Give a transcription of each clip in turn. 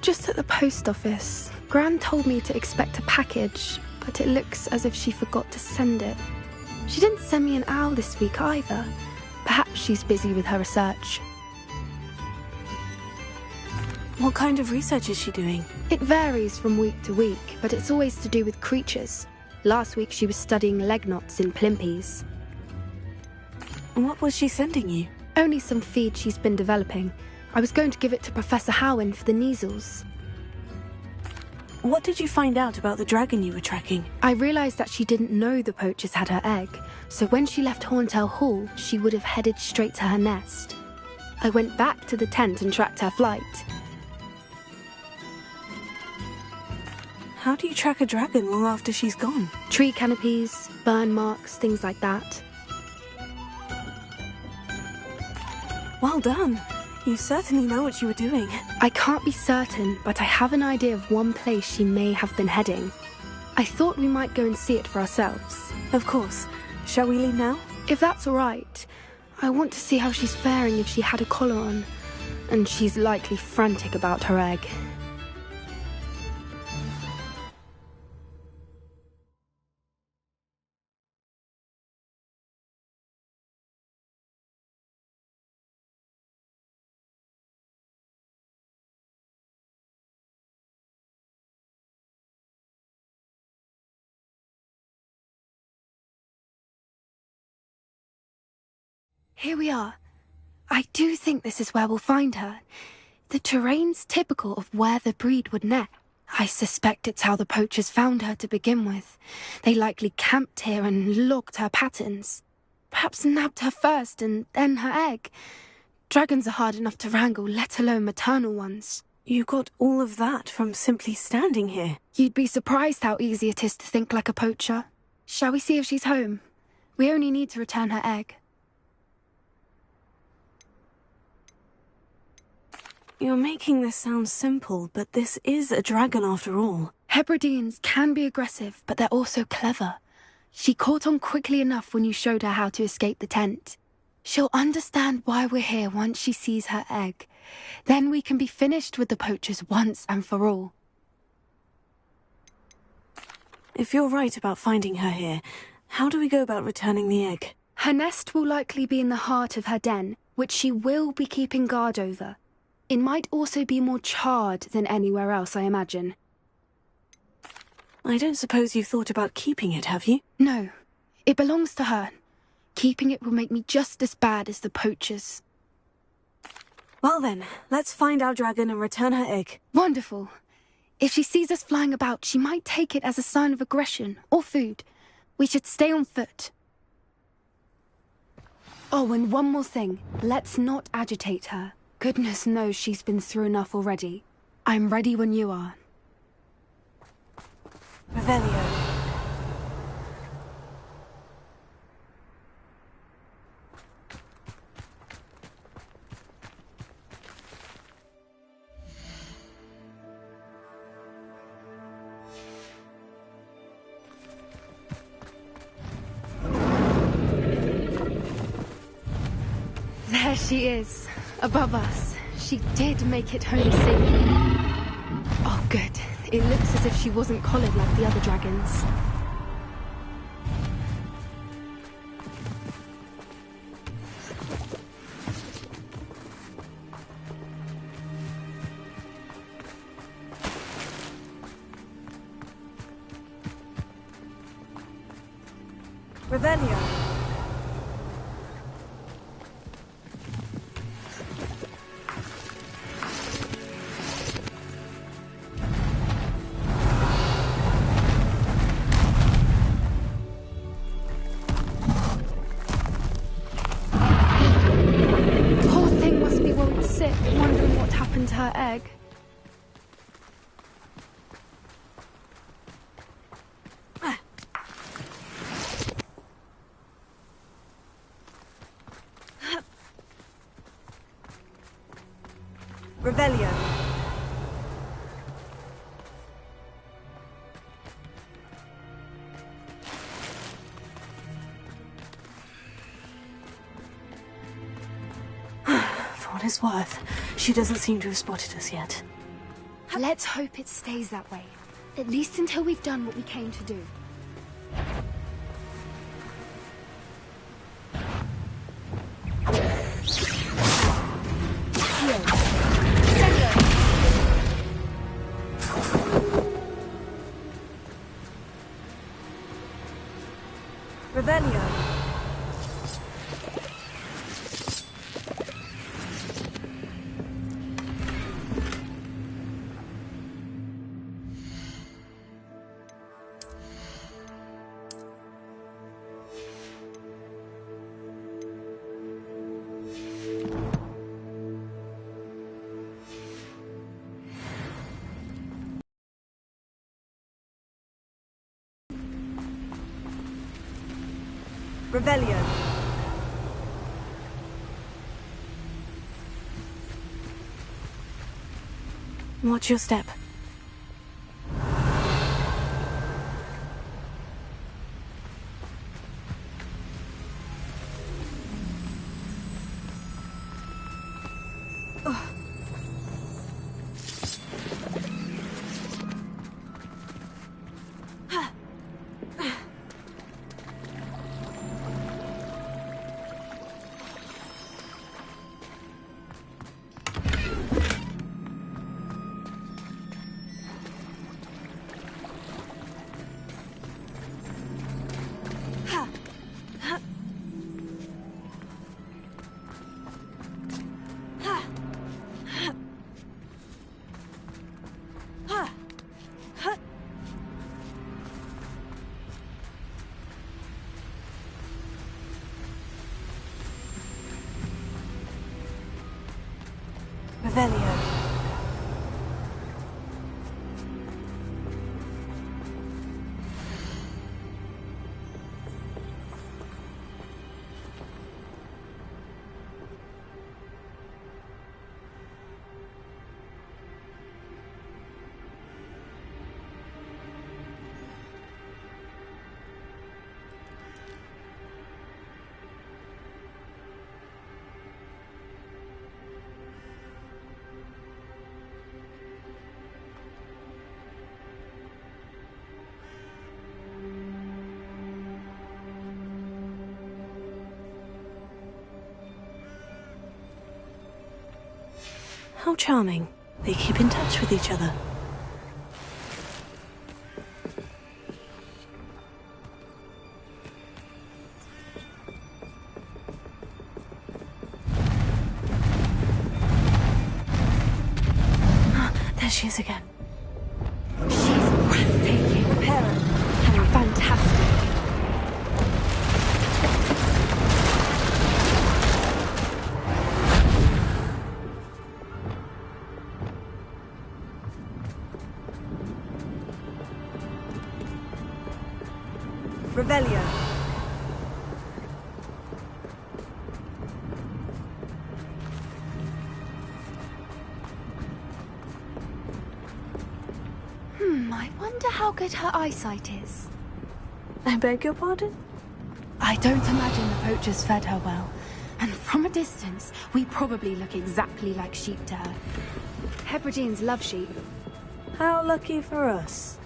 just at the post office. Gran told me to expect a package, but it looks as if she forgot to send it. She didn't send me an owl this week either. Perhaps she's busy with her research. What kind of research is she doing? It varies from week to week, but it's always to do with creatures. Last week she was studying leg knots in plimpies. What was she sending you? Only some feed she's been developing. I was going to give it to Professor Howen for the measles. What did you find out about the dragon you were tracking? I realised that she didn't know the poachers had her egg, so when she left Horntail Hall, she would have headed straight to her nest. I went back to the tent and tracked her flight. How do you track a dragon long after she's gone? Tree canopies, burn marks, things like that. Well done. You certainly know what you were doing. I can't be certain, but I have an idea of one place she may have been heading. I thought we might go and see it for ourselves. Of course. Shall we leave now? If that's all right. I want to see how she's faring if she had a collar on. And she's likely frantic about her egg. Here we are. I do think this is where we'll find her. The terrain's typical of where the breed would nest. I suspect it's how the poachers found her to begin with. They likely camped here and logged her patterns. Perhaps nabbed her first and then her egg. Dragons are hard enough to wrangle, let alone maternal ones. You got all of that from simply standing here. You'd be surprised how easy it is to think like a poacher. Shall we see if she's home? We only need to return her egg. You're making this sound simple, but this is a dragon after all. Hebrideans can be aggressive, but they're also clever. She caught on quickly enough when you showed her how to escape the tent. She'll understand why we're here once she sees her egg. Then we can be finished with the poachers once and for all. If you're right about finding her here, how do we go about returning the egg? Her nest will likely be in the heart of her den, which she will be keeping guard over. It might also be more charred than anywhere else, I imagine. I don't suppose you've thought about keeping it, have you? No. It belongs to her. Keeping it will make me just as bad as the poachers. Well then, let's find our dragon and return her egg. Wonderful. If she sees us flying about, she might take it as a sign of aggression or food. We should stay on foot. Oh, and one more thing. Let's not agitate her. Goodness knows she's been through enough already. I'm ready when you are. Revelio. There she is, above us. She did make it home safely. Oh, good. It looks as if she wasn't collared like the other dragons. Revelio. Wondering what happened to her egg. Revelio. For what it's worth, she doesn't seem to have spotted us yet. Let's hope it stays that way. At least until we've done what we came to do. Revelio. Revelio. Watch your step. Revelio. How charming. They keep in touch with each other. There she is again. She's breathtaking. Prepare her. And fantastic. Revelio. I wonder how good her eyesight is. I beg your pardon? I don't imagine the poachers fed her well. And from a distance, we probably look exactly like sheep to her. Hebrideans love sheep. How lucky for us.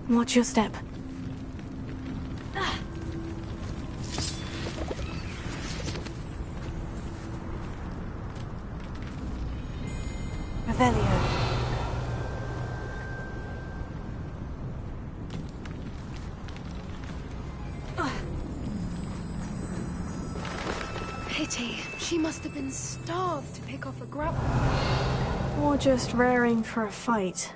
Watch your step. Revelio. Pity. She must have been starved to pick off a grapple. Or just raring for a fight.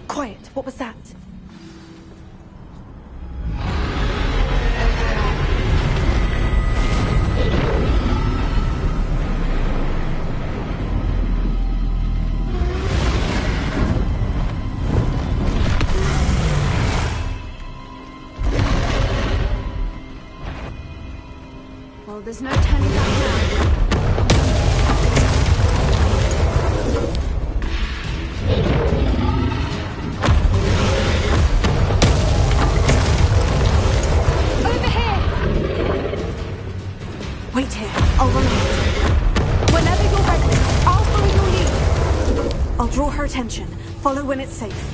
Quiet. What was that? Well, there's no turning back now. Over here! Wait here. I'll run ahead. Whenever you're ready, I'll follow your lead. I'll draw her attention. Follow when it's safe.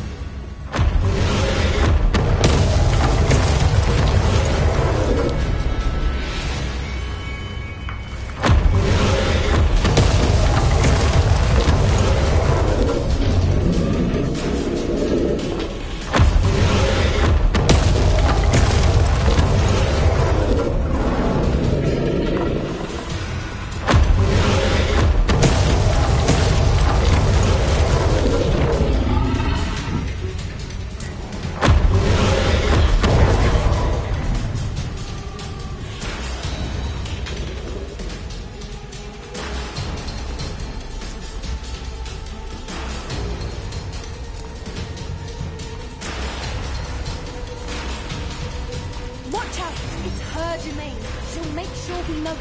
Watch out! It's her domain. She'll make sure we know it.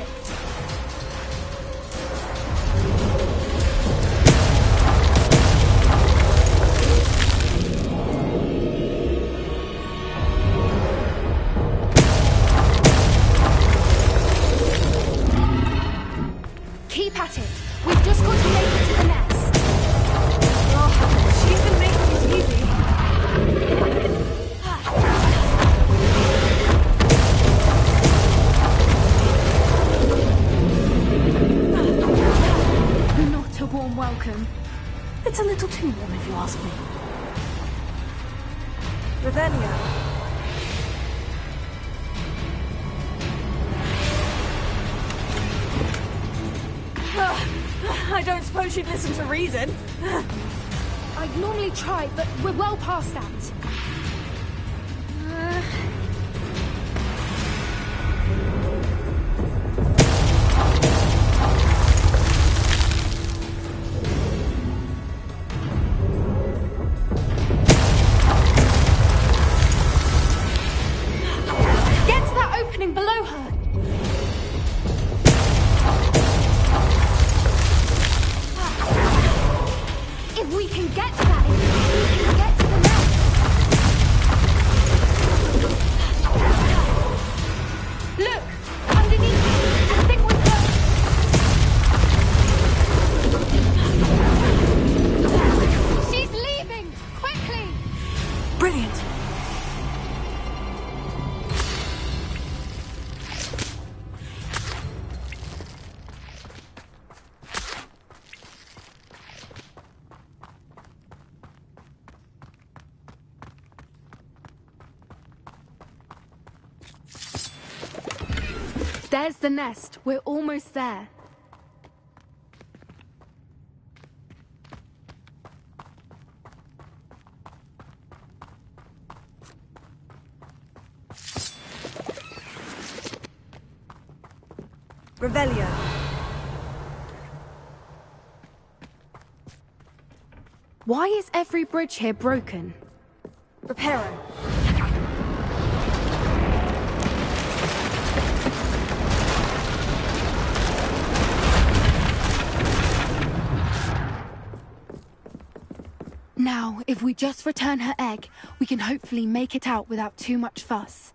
Keep at it. We've just got to make it to the nest. Oh, she's been making it easy. Not a warm welcome. It's a little too warm if you ask me. Revelia. I don't suppose you'd listen to reason. I'd normally try, but we're well past that. Get to that opening below her. If we can get to that, we can get to the nest. Look, underneath us. I think we're close. She's leaving! Quickly! Brilliant. There's the nest. We're almost there. Revelia. Why is every bridge here broken? Reparo. Now, if we just return her egg, we can hopefully make it out without too much fuss.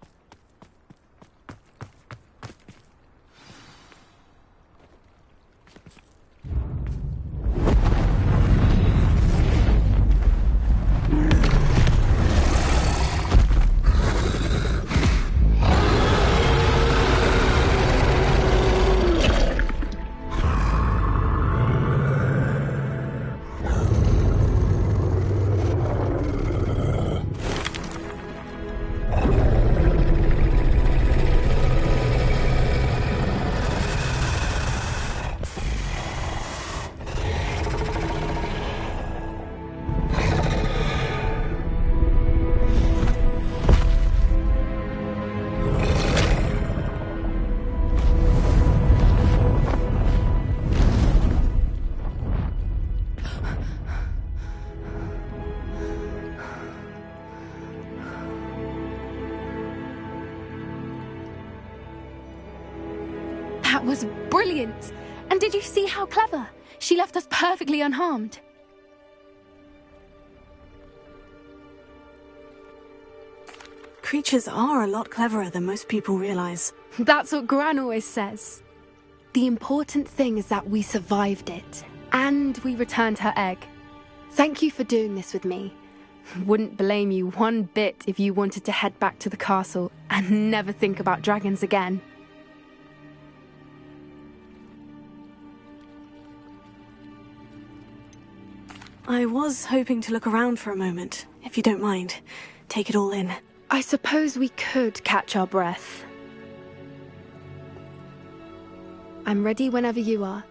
That was brilliant! And did you see how clever? She left us perfectly unharmed. Creatures are a lot cleverer than most people realize. That's what Gran always says. The important thing is that we survived it, and we returned her egg. Thank you for doing this with me. Wouldn't blame you one bit if you wanted to head back to the castle and never think about dragons again. I was hoping to look around for a moment, if you don't mind. Take it all in. I suppose we could catch our breath. I'm ready whenever you are.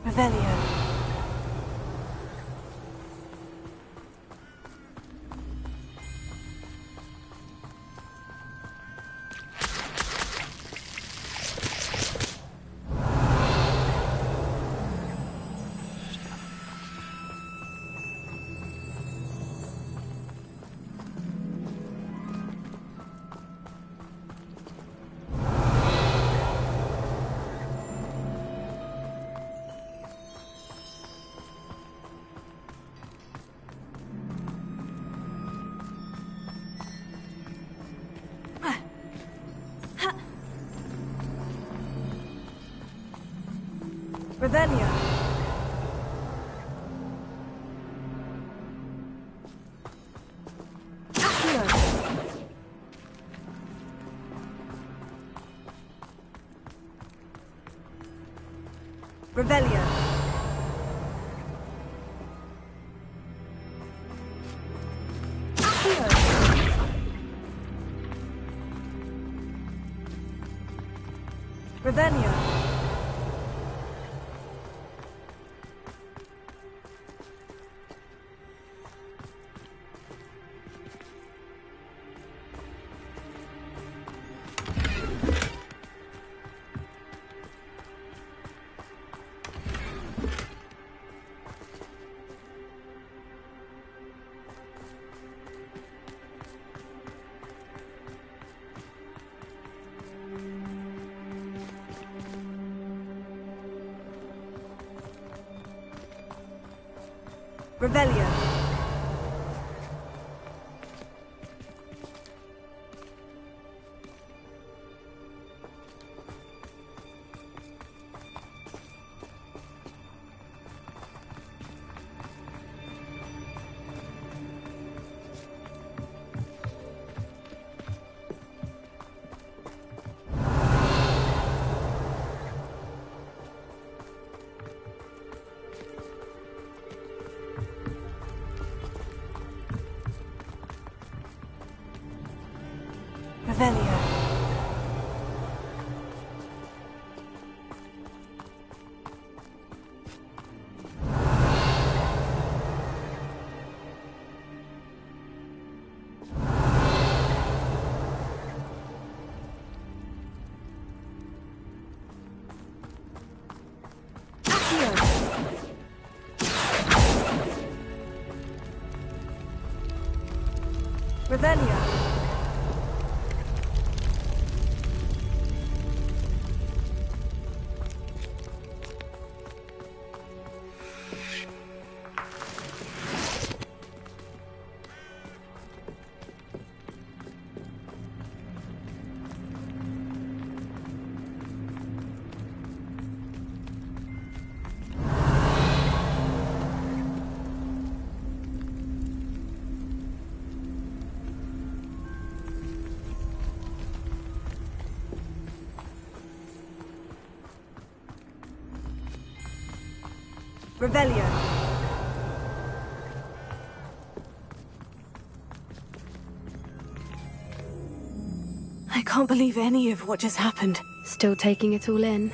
Revelio. Revelio. Revelio. Revelio. Revelio. Revelio. Revelio. Revelio. I can't believe any of what just happened. Still taking it all in?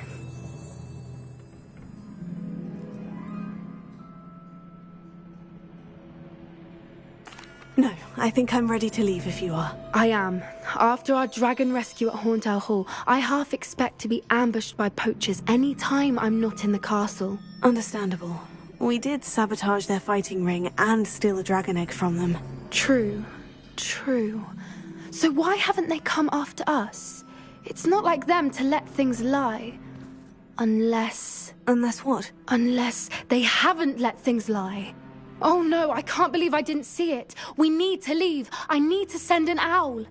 No, I think I'm ready to leave if you are. I am. After our dragon rescue at Hauntow Hall, I half expect to be ambushed by poachers any time I'm not in the castle. Understandable. We did sabotage their fighting ring and steal a dragon egg from them. True. True. So why haven't they come after us? It's not like them to let things lie. Unless... Unless what? Unless they haven't let things lie. Oh no, I can't believe I didn't see it. We need to leave. I need to send an owl.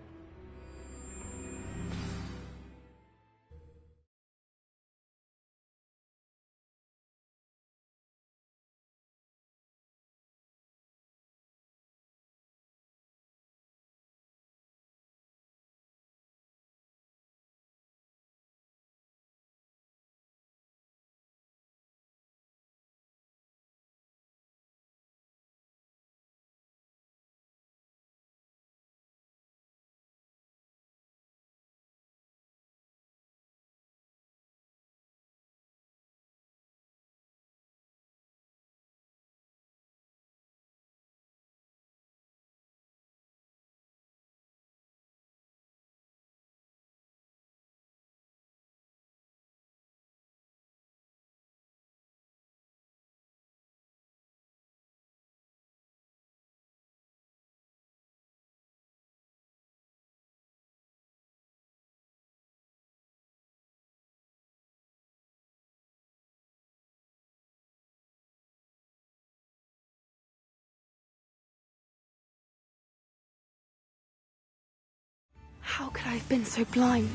How could I have been so blind?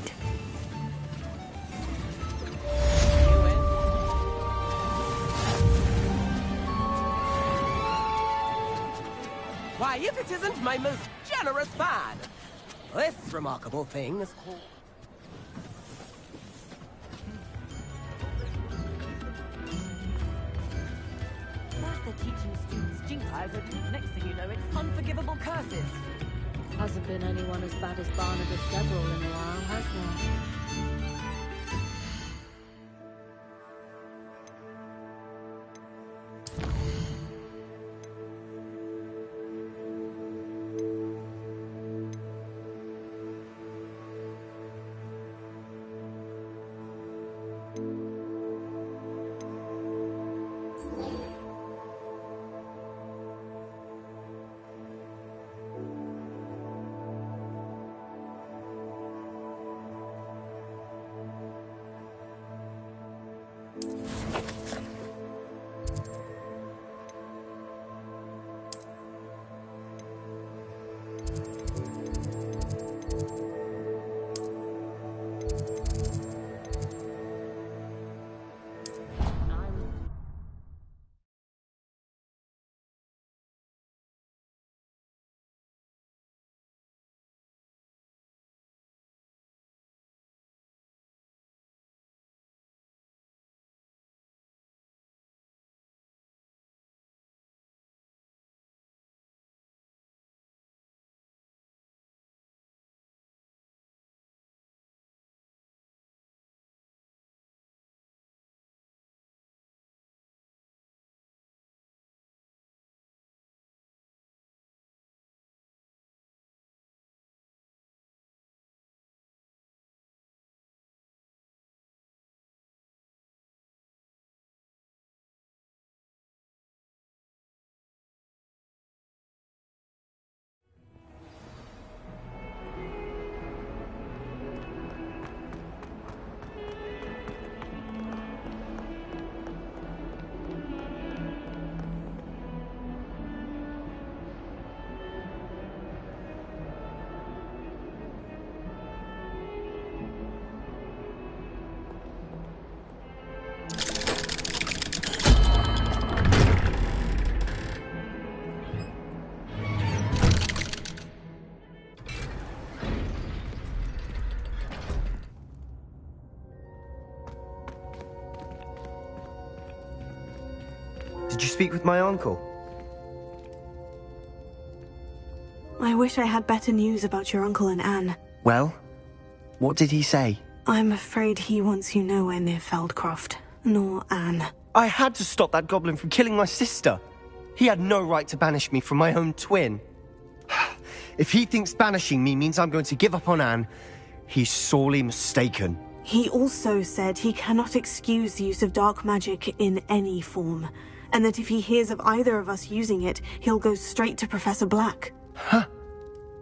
Why, if it isn't my most generous fan! This remarkable thing is called... First they're teaching students jinx eyes, and next thing you know, it's unforgivable curses. Hasn't been anyone as bad as Barnabas Deverell in a while, has there? Did you speak with my uncle? I wish I had better news about your uncle and Anne. Well, what did he say? I'm afraid he wants you nowhere near Feldcroft, nor Anne. I had to stop that goblin from killing my sister. He had no right to banish me from my own twin. If he thinks banishing me means I'm going to give up on Anne, he's sorely mistaken. He also said he cannot excuse the use of dark magic in any form, and that if he hears of either of us using it, he'll go straight to Professor Black. Huh?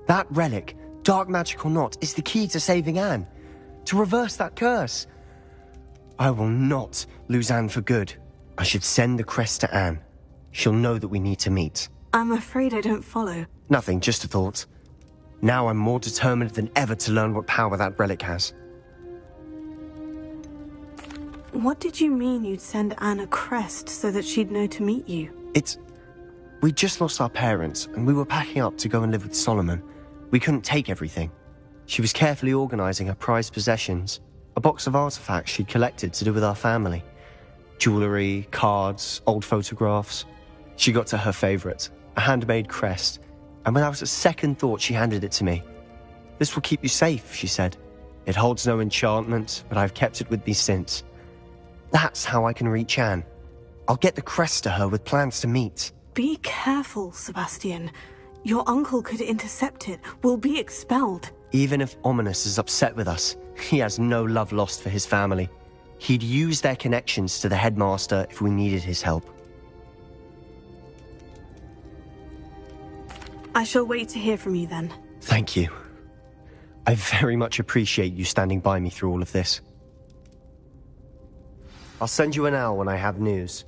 That relic, dark magic or not, is the key to saving Anne. To reverse that curse. I will not lose Anne for good. I should send the crest to Anne. She'll know that we need to meet. I'm afraid I don't follow. Nothing, just a thought. Now I'm more determined than ever to learn what power that relic has. What did you mean you'd send Anne a crest so that she'd know to meet you? We just lost our parents, and we were packing up to go and live with Solomon. We couldn't take everything. She was carefully organizing her prized possessions, a box of artifacts she'd collected to do with our family. Jewelry, cards, old photographs. She got to her favorite, a handmade crest, and when I was at second thought, she handed it to me. "This will keep you safe," she said. "It holds no enchantment, but I've kept it with me since. That's how I can reach Anne. I'll get the crest to her with plans to meet." Be careful, Sebastian. Your uncle could intercept it. We'll be expelled. Even if Ominous is upset with us, he has no love lost for his family. He'd use their connections to the headmaster if we needed his help. I shall wait to hear from you then. Thank you. I very much appreciate you standing by me through all of this. I'll send you an owl when I have news.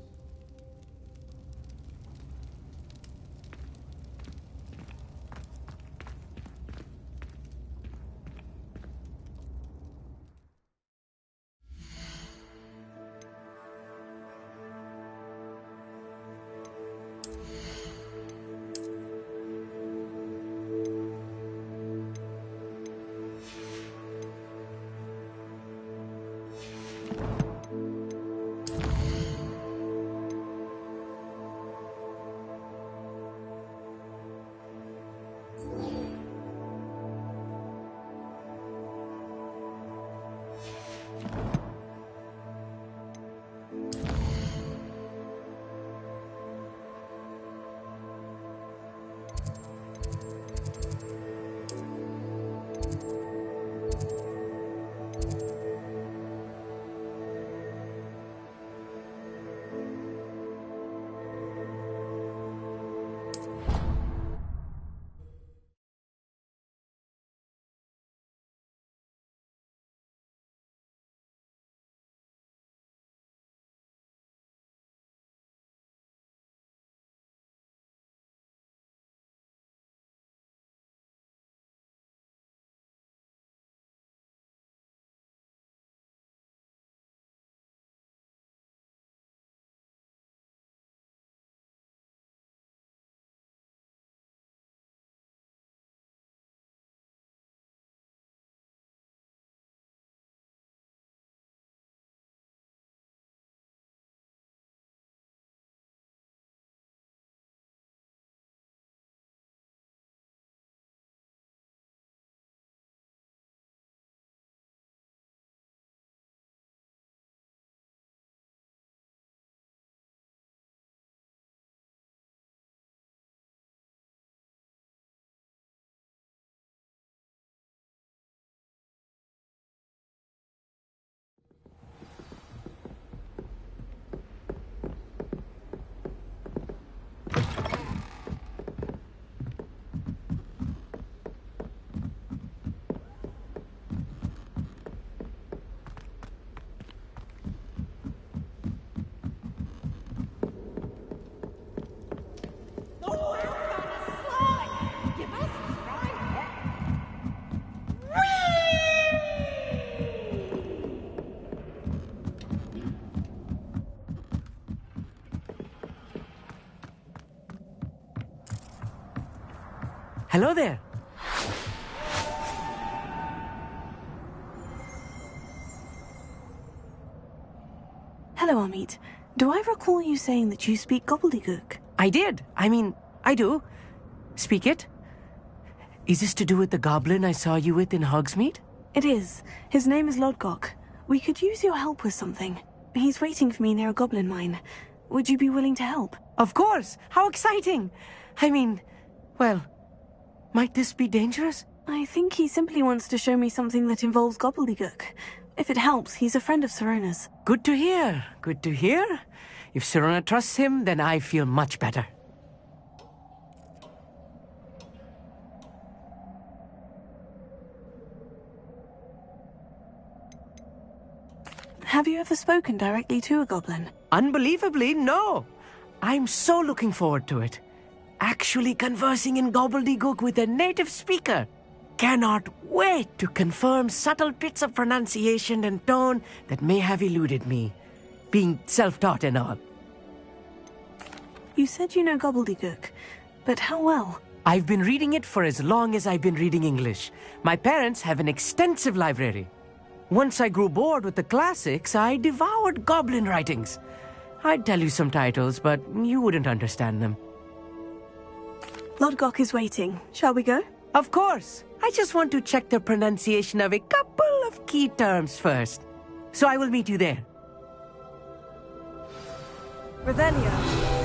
Hello there. Hello, Amit. Do I recall you saying that you speak gobbledygook? I did. I do. Speak it. Is this to do with the goblin I saw you with in Hogsmeade? It is. His name is Lodgok. We could use your help with something. He's waiting for me near a goblin mine. Would you be willing to help? Of course! How exciting! I mean, well, might this be dangerous? I think he simply wants to show me something that involves gobbledygook. If it helps, he's a friend of Sirona's. Good to hear. Good to hear. If Sirona trusts him, then I feel much better. Have you ever spoken directly to a goblin? Unbelievably, no. I'm so looking forward to it. Actually conversing in gobbledygook with a native speaker. Cannot wait to confirm subtle bits of pronunciation and tone that may have eluded me, being self-taught and all. You said you know gobbledygook, but how well? I've been reading it for as long as I've been reading English. My parents have an extensive library. Once I grew bored with the classics, I devoured goblin writings. I'd tell you some titles, but you wouldn't understand them. Lodgok is waiting. Shall we go? Of course. I just want to check the pronunciation of a couple of key terms first. So I will meet you there. Revelio.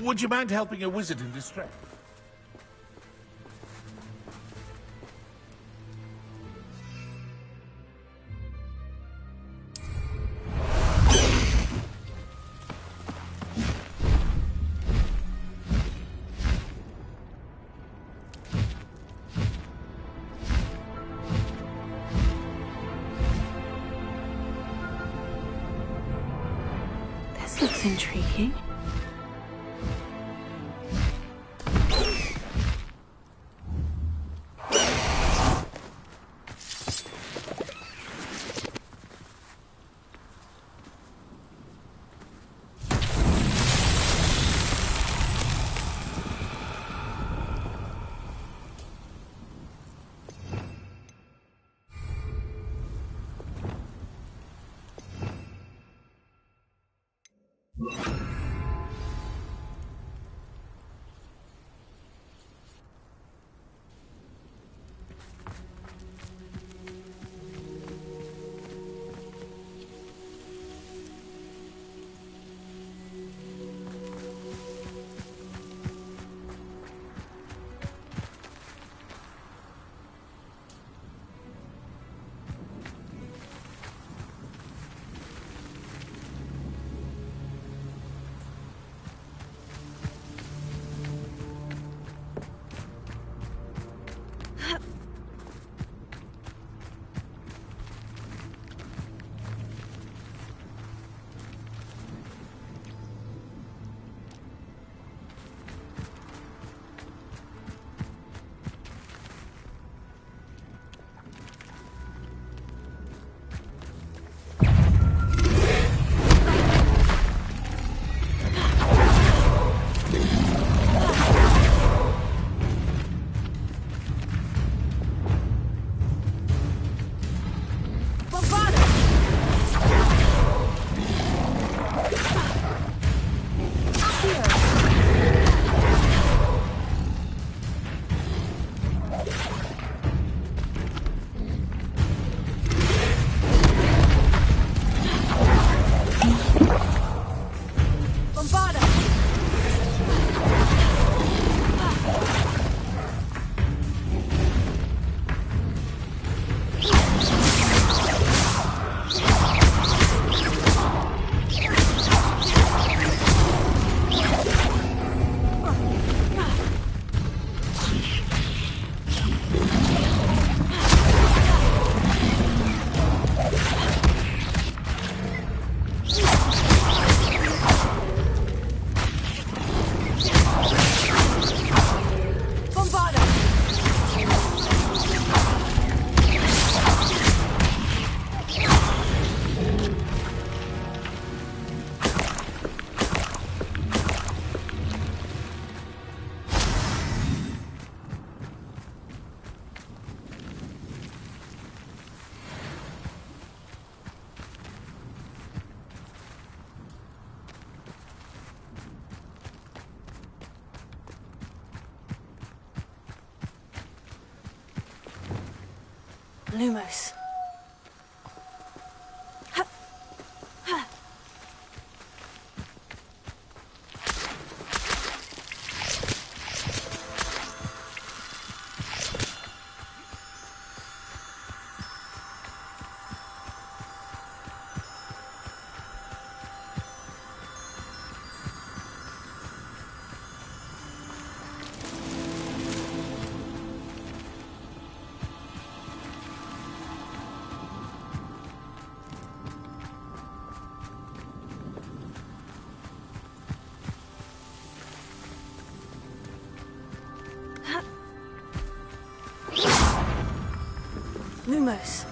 Would you mind helping a wizard in distress? This looks intriguing. Lumos. Lumos.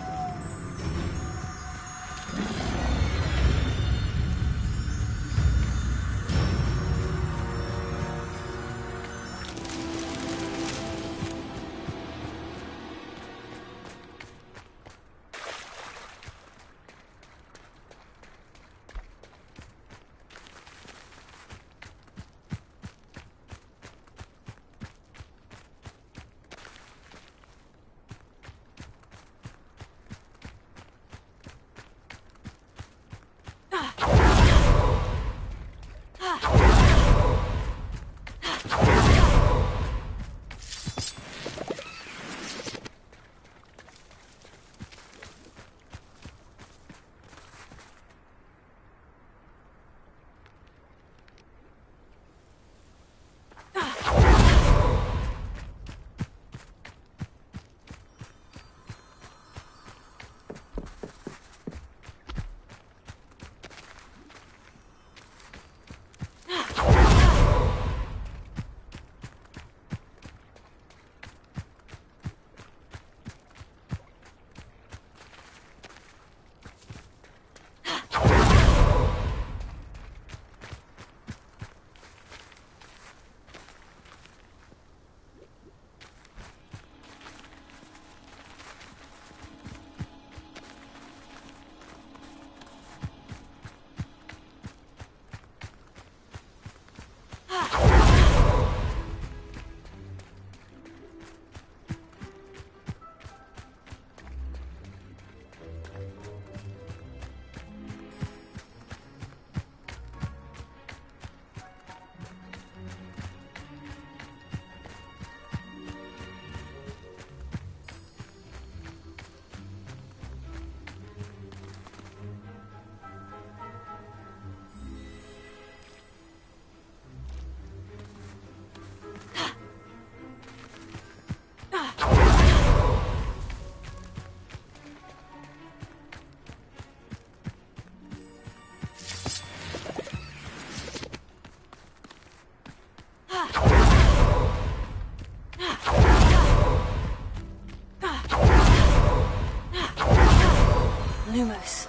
Lumos.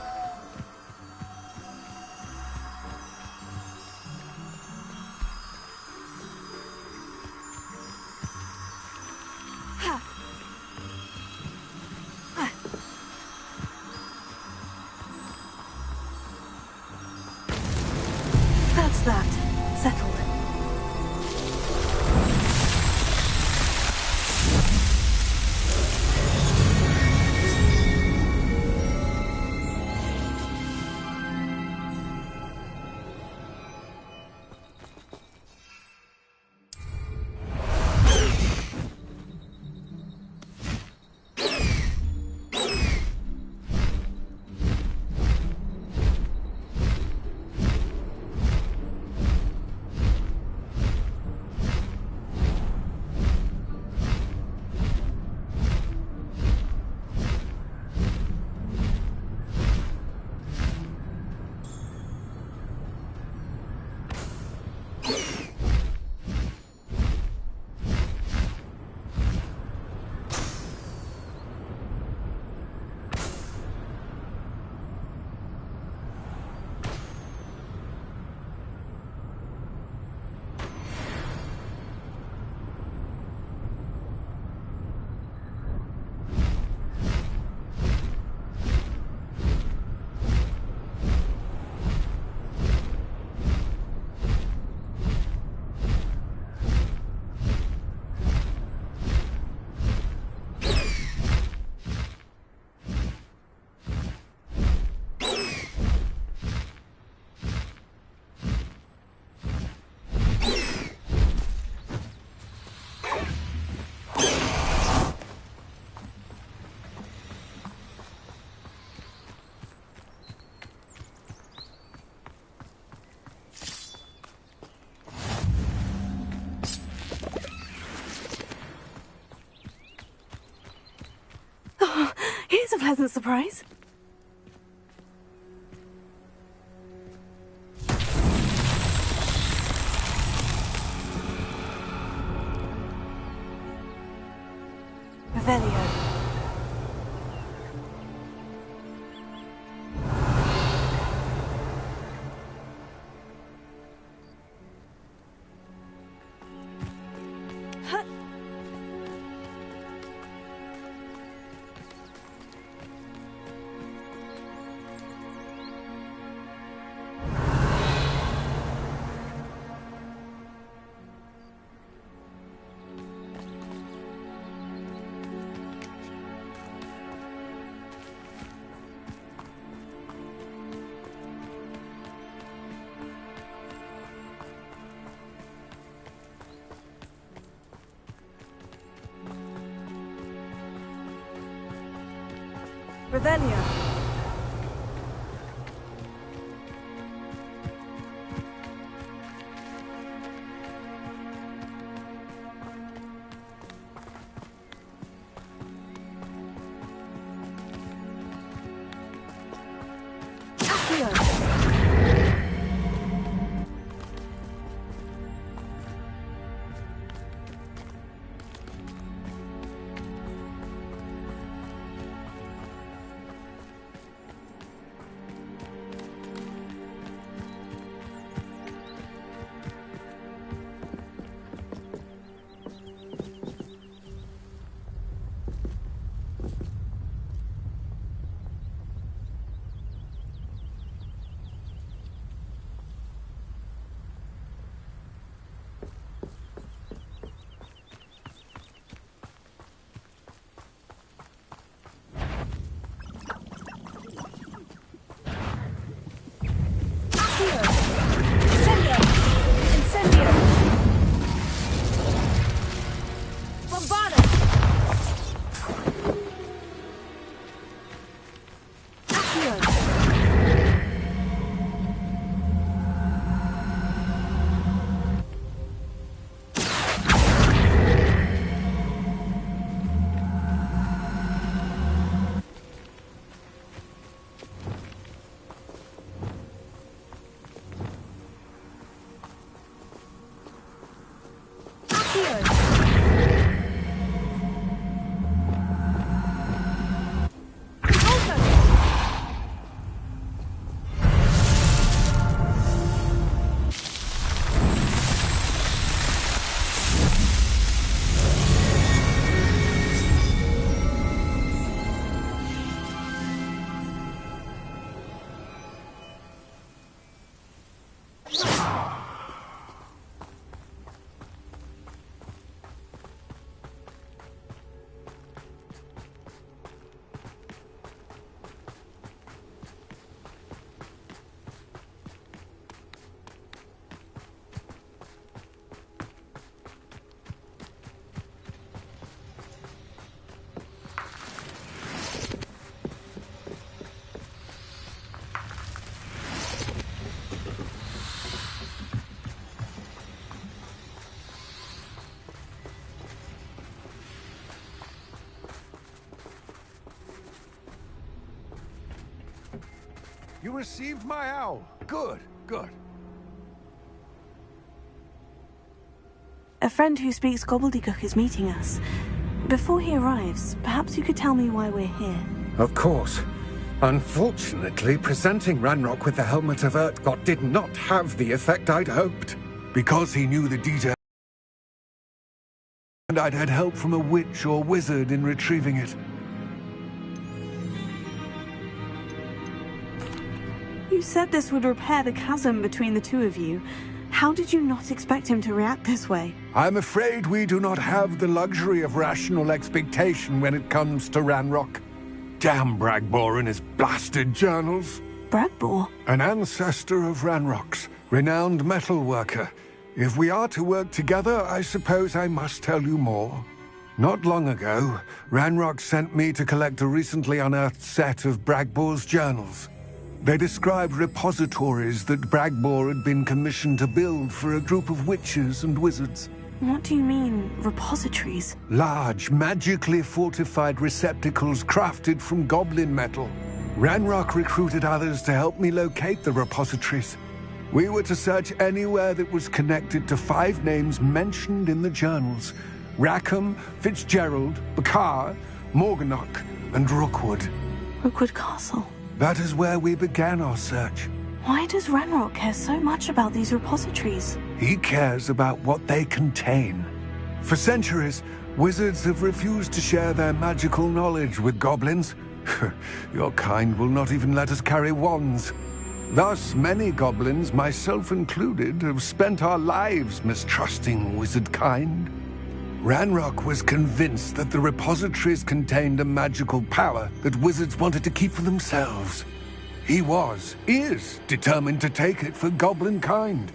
That's that. Settled. pleasant surprise. Revelio. Revelio. You received my owl. Good, good. A friend who speaks gobbledygook is meeting us. Before he arrives, perhaps you could tell me why we're here. Of course. Unfortunately, presenting Ranrock with the Helmet of Urtkot did not have the effect I'd hoped. Because he knew the details, and I'd had help from a witch or wizard in retrieving it. You said this would repair the chasm between the two of you. How did you not expect him to react this way? I'm afraid we do not have the luxury of rational expectation when it comes to Ranrock. Damn Bragbor and his blasted journals. Bragbor? An ancestor of Ranrock's, renowned metal worker. If we are to work together, I suppose I must tell you more. Not long ago, Ranrock sent me to collect a recently unearthed set of Bragbor's journals. They described repositories that Bragbor had been commissioned to build for a group of witches and wizards. What do you mean, repositories? Large, magically fortified receptacles crafted from goblin metal. Ranrock recruited others to help me locate the repositories. We were to search anywhere that was connected to 5 names mentioned in the journals: Rackham, Fitzgerald, Bakar, Morganach, and Rookwood. Rookwood Castle. That is where we began our search. Why does Ranrock care so much about these repositories? He cares about what they contain. For centuries, wizards have refused to share their magical knowledge with goblins. Your kind will not even let us carry wands. Thus, many goblins, myself included, have spent our lives mistrusting wizard kind. Ranrock was convinced that the repositories contained a magical power that wizards wanted to keep for themselves. He is determined to take it for goblin kind.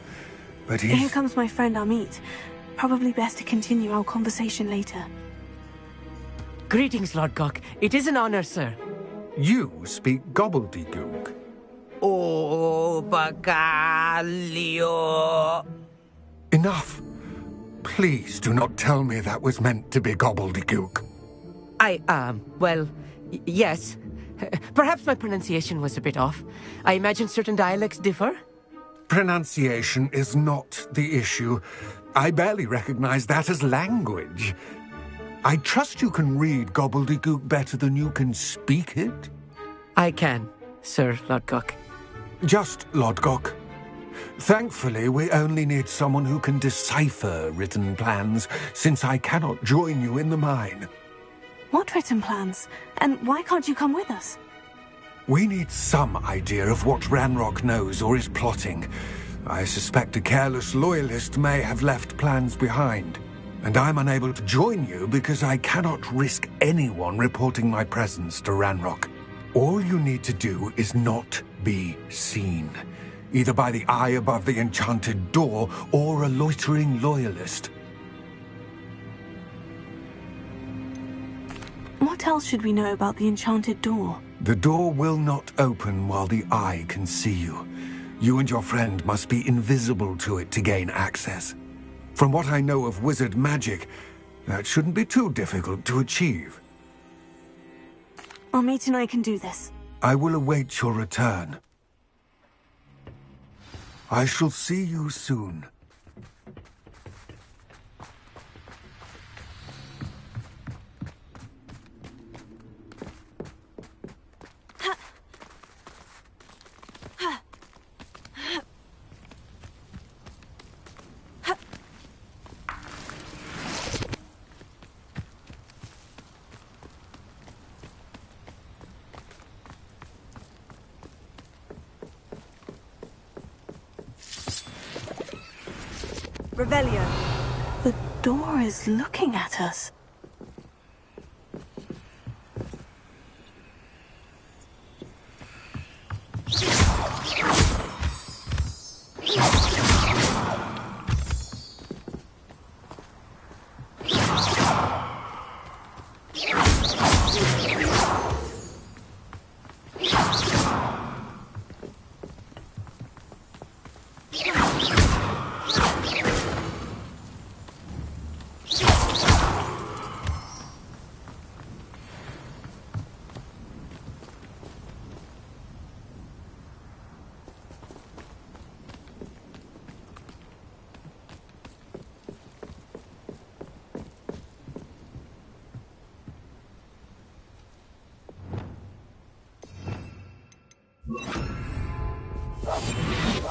But Here comes my friend Amit. Probably best to continue our conversation later. Greetings, Lord Gok. It is an honor, sir. You speak gobbledygook. Oh, Bagalio. Enough. Please do not tell me that was meant to be gobbledygook. Well, yes. Perhaps my pronunciation was a bit off. I imagine certain dialects differ? Pronunciation is not the issue. I barely recognize that as language. I trust you can read gobbledygook better than you can speak it? I can, Sir Lord Gok. Just Lord Gok. Thankfully, we only need someone who can decipher written plans, since I cannot join you in the mine. What written plans? And why can't you come with us? We need some idea of what Ranrock knows or is plotting. I suspect a careless loyalist may have left plans behind. And I'm unable to join you because I cannot risk anyone reporting my presence to Ranrock. All you need to do is not be seen, either by the eye above the enchanted door or a loitering loyalist. What else should we know about the enchanted door? The door will not open while the eye can see you. You and your friend must be invisible to it to gain access. From what I know of wizard magic, that shouldn't be too difficult to achieve. Amit and I can do this. I will await your return. I shall see you soon. Revelio. The door is looking at us.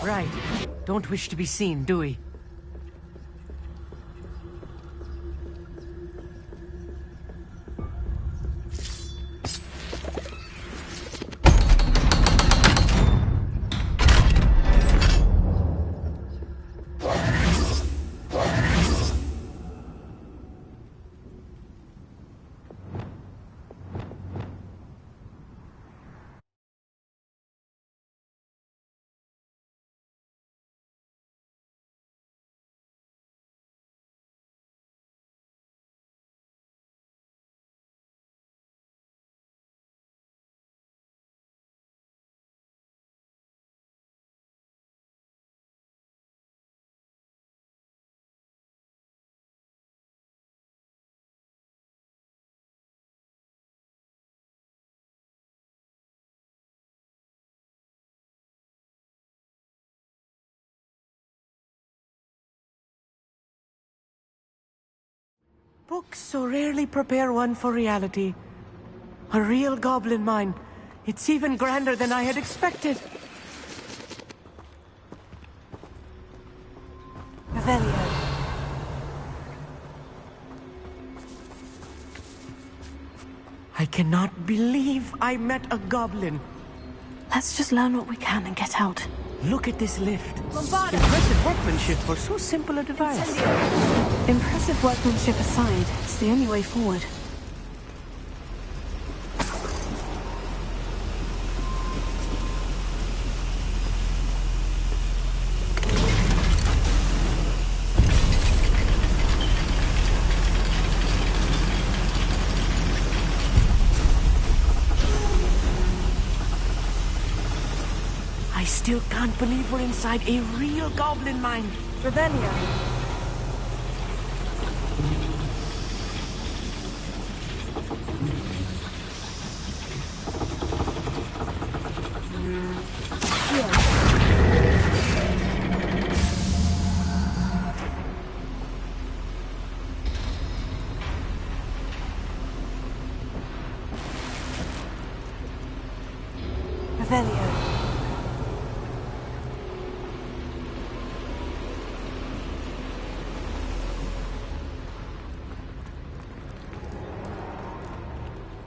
Right. Don't wish to be seen, do we? Books so rarely prepare one for reality. A real goblin mine. It's even grander than I had expected. Revelio. I cannot believe I met a goblin. Let's just learn what we can and get out. Look at this lift. Impressive workmanship for so simple a device. Impressive workmanship aside, it's the only way forward. I still can't believe we're inside a real goblin mine. Revelio. Revelio.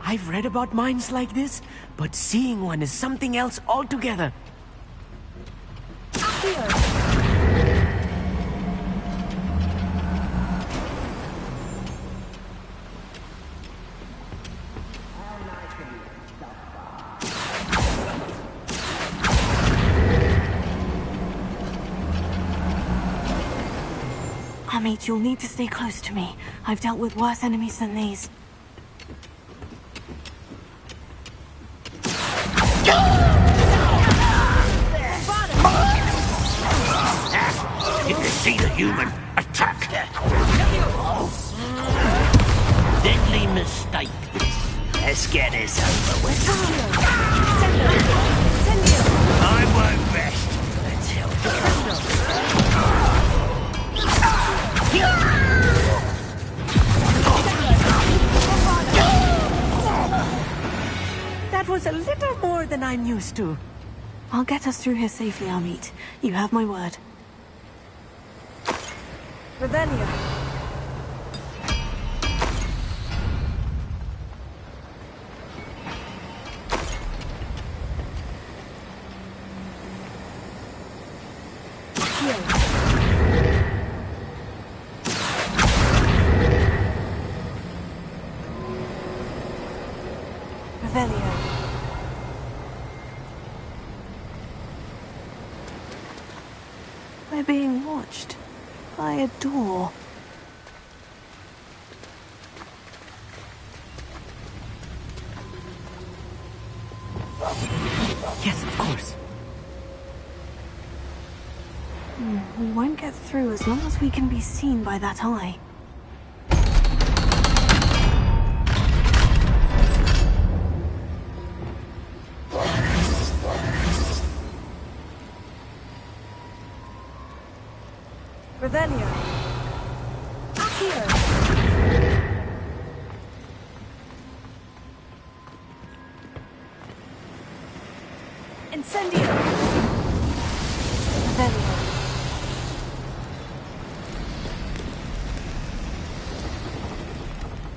I've read about mines like this, but seeing one is something else altogether. Amit, you'll need to stay close to me. I've dealt with worse enemies than these. If you see the human, attack! Deadly mistake. Let's get this over with. I won't rest until... That was a little more than I'm used to. I'll get us through here safely, Amit. You have my word. Revelio. Revelio. We're being watched by a door. Yes, of course. We won't get through as long as we can be seen by that eye. Revelio. Accio. Incendio. Revelio.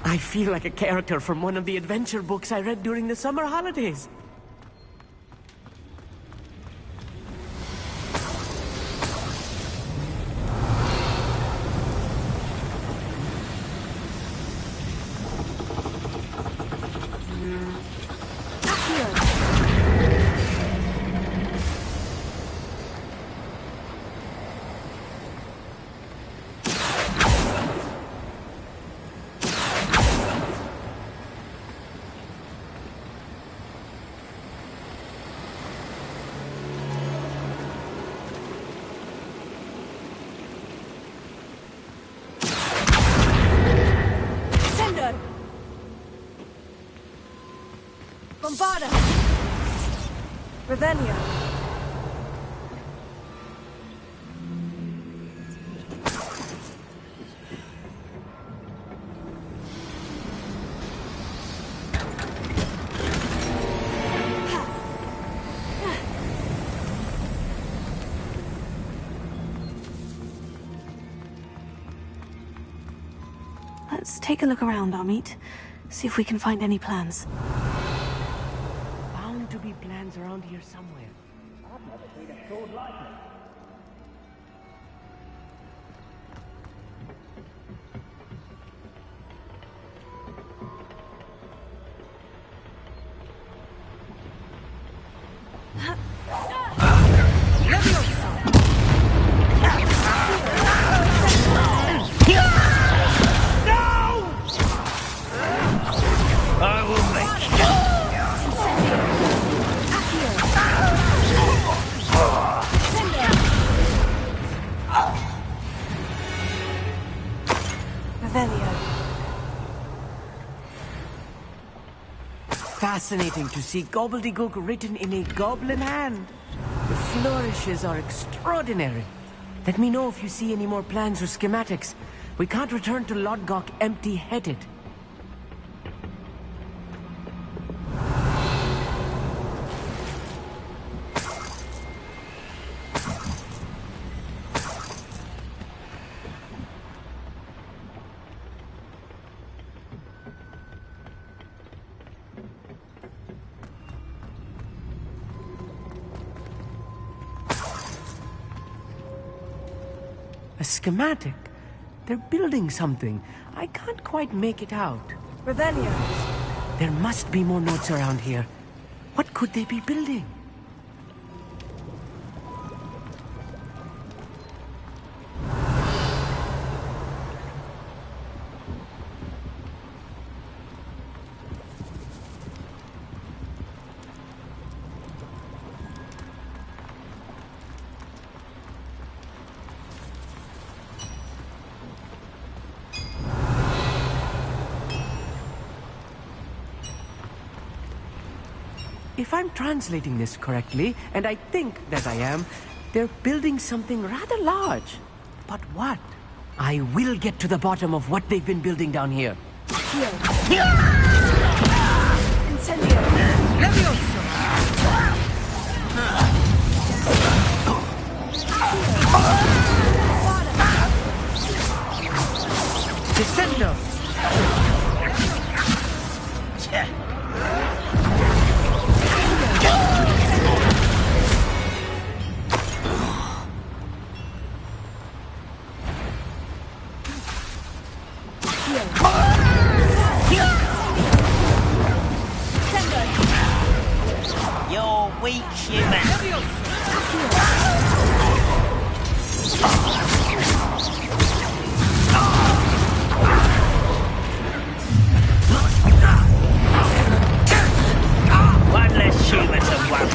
I feel like a character from one of the adventure books I read during the summer holidays. Bombarda! Revelio. Let's take a look around, Amit. See if we can find any plans. Bound to be plans around here somewhere. I will make Revelio. Fascinating to see gobbledygook written in a goblin hand. The flourishes are extraordinary. Let me know if you see any more plans or schematics. We can't return to Lodgok empty-headed. A schematic? They're building something. I can't quite make it out. Revelio. There must be more notes around here. What could they be building? If I'm translating this correctly, and I think that I am, they're building something rather large. But what? I will get to the bottom of what they've been building down here. Incendio. Levioso! Descendo! You're weak, human. One less human to worry.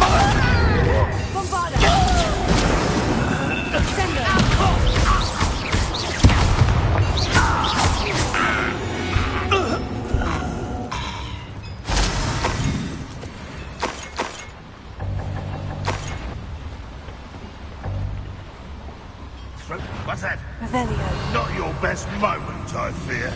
What's that? Revelio. Not your best moment, I fear.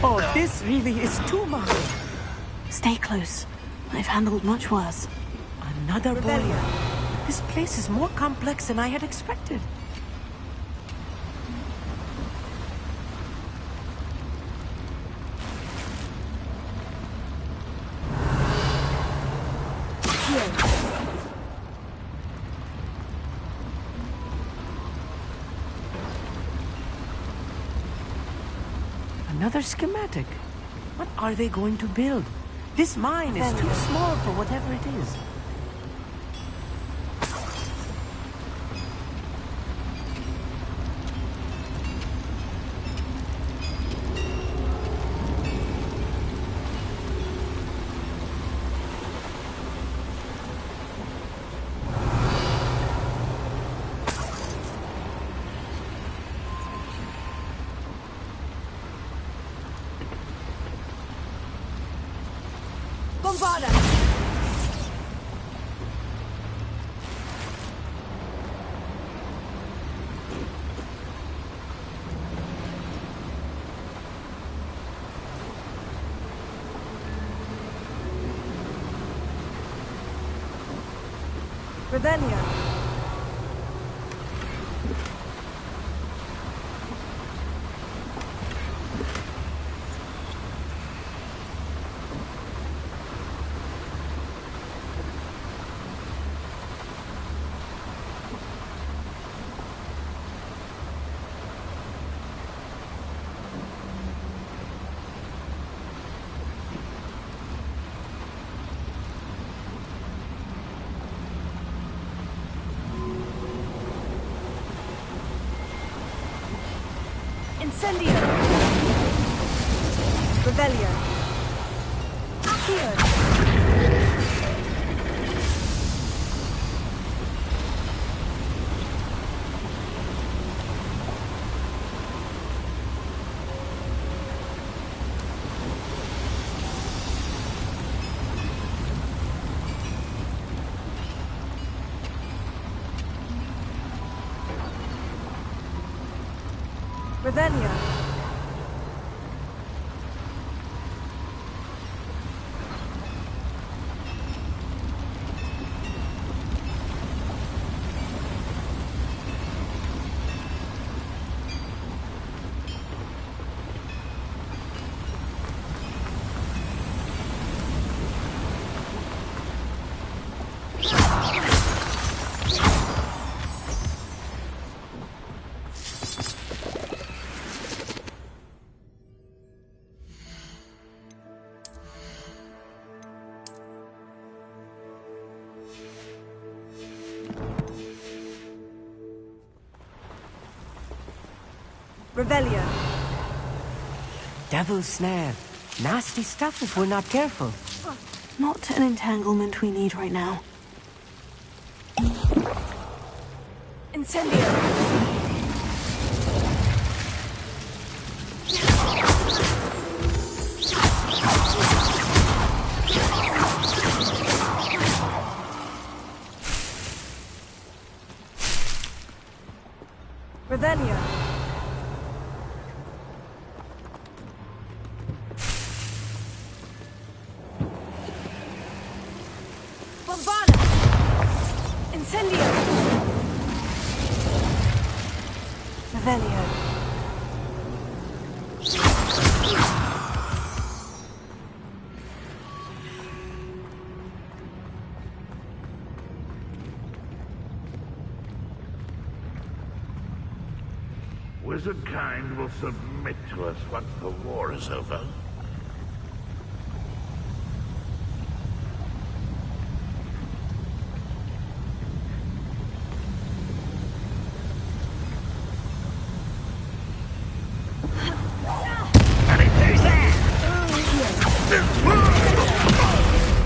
Oh, this really is too much. Stay close. I've handled much worse. Another boiler. This place is more complex than I had expected. Another schematic. What are they going to build? This mine is too small for whatever it is. Bombarda! Revelio. Incendio! Revelio! Accio! Revelio! Revelio! Devil's snare. Nasty stuff if we're not careful. Not an entanglement we need right now. Incendio! Revelio! Bombana! Incendio! Revelio! Wizard kind will submit to us once the war is over.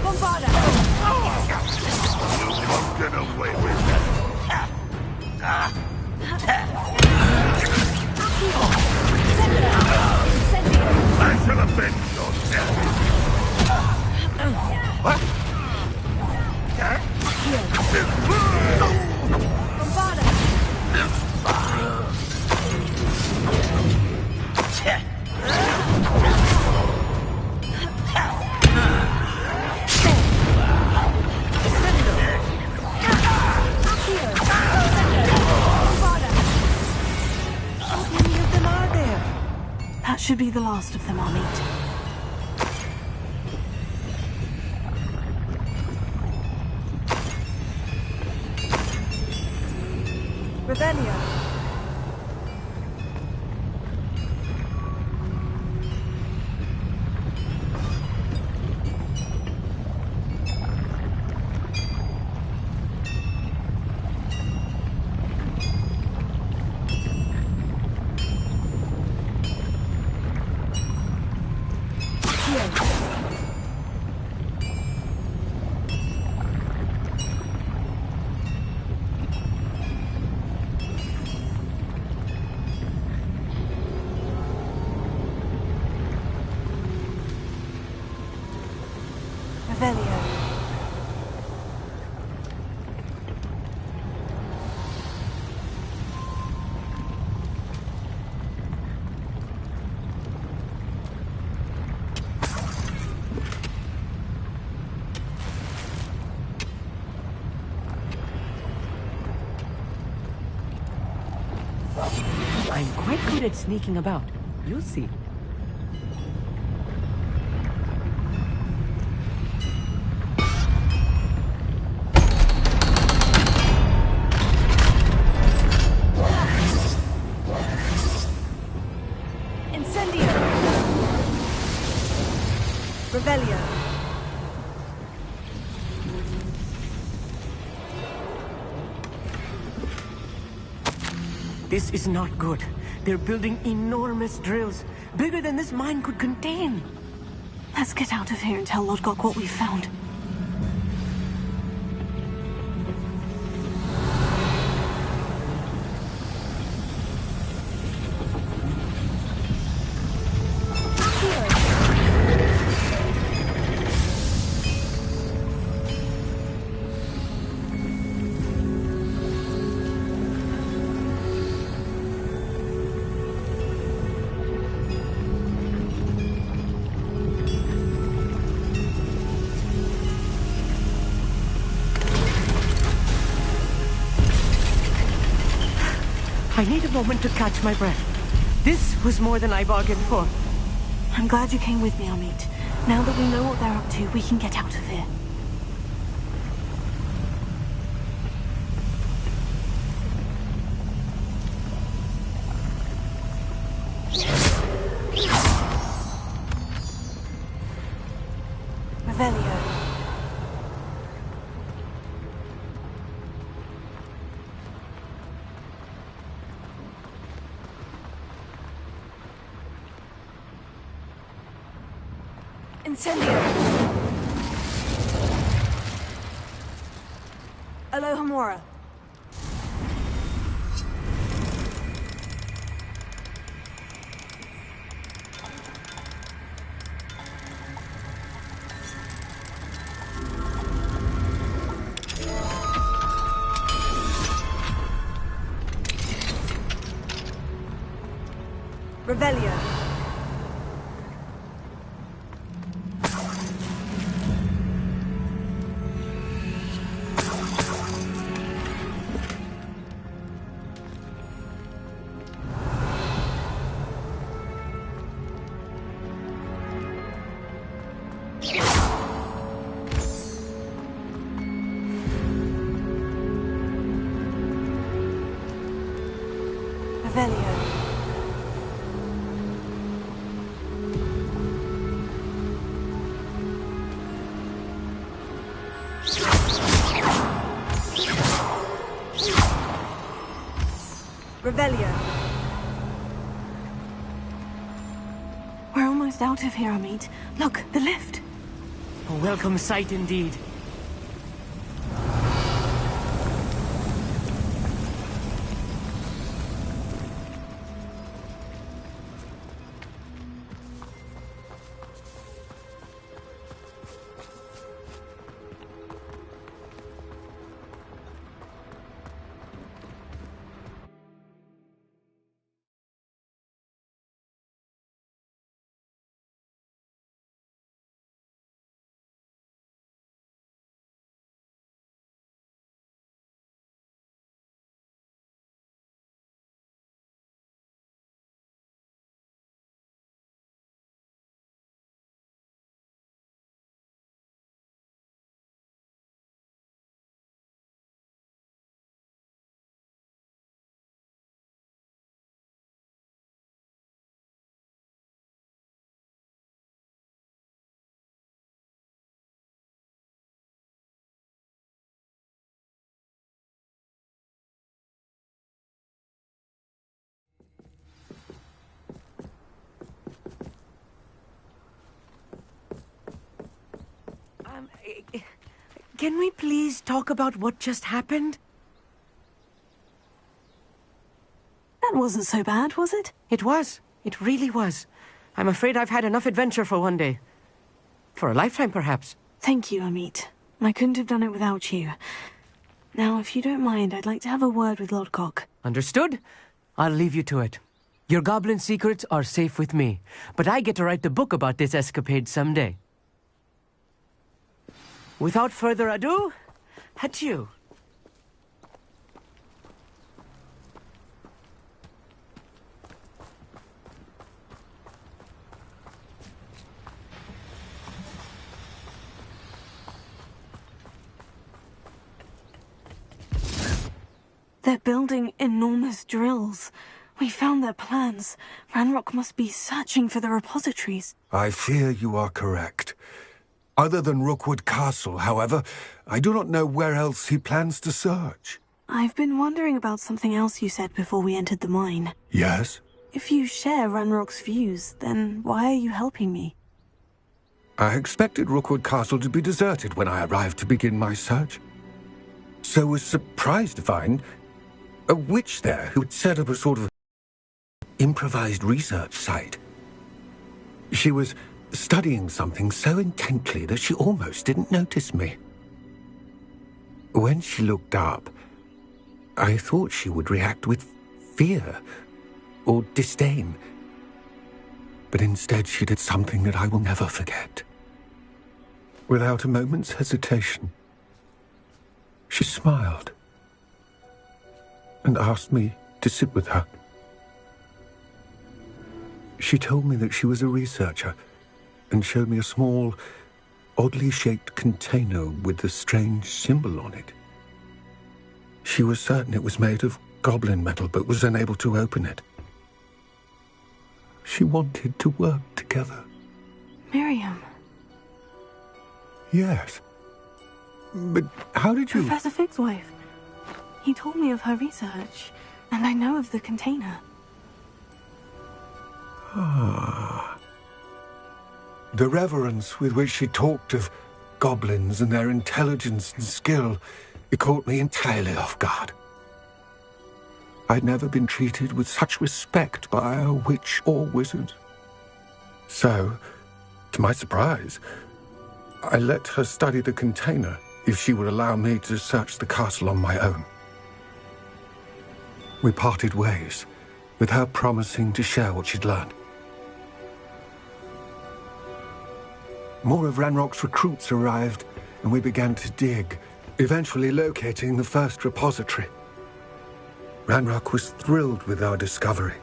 Bombada! You won't get away with that. I shall avenge your death. What? Bombada! How many of them are there? That should be the last of them I'll meet. Revelio! Revelio! good at sneaking about. You'll see. Incendio! Revelio! This is not good. They're building enormous drills, bigger than this mine could contain. Let's get out of here and tell Lodgok what we found. I need a moment to catch my breath. This was more than I bargained for. I'm glad you came with me, Amit. Now that we know what they're up to, we can get out of here. Revelio. Incendio! Alohomora. Revelio. Revelio. Revelio. We're almost out of here, Amit. Look, the lift. A welcome sight indeed. Can we please talk about what just happened? That wasn't so bad, was it? It was. It really was. I'm afraid I've had enough adventure for one day. For a lifetime, perhaps. Thank you, Amit. I couldn't have done it without you. Now, if you don't mind, I'd like to have a word with Lodgok. Understood? I'll leave you to it. Your goblin secrets are safe with me, but I get to write the book about this escapade someday. Without further ado, adieu. They're building enormous drills. We found their plans. Ranrock must be searching for the repositories. I fear you are correct. Other than Rookwood Castle, however, I do not know where else he plans to search. I've been wondering about something else you said before we entered the mine. Yes? If you share Ranrock's views, then why are you helping me? I expected Rookwood Castle to be deserted when I arrived to begin my search. So was surprised to find a witch there who had set up a sort of improvised research site. She was studying something so intently that she almost didn't notice me. When she looked up, I thought she would react with fear or disdain. But instead she did something that I will never forget. Without a moment's hesitation, she smiled and asked me to sit with her. She told me that she was a researcher and showed me a small, oddly shaped container with a strange symbol on it. She was certain it was made of goblin metal, but was unable to open it. She wanted to work together. Miriam. Yes. But how did you... Professor Fig's wife. He told me of her research, and I know of the container. Ah. The reverence with which she talked of goblins and their intelligence and skill, it caught me entirely off guard. I'd never been treated with such respect by a witch or wizard. So, to my surprise, I let her study the container if she would allow me to search the castle on my own. We parted ways, with her promising to share what she'd learned. More of Ranrock's recruits arrived, and we began to dig, eventually locating the first repository. Ranrock was thrilled with our discovery,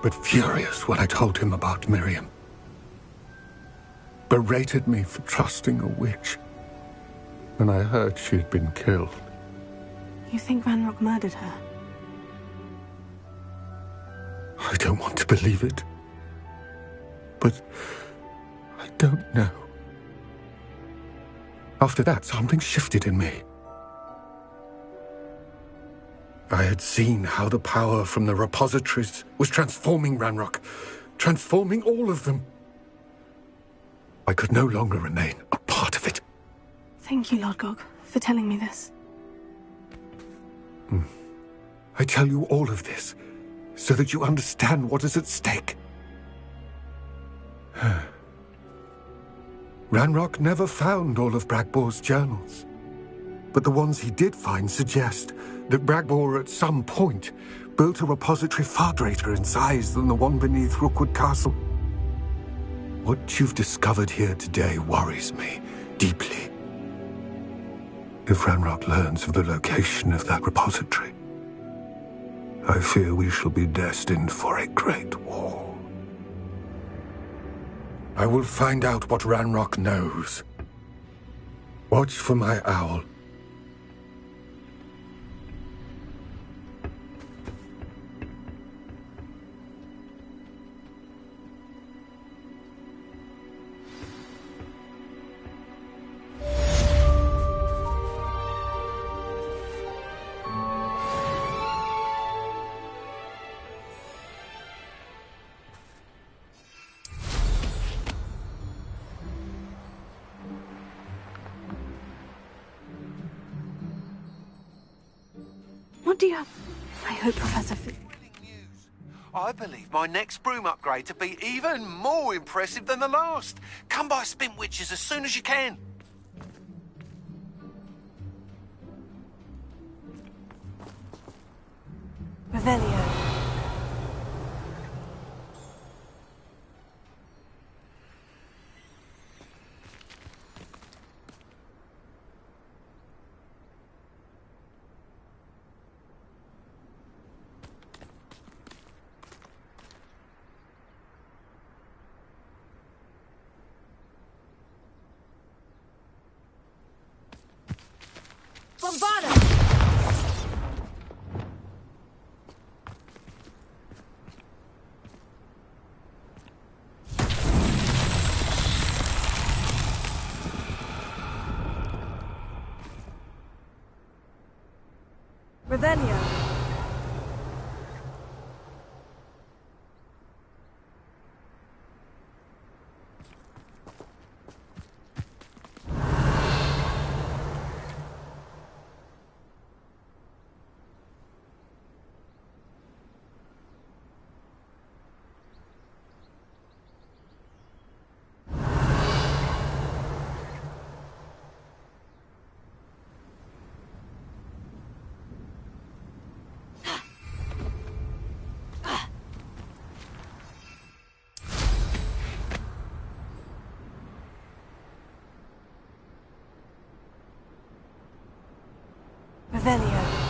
but furious when I told him about Miriam. Berated me for trusting a witch when I heard she had been killed. You think Ranrock murdered her? I don't want to believe it, but I don't know. After that, something shifted in me. I had seen how the power from the repositories was transforming Ranrock, transforming all of them. I could no longer remain a part of it. Thank you, Lord Gog, for telling me this. I tell you all of this so that you understand what is at stake. Ranrock never found all of Bragbor's journals, but the ones he did find suggest that Bragbor at some point built a repository far greater in size than the one beneath Rookwood Castle. What you've discovered here today worries me deeply. If Ranrock learns of the location of that repository, I fear we shall be destined for a great war. I will find out what Ranrock knows. Watch for my owl. What do you have? I hope Professor Fig... I believe my next broom upgrade to be even more impressive than the last. Come by Spint Witches as soon as you can. Revelio. Bombada! Revelio. Revelio.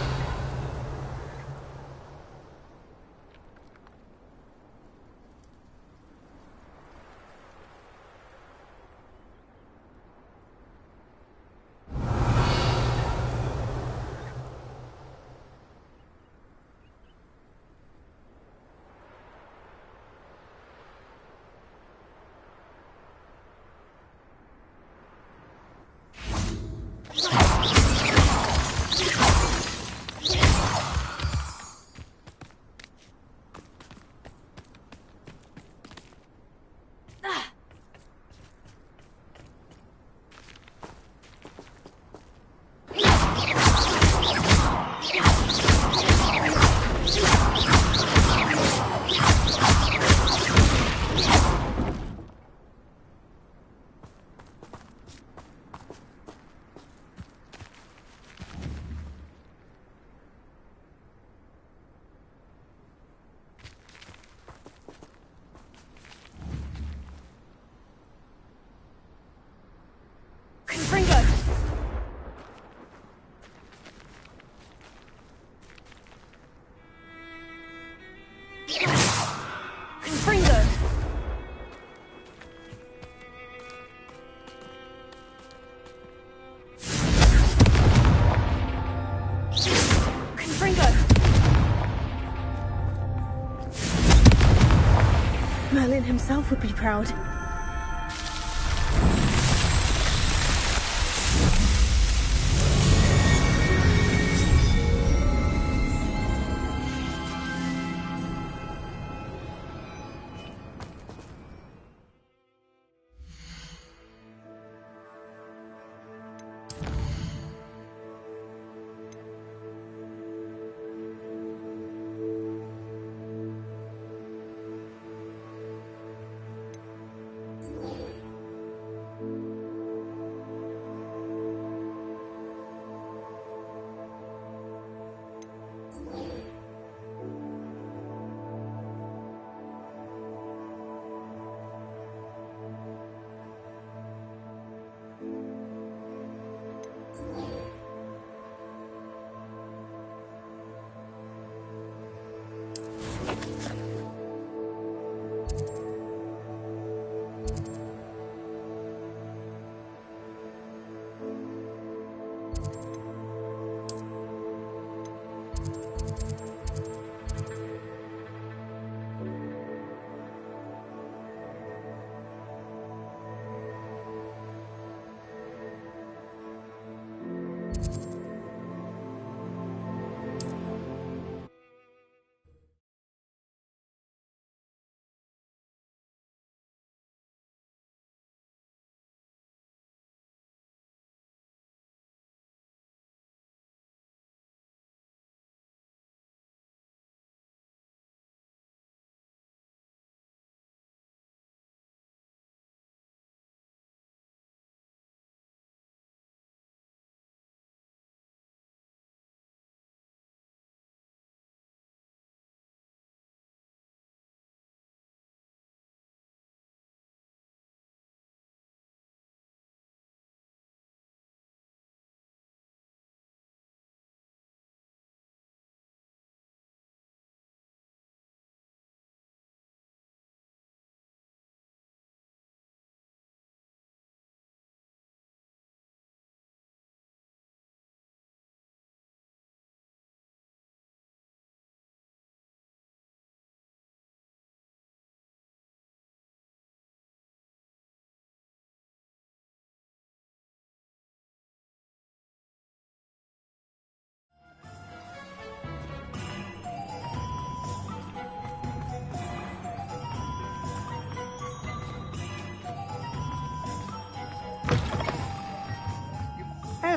Merlin himself would be proud.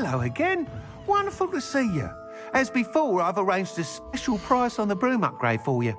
hello again. Wonderful to see you. As before, I've arranged a special price on the broom upgrade for you.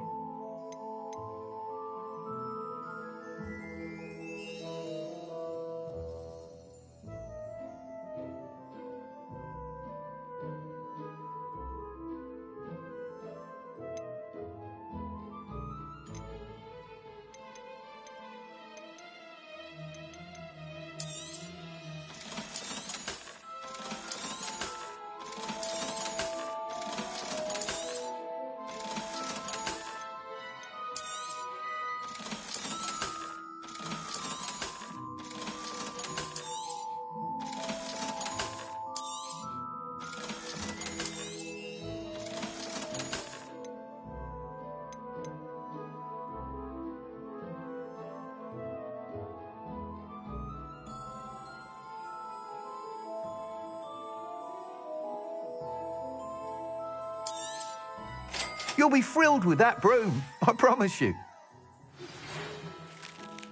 You'll be thrilled with that broom, I promise you.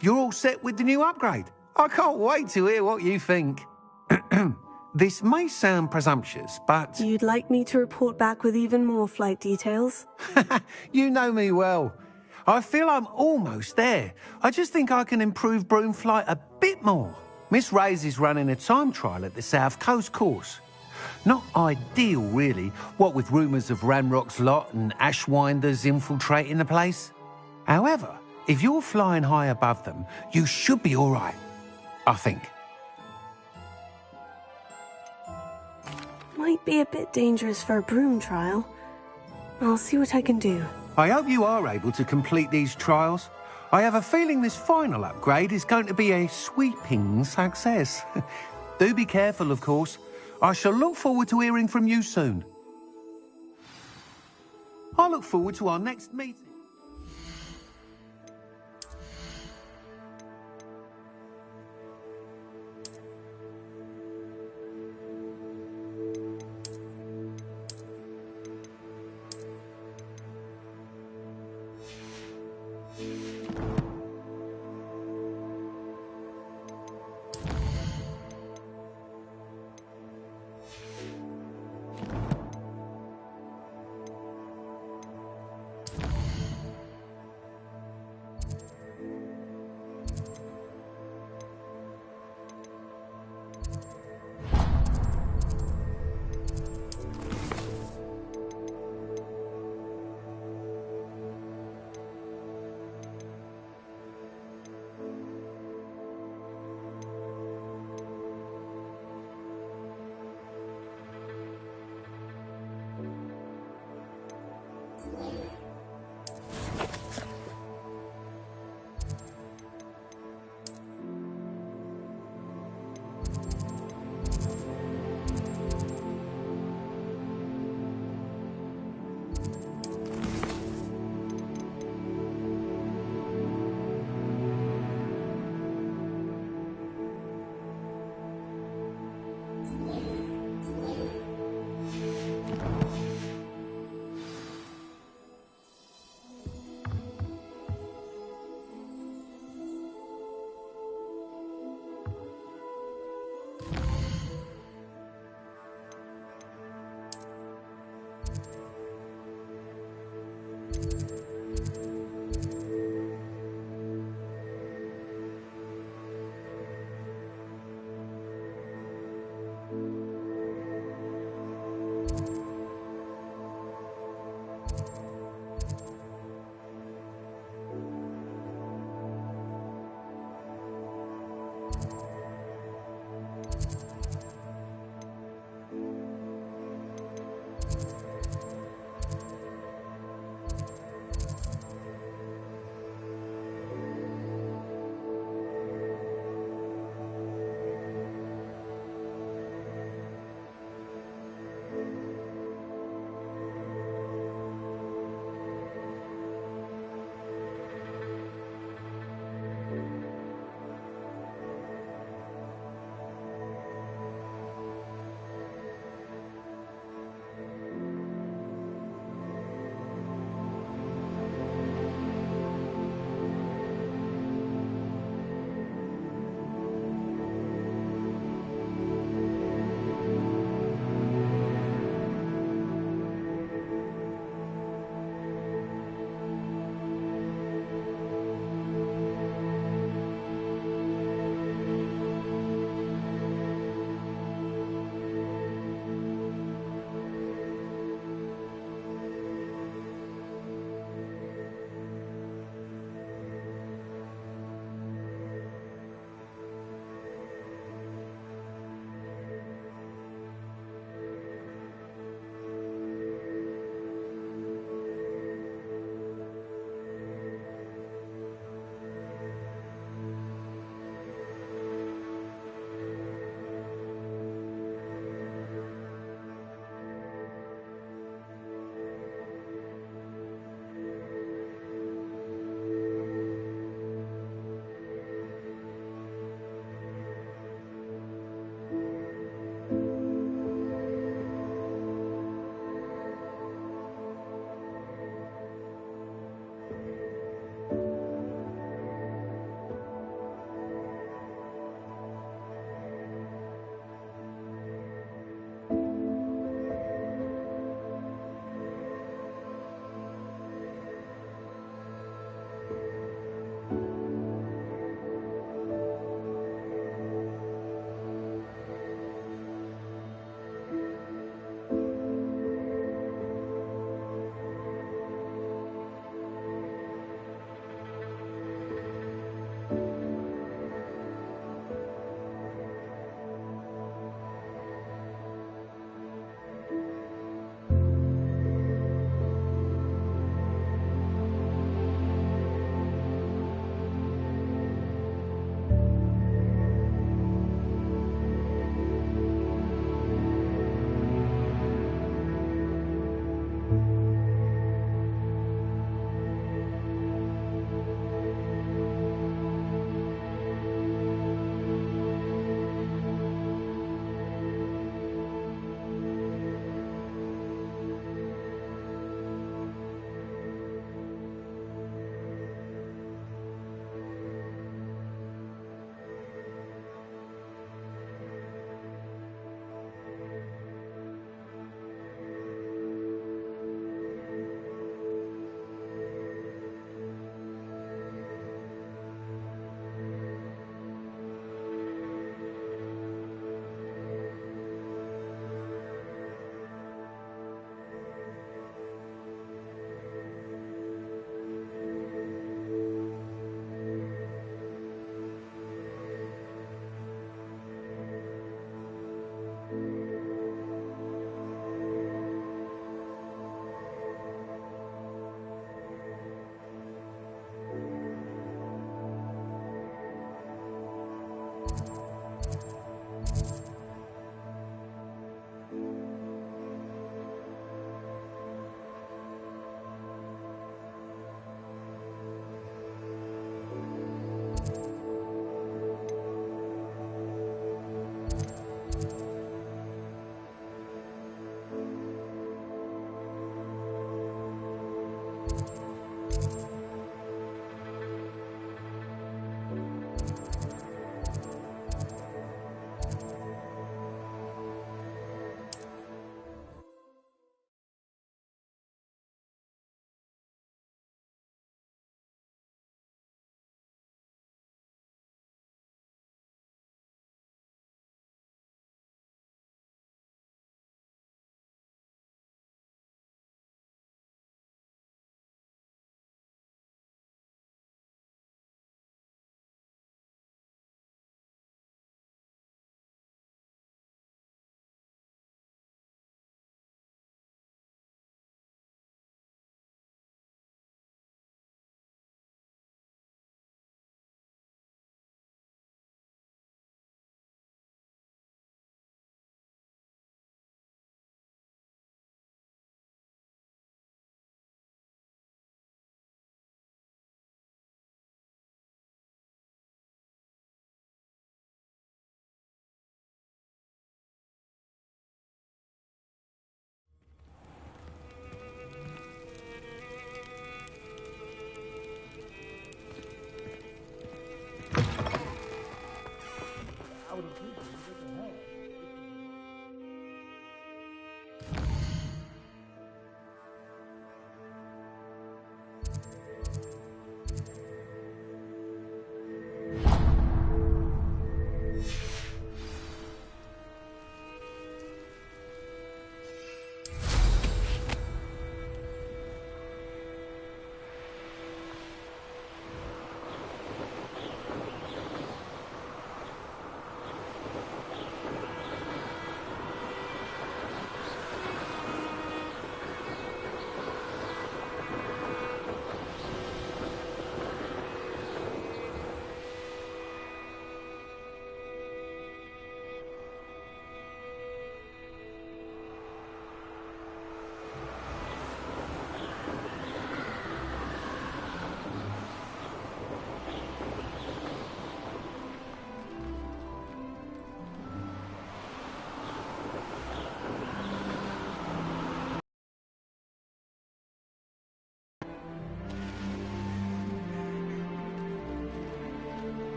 You're all set with the new upgrade. I can't wait to hear what you think. This may sound presumptuous, but... You'd like me to report back with even more flight details? You know me well. I feel I'm almost there. I just think I can improve broom flight a bit more. Miss Ray's is running a time trial at the South Coast course. Not ideal, really, what with rumours of Ranrock's lot and Ashwinders infiltrating the place. However, if you're flying high above them, you should be all right, I think. Might be a bit dangerous for a broom trial. I'll see what I can do. I hope you are able to complete these trials. I have a feeling this final upgrade is going to be a sweeping success. Do be careful, of course. I shall look forward to hearing from you soon. I look forward to our next meeting.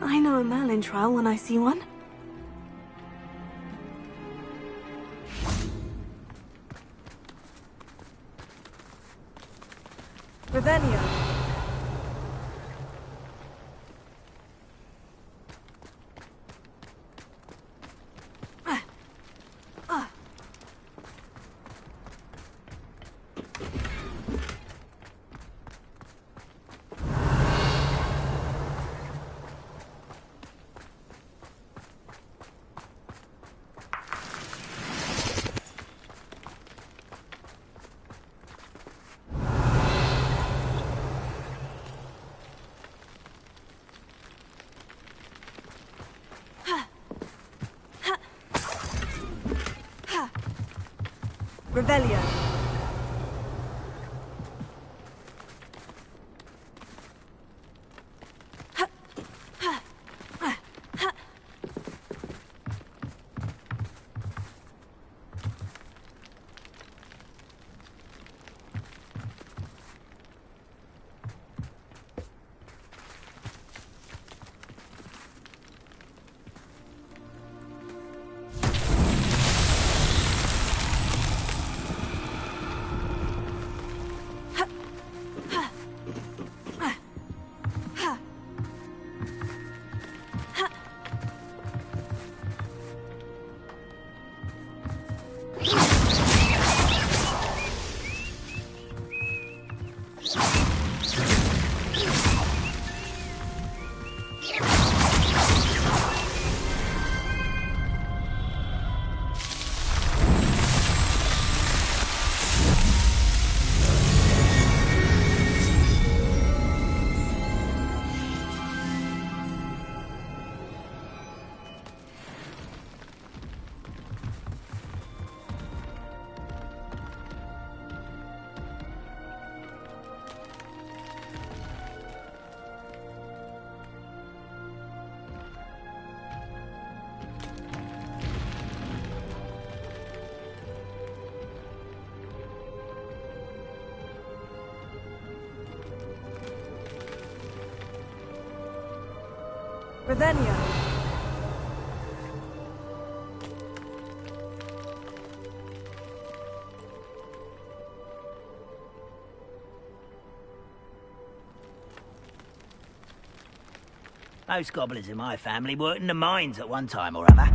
I know a Merlin trial when I see one. Revelio. Revelio. Revelio. Most gobblers in my family worked in the mines at one time or other.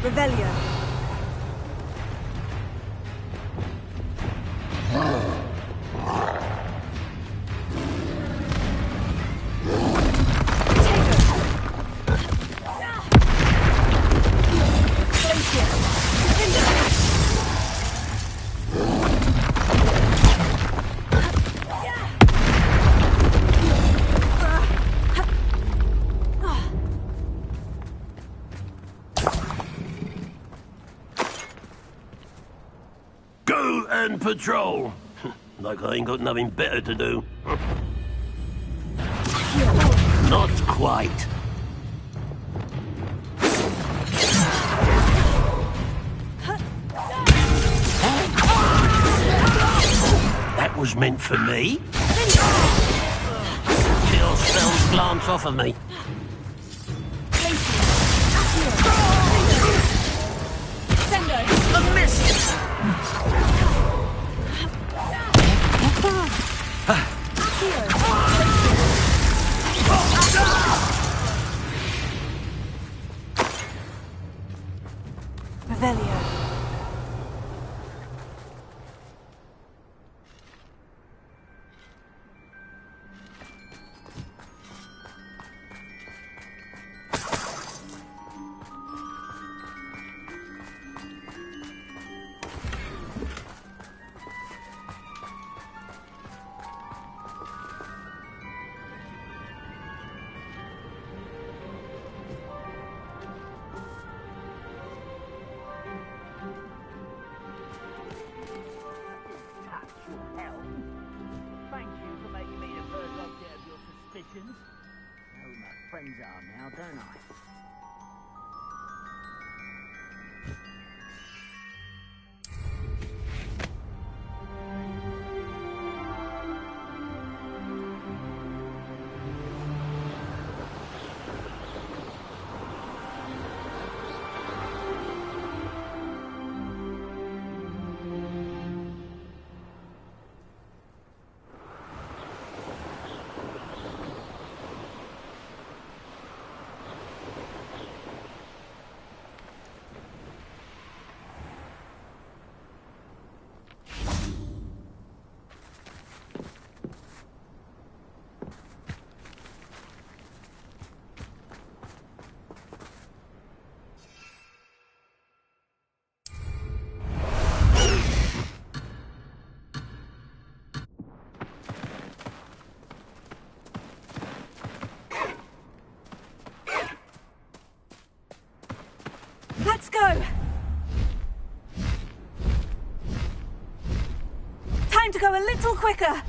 Revelio. Go and patrol. Like I ain't got nothing better to do. Not quite. That was meant for me. Chill spells glance off of me. A miss! Revelio. Thank you for making me the first object of your suspicions. I know who my friends are now, don't I? Let's go! Time to go a little quicker!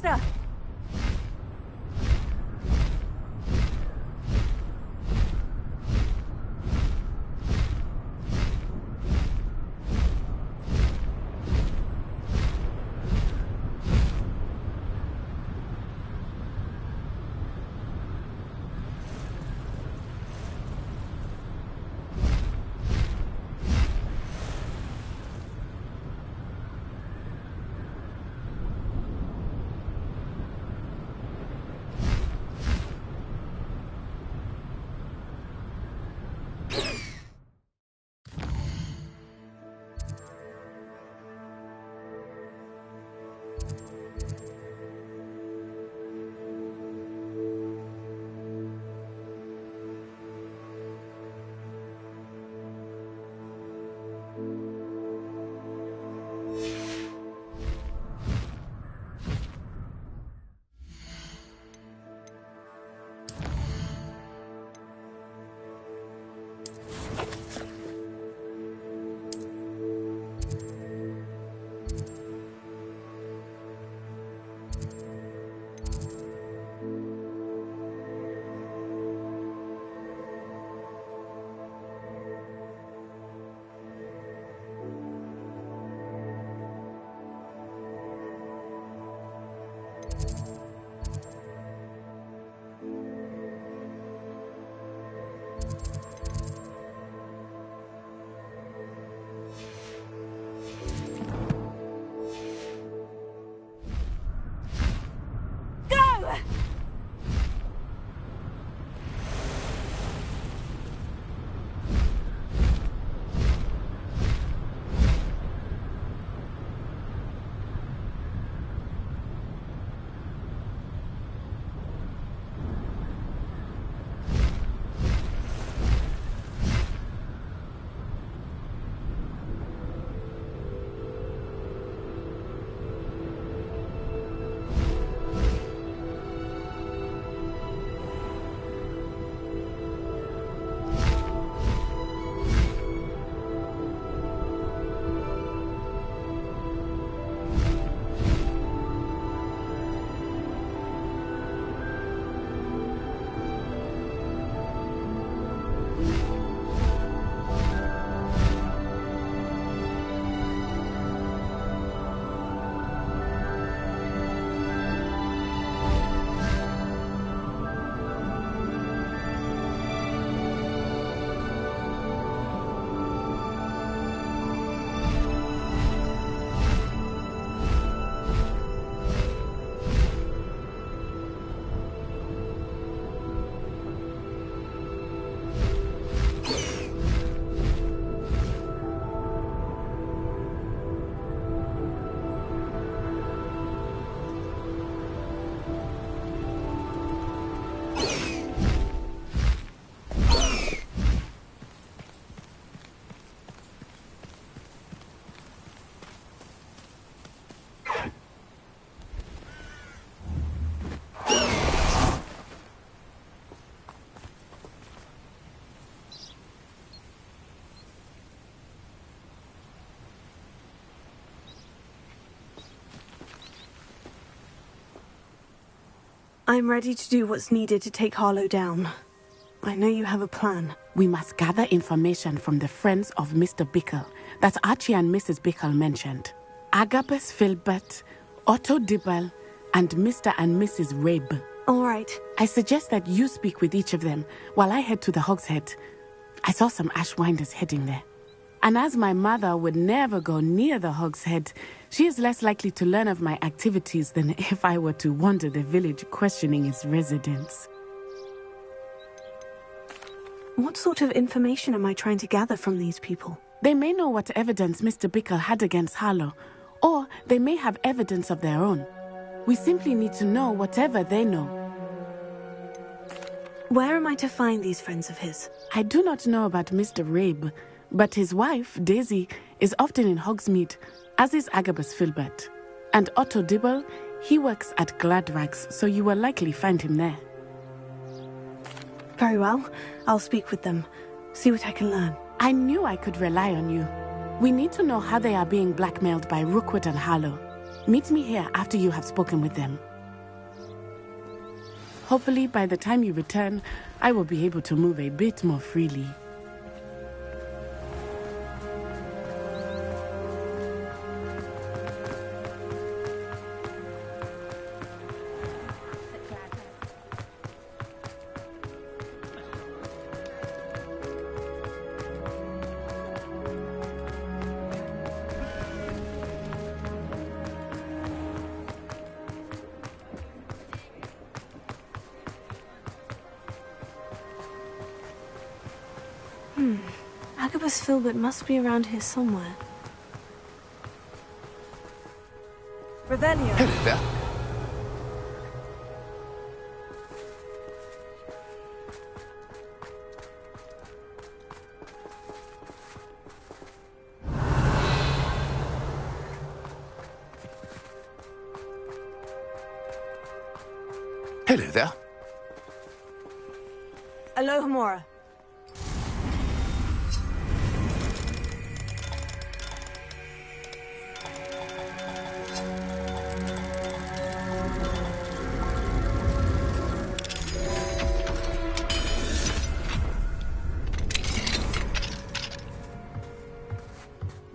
Faster! I'm ready to do what's needed to take Harlow down. I know you have a plan. We must gather information from the friends of Mr. Bickle that Archie and Mrs. Bickle mentioned. Agabus Filbert, Otto Dibble, and Mr. and Mrs. Rabe. All right. I suggest that you speak with each of them while I head to the Hogshead. I saw some Ashwinders heading there. And as my mother would never go near the Hogshead, she is less likely to learn of my activities than if I were to wander the village questioning its residents. What sort of information am I trying to gather from these people? They may know what evidence Mr. Bickle had against Harlow, or they may have evidence of their own. We simply need to know whatever they know. Where am I to find these friends of his? I do not know about Mr. Rabe, but his wife, Daisy, is often in Hogsmeade, as is Agabus Filbert. And Otto Dibble, he works at Gladrags, so you will likely find him there. Very well. I'll speak with them. See what I can learn. I knew I could rely on you. We need to know how they are being blackmailed by Rookwood and Harlow. Meet me here after you have spoken with them. Hopefully, by the time you return, I will be able to move a bit more freely. Agabus Filbert must be around here somewhere. Revelio. Hello there. Hello there. Alohomora.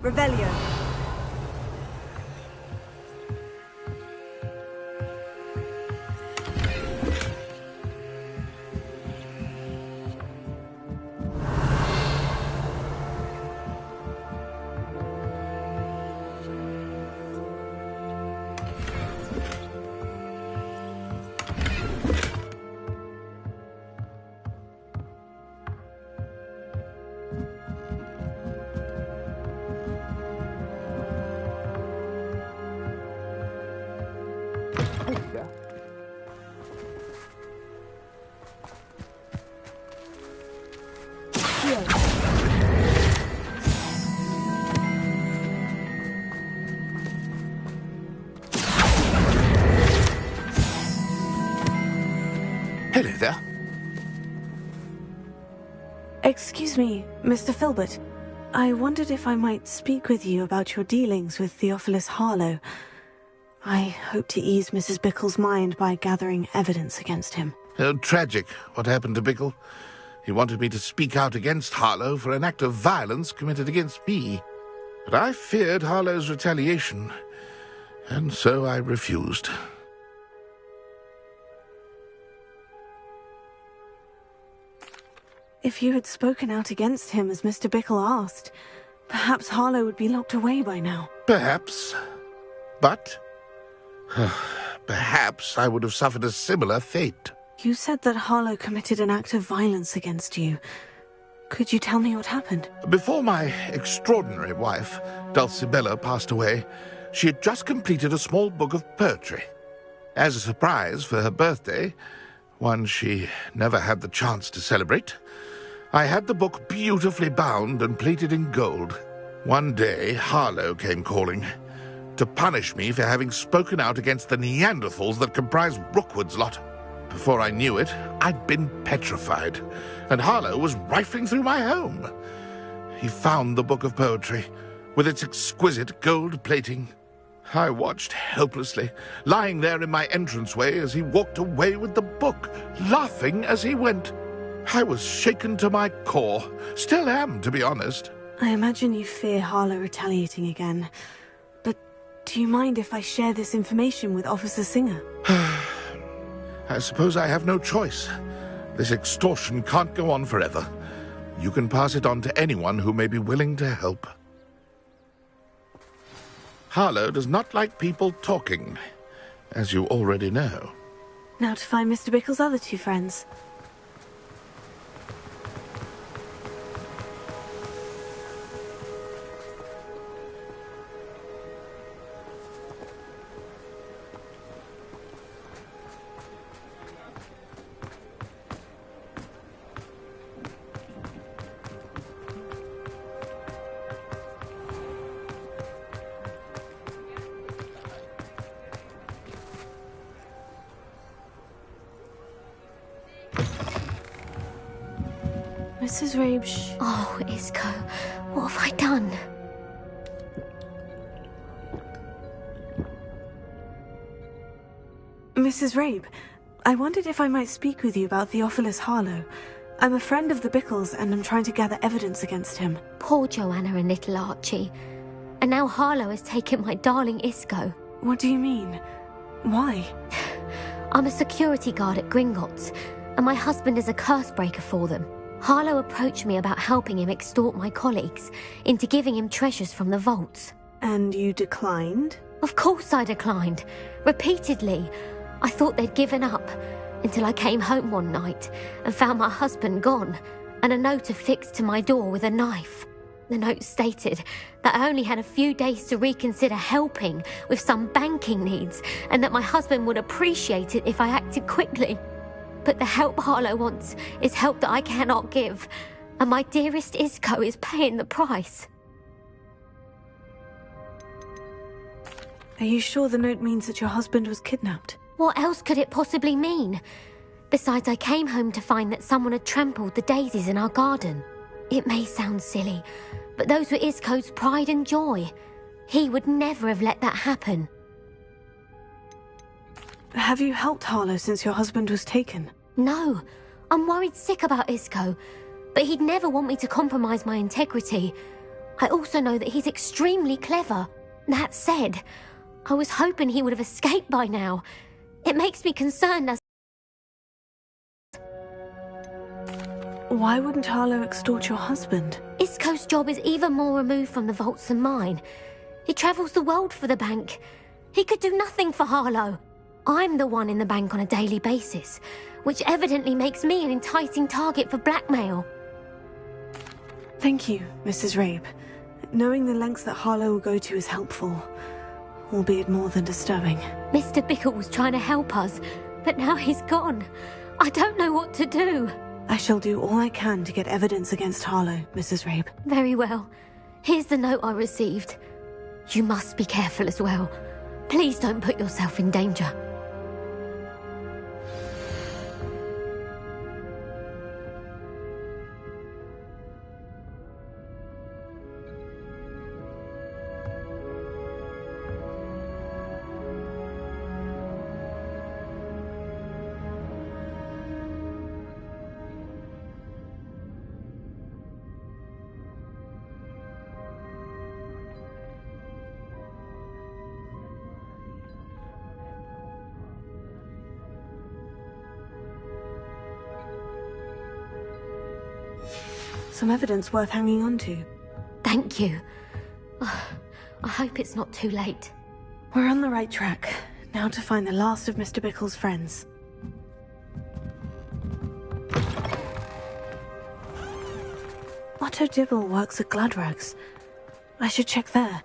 Revelio. Hello there. Excuse me, Mr. Filbert. I wondered if I might speak with you about your dealings with Theophilus Harlow. I hope to ease Mrs. Bickle's mind by gathering evidence against him. Oh, tragic what happened to Bickle. He wanted me to speak out against Harlow for an act of violence committed against me. But I feared Harlow's retaliation, and so I refused. If you had spoken out against him as Mr. Bickle asked, perhaps Harlow would be locked away by now. Perhaps. But perhaps I would have suffered a similar fate. You said that Harlow committed an act of violence against you. Could you tell me what happened? Before my extraordinary wife, Dulcibella, passed away, she had just completed a small book of poetry. As a surprise for her birthday, one she never had the chance to celebrate, I had the book beautifully bound and plated in gold. One day, Harlow came calling to punish me for having spoken out against the Neanderthals that comprise Rookwood's lot. Before I knew it, I'd been petrified, and Harlow was rifling through my home. He found the book of poetry, with its exquisite gold plating. I watched helplessly, lying there in my entranceway as he walked away with the book, laughing as he went. I was shaken to my core. Still am, to be honest. I imagine you fear Harlow retaliating again. But do you mind if I share this information with Officer Singer? I suppose I have no choice. This extortion can't go on forever. You can pass it on to anyone who may be willing to help. Harlow does not like people talking, as you already know. Now to find Mr. Bickle's other two friends. Mrs. Rabe, Oh, Isco, what have I done? Mrs. Rabe, I wondered if I might speak with you about Theophilus Harlow. I'm a friend of the Bickles and I'm trying to gather evidence against him. Poor Joanna and little Archie. And now Harlow has taken my darling Isco. What do you mean? Why? I'm a security guard at Gringotts, and my husband is a curse breaker for them. Harlow approached me about helping him extort my colleagues into giving him treasures from the vaults. And you declined? Of course I declined. Repeatedly. I thought they'd given up, until I came home one night and found my husband gone, and a note affixed to my door with a knife. The note stated that I only had a few days to reconsider helping with some banking needs, and that my husband would appreciate it if I acted quickly. But the help Harlow wants is help that I cannot give, and my dearest Isco is paying the price. Are you sure the note means that your husband was kidnapped? What else could it possibly mean? Besides, I came home to find that someone had trampled the daisies in our garden. It may sound silly, but those were Isco's pride and joy. He would never have let that happen. Have you helped Harlow since your husband was taken? No, I'm worried sick about Isco, but he'd never want me to compromise my integrity. I also know that he's extremely clever. That said, I was hoping he would have escaped by now. It makes me concerned as... Why wouldn't Harlow extort your husband? Isco's job is even more removed from the vaults than mine. He travels the world for the bank. He could do nothing for Harlow. I'm the one in the bank on a daily basis, which evidently makes me an enticing target for blackmail. Thank you, Mrs. Rabe. Knowing the lengths that Harlow will go to is helpful, albeit more than disturbing. Mr. Bickle was trying to help us, but now he's gone. I don't know what to do. I shall do all I can to get evidence against Harlow, Mrs. Rabe. Very well. Here's the note I received. You must be careful as well. Please don't put yourself in danger. Some evidence worth hanging on to. Thank you. I hope it's not too late. We're on the right track. Now to find the last of Mr. Bickle's friends. Otto Dibble works at Gladrags. I should check there.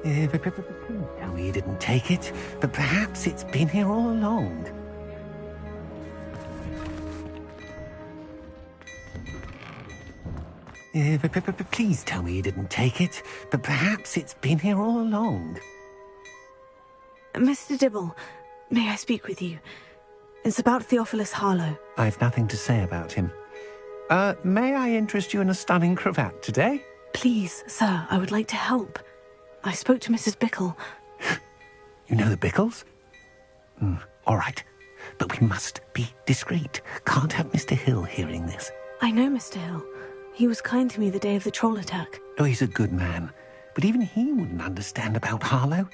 Please tell me you didn't take it, but perhaps it's been here all along. Please tell me you didn't take it, but perhaps it's been here all along. Mr. Dibble, may I speak with you? It's about Theophilus Harlow. I've nothing to say about him. May I interest you in a stunning cravat today? Please, sir, I would like to help. I spoke to Mrs. Bickle. You know the Bickles? All right. But we must be discreet. Can't have Mr. Hill hearing this. I know Mr. Hill. He was kind to me the day of the troll attack. Oh, he's a good man. But even he wouldn't understand about Harlow.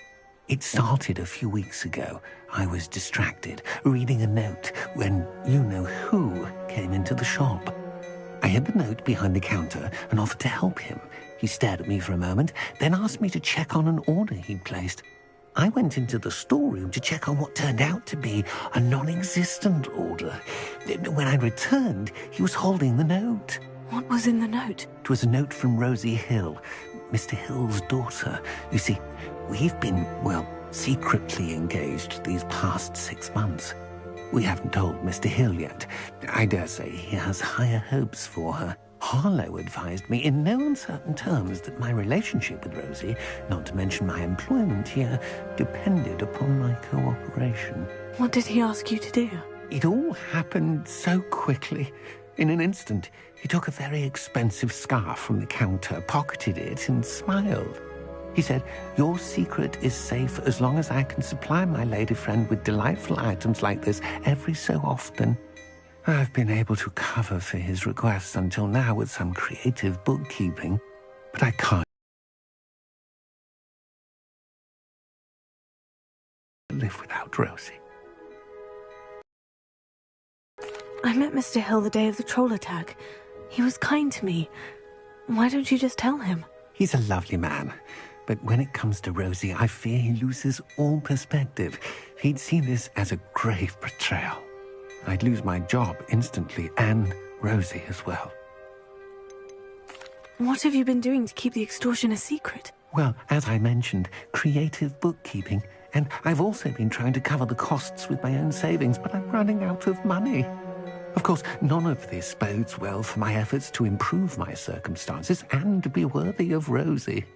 It started a few weeks ago. I was distracted, reading a note, when you-know-who came into the shop. I hid the note behind the counter and offered to help him. He stared at me for a moment, then asked me to check on an order he'd placed. I went into the storeroom to check on what turned out to be a non-existent order. When I returned, he was holding the note. What was in the note? It was a note from Rosie Hill, Mr. Hill's daughter. You see, we've been, secretly engaged these past 6 months. We haven't told Mr. Hill yet. I dare say he has higher hopes for her. Harlow advised me in no uncertain terms that my relationship with Rosie, not to mention my employment here, depended upon my cooperation. What did he ask you to do? It all happened so quickly. In an instant, he took a very expensive scarf from the counter, pocketed it, and smiled. He said, "Your secret is safe as long as I can supply my lady friend with delightful items like this every so often." I've been able to cover for his requests until now with some creative bookkeeping, but I can't live without Rosie. I met Mr. Hill the day of the troll attack. He was kind to me. Why don't you just tell him? He's a lovely man. But when it comes to Rosie, I fear he loses all perspective. He'd see this as a grave betrayal. I'd lose my job instantly, and Rosie as well. What have you been doing to keep the extortion a secret? Well, as I mentioned, creative bookkeeping. And I've also been trying to cover the costs with my own savings, but I'm running out of money. Of course, none of this bodes well for my efforts to improve my circumstances and be worthy of Rosie.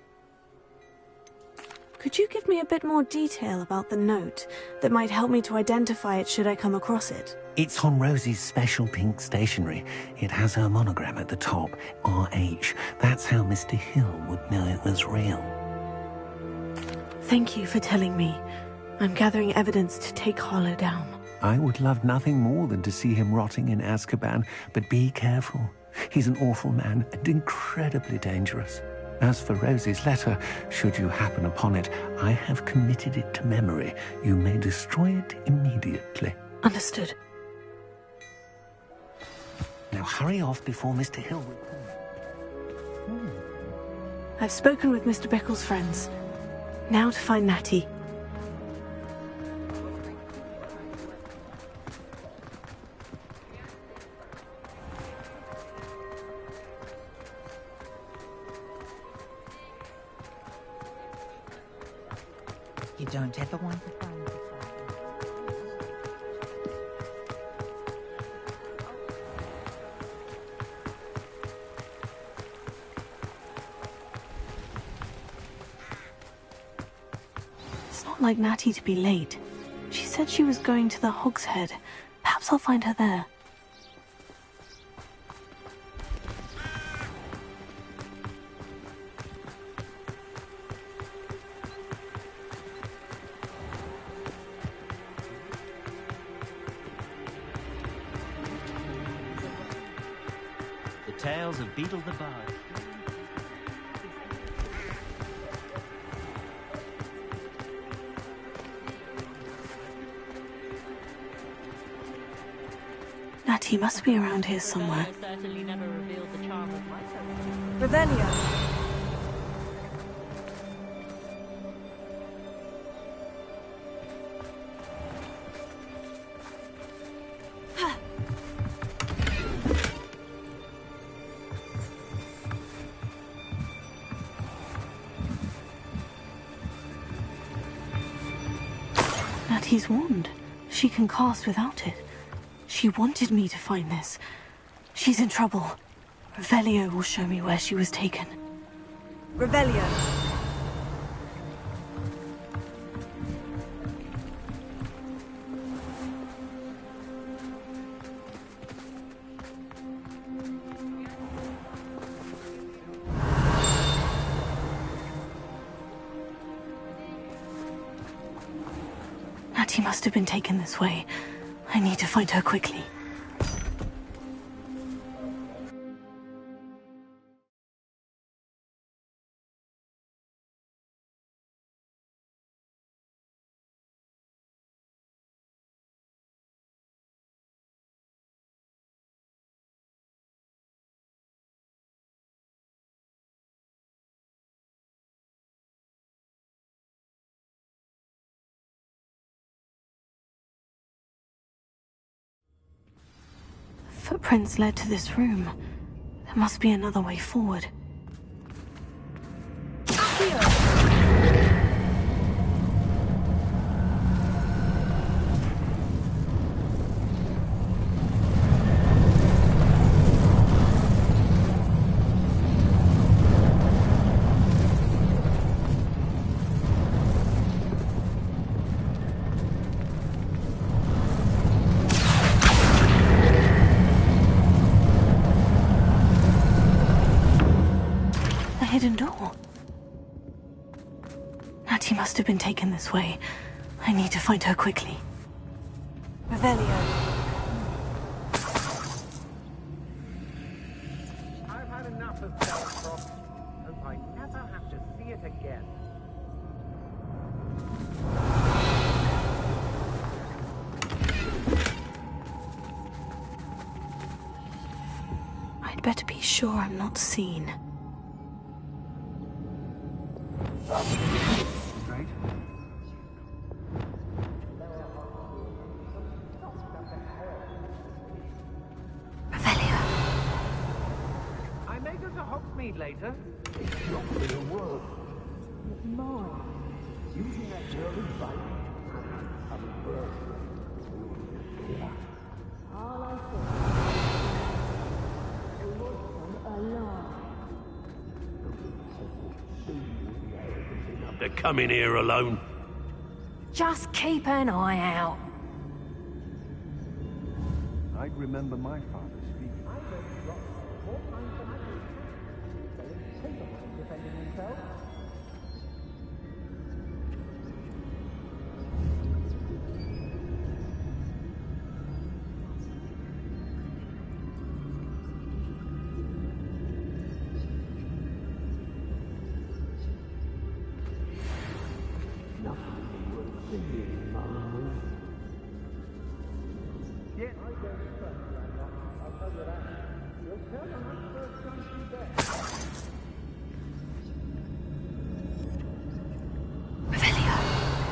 Could you give me a bit more detail about the note that might help me to identify it should I come across it? It's on Rosie's special pink stationery. It has her monogram at the top, RH. That's how Mr. Hill would know it was real. Thank you for telling me. I'm gathering evidence to take Harlow down. I would love nothing more than to see him rotting in Azkaban, but be careful. He's an awful man and incredibly dangerous. As for Rosie's letter, should you happen upon it, I have committed it to memory. You may destroy it immediately. Understood. Now hurry off before Mr. Hill will... I've spoken with Mr. Bickle's friends. Now to find Natty. You don't ever want to find it. It's not like Natty to be late. She said she was going to the Hog's Head. Perhaps I'll find her there. Tales of Beetle the Bard. Natty must be around here somewhere. Certainly never revealed the charm of my Revelio. Lucky's wand. She can cast without it. She wanted me to find this. She's in trouble. Revelio will show me where she was taken. Revelio. Natty must have been taken this way. I need to find her quickly. Footprints led to this room. There must be another way forward. Hidden door. Natty must have been taken this way. I need to find her quickly. Revelio. I've had enough of Belcroft. Hope I never have to see it again. I'd better be sure I'm not seen. I may go to Hogsmeade later. It's not for your work. It's mine. Using that girl as bait. I'm a bird. All I said. It was alive. To come in here alone. Just keep an eye out. I'd remember my father speaking. Defending himself.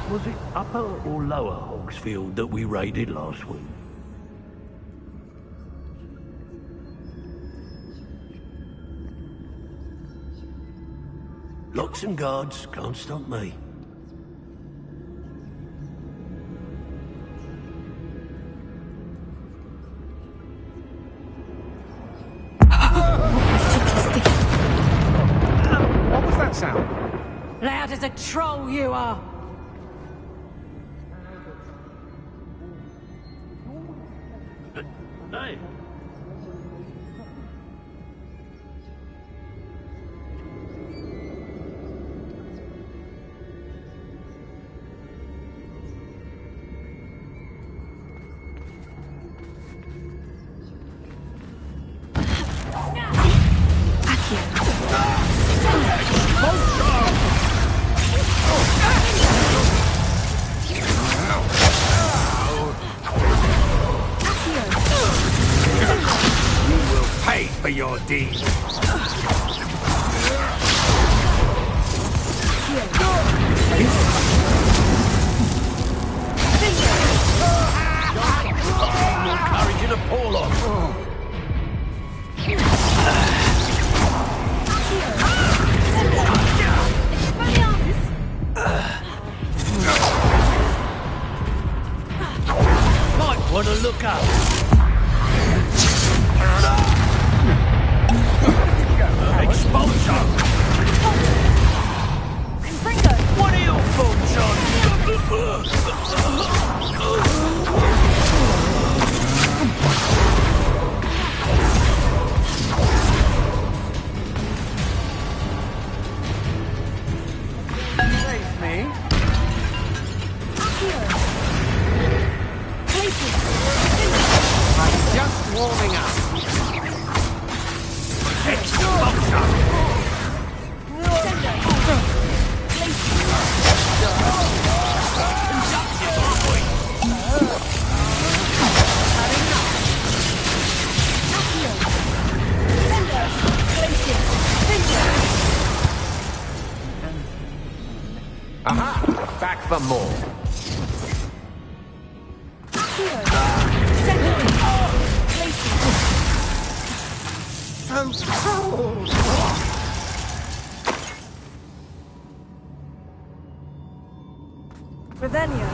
Was it upper or lower Hogsfield that we raided last week? Locks and guards can't stop me. What was that sound? Loud as a troll you are. Hey. For your deeds. Encouraging a pull off. Wanna look up? Exposure! Confringo! What are your thoughts on? Face me. I'm just warming up. Aha! Back for more. So cold! Revelio.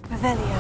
Revelio.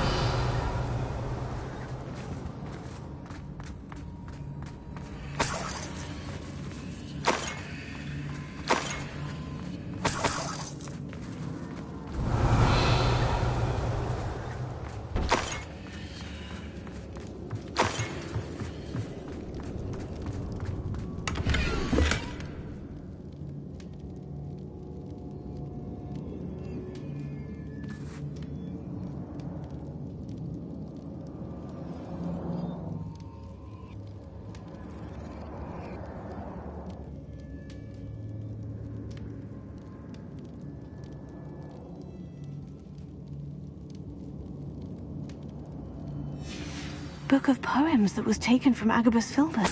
Book of poems that was taken from Agabus Filbert.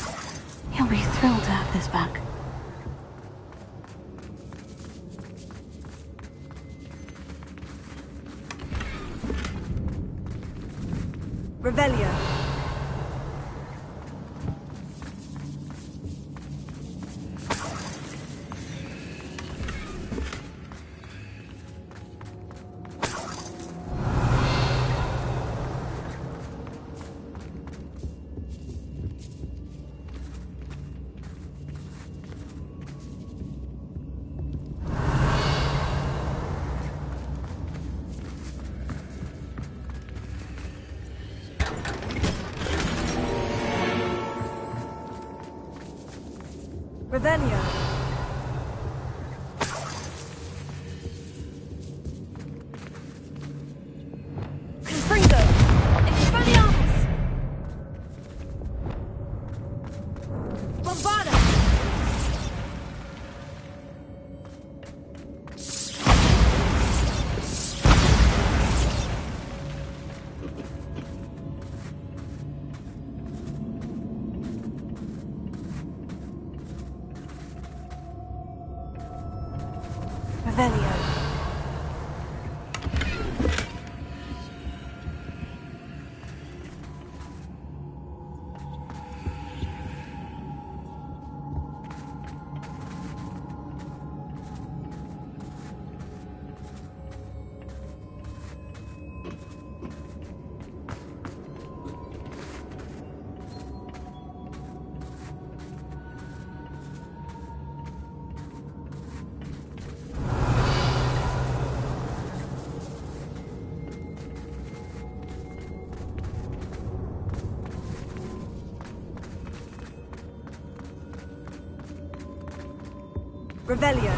He'll be thrilled to have this back. Revelio. Revelio. Confringo. Expelliarmus. Bombarda. Revelio. Revelio.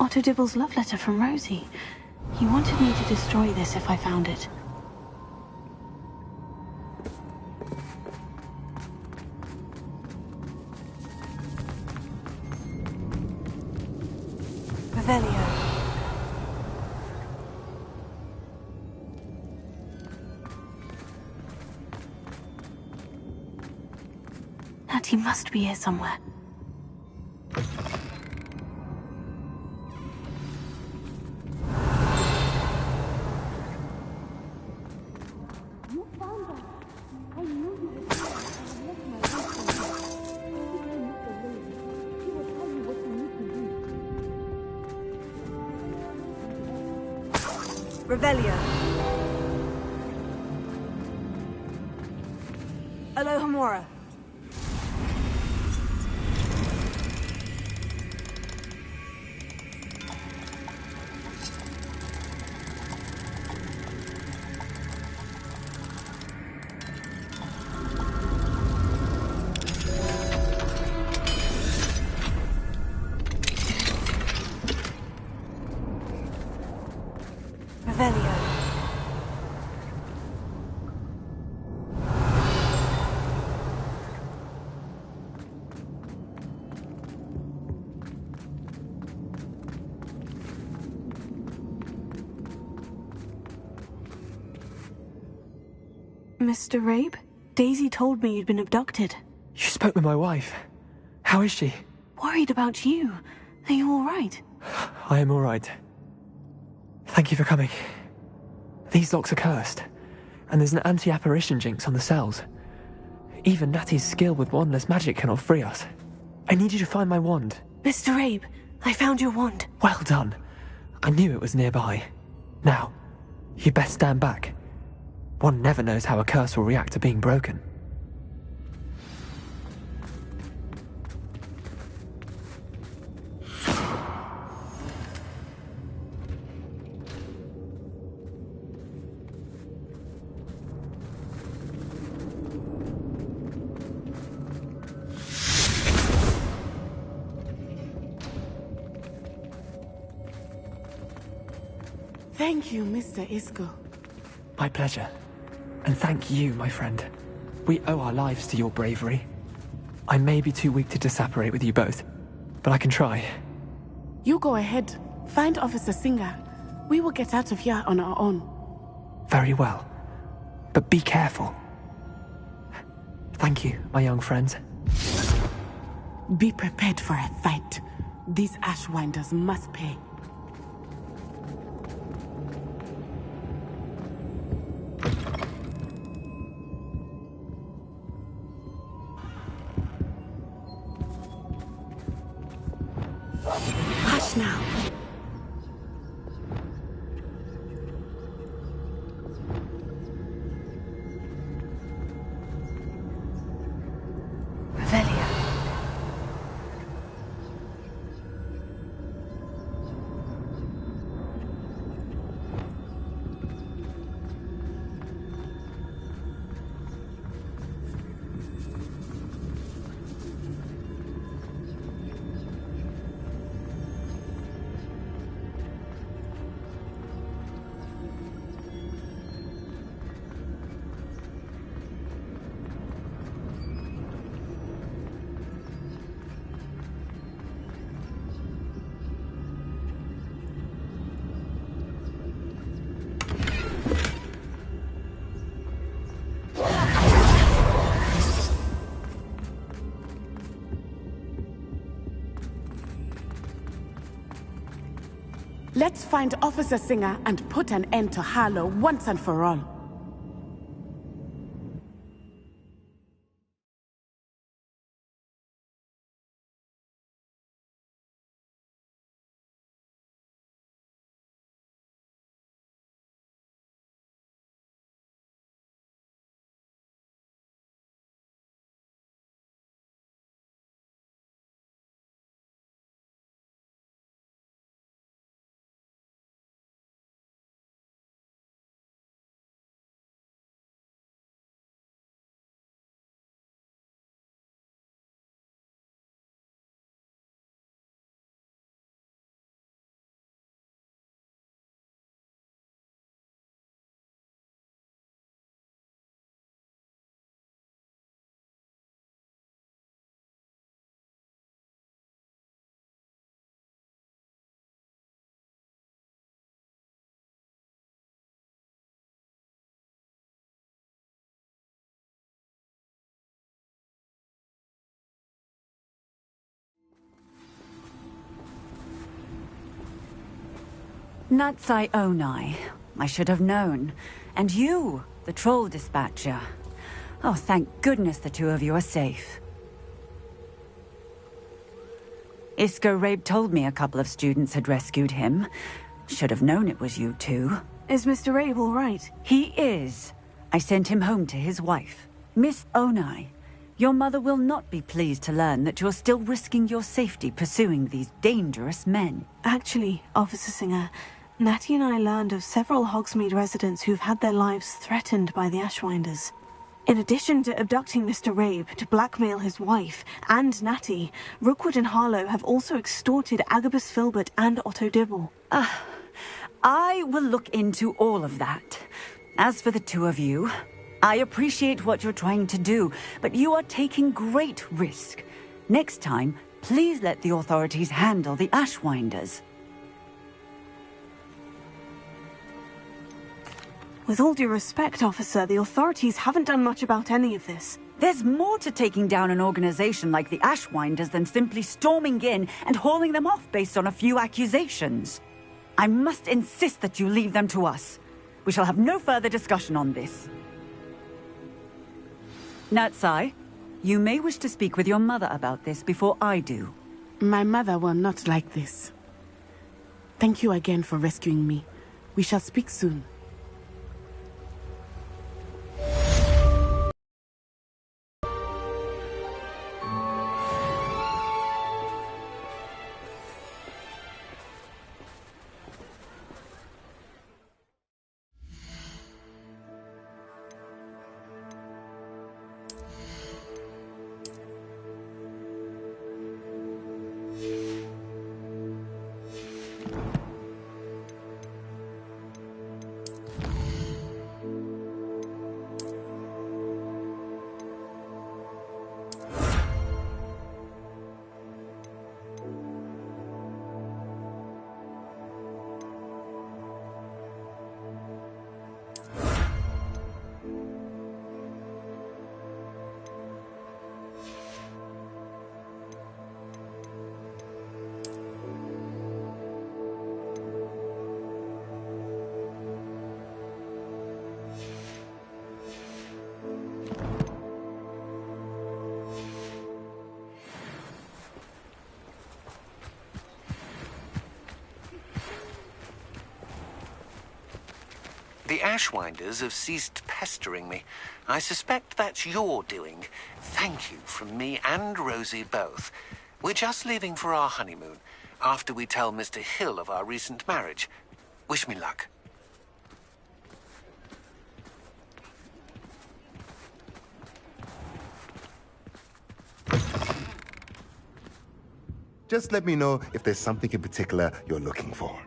Otto Dibble's love letter from Rosie. He wanted me to destroy this if I found it. Revelio. Natty must be here somewhere. Revelio. Alohomora. Revelio. Mr. Rabe? Daisy told me you'd been abducted. You spoke with my wife. How is she? Worried about you. Are you all right? I am all right. Thank you for coming. These locks are cursed, and there's an anti-apparition jinx on the cells. Even Natty's skill with wandless magic cannot free us. I need you to find my wand. Mr. Rabe, I found your wand. Well done. I knew it was nearby. Now, you best stand back. One never knows how a curse will react to being broken. Thank you, Mr. Isco. My pleasure. And thank you, my friend. We owe our lives to your bravery. I may be too weak to disapparate with you both, but I can try. You go ahead. Find Officer Singer. We will get out of here on our own. Very well. But be careful. Thank you, my young friends. Be prepared for a fight. These Ashwinders must pay. Hush now. Revelio. Let's find Officer Singer and put an end to Harlow once and for all. Natsai Onai. I should have known. And you, the troll dispatcher. Oh, thank goodness the two of you are safe. Isco Rabe told me a couple of students had rescued him. Should have known it was you two. Is Mr. Rabe all right? He is. I sent him home to his wife. Miss Onai, your mother will not be pleased to learn that you're still risking your safety pursuing these dangerous men. Actually, Officer Singer, Natty and I learned of several Hogsmeade residents who've had their lives threatened by the Ashwinders. In addition to abducting Mr. Rabe to blackmail his wife and Natty, Rookwood and Harlow have also extorted Agabus Filbert and Otto Dibble. I will look into all of that. As for the two of you, I appreciate what you're trying to do, but you are taking great risk. Next time, please let the authorities handle the Ashwinders. With all due respect, officer, the authorities haven't done much about any of this. There's more to taking down an organization like the Ashwinders than simply storming in and hauling them off based on a few accusations. I must insist that you leave them to us. We shall have no further discussion on this. Natsai, you may wish to speak with your mother about this before I do. My mother will not like this. Thank you again for rescuing me. We shall speak soon. The Ashwinders have ceased pestering me. I suspect that's your doing. Thank you from me and Rosie both. We're just leaving for our honeymoon, after we tell Mr. Hill of our recent marriage. Wish me luck. Just let me know if there's something in particular you're looking for.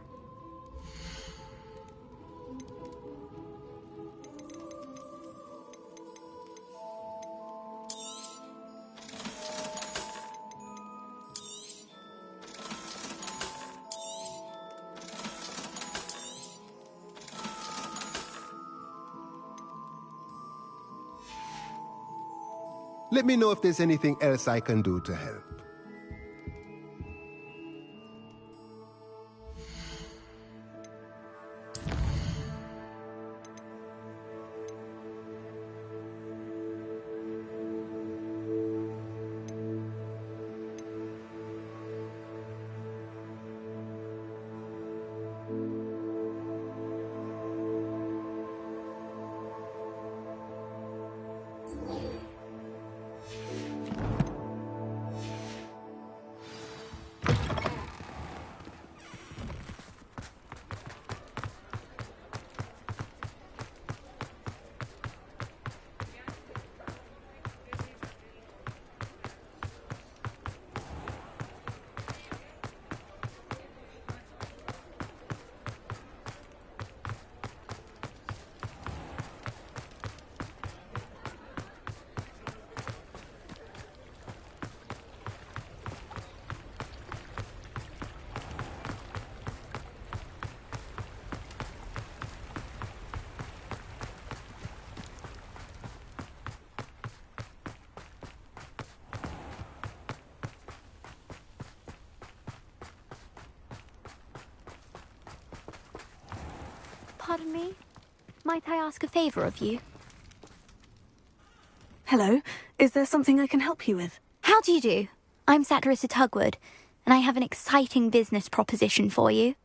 Let me know if there's anything else I can do to help. Pardon me? Might I ask a favor of you? Hello. Is there something I can help you with? How do you do? I'm Saccharissa Tugwood, and I have an exciting business proposition for you.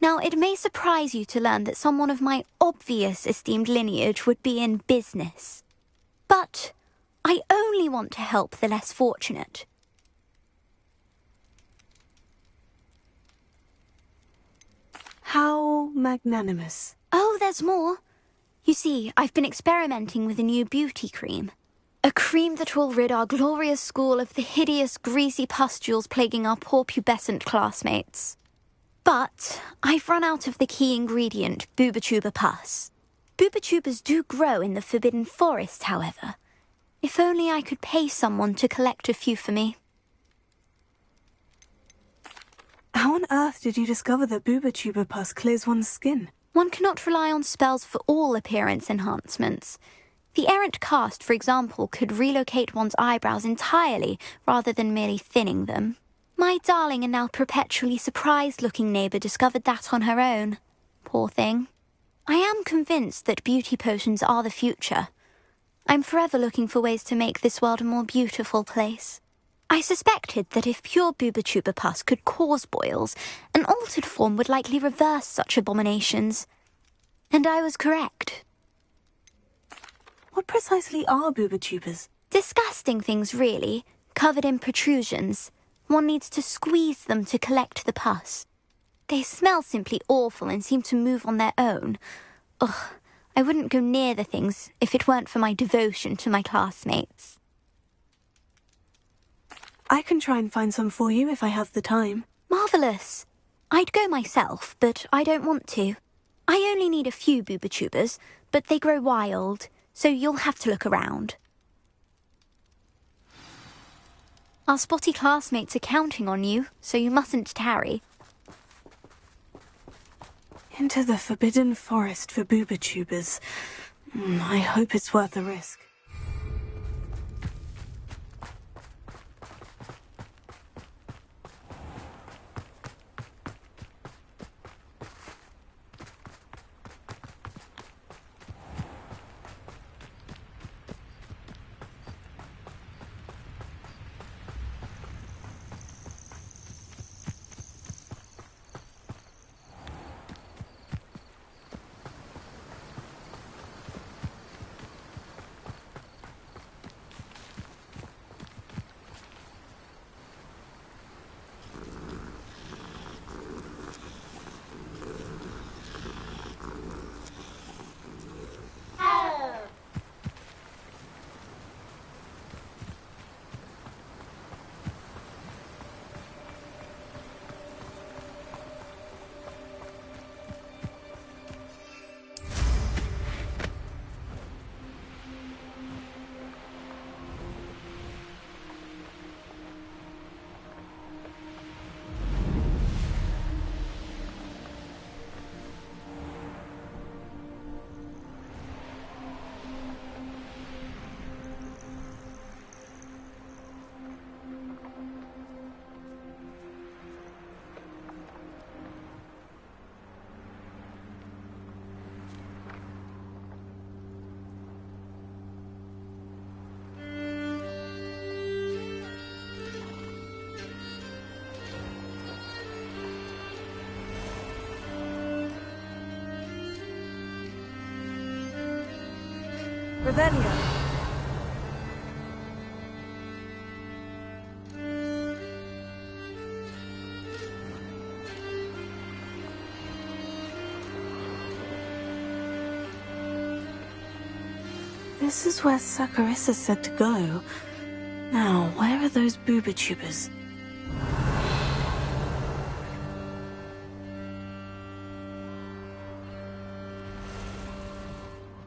Now, it may surprise you to learn that someone of my obvious esteemed lineage would be in business. But I only want to help the less fortunate. How magnanimous. Oh, there's more. You see, I've been experimenting with a new beauty cream. A cream that will rid our glorious school of the hideous, greasy pustules plaguing our poor pubescent classmates. But I've run out of the key ingredient, boobotuber pus. Boobotubers do grow in the Forbidden Forest, however. If only I could pay someone to collect a few for me. How on earth did you discover that boobotuber pus clears one's skin? One cannot rely on spells for all appearance enhancements. The errant cast, for example, could relocate one's eyebrows entirely rather than merely thinning them. My darling and now perpetually surprised-looking neighbour discovered that on her own. Poor thing. I am convinced that beauty potions are the future. I'm forever looking for ways to make this world a more beautiful place. I suspected that if pure boobotuber pus could cause boils, an altered form would likely reverse such abominations. And I was correct. What precisely are boobotubers? Disgusting things, really, covered in protrusions. One needs to squeeze them to collect the pus. They smell simply awful and seem to move on their own. Ugh, I wouldn't go near the things if it weren't for my devotion to my classmates. I can try and find some for you if I have the time. Marvellous. I'd go myself, but I don't want to. I only need a few boobotubers, but they grow wild, so you'll have to look around. Our spotty classmates are counting on you, so you mustn't tarry. Into the Forbidden Forest for boobotubers. I hope it's worth the risk. Revelio. This is where Saccharissa said to go. Now, where are those boobotubers?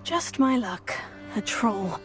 Just my luck. A troll.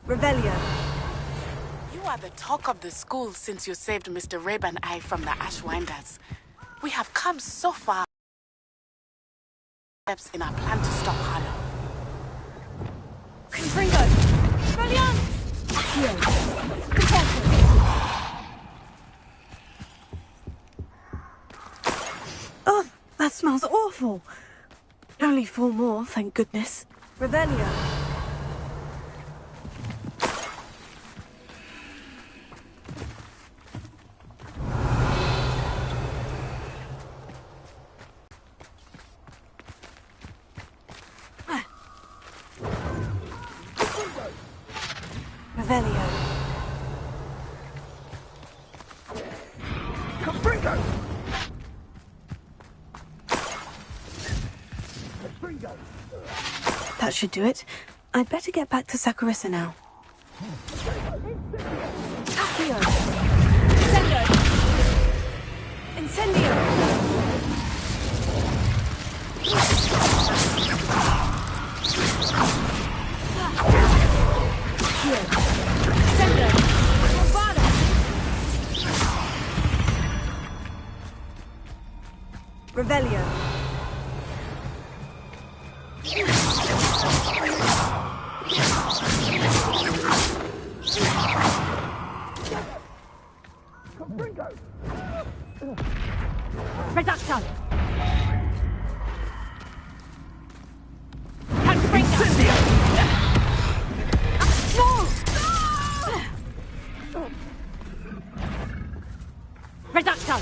Revelio. You are the talk of the school since you saved Mr. Rabe and I from the Ashwinders. We have come so far steps in our plan to stop Harlow. Confringo. Brilliant! Oh, that smells awful. Only 4 more, thank goodness. Revelio. Revelio. Confringo! That should do it. I'd better get back to Saccharissa now. Accio. Incendio. Incendio. Incendio. Bombado. Revelio. Reduction. Confringo. Reduction.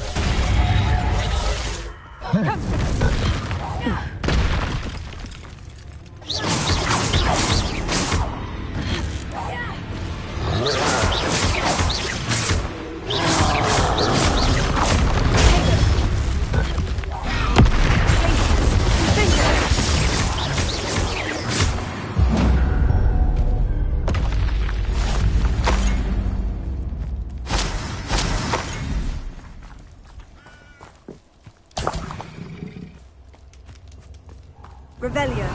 Revelio.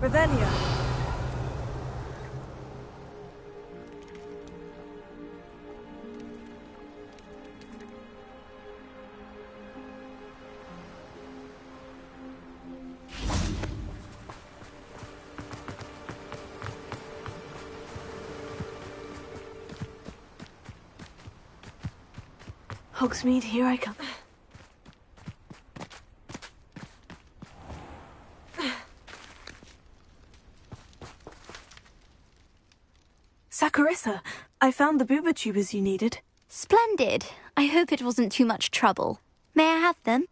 Revelio. Hogsmeade, here I come. Saccharissa, I found the booba tubers you needed. Splendid. I hope it wasn't too much trouble. May I have them?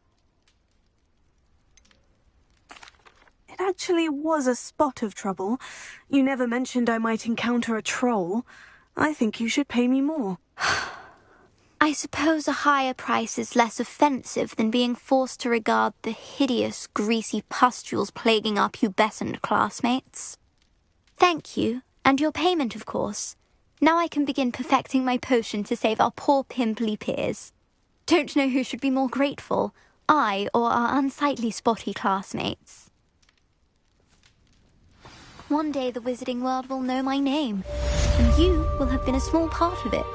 It actually was a spot of trouble. You never mentioned I might encounter a troll. I think you should pay me more. I suppose a higher price is less offensive than being forced to regard the hideous, greasy pustules plaguing our pubescent classmates. Thank you, and your payment, of course. Now I can begin perfecting my potion to save our poor pimply peers. Don't know who should be more grateful, I or our unsightly spotty classmates. One day the wizarding world will know my name, and you will have been a small part of it.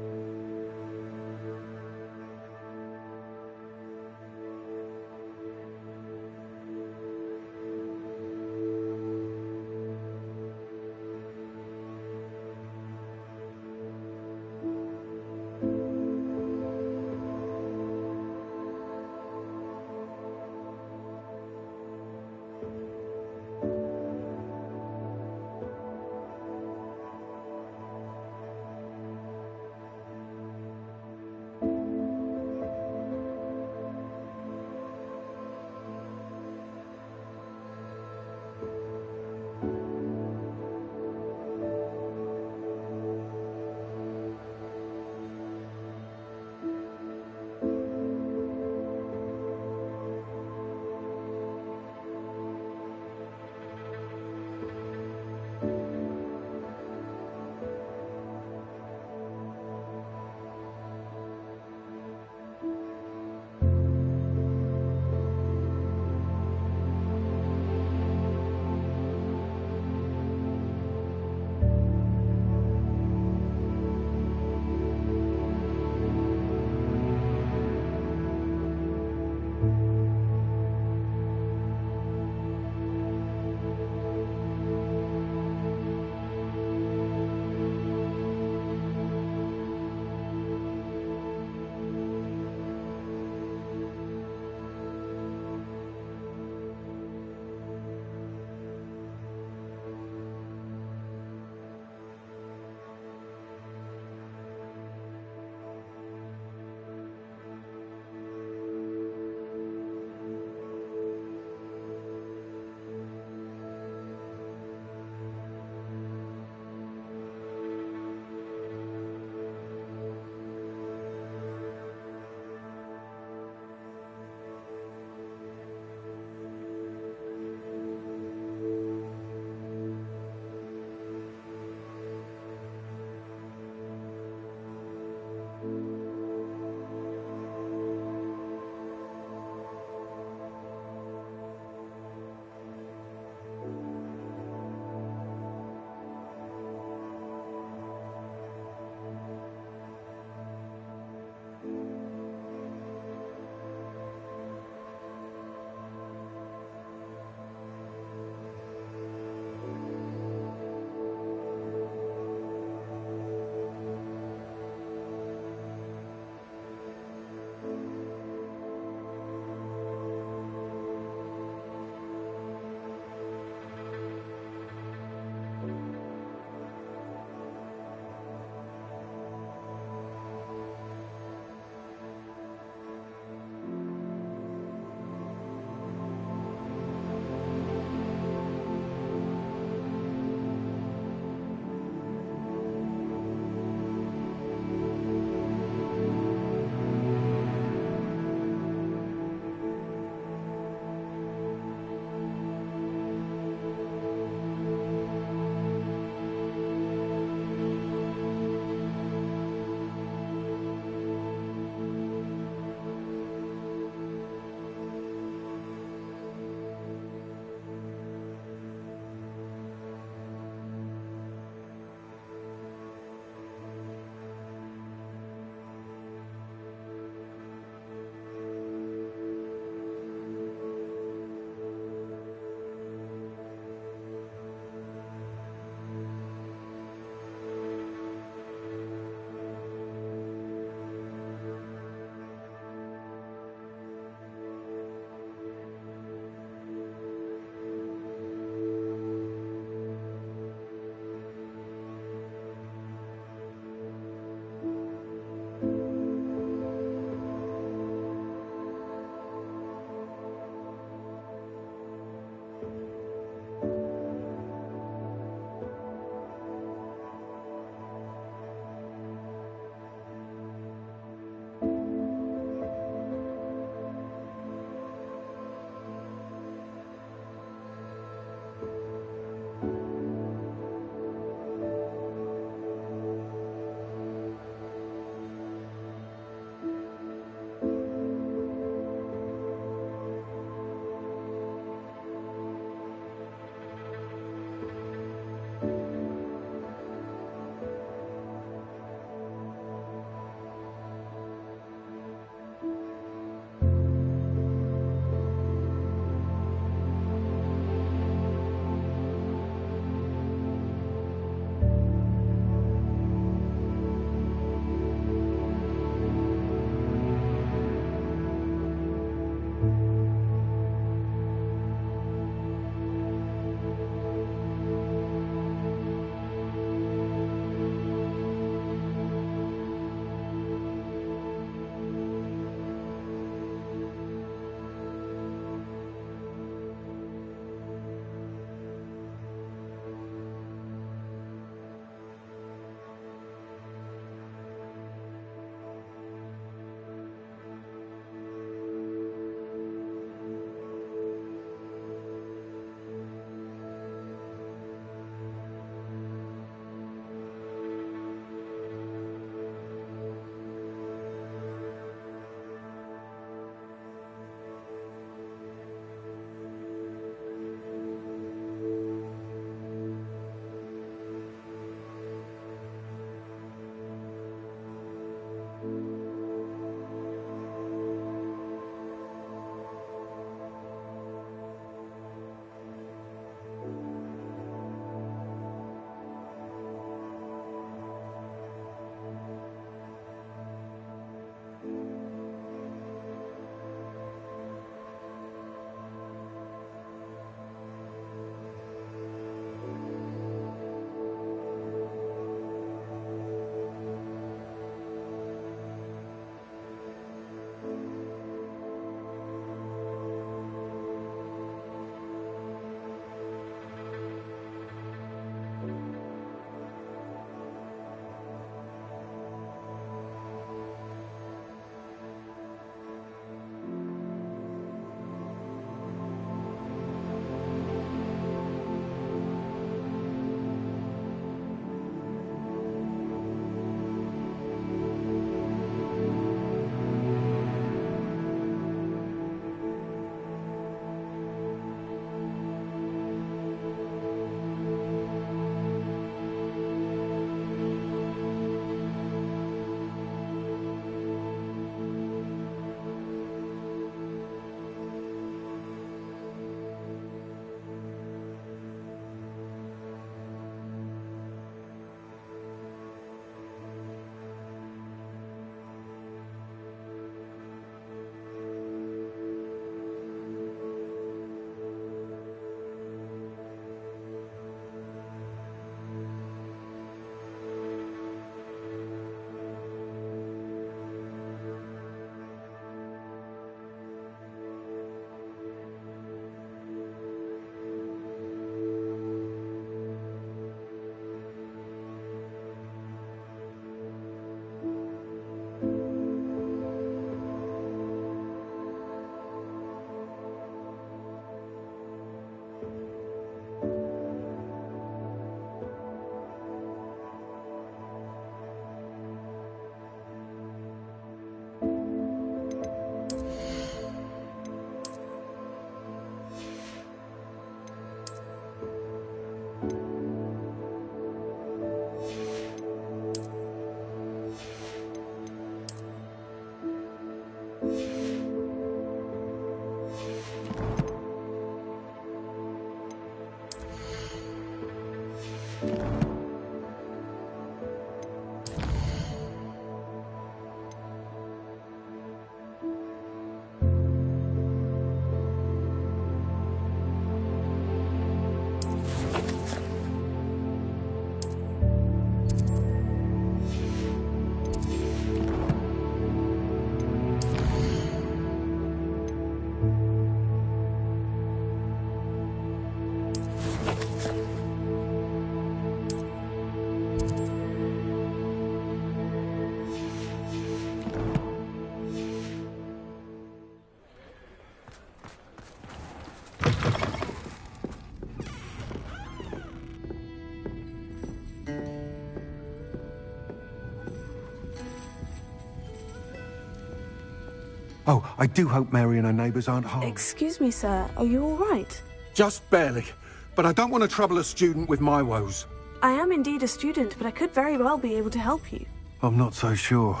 Oh, I do hope Mary and her neighbours aren't harmed. Excuse me, sir. Are you all right? Just barely. But I don't want to trouble a student with my woes. I am indeed a student, but I could very well be able to help you. I'm not so sure.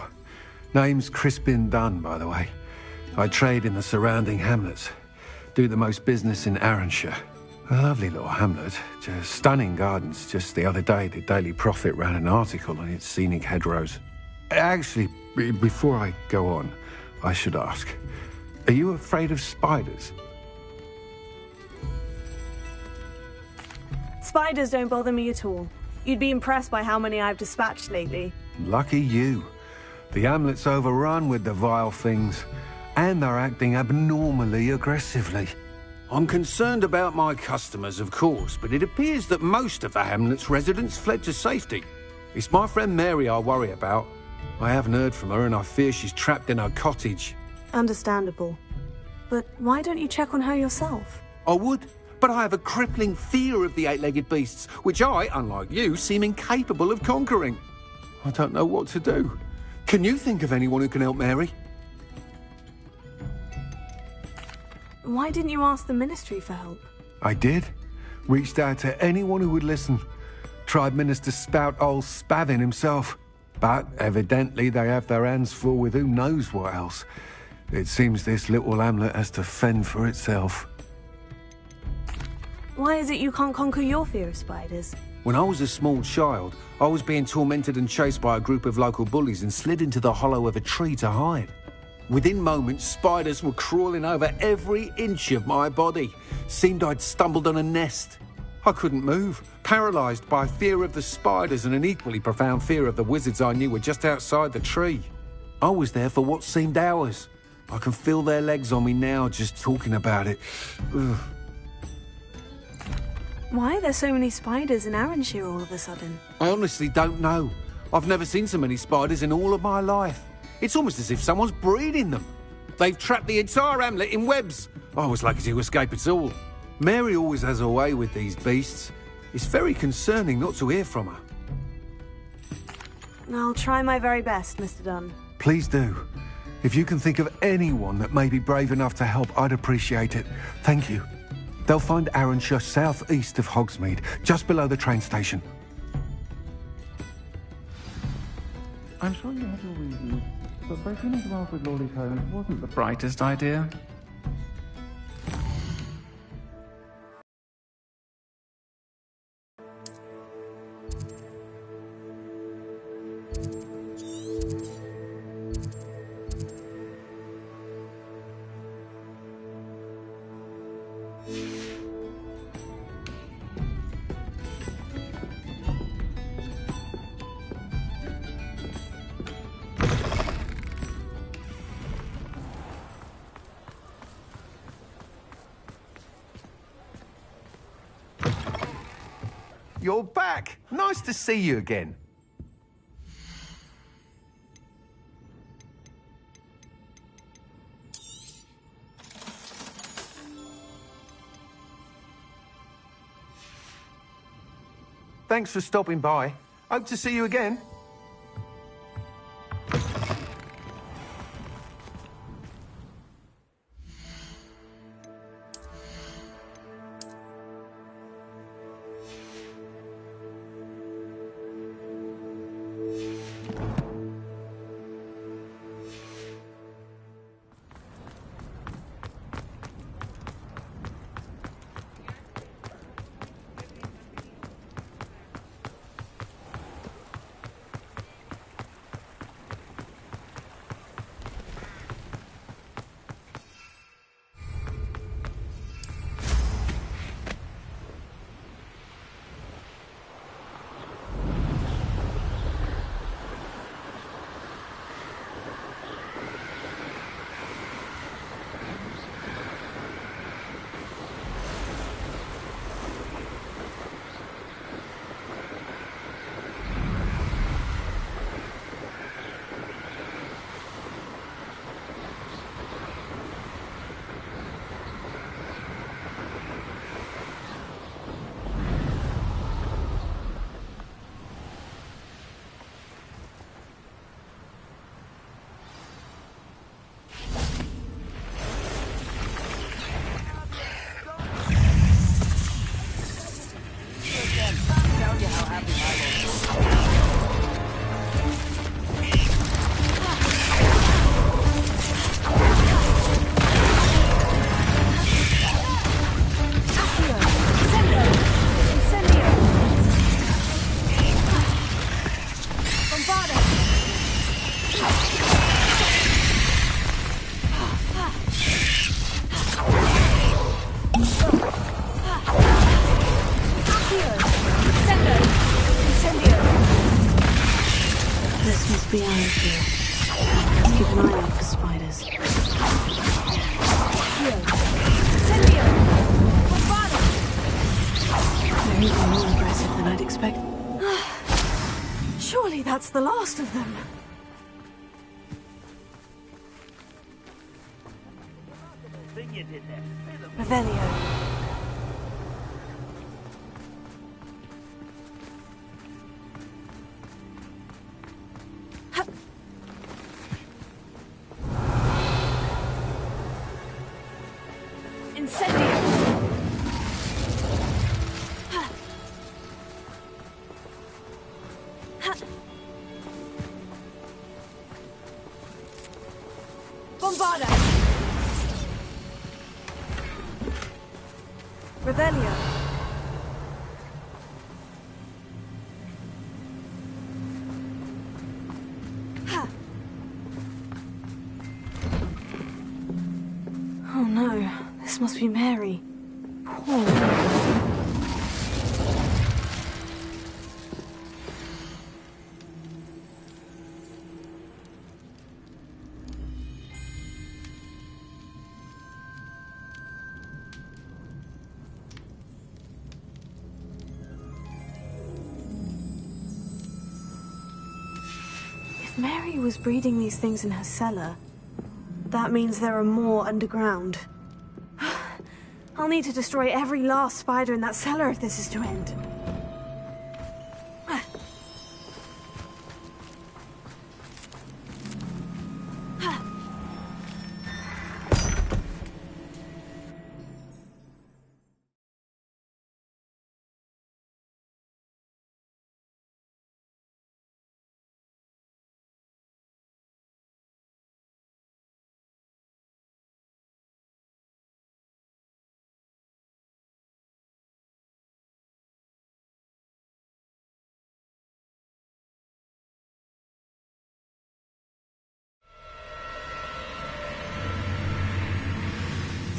Name's Crispin Dunn, by the way. I trade in the surrounding hamlets. Do the most business in Arranshire. A lovely little hamlet. Just stunning gardens. Just the other day, the Daily Prophet ran an article on its scenic hedgerows. Actually, before I go on, I should ask, are you afraid of spiders? Spiders don't bother me at all. You'd be impressed by how many I've dispatched lately. Lucky you. The hamlet's overrun with the vile things, and they're acting abnormally aggressively. I'm concerned about my customers, of course, but it appears that most of the hamlet's residents fled to safety. It's my friend Mary I worry about. I haven't heard from her, and I fear she's trapped in her cottage. Understandable. But why don't you check on her yourself? I would, but I have a crippling fear of the eight-legged beasts, which I, unlike you, seem incapable of conquering. I don't know what to do. Can you think of anyone who can help Mary? Why didn't you ask the ministry for help? I did. Reached out to anyone who would listen. Tried Minister Spout old Spavin himself. But evidently they have their hands full with who knows what else. It seems this little hamlet has to fend for itself. Why is it you can't conquer your fear of spiders? When I was a small child, I was being tormented and chased by a group of local bullies and slid into the hollow of a tree to hide. Within moments, spiders were crawling over every inch of my body. Seemed I'd stumbled on a nest. I couldn't move, paralysed by fear of the spiders and an equally profound fear of the wizards I knew were just outside the tree. I was there for what seemed hours. I can feel their legs on me now just talking about it. Ugh. Why are there so many spiders in Arranshire all of a sudden? I honestly don't know. I've never seen so many spiders in all of my life. It's almost as if someone's breeding them. They've trapped the entire hamlet in webs. I was lucky to escape it all. Mary always has a way with these beasts. It's very concerning not to hear from her. I'll try my very best, Mr. Dunn. Please do. If you can think of anyone that may be brave enough to help, I'd appreciate it. Thank you. They'll find Arranshire southeast of Hogsmeade, just below the train station. I'm sure you have your reasons, but breaking into ours with Lawley Holmes wasn't the brightest idea. You're back. Nice to see you again. Thanks for stopping by. Hope to see you again. expect... Surely that's the last of them. Thing you did there. Revelio. Bombarda! Revelio. Oh no, this must be Mary. Poor If Mary was breeding these things in her cellar, that means there are more underground. I'll need to destroy every last spider in that cellar if this is to end.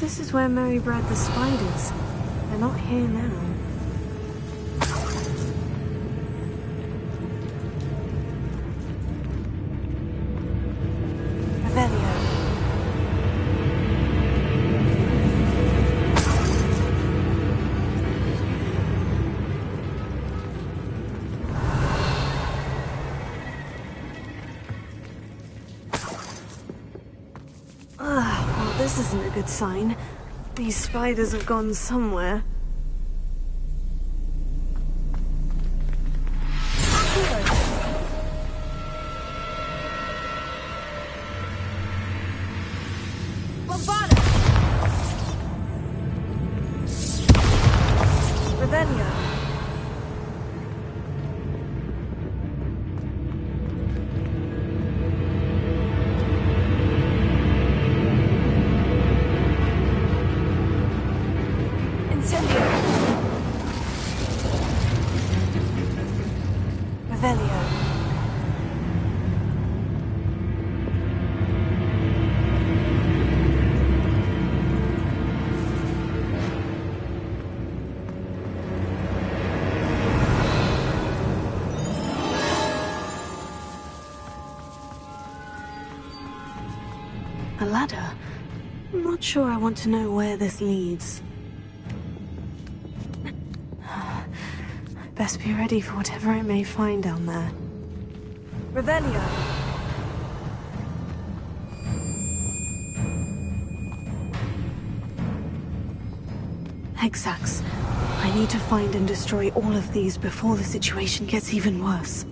This is where Mary bred the spiders. They're not here now. Revelio. Well, this isn't a good sign. These spiders have gone somewhere. Bombarda! Revelio. Revelio. A ladder? I'm not sure I want to know where this leads. Best be ready for whatever I may find down there. Revelio. Hexax. I need to find and destroy all of these before the situation gets even worse.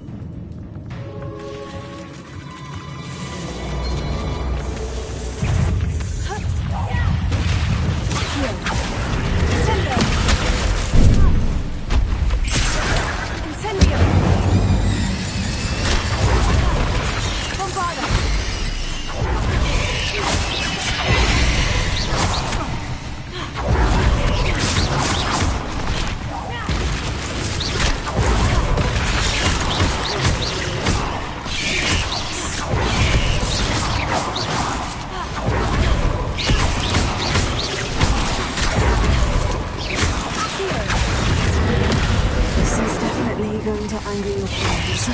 Going to anger your parents.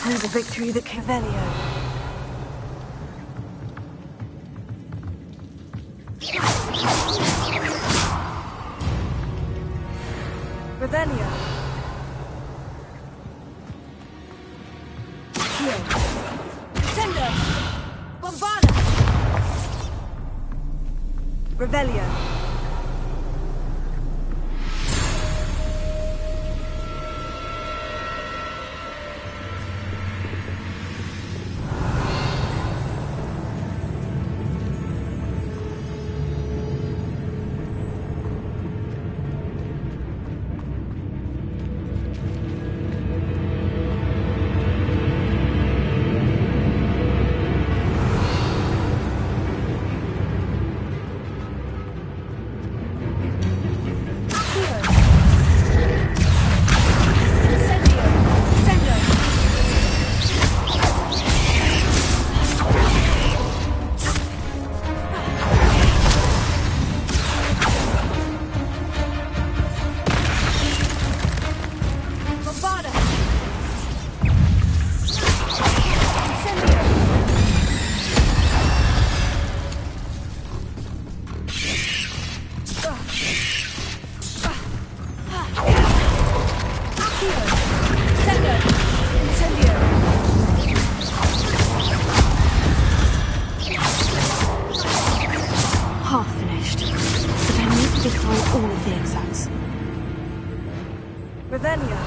And a victory that Revelio. Accio! Incendio! Bombarda! Revelio! Half finished, but I need to destroy all of the execs. Revelio!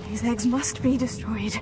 These eggs must be destroyed.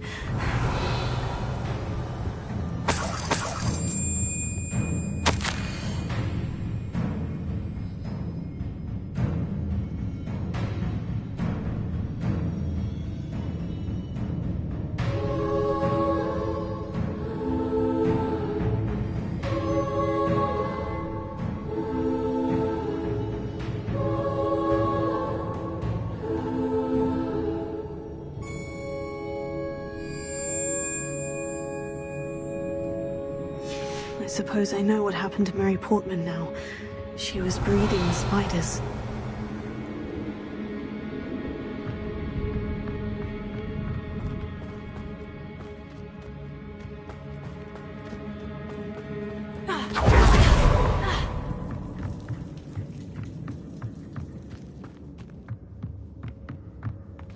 I suppose I know what happened to Mary Portman now. She was breeding the spiders.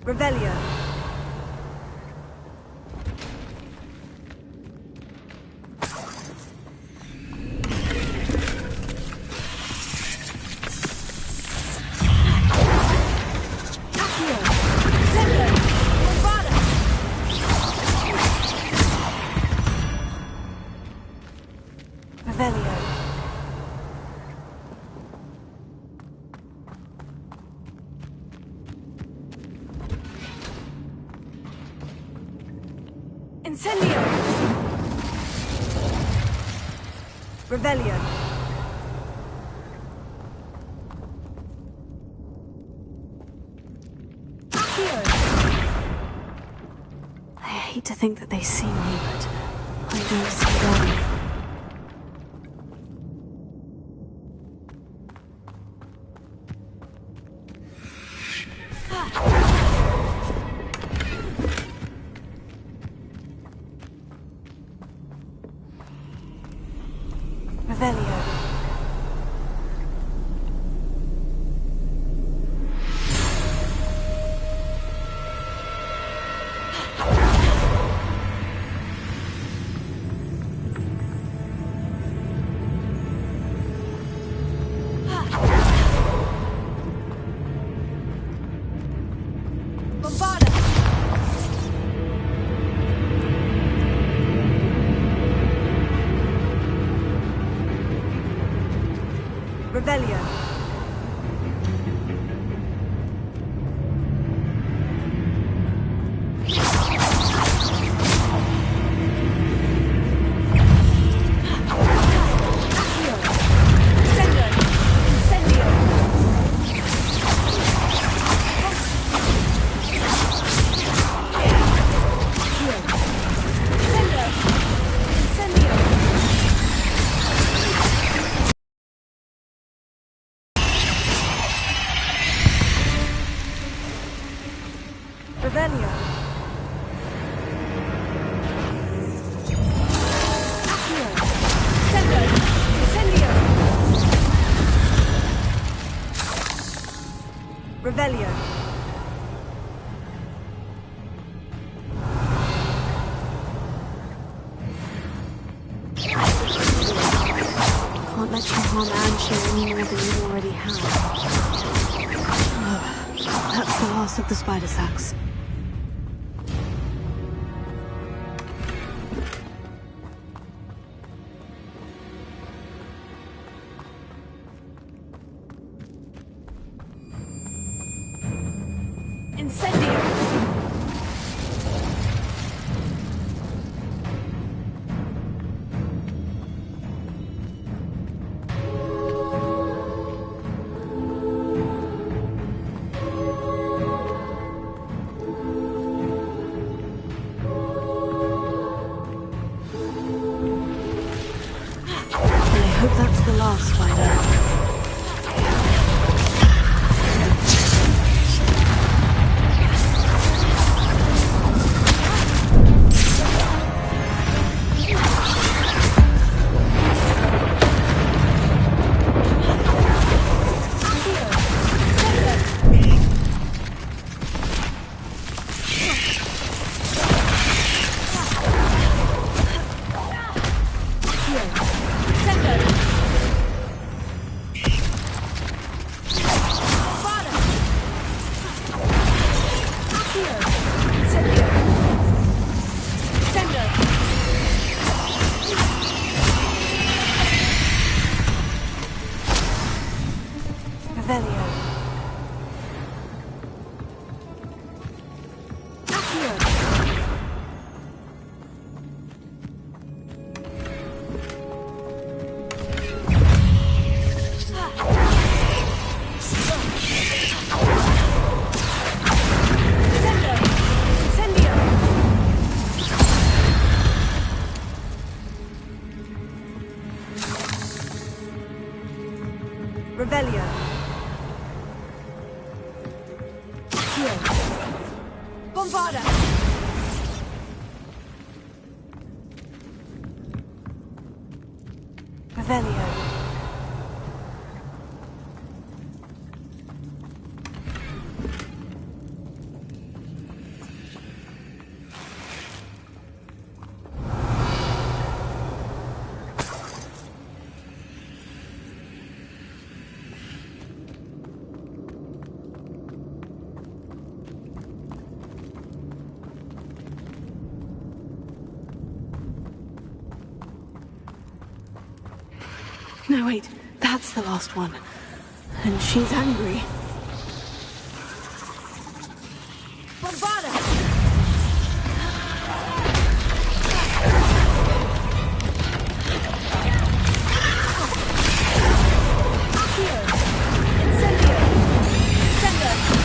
Revelio! Incendio! Revelio! Accio! I hate to think that they see me, but I don't see them. Revelio! Bombarda! Revelio! Revelio. Accio. Sendo. Incendio. Revelio. Can't let you harm Anshir any more than you already have. Oh, that's the last of the spider sacks. Incendio. I hope that's the last spider. Revelio. Bombarda. Revelio. No, wait, that's the last one. And she's angry. Bombarda. Accio. Incendio. Sendo.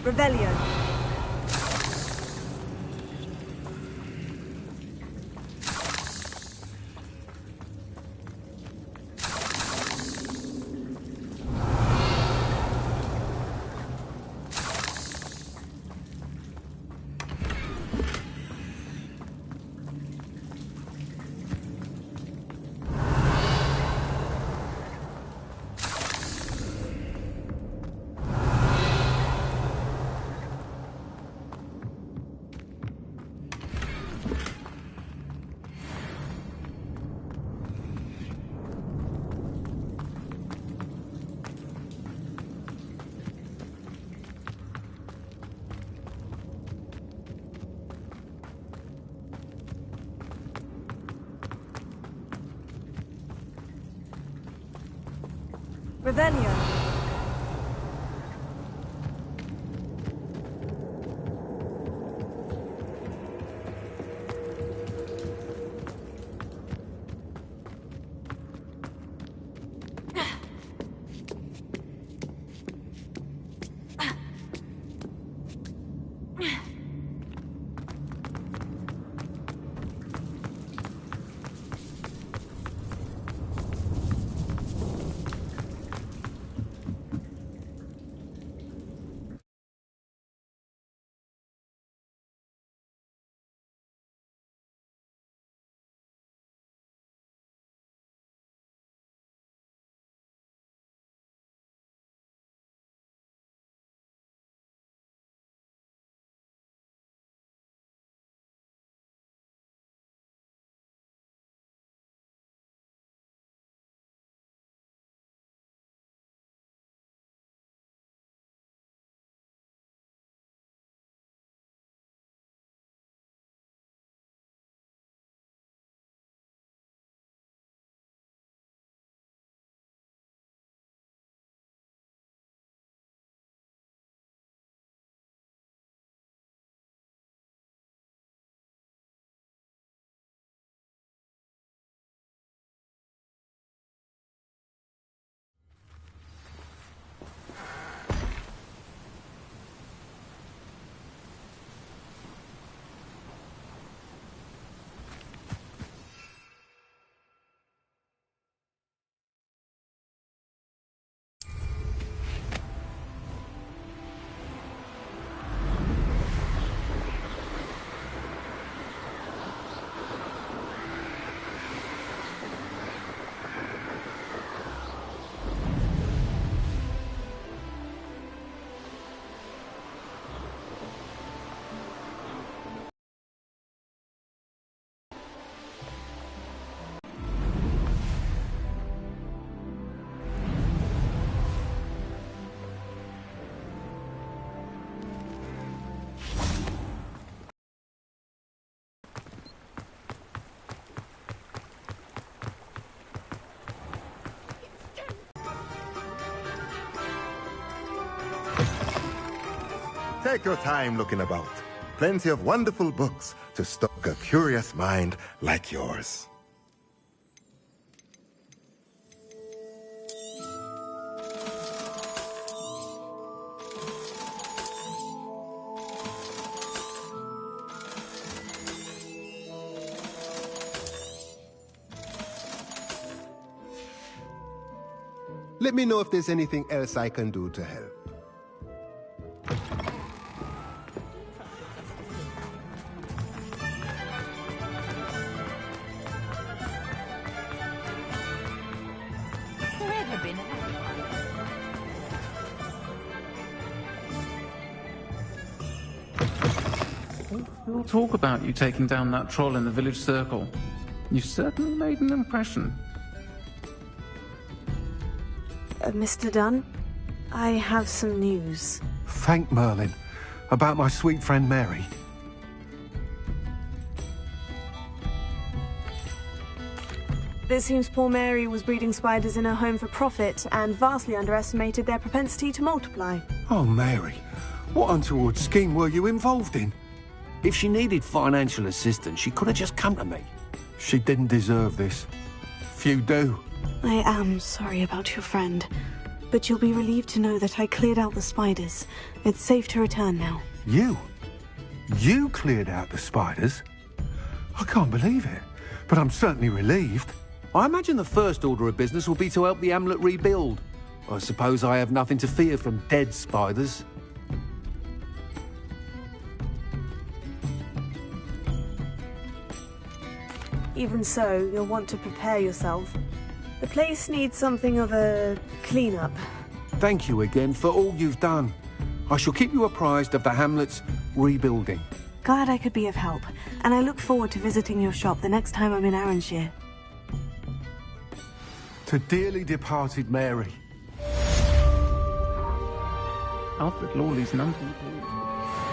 Revelio. Revelio. Take your time looking about. Plenty of wonderful books to stoke a curious mind like yours. Let me know if there's anything else I can do to help. We'll talk about you taking down that troll in the village circle. You certainly made an impression. Mr. Dunn, I have some news. Thank Merlin. About my sweet friend Mary. It seems poor Mary was breeding spiders in her home for profit and vastly underestimated their propensity to multiply. Oh, Mary. What untoward scheme were you involved in? If she needed financial assistance, she could have just come to me. She didn't deserve this. Few do. I am sorry about your friend, but you'll be relieved to know that I cleared out the spiders. It's safe to return now. You? You cleared out the spiders? I can't believe it, but I'm certainly relieved. I imagine the first order of business will be to help the amulet rebuild. I suppose I have nothing to fear from dead spiders. Even so, you'll want to prepare yourself. The place needs something of a clean-up. Thank you again for all you've done. I shall keep you apprised of the hamlet's rebuilding. Glad I could be of help, and I look forward to visiting your shop the next time I'm in Arranshire. To dearly departed Mary. Alfred Lawley's number.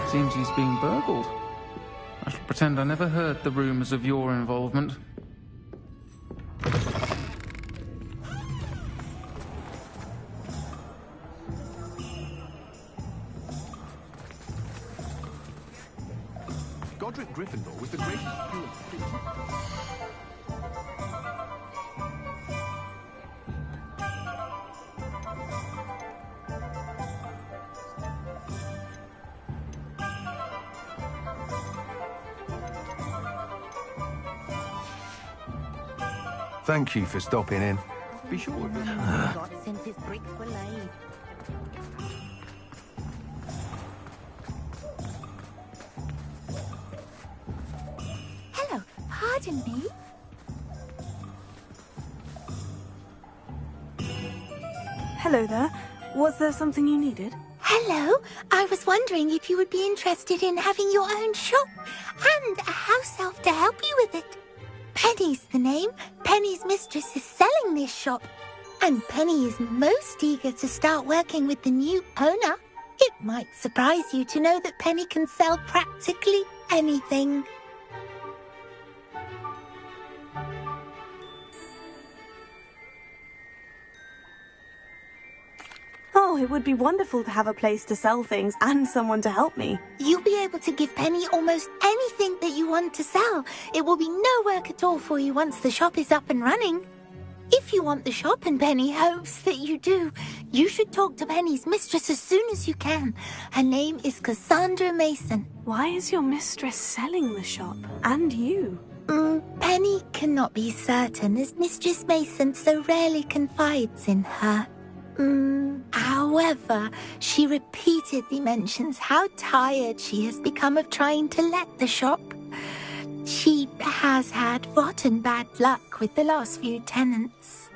Seems he's being burgled. I shall pretend I never heard the rumours of your involvement. Godric Gryffindor was the greatest steward. Thank you for stopping in. Be sure. God, since his bricks were laid. Hello, pardon me. Hello there. Was there something you needed? Hello, I was wondering if you would be interested in having your own shop and a house elf to help you with it. Penny's the name. Penny's mistress is selling this shop. And Penny is most eager to start working with the new owner. It might surprise you to know that Penny can sell practically anything. Oh, it would be wonderful to have a place to sell things and someone to help me. You'll be able to give Penny almost anything that you want to sell. It will be no work at all for you once the shop is up and running. If you want the shop and Penny hopes that you do, you should talk to Penny's mistress as soon as you can. Her name is Cassandra Mason. Why is your mistress selling the shop? And you? Penny cannot be certain as Mistress Mason so rarely confides in her. However, she repeatedly mentions how tired she has become of trying to let the shop. She has had rotten bad luck with the last few tenants.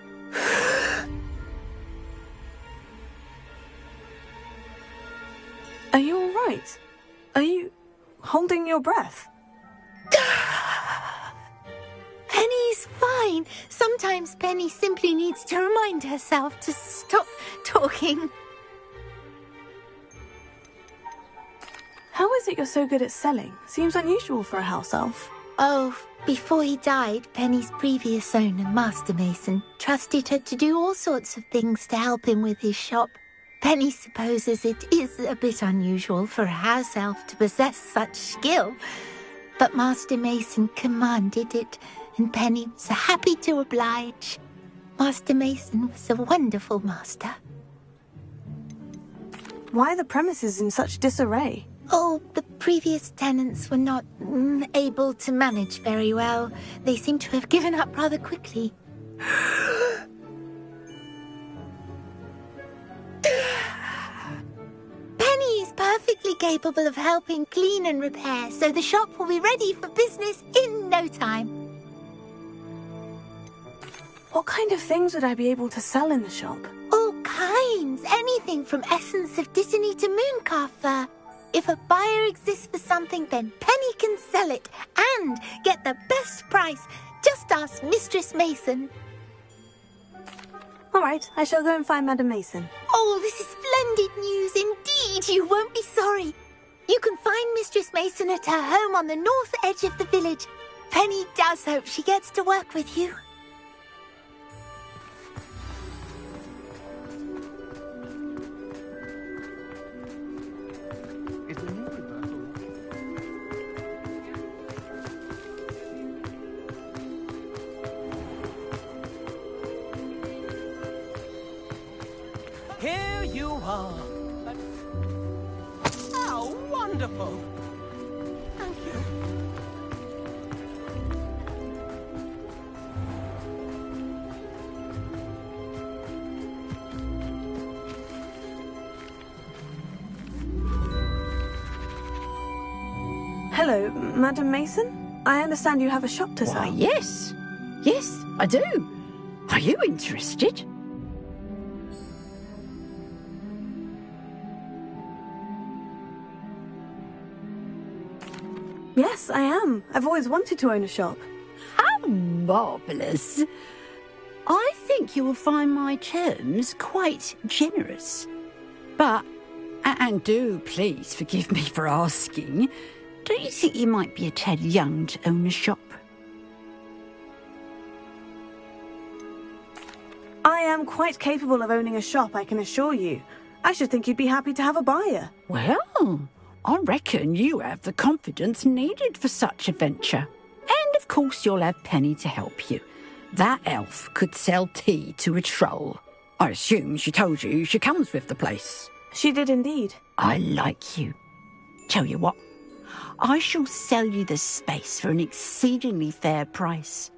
Are you all right? Are you holding your breath? Penny's fine. Sometimes Penny simply needs to remind herself to stop talking. How is it you're so good at selling? Seems unusual for a house elf. Oh, before he died, Penny's previous owner, Master Mason, trusted her to do all sorts of things to help him with his shop. Penny supposes it is a bit unusual for a house elf to possess such skill, but Master Mason commanded it, and Penny was happy to oblige. Master Mason was a wonderful master. Why are the premises in such disarray? Oh, the previous tenants were not able to manage very well. They seem to have given up rather quickly. Penny is perfectly capable of helping clean and repair, so the shop will be ready for business in no time. What kind of things would I be able to sell in the shop? All kinds. Anything from essence of Disney to mooncalf fur. If a buyer exists for something, then Penny can sell it and get the best price. Just ask Mistress Mason. All right, I shall go and find Madam Mason. Oh, this is splendid news indeed. You won't be sorry. You can find Mistress Mason at her home on the north edge of the village. Penny does hope she gets to work with you. Here you are. How wonderful. Thank you. Hello, Madam Mason? I understand you have a shop to sell. Why, yes. Yes, I do. Are you interested? Yes, I am. I've always wanted to own a shop. How marvellous. I think you will find my terms quite generous. But, and do please forgive me for asking, don't you think you might be a tad young to own a shop? I am quite capable of owning a shop, I can assure you. I should think you'd be happy to have a buyer. Well, I reckon you have the confidence needed for such a venture. And of course you'll have Penny to help you. That elf could sell tea to a troll. I assume she told you she comes with the place. She did indeed. I like you. Tell you what, I shall sell you the space for an exceedingly fair price.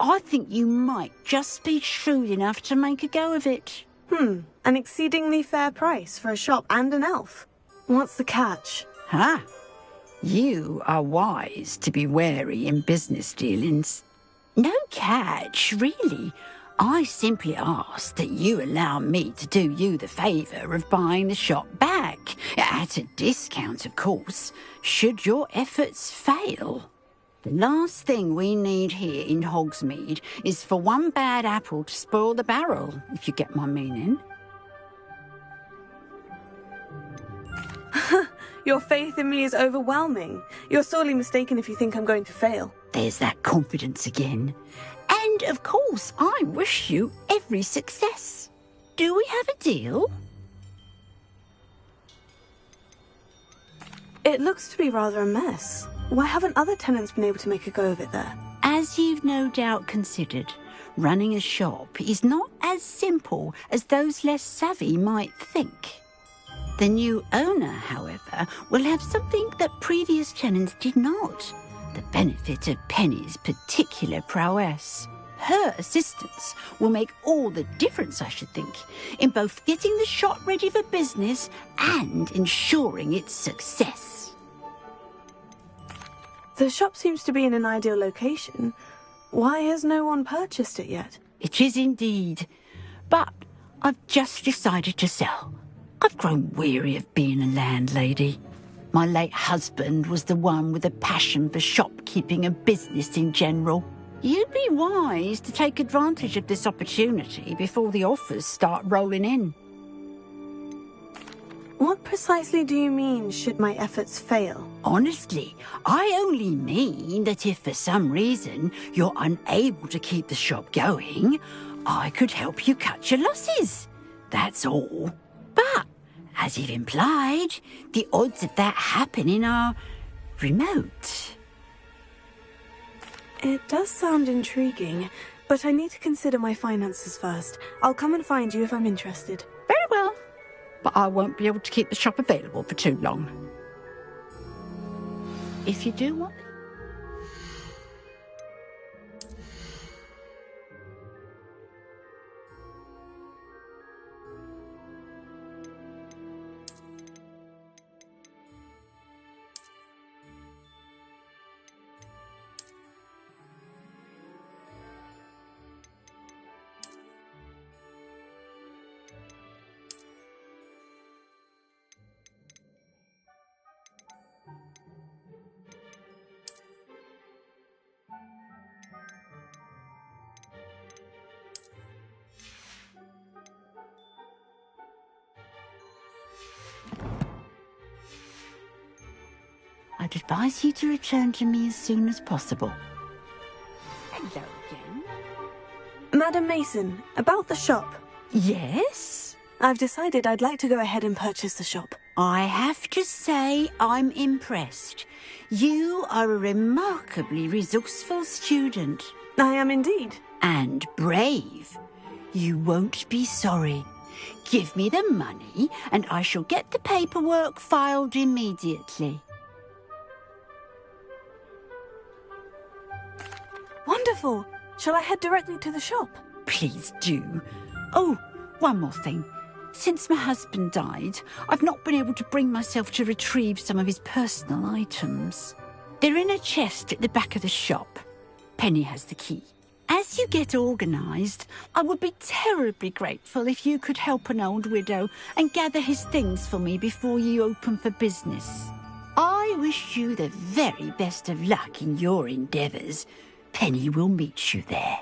I think you might just be shrewd enough to make a go of it. An exceedingly fair price for a shop and an elf. What's the catch? Huh? You are wise to be wary in business dealings. No catch, really. I simply ask that you allow me to do you the favour of buying the shop back, at a discount, of course, should your efforts fail. The last thing we need here in Hogsmeade is for one bad apple to spoil the barrel, if you get my meaning. Your faith in me is overwhelming. You're sorely mistaken if you think I'm going to fail. There's that confidence again. And, of course, I wish you every success. Do we have a deal? It looks to be rather a mess. Why haven't other tenants been able to make a go of it there? As you've no doubt considered, running a shop is not as simple as those less savvy might think. The new owner, however, will have something that previous tenants did not. The benefit of Penny's particular prowess. Her assistance will make all the difference, I should think, in both getting the shop ready for business and ensuring its success. The shop seems to be in an ideal location. Why has no one purchased it yet? It is indeed. But I've just decided to sell. I've grown weary of being a landlady. My late husband was the one with a passion for shopkeeping and business in general. You'd be wise to take advantage of this opportunity before the offers start rolling in. What precisely do you mean, should my efforts fail? Honestly, I only mean that if for some reason you're unable to keep the shop going, I could help you cut your losses. That's all. But, as you've implied, the odds of that happening are remote. It does sound intriguing, but I need to consider my finances first. I'll come and find you if I'm interested. Very well. But I won't be able to keep the shop available for too long. If you do want... I'd advise you to return to me as soon as possible. Hello again. Madam Mason, about the shop. Yes? I've decided I'd like to go ahead and purchase the shop. I have to say I'm impressed. You are a remarkably resourceful student. I am indeed. And brave. You won't be sorry. Give me the money and I shall get the paperwork filed immediately. Wonderful! Shall I head directly to the shop? Please do. Oh, one more thing. Since my husband died, I've not been able to bring myself to retrieve some of his personal items. They're in a chest at the back of the shop. Penny has the key. As you get organised, I would be terribly grateful if you could help an old widow and gather his things for me before you open for business. I wish you the very best of luck in your endeavours. Penny will meet you there.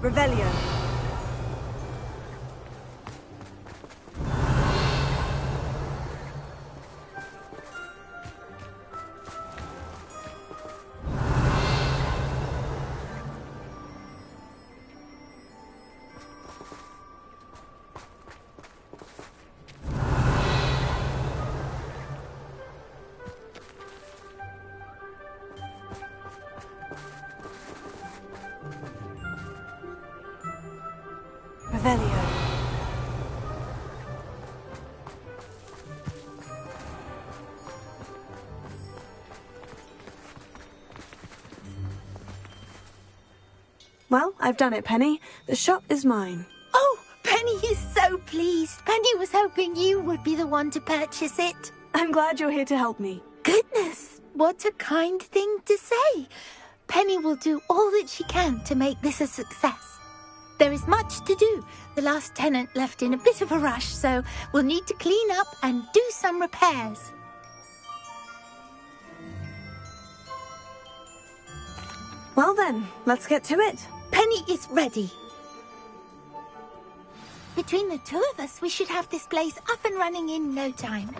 Revelio. Revelio. Well, I've done it, Penny. The shop is mine. Oh, Penny is so pleased. Penny was hoping you would be the one to purchase it. I'm glad you're here to help me. Goodness, what a kind thing to say. Penny will do all that she can to make this a success. There is much to do. The last tenant left in a bit of a rush, so we'll need to clean up and do some repairs. Well then, let's get to it. Penny is ready. Between the two of us, we should have this place up and running in no time.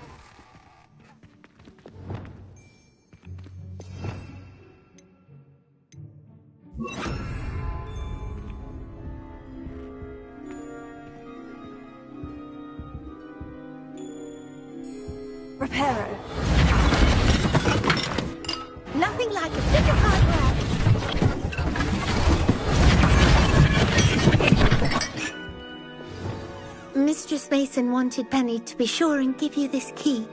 Reparo. Nothing like a bit of hard work. Mistress Mason wanted Penny to be sure and give you this key.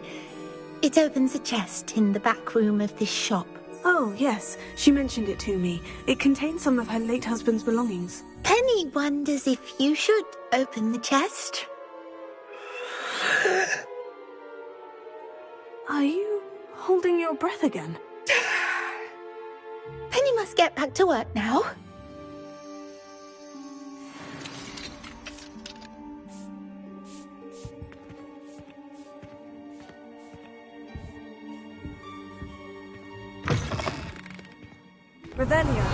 It opens a chest in the back room of this shop. Oh, yes. She mentioned it to me. It contains some of her late husband's belongings. Penny wonders if you should open the chest. Are you holding your breath again? Penny must get back to work now. Revelio.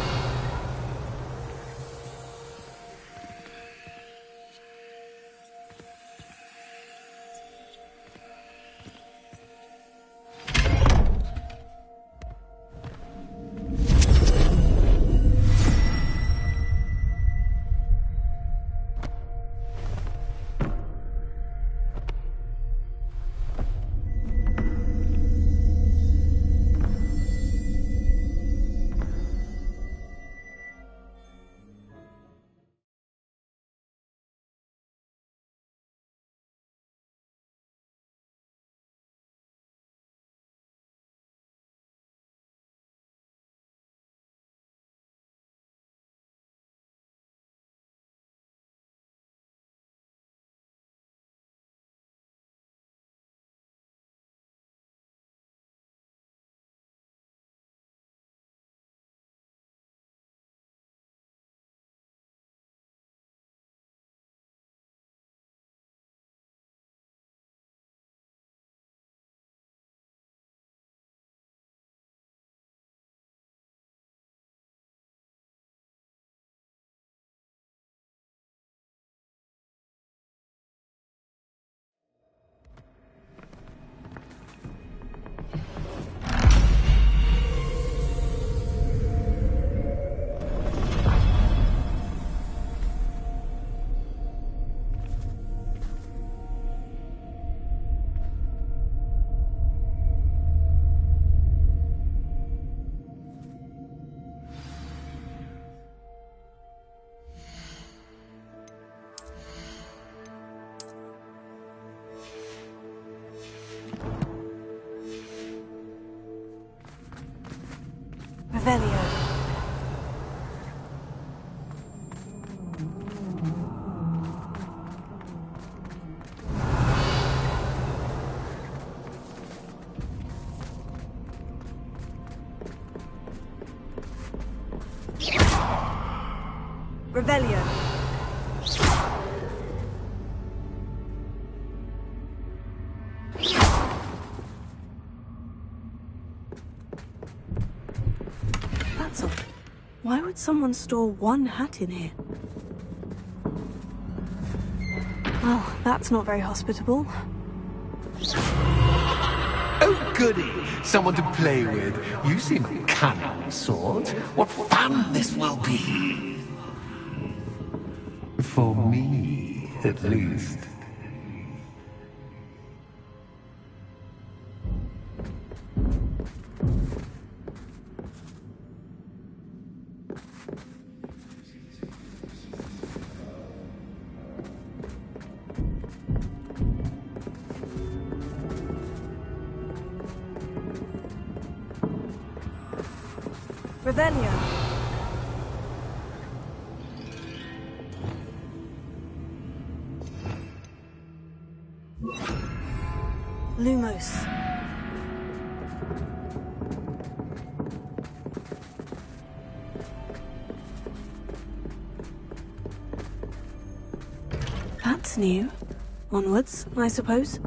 Revelio. Revelio. That's odd. Why would someone store one hat in here? Well, that's not very hospitable. Oh, goody! Someone to play with. You seem a cunning sort. What fun this will be! For me, at least. Revelio. Lumos. That's new. Onwards, I suppose.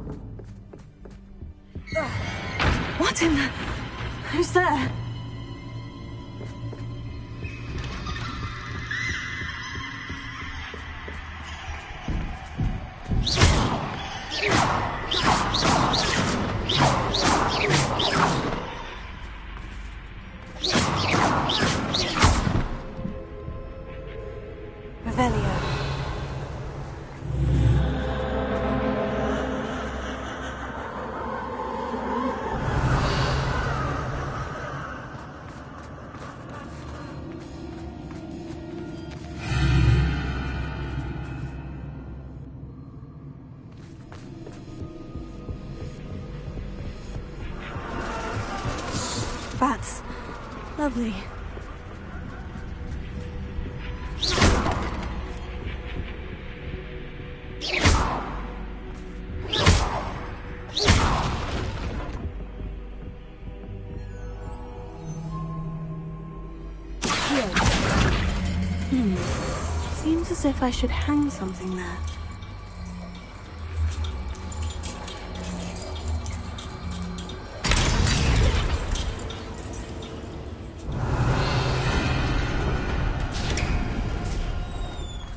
What in the... Who's there? Revelio. That's lovely. Seems as if I should hang something there.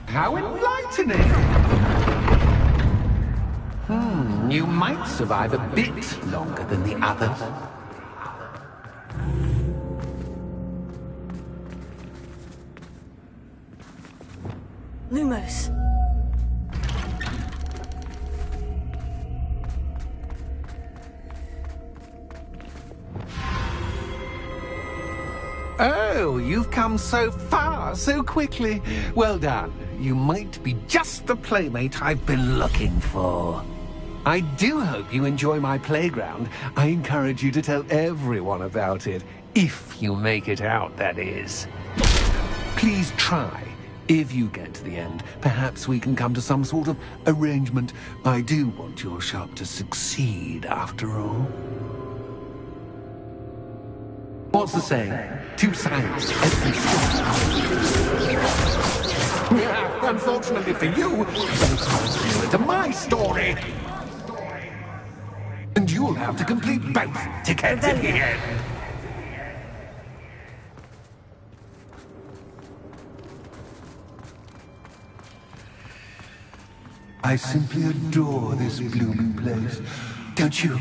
How enlightening! You might survive a bit longer than the others. Lumos. Oh, you've come so far, so quickly. Well done. You might be just the playmate I've been looking for. I do hope you enjoy my playground. I encourage you to tell everyone about it. If you make it out, that is. Please try. If you get to the end, perhaps we can come to some sort of arrangement. I do want your shop to succeed, after all. What's the saying? Two sides, every story. Unfortunately for you, both sides fall into my story. And you'll have to complete both to get to the end. I simply adore this blooming place, don't you?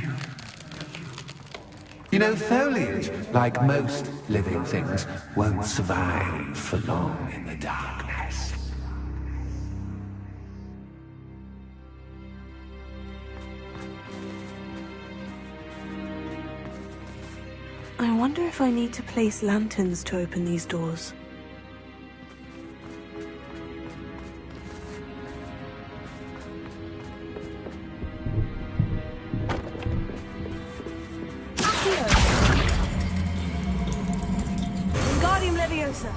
You know, foliage, like most living things, won't survive for long in the darkness. I wonder if I need to place lanterns to open these doors. Wingardium Leviosa.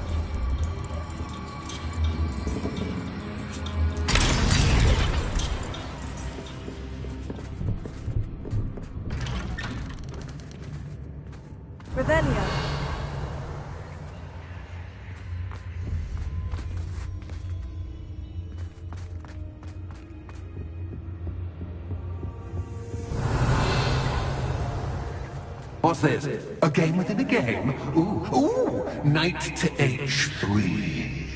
Revelio. What's this? A game within a game? Ooh, knight to H3.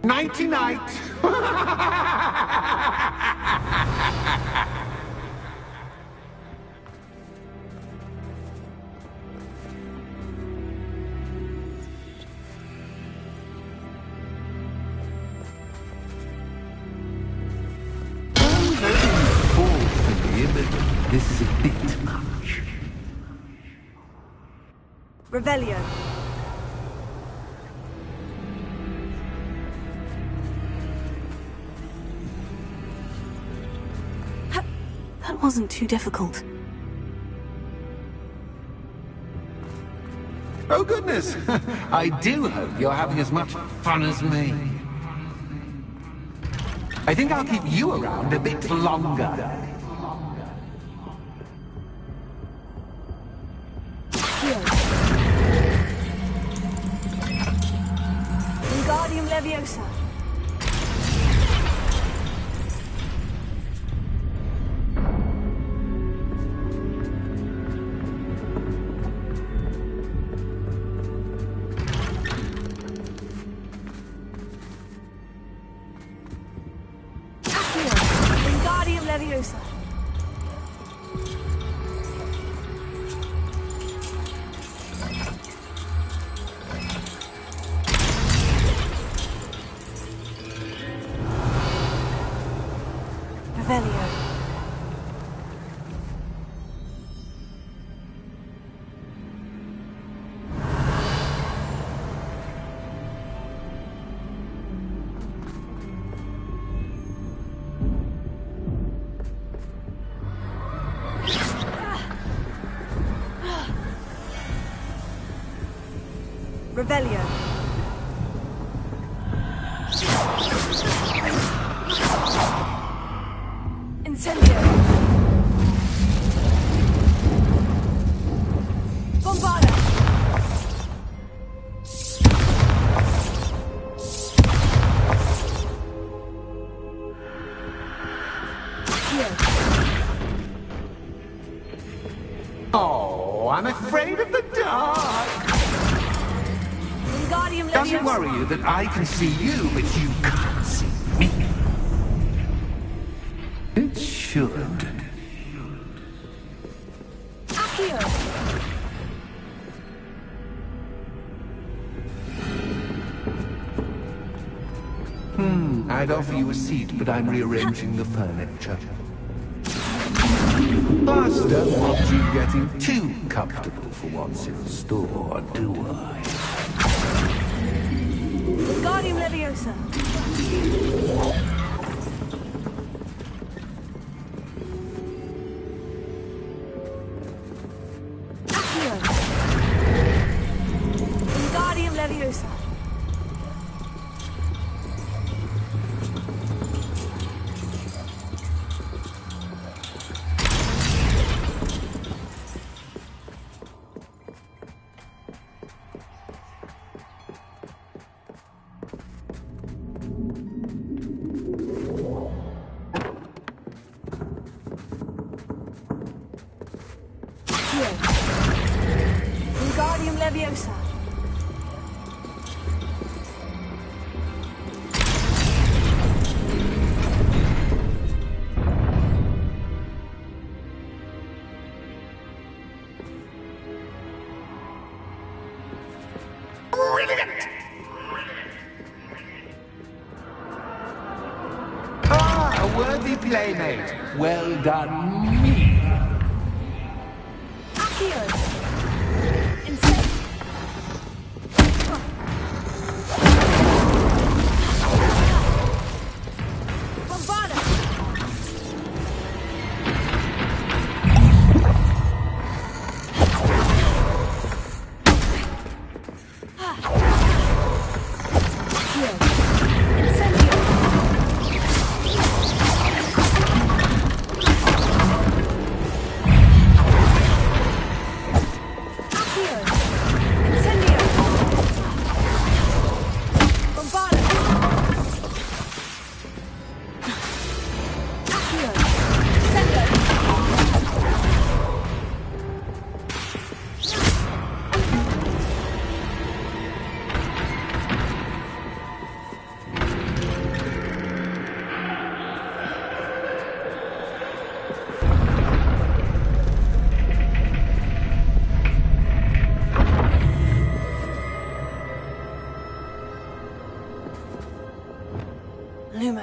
Nighty-night. This is a bit much. Revelio. That wasn't too difficult. Oh, goodness! I do hope you're having as much fun as me. I think I'll keep you around a bit longer. Wingardium Leviosa. Wingardium Leviosa. Revelio. Revelio. Incendio. Bombarda. Oh, I'm afraid of the dark. Wingardium Leviosa. Doesn't worry you that I can see you, but you can't see me. It should. Accio. I'd offer you a seat, but I'm rearranging the furniture. Plus, don't want you getting too comfortable for what's in store, do I? Wingardium Leviosa. Accio. Wingardium Leviosa. Wingardium Leviosa. Brilliant! Ah, a worthy playmate. Well done, me. Accio. Insane. Bombarda. Incendio.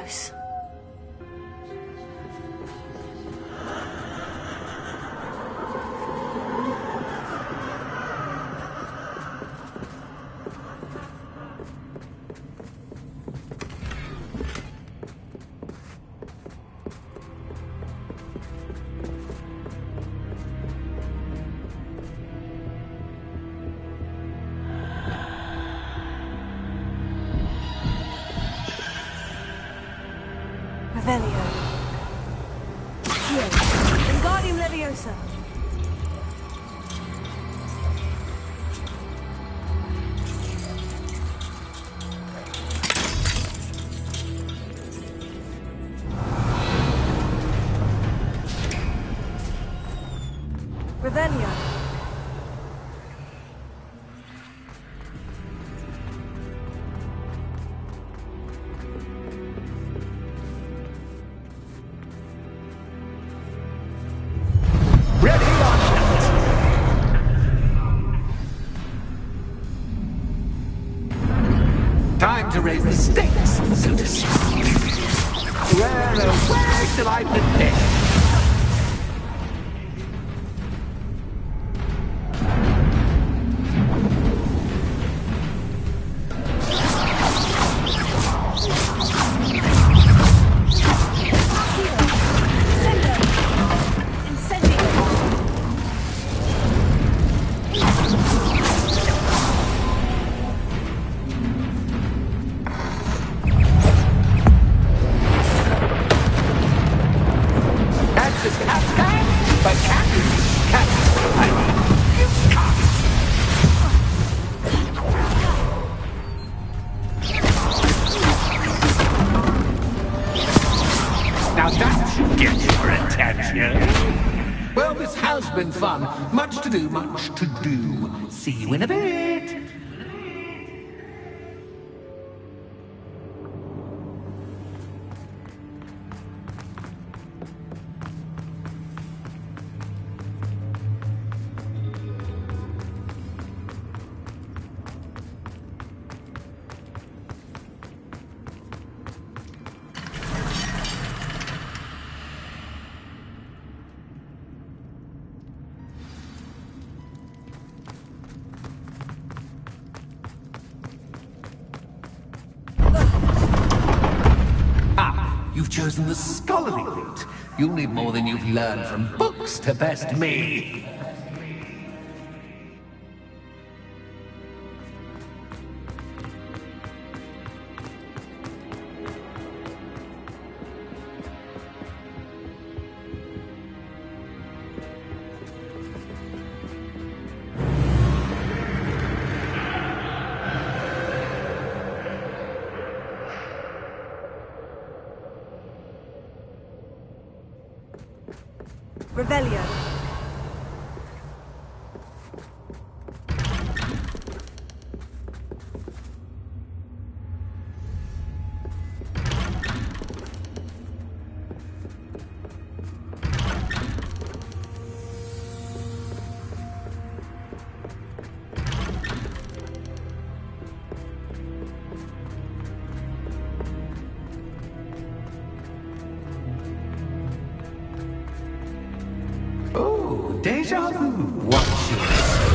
close. Revelio. Here. Wingardium Leviosa. Revelio. Time to raise the stakes, so to speak. Where shall I begin? Now that should get your attention. Well, this has been fun. Much to do, much to do. See you in a bit. You've chosen the scholarly route. You'll need more than you've learned from books to best me. Revelio. Deja vu. Watch yourself.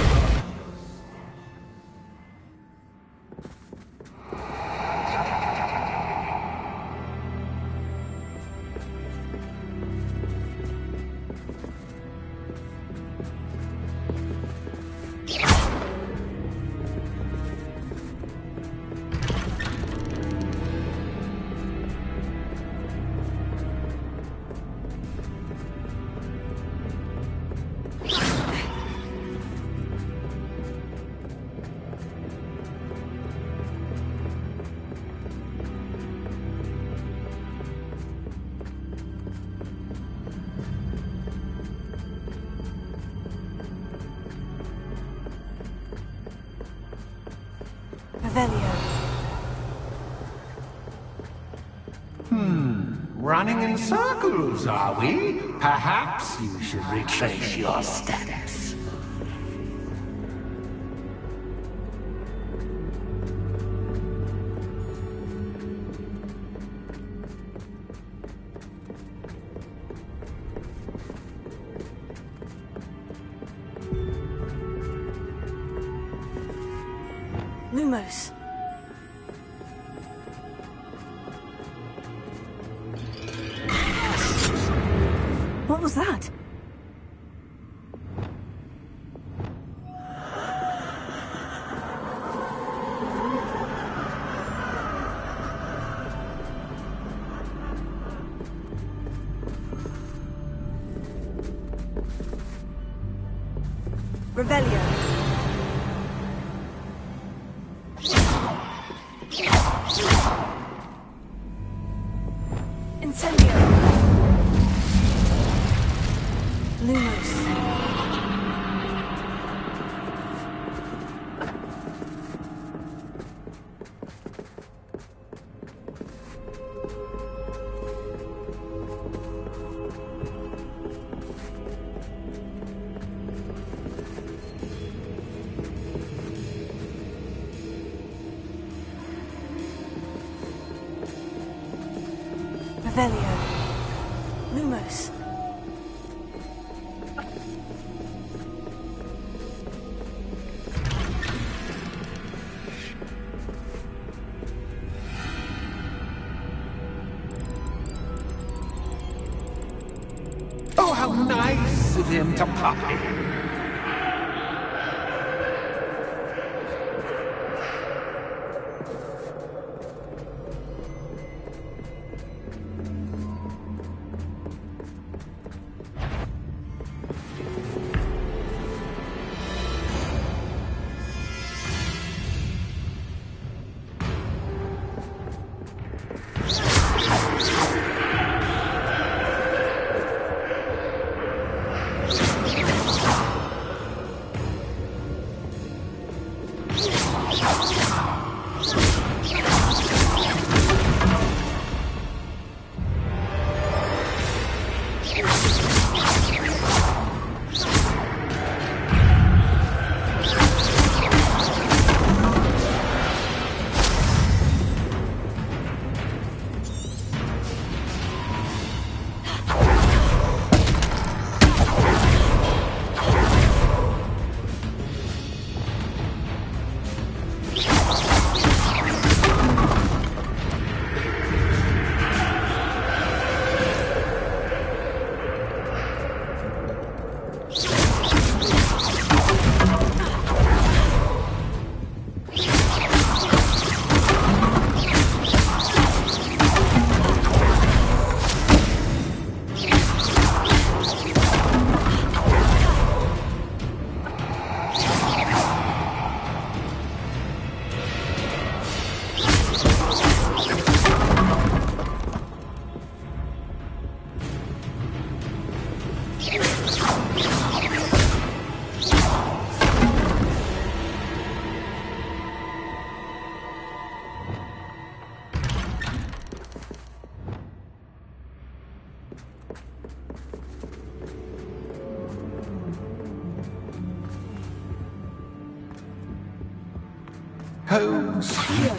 Revelio. Running in circles, are we? Perhaps you should retrace your steps. Lumos. What was that? Revelio. Incendio. Lumos. Revelio. Lumos. Oh, how nice of him to pop in. Home sweet.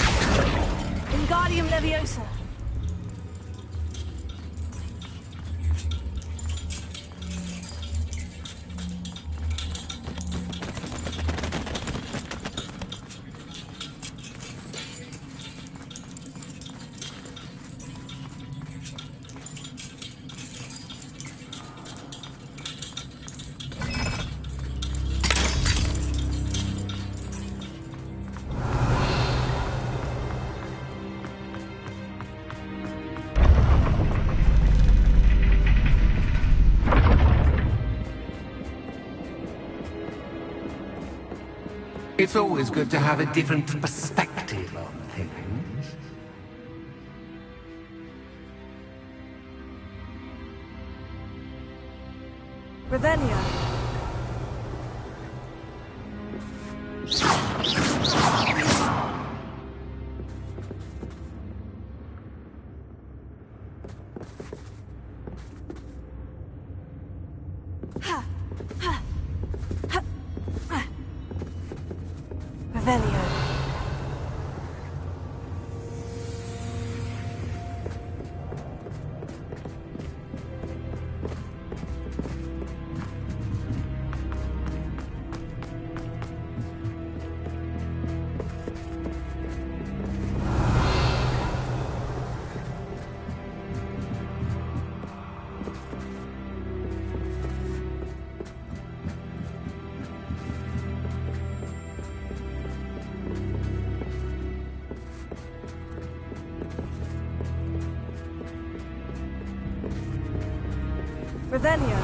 Wingardium Leviosa. It's always good to have a different perspective on things. Revelio. Revelio. Revelio.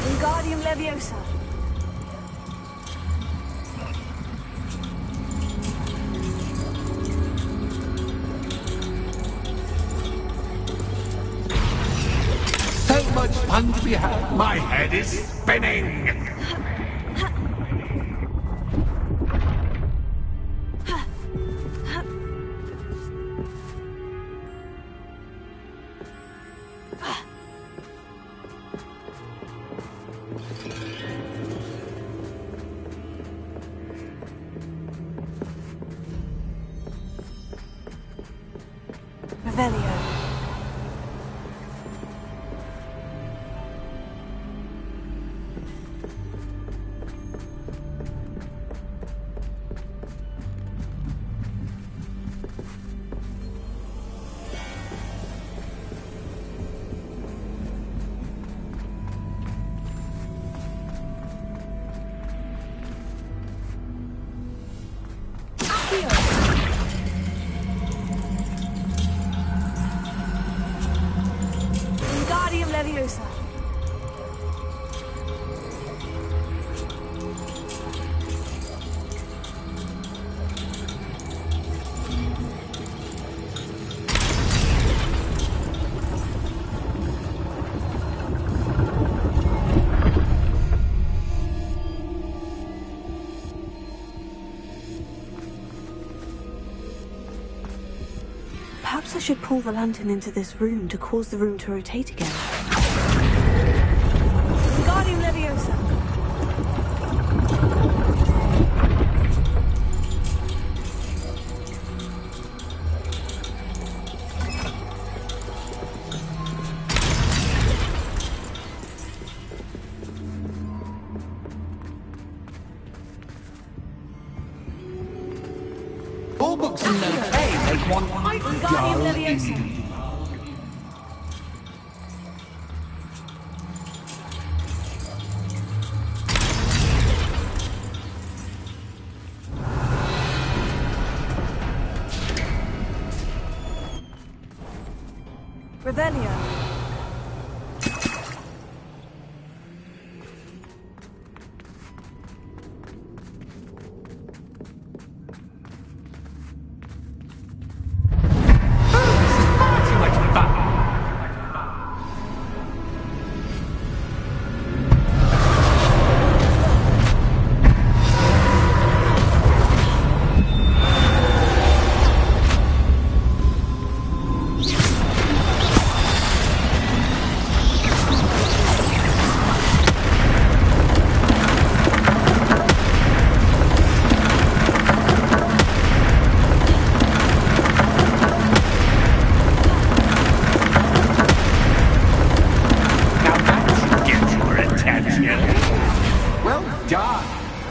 Wingardium Leviosa. So much fun to be had. My head is spinning. Revelio. Wingardium Leviosa. Perhaps I should pull the lantern into this room to cause the room to rotate again. Wingardium Leviosa. All books in no K make one Wingardium Leviosa. Revelio. Well done.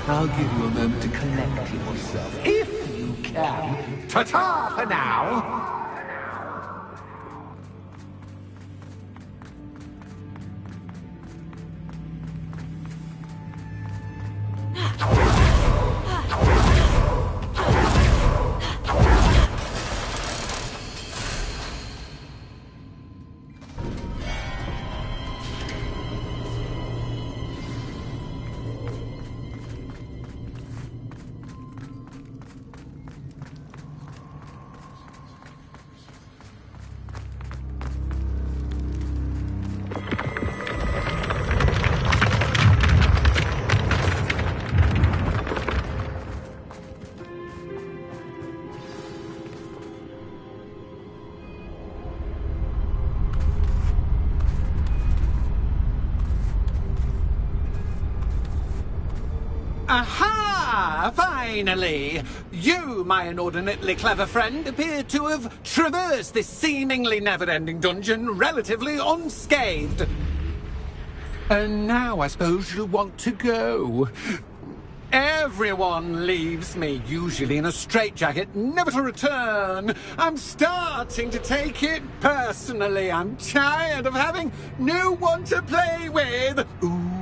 I'll give you a moment to collect yourself, if you can. Ta-ta for now. Aha! Finally! You, my inordinately clever friend, appear to have traversed this seemingly never-ending dungeon relatively unscathed. And now I suppose you'll want to go. Everyone leaves me, usually in a straitjacket, never to return. I'm starting to take it personally. I'm tired of having no one to play with. Ooh.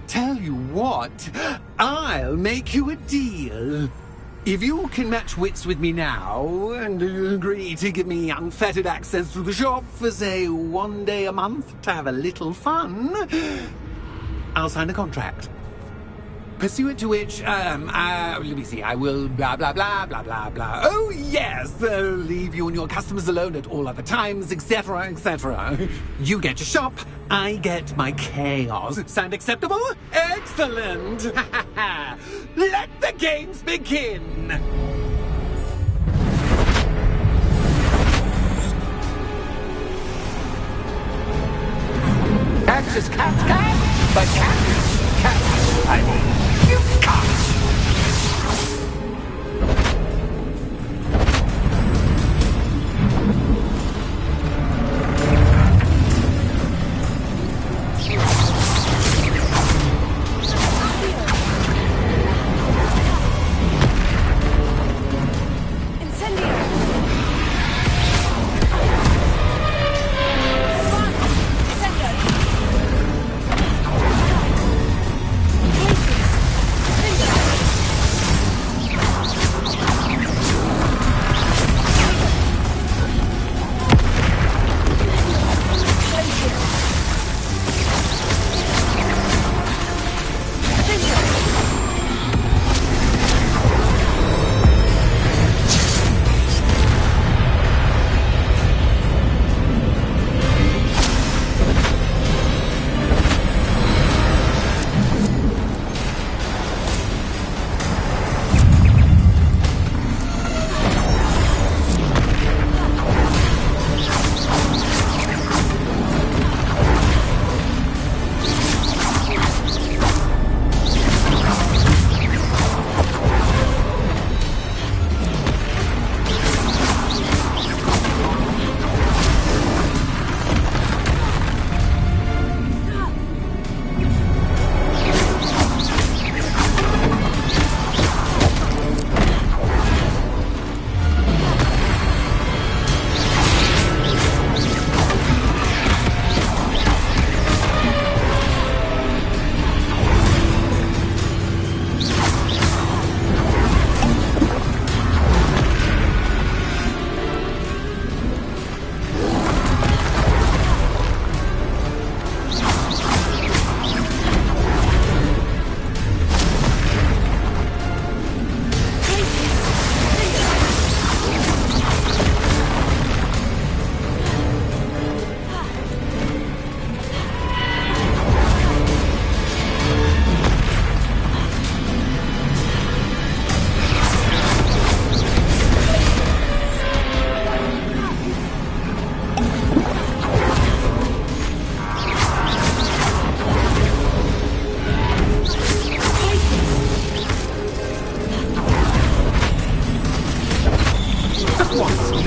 Tell you what, I'll make you a deal. If you can match wits with me now, and agree to give me unfettered access to the shop for, say, 1 day a month to have a little fun, I'll sign a contract. Pursuant to which, let me see, I will blah, blah, blah, blah, blah, blah. Oh, yes, leave you and your customers alone at all other times, etc., etc. You get your shop, I get my chaos. Sound acceptable? Excellent! Let the games begin! Catch is cat, but cat. I mean, you cat.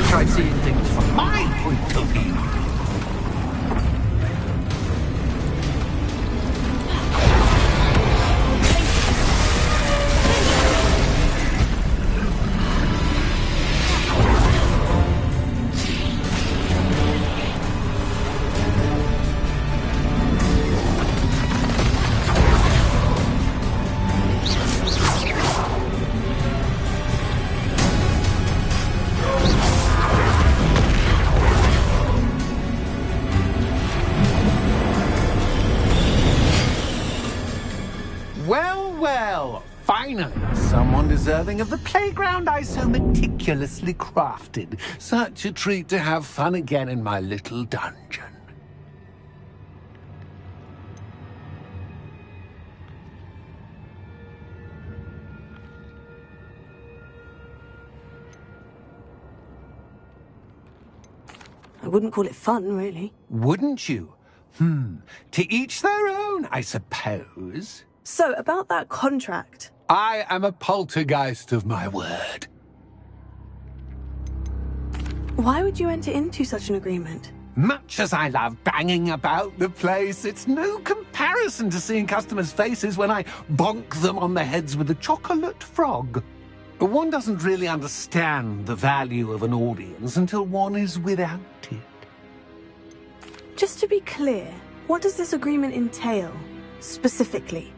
Try seeing things from my point of view. Well, finally, someone deserving of the playground I so meticulously crafted. Such a treat to have fun again in my little dungeon. I wouldn't call it fun, really. Wouldn't you? To each their own, I suppose. So, about that contract. I am a poltergeist of my word. Why would you enter into such an agreement? Much as I love banging about the place, it's no comparison to seeing customers' faces when I bonk them on the heads with a chocolate frog. One doesn't really understand the value of an audience until one is without it. Just to be clear, what does this agreement entail, specifically?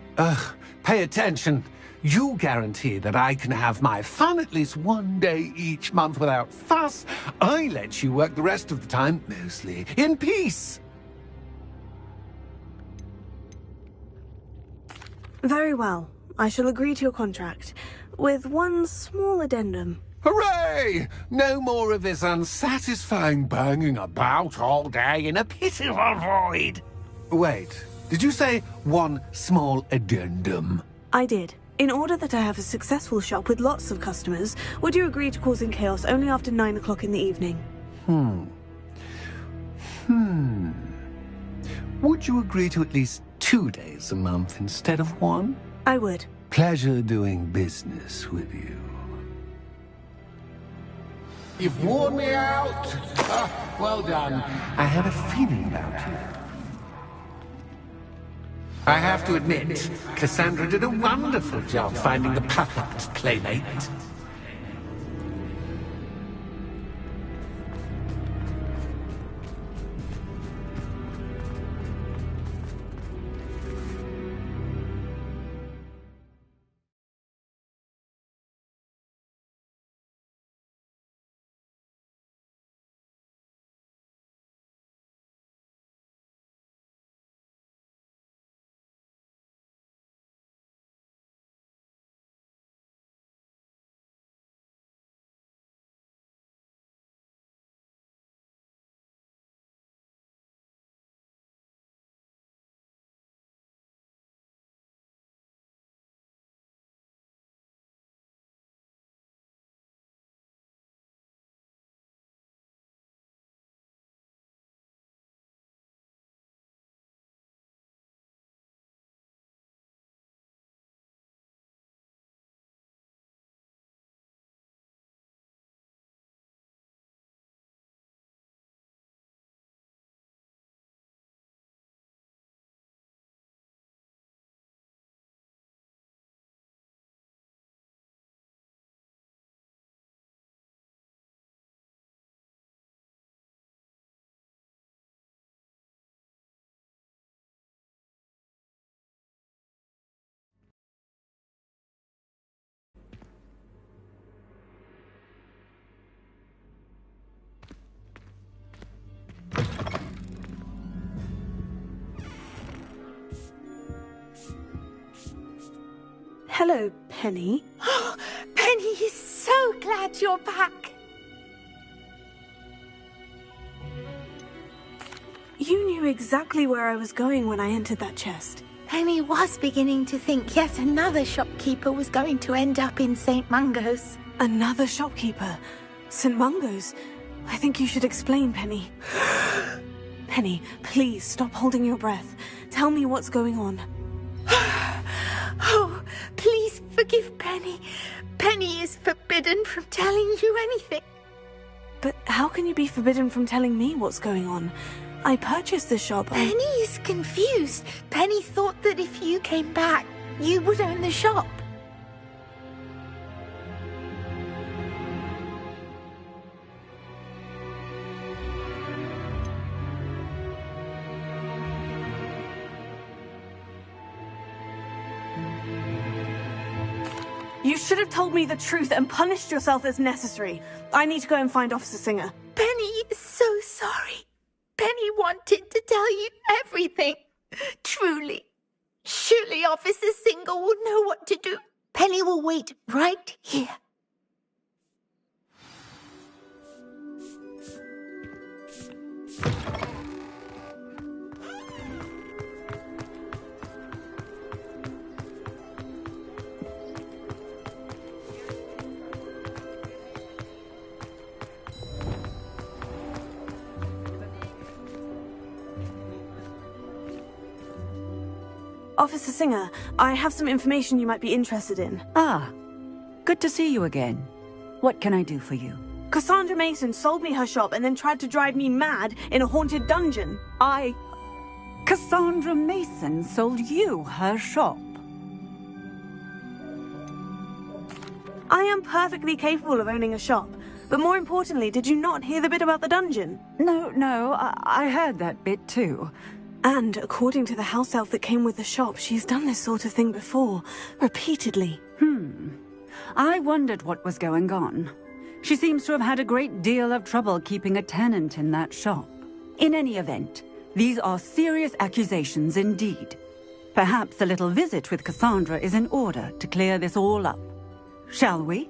Pay attention. You guarantee that I can have my fun at least one day each month without fuss. I let you work the rest of the time, mostly, in peace. Very well. I shall agree to your contract, with one small addendum. Hooray! No more of this unsatisfying banging about all day in a pitiful void. Wait, did you say one small addendum? I did. In order that I have a successful shop with lots of customers, would you agree to causing chaos only after 9 o'clock in the evening? Would you agree to at least 2 days a month instead of one? I would. Pleasure doing business with you. You've worn me out. Well done. I had a feeling about you. I have to admit, Cassandra did a wonderful job finding the perfect playmate. Hello, Penny. Penny is so glad you're back. You knew exactly where I was going when I entered that chest. Penny was beginning to think yet another shopkeeper was going to end up in St. Mungo's. Another shopkeeper? St. Mungo's? I think you should explain, Penny. Penny, please stop holding your breath. Tell me what's going on. Oh, please forgive Penny. Penny is forbidden from telling you anything. But how can you be forbidden from telling me what's going on? I purchased this shop. Penny is confused. Penny thought that if you came back, you would own the shop. You should have told me the truth and punished yourself as necessary. I need to go and find Officer Singer. Penny is so sorry. Penny wanted to tell you everything. Truly. Surely Officer Singer will know what to do. Penny will wait right here. Officer Singer, I have some information you might be interested in. Ah, good to see you again. What can I do for you? Cassandra Mason sold me her shop and then tried to drive me mad in a haunted dungeon. Cassandra Mason sold you her shop? I am perfectly capable of owning a shop. But more importantly, did you not hear the bit about the dungeon? No, I heard that bit too. And according to the house elf that came with the shop, she's done this sort of thing before, repeatedly. I wondered what was going on. She seems to have had a great deal of trouble keeping a tenant in that shop. In any event, these are serious accusations indeed. Perhaps a little visit with Cassandra is in order to clear this all up. Shall we?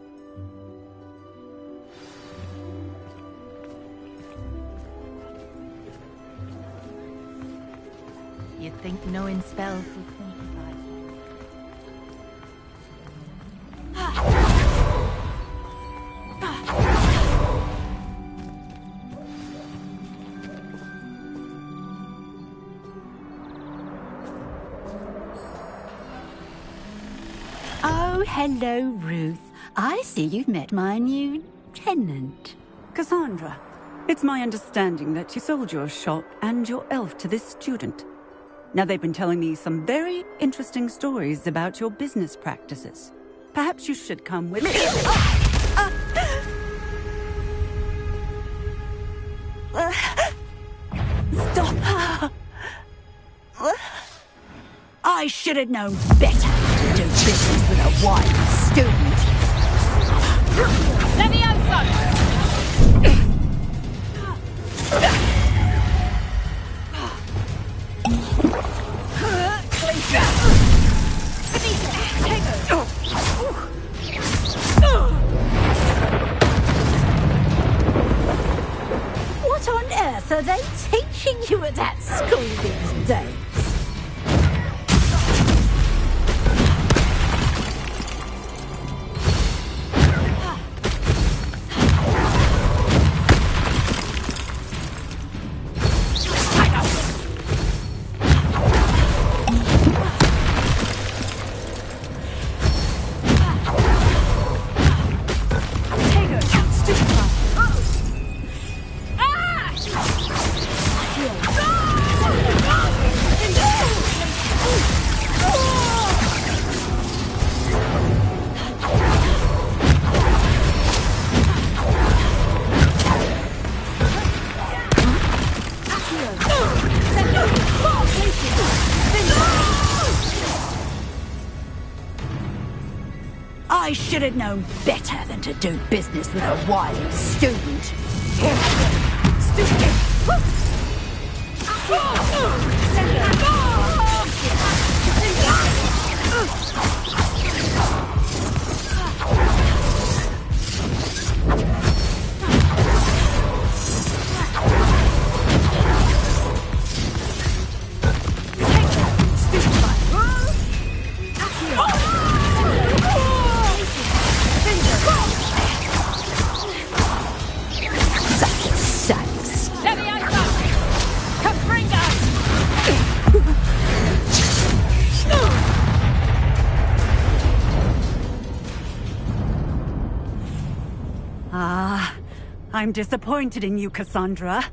You'd think knowing spells would simplify. Oh, hello, Ruth. I see you've met my new tenant. Cassandra, it's my understanding that you sold your shop and your elf to this student. Now, they've been telling me some very interesting stories about your business practices. Perhaps you should come with me. Stop! I should have known better to do business with a wise student. What on earth are they teaching you at that school these days? I should have known better than to do business with a wise student. I'm disappointed in you, Cassandra.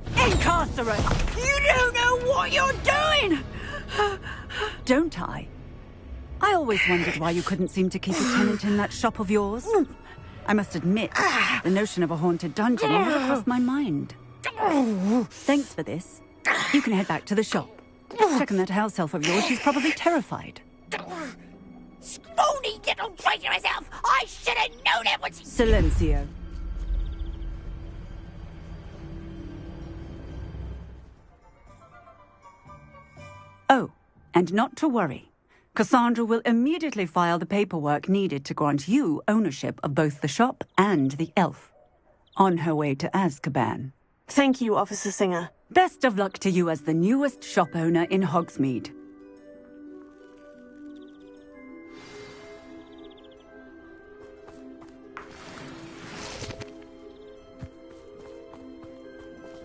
Incarcerate! You don't know what you're doing! Don't I? I always wondered why you couldn't seem to keep a tenant in that shop of yours. I must admit, the notion of a haunted dungeon never crossed my mind. Thanks for this. You can head back to the shop. Check on that house elf of yours. She's probably terrified. Scrawny little traitor herself! I should have known it was... Silencio. Oh, and not to worry. Cassandra will immediately file the paperwork needed to grant you ownership of both the shop and the elf. On her way to Azkaban. Thank you, Officer Singer. Best of luck to you as the newest shop owner in Hogsmeade.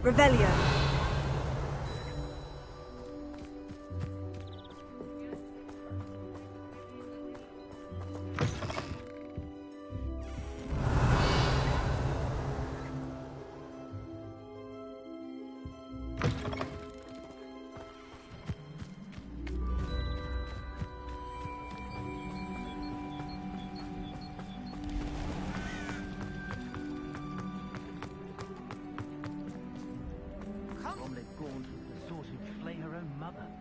Revelio. mother.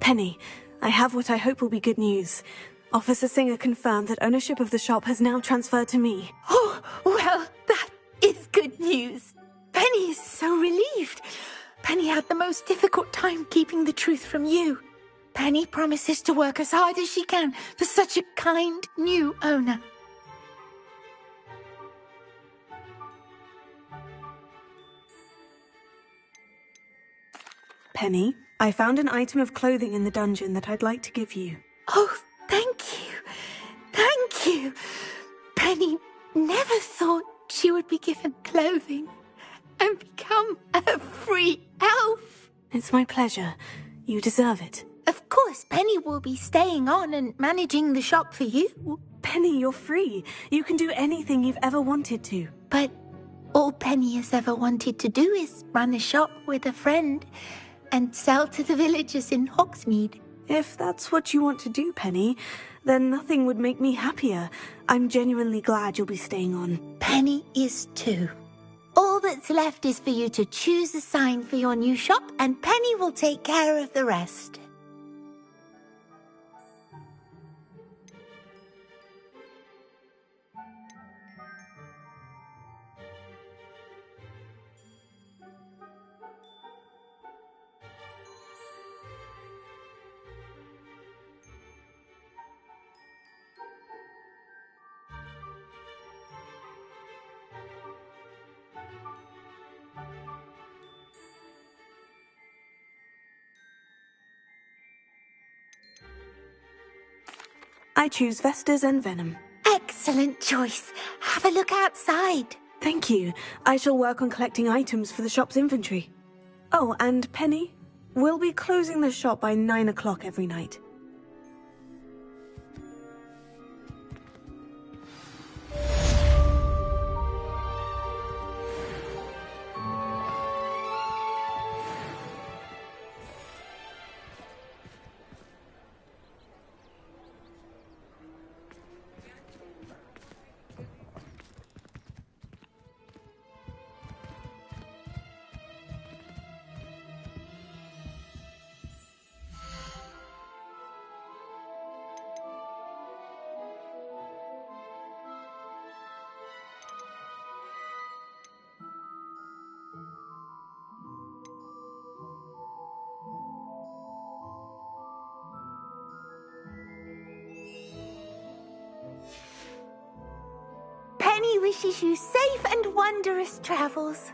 Penny, I have what I hope will be good news. Officer Singer confirmed that ownership of the shop has now transferred to me. Oh, well, that is good news. Penny is so relieved. Penny had the most difficult time keeping the truth from you. Penny promises to work as hard as she can for such a kind new owner. Penny, I found an item of clothing in the dungeon that I'd like to give you. Oh, thank you. Thank you. Penny never thought she would be given clothing and become a free elf. It's my pleasure. You deserve it. Of course, Penny will be staying on and managing the shop for you. Penny, you're free. You can do anything you've ever wanted to. But all Penny has ever wanted to do is run a shop with a friend and sell to the villagers in Hogsmeade. If that's what you want to do, Penny, then nothing would make me happier. I'm genuinely glad you'll be staying on. Penny is too. All that's left is for you to choose a sign for your new shop, and Penny will take care of the rest. I choose Vestas and Venom. Excellent choice. Have a look outside. Thank you. I shall work on collecting items for the shop's inventory. Oh, and Penny, we'll be closing the shop by 9 o'clock every night. He wishes you safe and wondrous travels.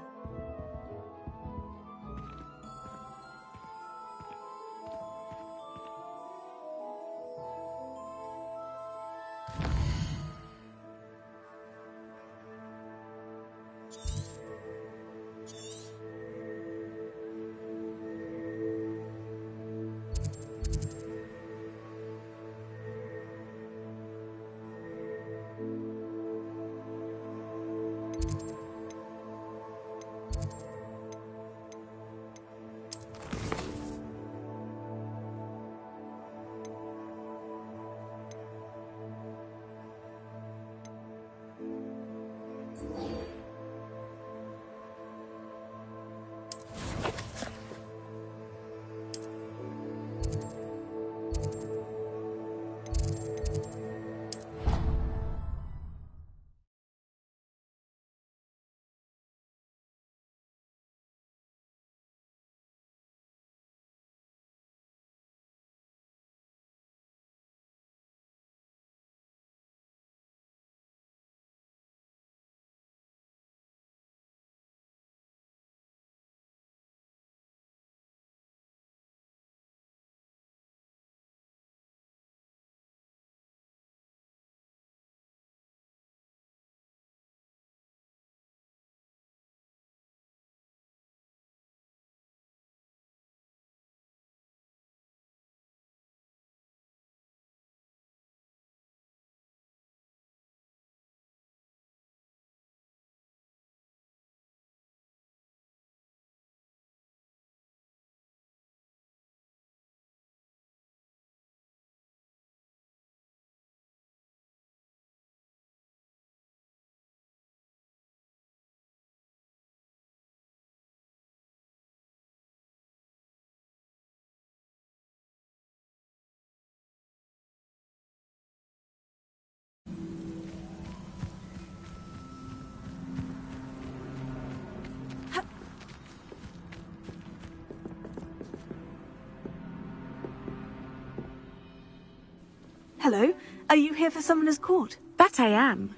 Hello, are you here for Summoner's Court? That I am.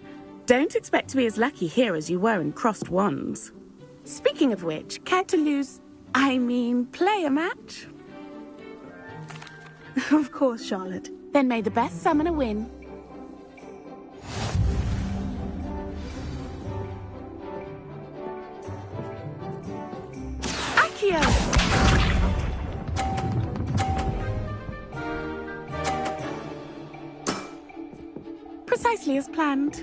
Don't expect to be as lucky here as you were in Crossed Wands. Speaking of which, care to play a match? Of course, Charlotte. Then may the best summoner win. Accio! Precisely as planned.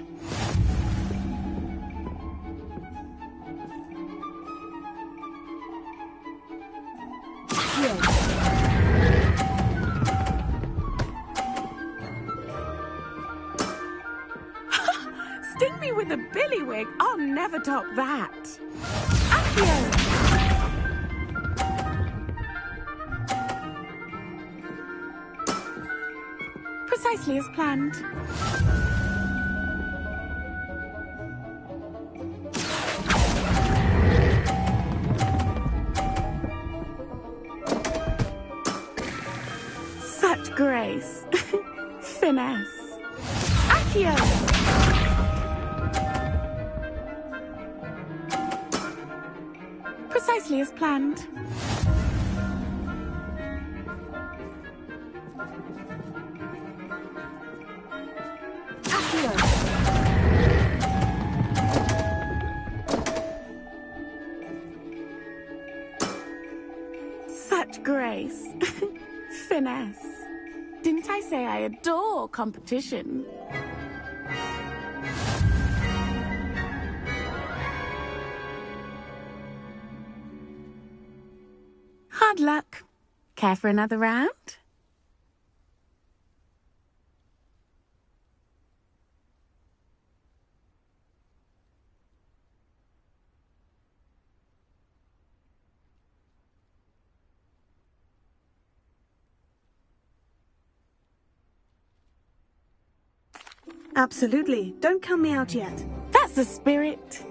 Sting me with a billywig. I'll never top that. Accio! Precisely as planned. Such grace. Finesse. Accio! Precisely as planned. Such grace. Finesse. Didn't I say I adore competition? Hard luck. Care for another round? Absolutely. Don't count me out yet. That's the spirit.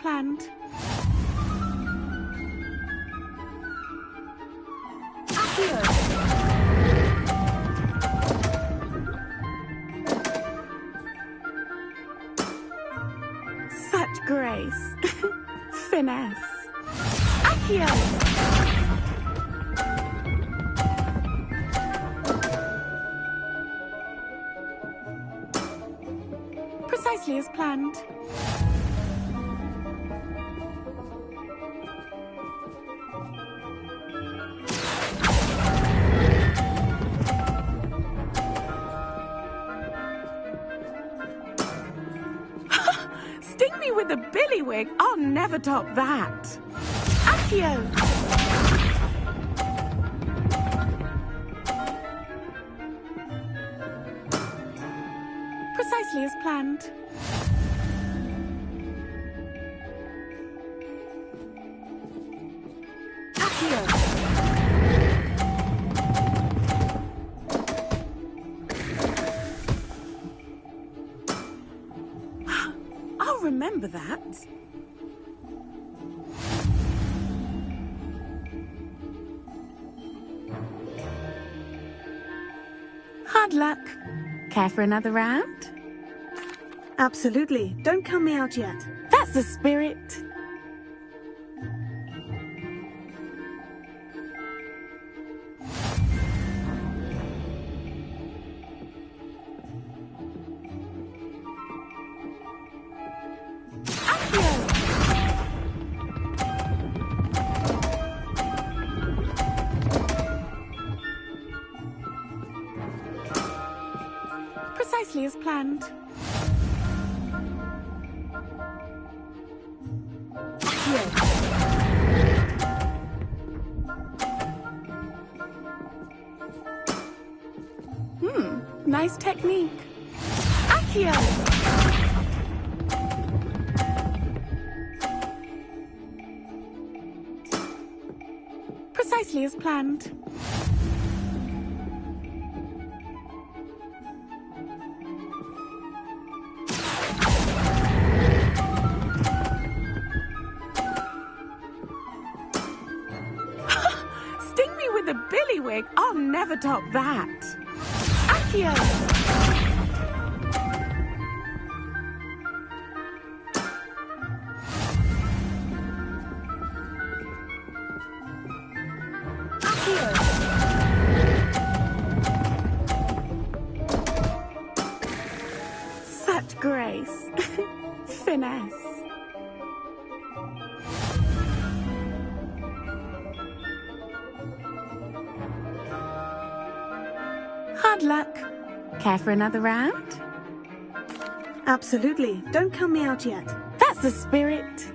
planned. Such grace. Finesse. Accio! Precisely as planned. Sting me with a billywig? I'll never top that. Accio! Precisely as planned. I'll remember that. Hard luck. Care for another round? Absolutely. Don't count me out yet. That's the spirit. Precisely as planned. Nice technique. Accio! Precisely as planned. Sting me with a billywig? I'll never top that. Accio! Such grace. Finesse. Hard luck. Care for another round? Absolutely. Don't count me out yet. That's the spirit.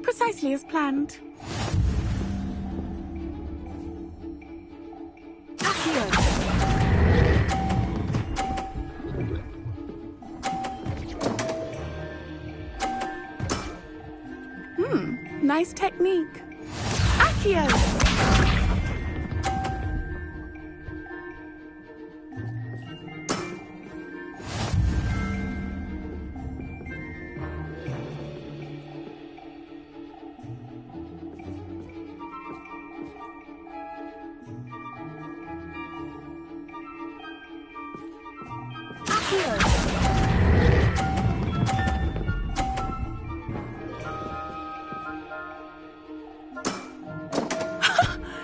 Precisely as planned. Nice technique. Accio!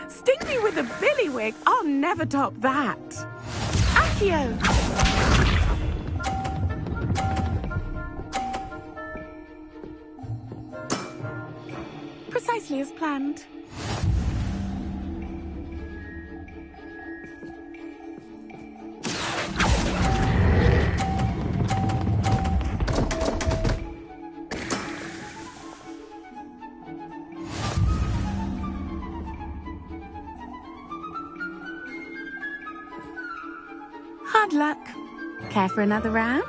Sting me with a billywig? I'll never top that. Accio! Precisely as planned. Hard luck. Care for another round?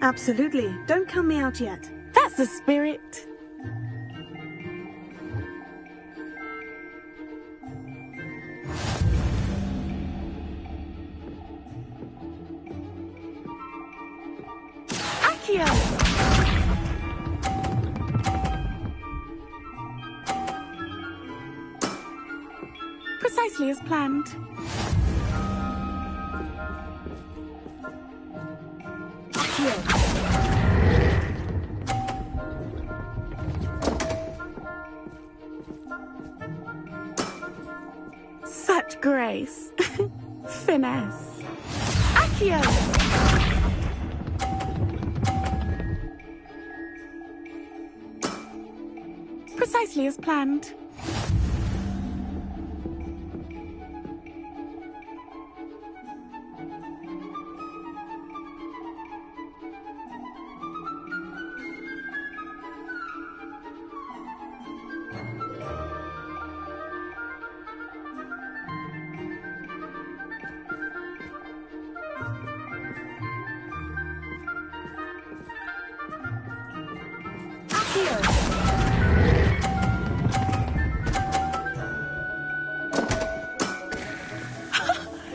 Absolutely. Don't count me out yet. That's the spirit. Accio! Precisely as planned. Such grace. Finesse. Accio! Precisely as planned.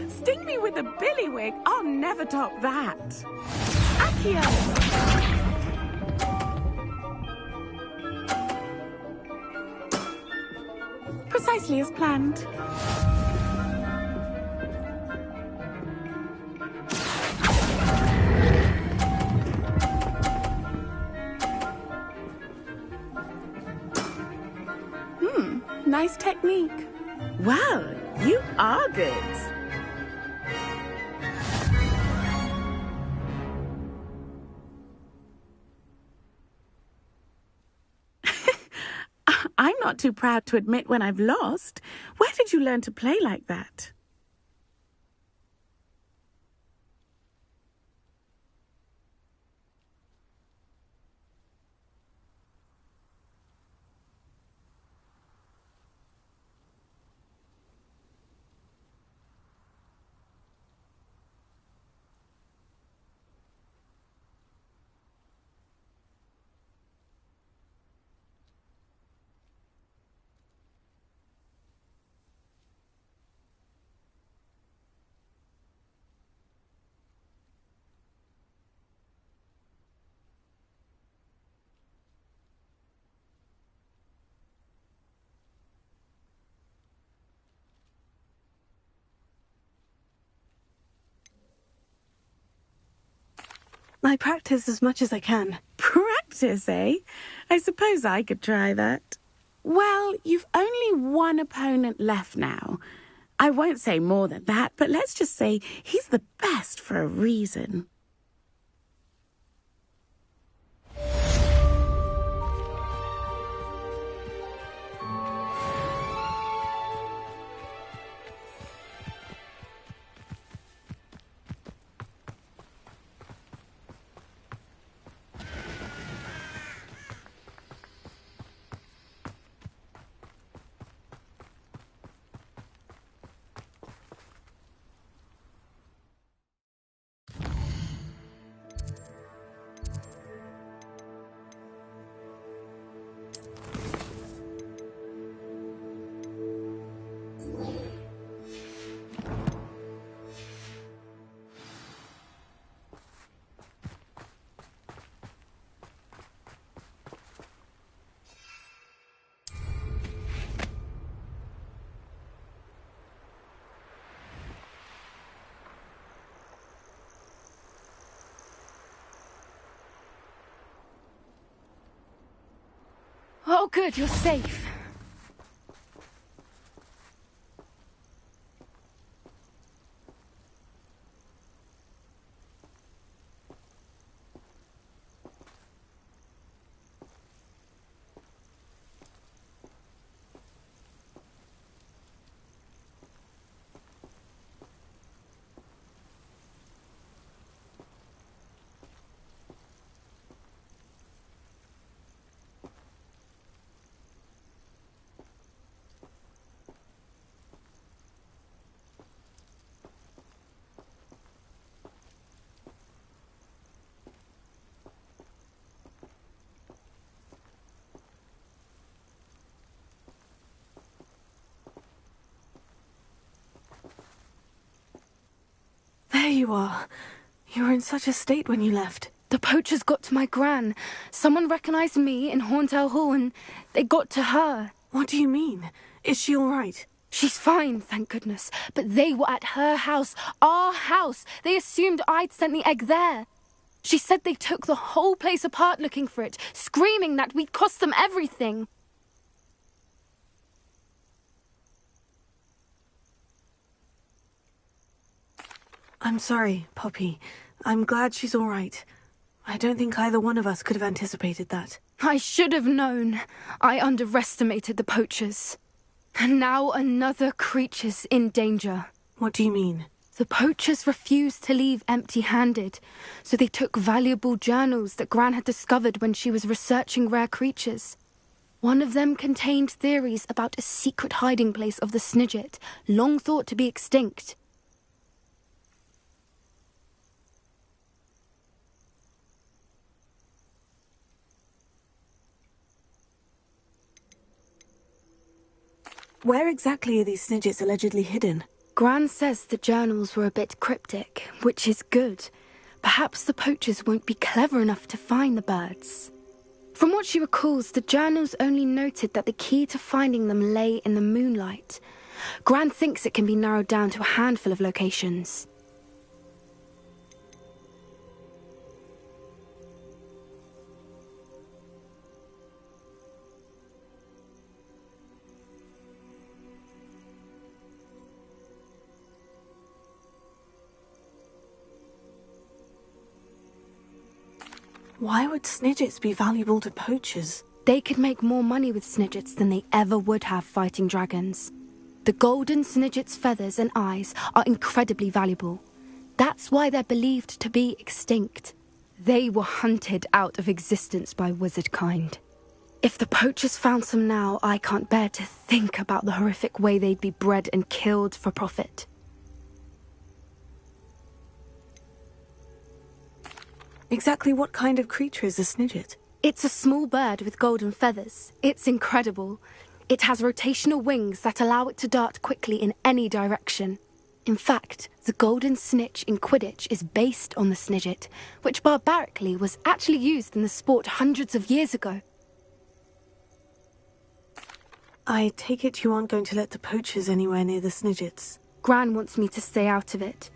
Sting me with a billywig. I'll never top that. Accio! Precisely as planned. Nice technique. Well, you are good. I'm not too proud to admit when I've lost. Where did you learn to play like that? I practice as much as I can. Practice, eh? I suppose I could try that. Well, you've only one opponent left now. I won't say more than that, but let's just say he's the best for a reason. Oh, good, you're safe. you are. You were in such a state when you left. The poachers got to my gran. Someone recognized me in Horndale Hall and they got to her. What do you mean? Is she all right? She's fine, thank goodness. But they were at her house, our house. They assumed I'd sent the egg there. She said they took the whole place apart looking for it, screaming that we'd cost them everything. I'm sorry, Poppy. I'm glad she's all right. I don't think either one of us could have anticipated that. I should have known. I underestimated the poachers. And now another creature's in danger. What do you mean? The poachers refused to leave empty-handed, so they took valuable journals that Gran had discovered when she was researching rare creatures. One of them contained theories about a secret hiding place of the Snidget, long thought to be extinct. Where exactly are these Snidgets allegedly hidden? Gran says the journals were a bit cryptic, which is good. Perhaps the poachers won't be clever enough to find the birds. From what she recalls, the journals only noted that the key to finding them lay in the moonlight. Gran thinks it can be narrowed down to a handful of locations. Why would Snidgets be valuable to poachers? They could make more money with Snidgets than they ever would have fighting dragons. The golden Snidget's feathers and eyes are incredibly valuable. That's why they're believed to be extinct. They were hunted out of existence by wizard kind. If the poachers found some now, I can't bear to think about the horrific way they'd be bred and killed for profit. Exactly what kind of creature is a Snidget? It's a small bird with golden feathers. It's incredible. It has rotational wings that allow it to dart quickly in any direction. In fact, the golden snitch in Quidditch is based on the Snidget, which barbarically was actually used in the sport hundreds of years ago. I take it you aren't going to let the poachers anywhere near the Snidgets. Gran wants me to stay out of it.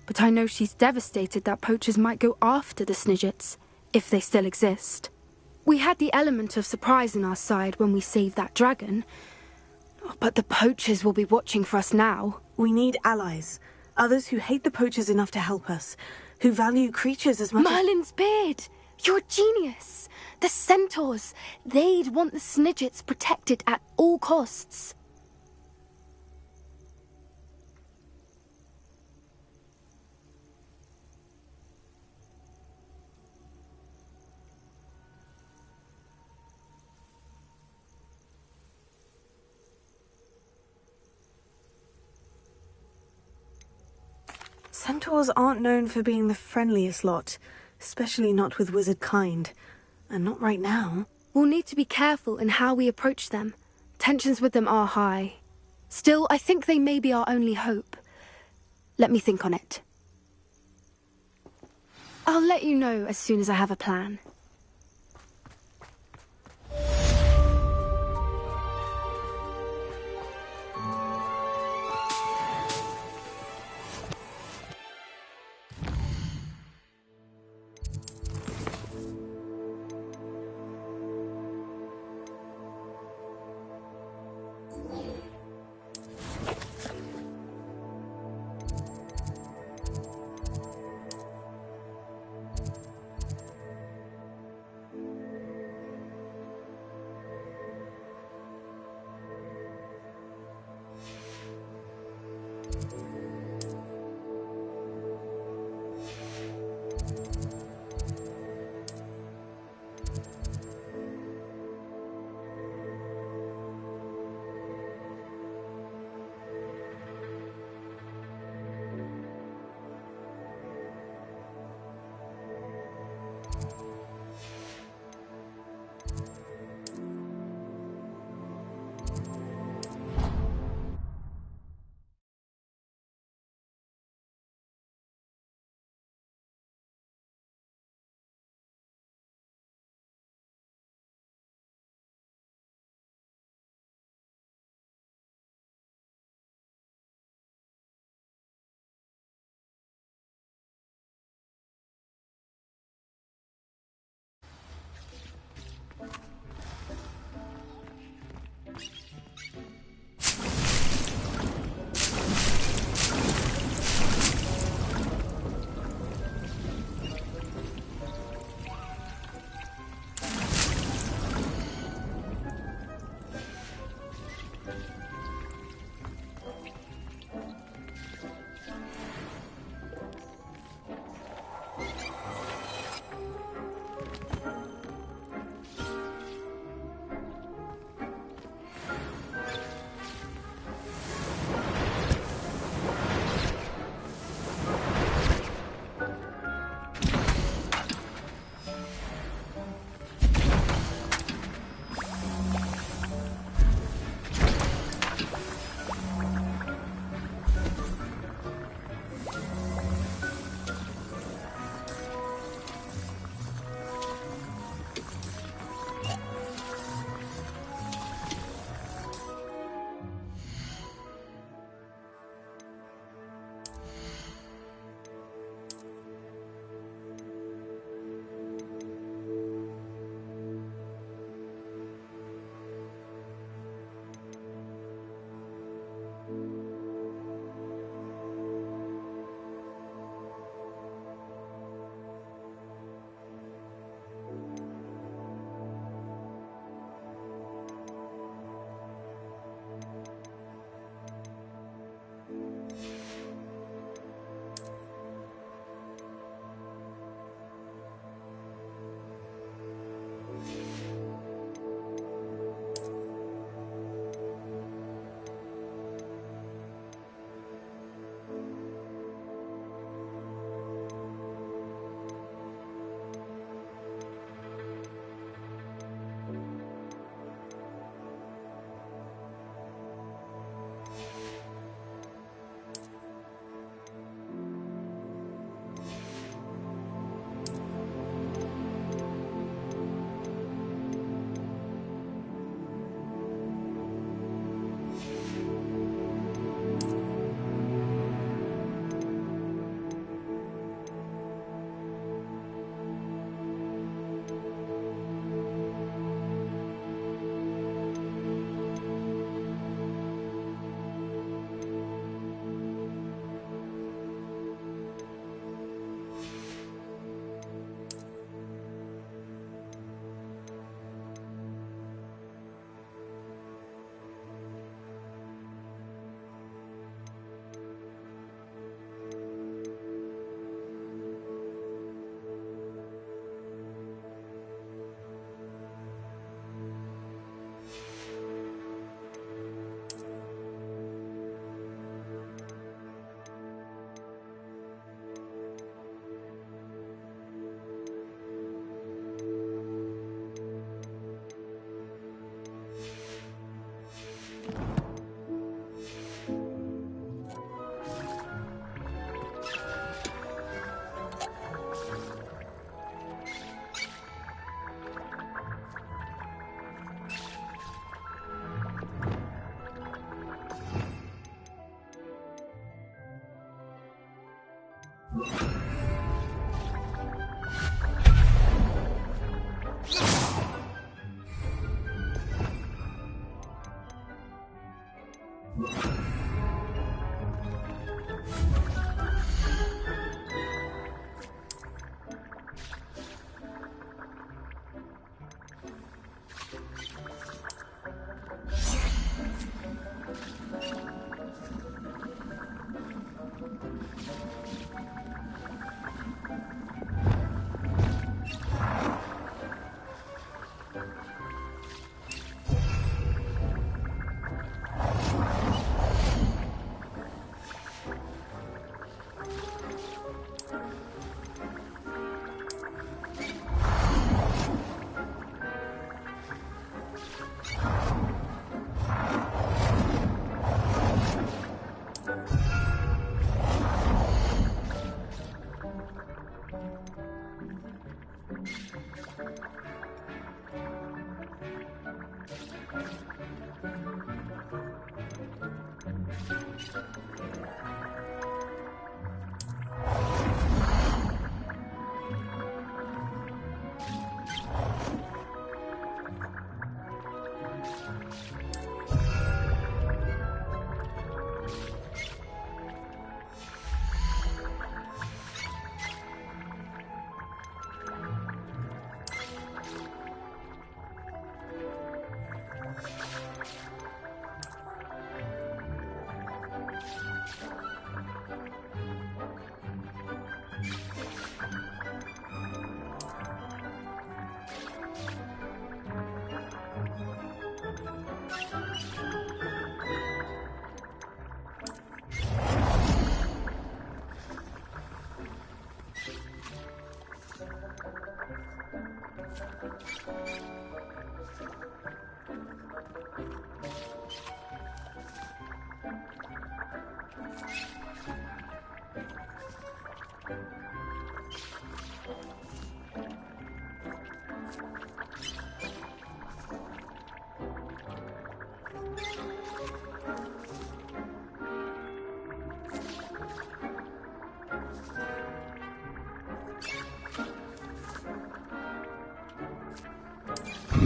But I know she's devastated that poachers might go after the Snidgets, if they still exist. We had the element of surprise on our side when we saved that dragon. But the poachers will be watching for us now. We need allies. Others who hate the poachers enough to help us. Who value creatures as much Merlin's beard! You're a genius! The centaurs! They'd want the Snidgets protected at all costs. Centaurs aren't known for being the friendliest lot, especially not with wizard kind. And not right now. We'll need to be careful in how we approach them. Tensions with them are high. Still, I think they may be our only hope. Let me think on it. I'll let you know as soon as I have a plan.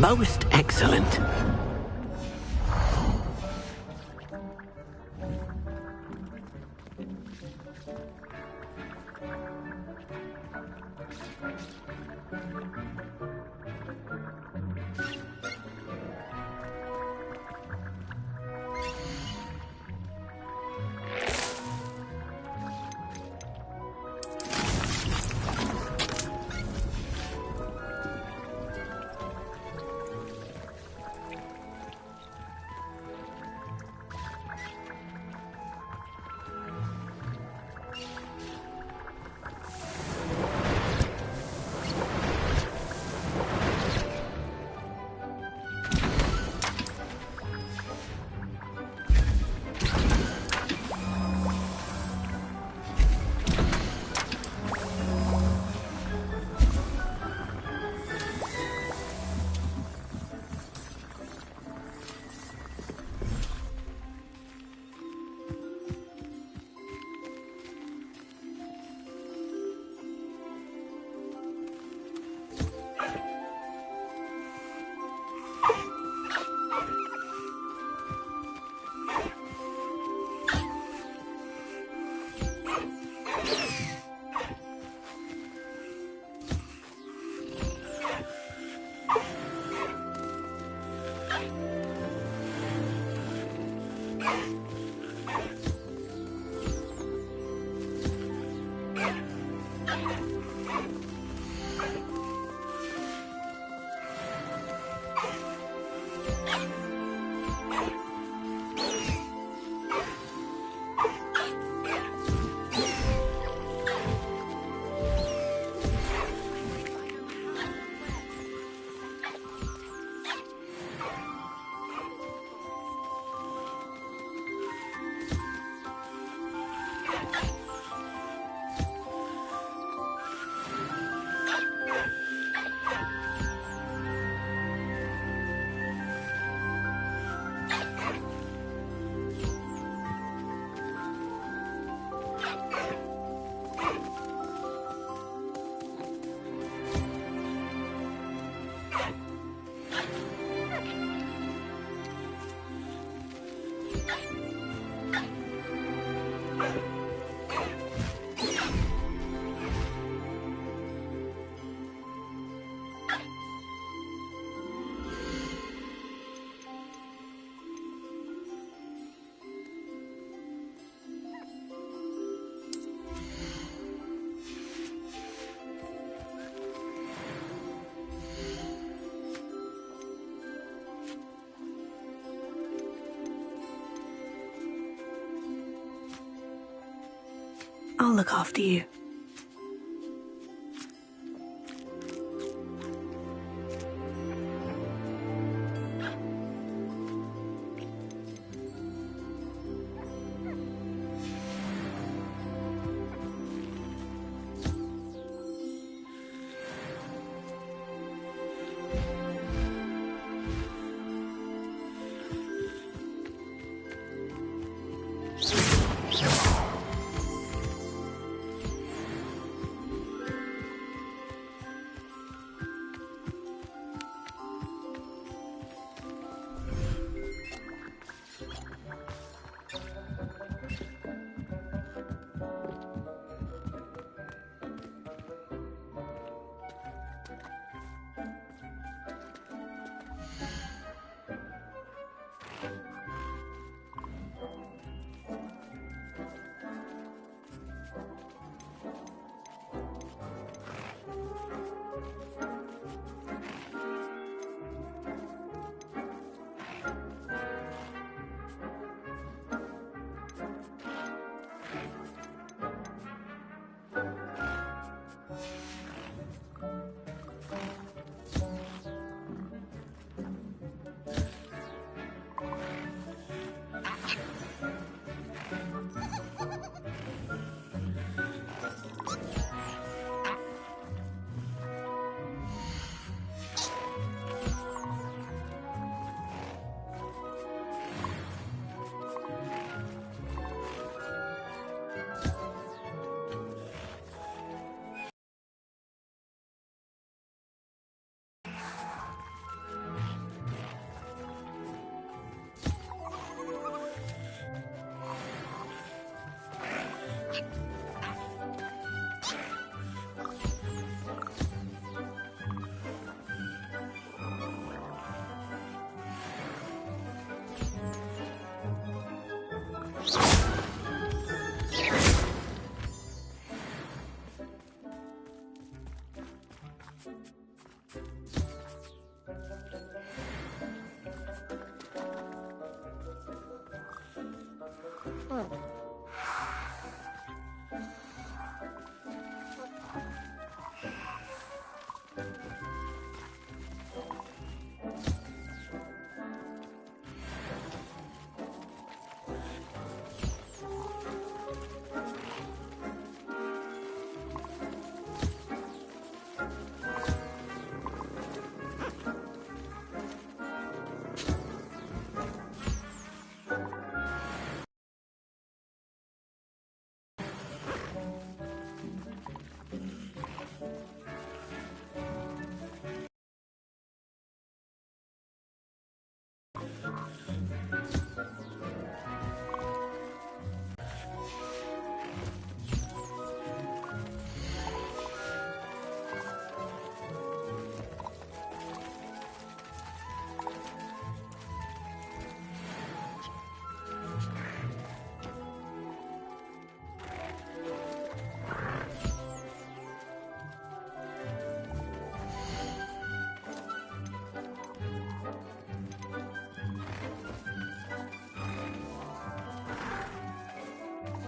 Most excellent. I'll look after you.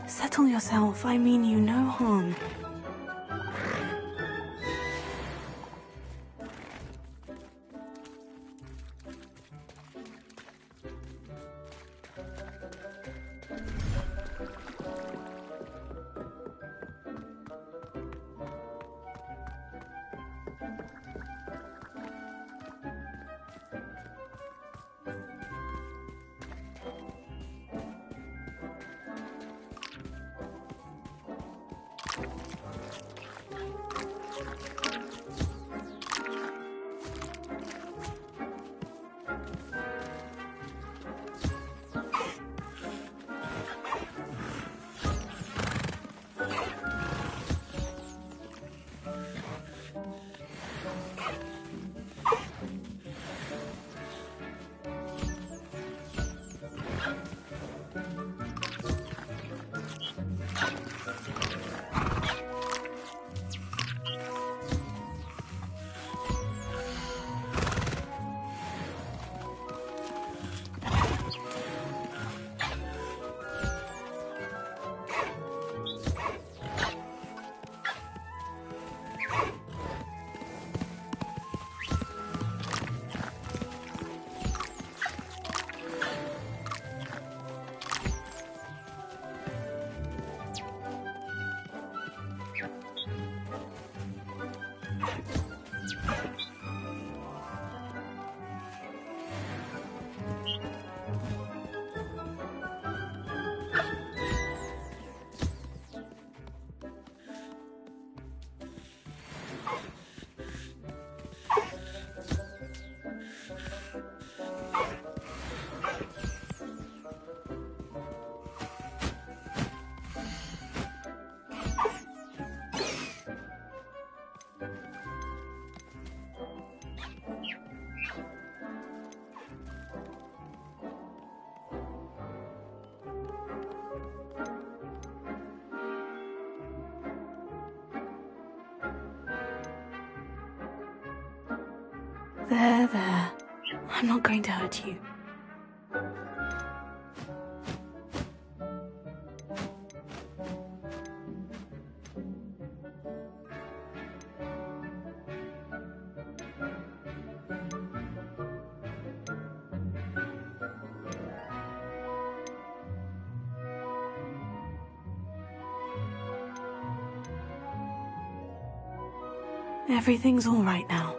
Settle yourself. I mean you no harm. There. I'm not going to hurt you. Everything's all right now.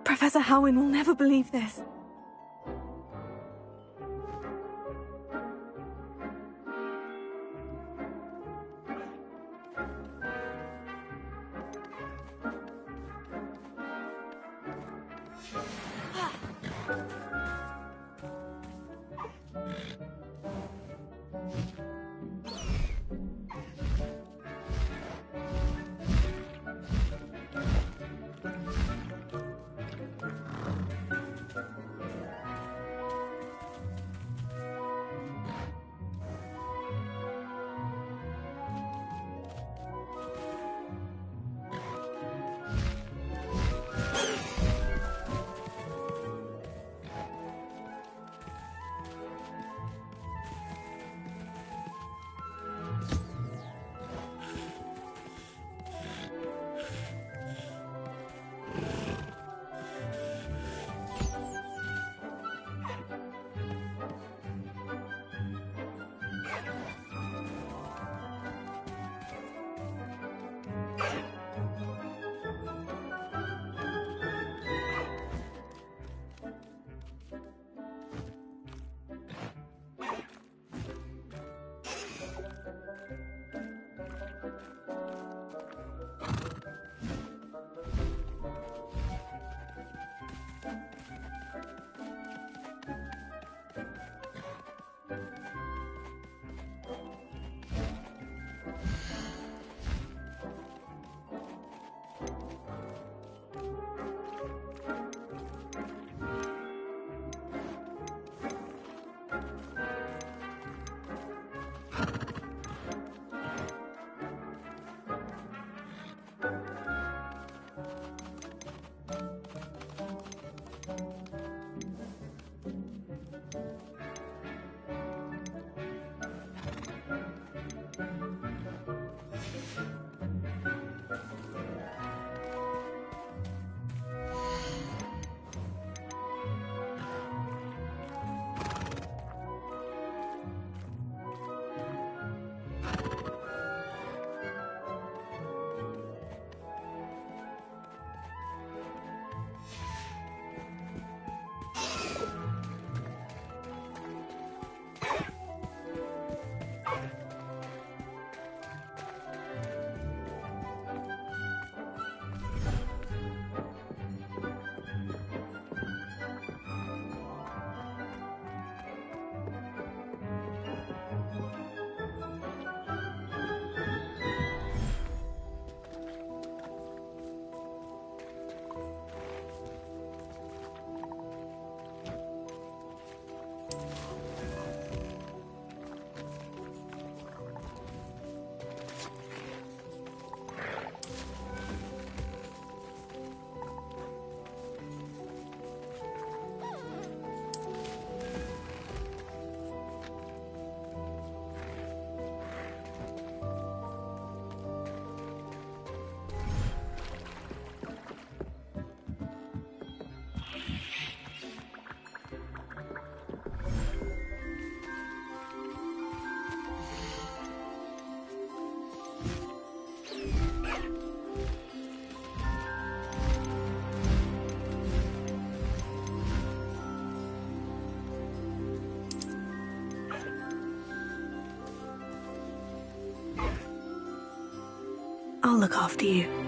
Professor Howin will never believe this. look after you.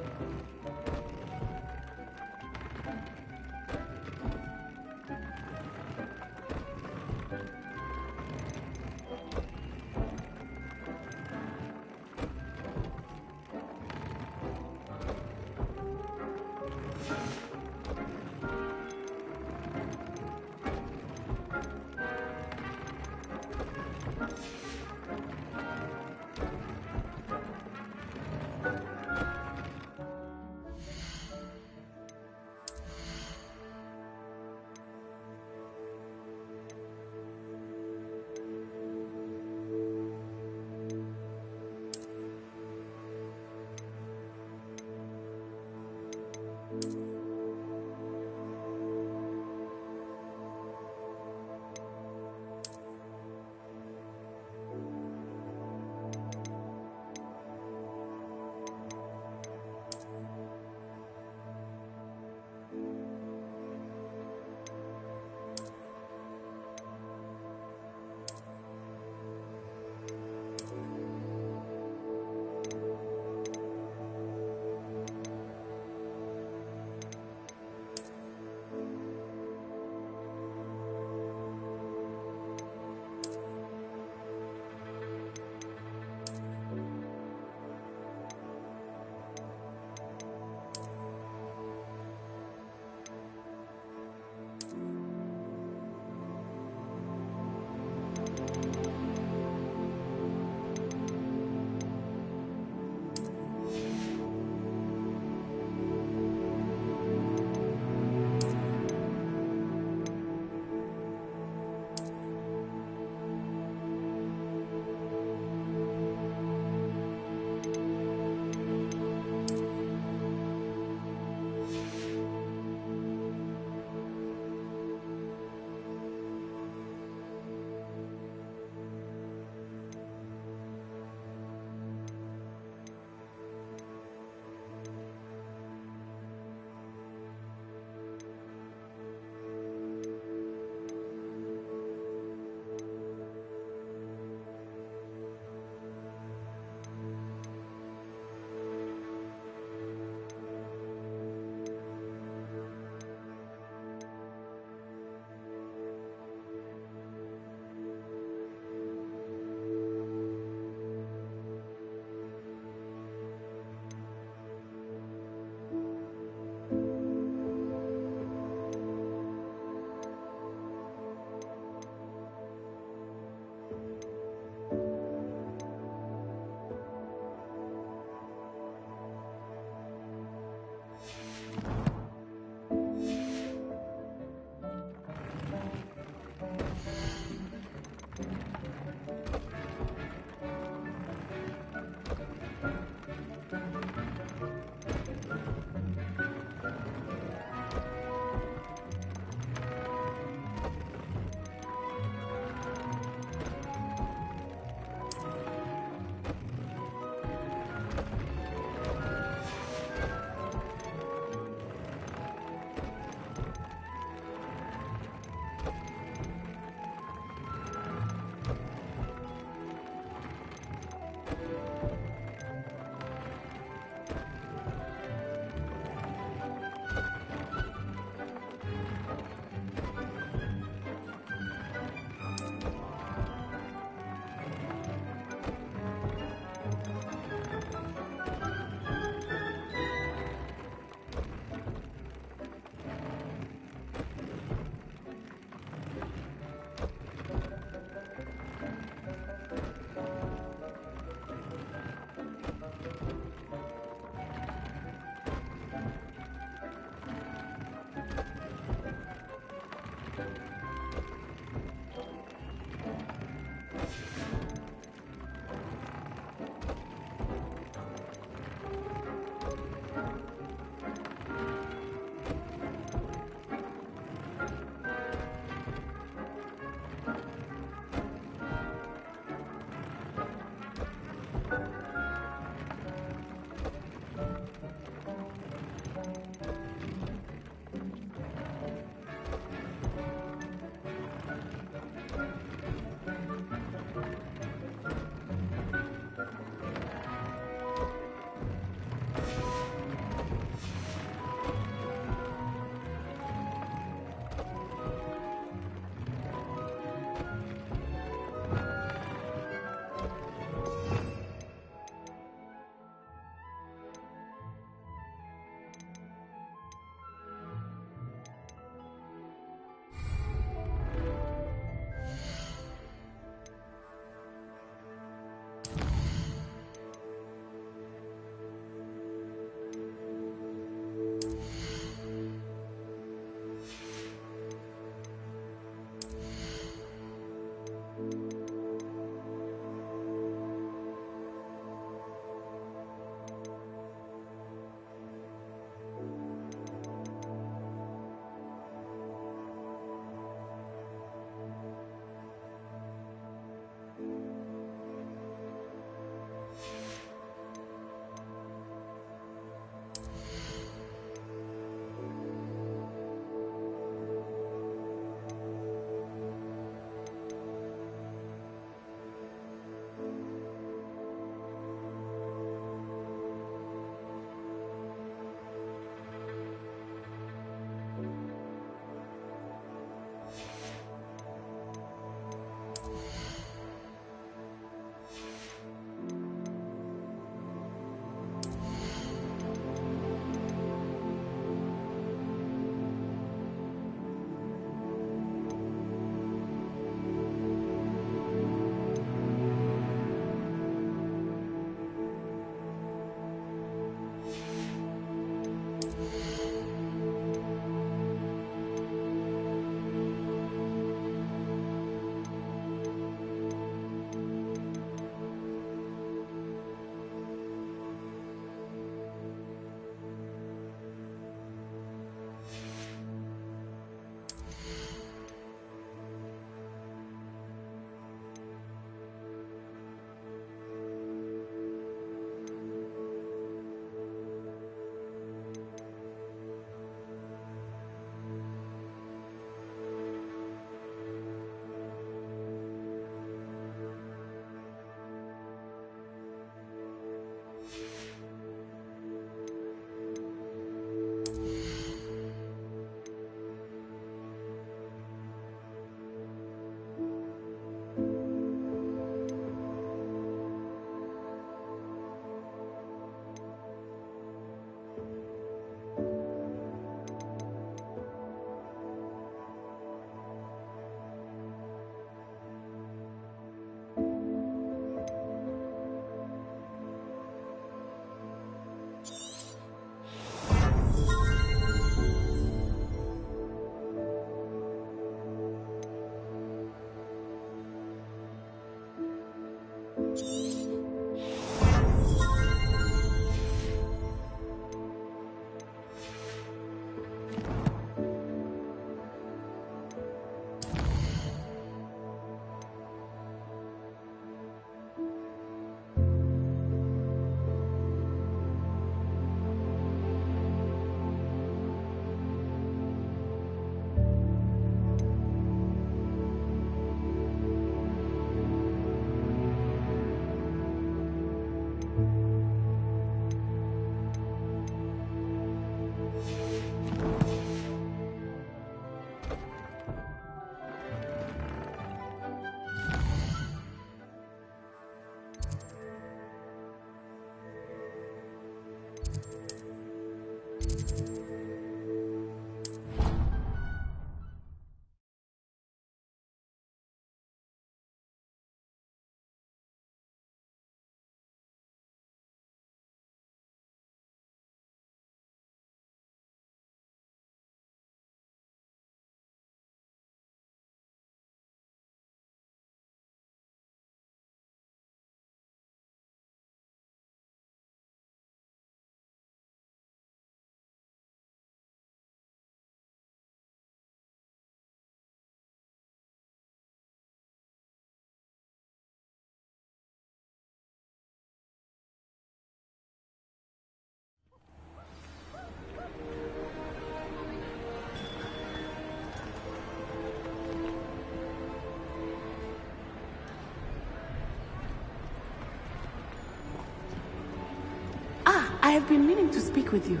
I have been meaning to speak with you.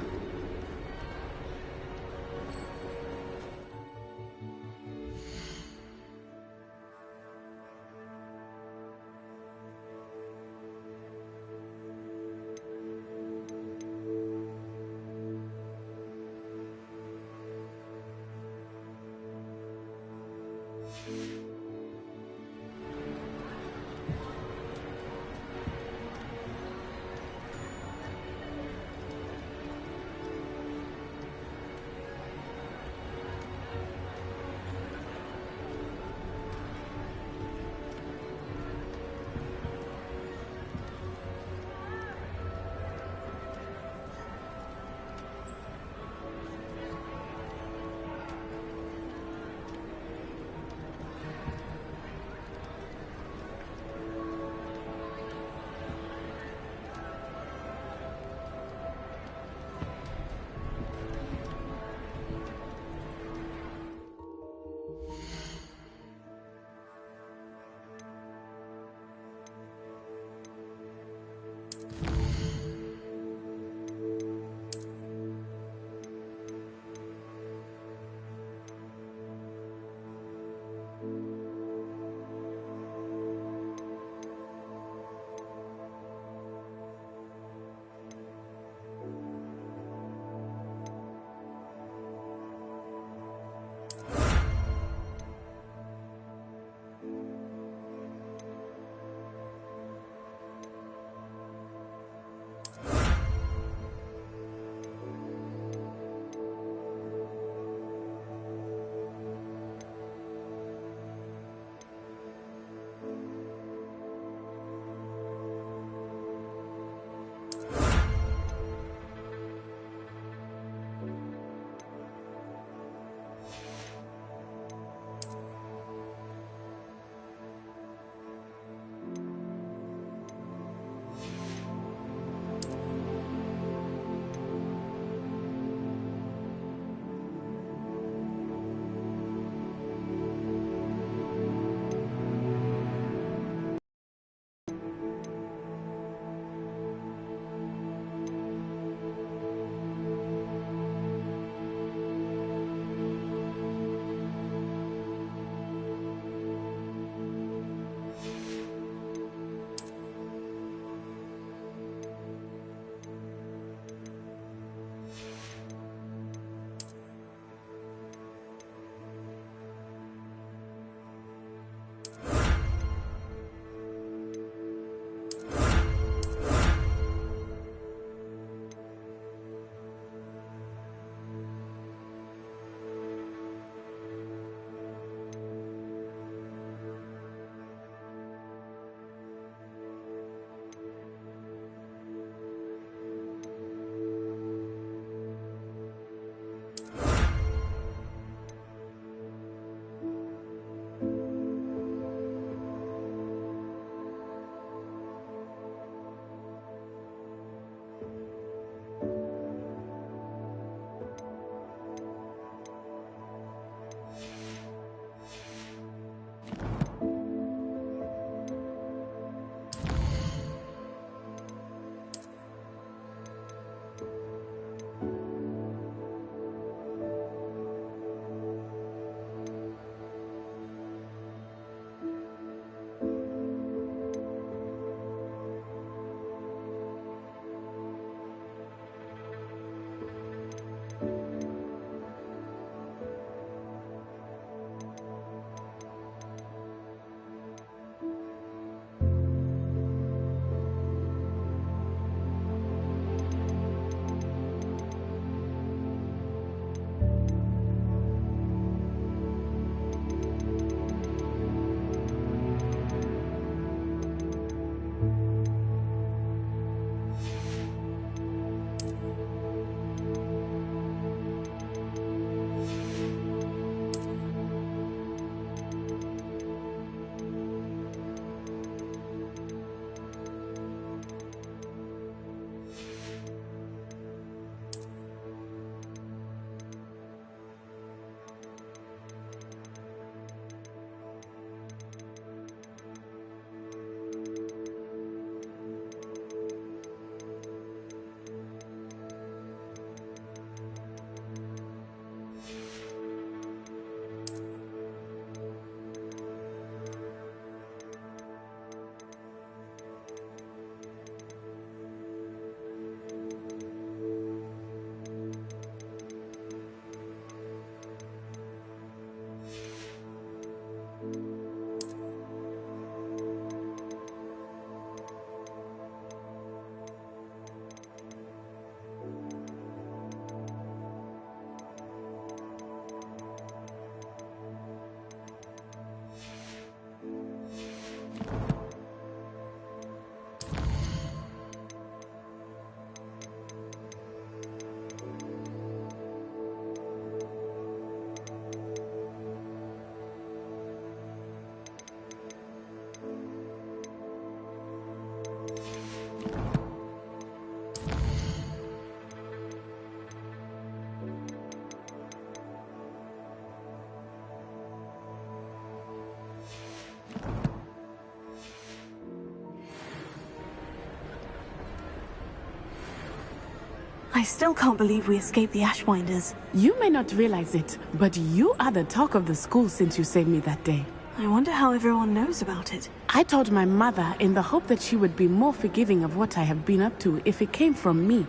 I still can't believe we escaped the Ashwinders. You may not realize it, but you are the talk of the school since you saved me that day. I wonder how everyone knows about it. I told my mother in the hope that she would be more forgiving of what I have been up to if it came from me.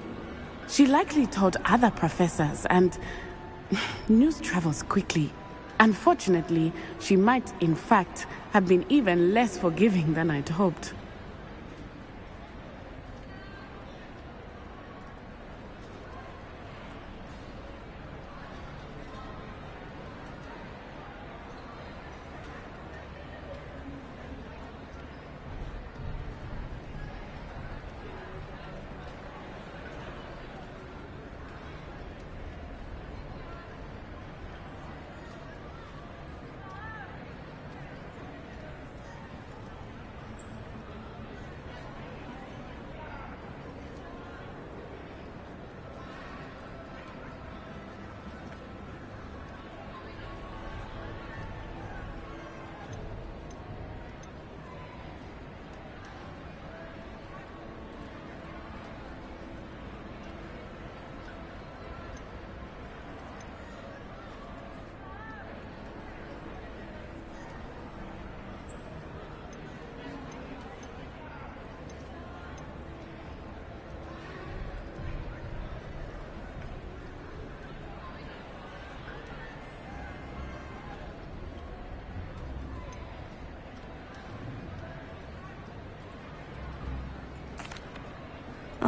She likely told other professors, and news travels quickly. Unfortunately, she might, in fact, have been even less forgiving than I'd hoped.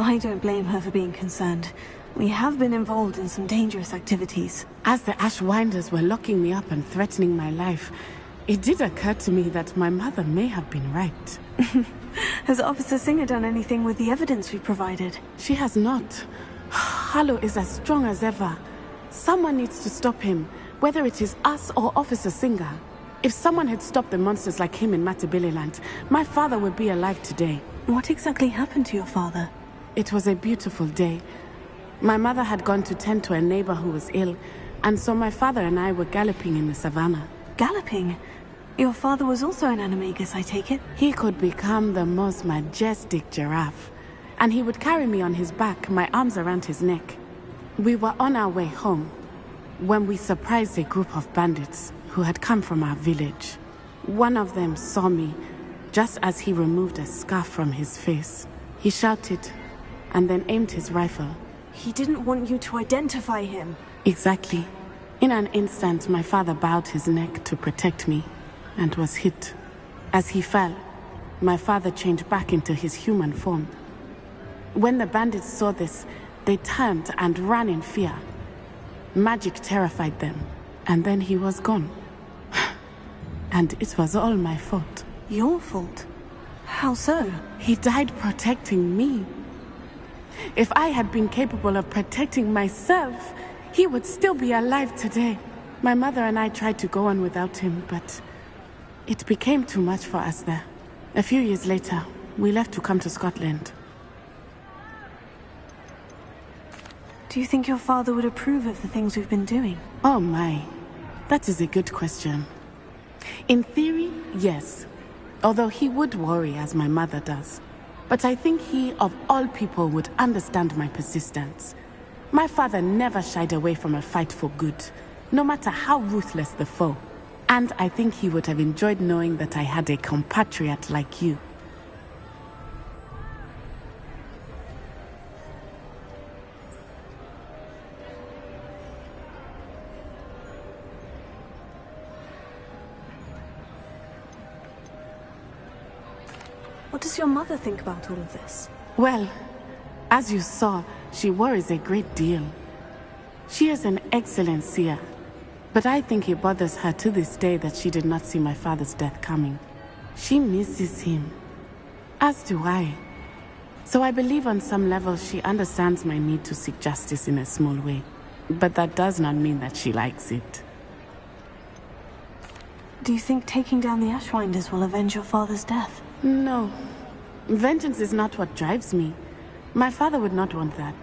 I don't blame her for being concerned. We have been involved in some dangerous activities. As the Ashwinders were locking me up and threatening my life, it did occur to me that my mother may have been right. Has Officer Singer done anything with the evidence we provided? She has not. Harlow is as strong as ever. Someone needs to stop him, whether it is us or Officer Singer. If someone had stopped the monsters like him in Matabeleland, my father would be alive today. What exactly happened to your father? It was a beautiful day. My mother had gone to tend to a neighbor who was ill, and so my father and I were galloping in the savannah. Galloping? Your father was also an animagus, I take it? He could become the most majestic giraffe, and he would carry me on his back, my arms around his neck. We were on our way home when we surprised a group of bandits who had come from our village. One of them saw me just as he removed a scarf from his face. He shouted and then aimed his rifle. He didn't want you to identify him. Exactly. In an instant, my father bowed his neck to protect me and was hit. As he fell, my father changed back into his human form. When the bandits saw this, they turned and ran in fear. Magic terrified them, and then he was gone. And it was all my fault. Your fault? How so? He died protecting me. If I had been capable of protecting myself, he would still be alive today. My mother and I tried to go on without him, but it became too much for us there. A few years later, we left to come to Scotland. Do you think your father would approve of the things we've been doing? Oh my, that is a good question. In theory, yes. Although he would worry, as my mother does. But I think he, of all people, would understand my persistence. My father never shied away from a fight for good, no matter how ruthless the foe. And I think he would have enjoyed knowing that I had a compatriot like you. What does your mother think about all of this? Well, as you saw, she worries a great deal. She is an excellent seer, but I think it bothers her to this day that she did not see my father's death coming. She misses him, as do I. So I believe on some level she understands my need to seek justice in a small way, but that does not mean that she likes it. Do you think taking down the Ashwinders will avenge your father's death? No. Vengeance is not what drives me. My father would not want that.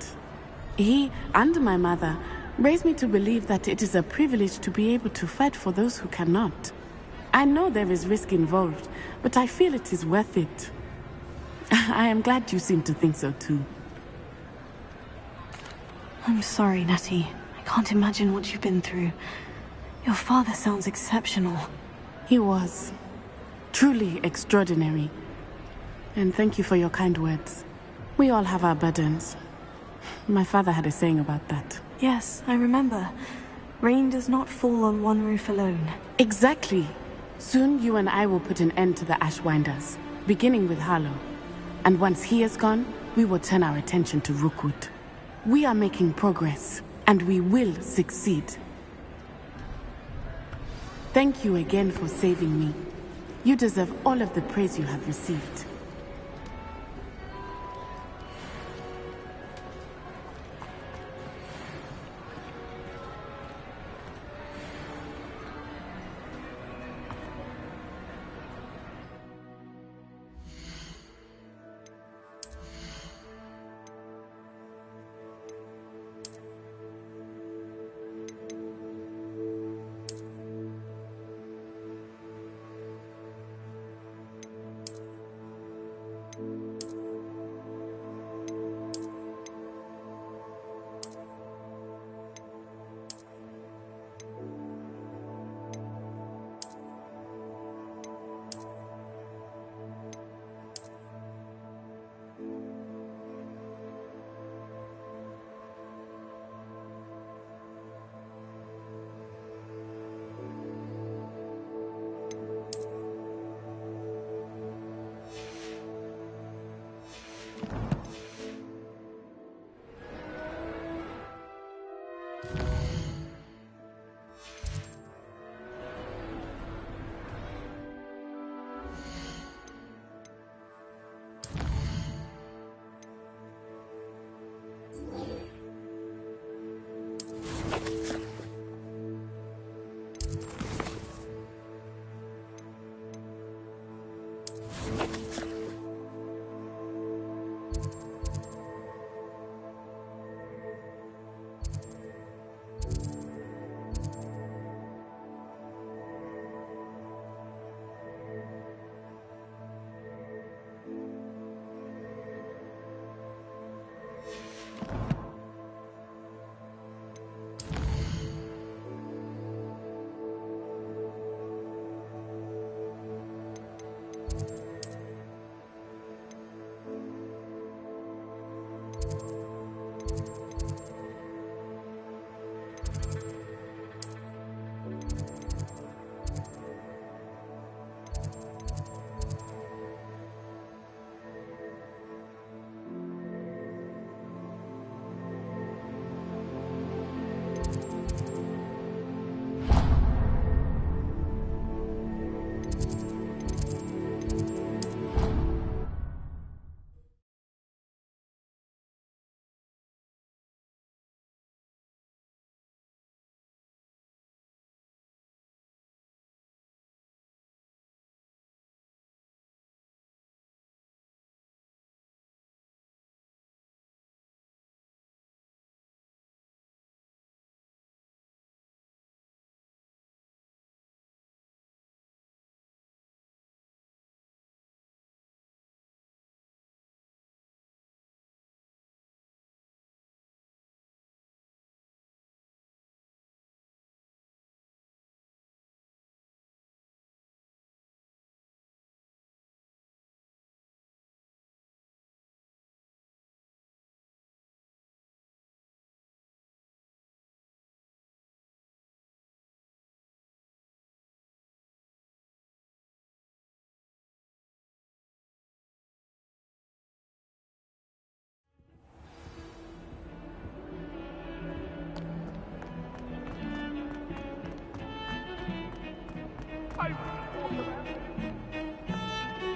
He and my mother raised me to believe that it is a privilege to be able to fight for those who cannot. I know there is risk involved, but I feel it is worth it. I am glad you seem to think so too. I'm sorry, Natty. I can't imagine what you've been through. Your father sounds exceptional. He was. Truly extraordinary. And thank you for your kind words. We all have our burdens. My father had a saying about that. Yes, I remember. Rain does not fall on one roof alone. Exactly. Soon you and I will put an end to the Ashwinders, beginning with Harlow. And once he is gone, we will turn our attention to Rookwood. We are making progress, and we will succeed. Thank you again for saving me. You deserve all of the praise you have received.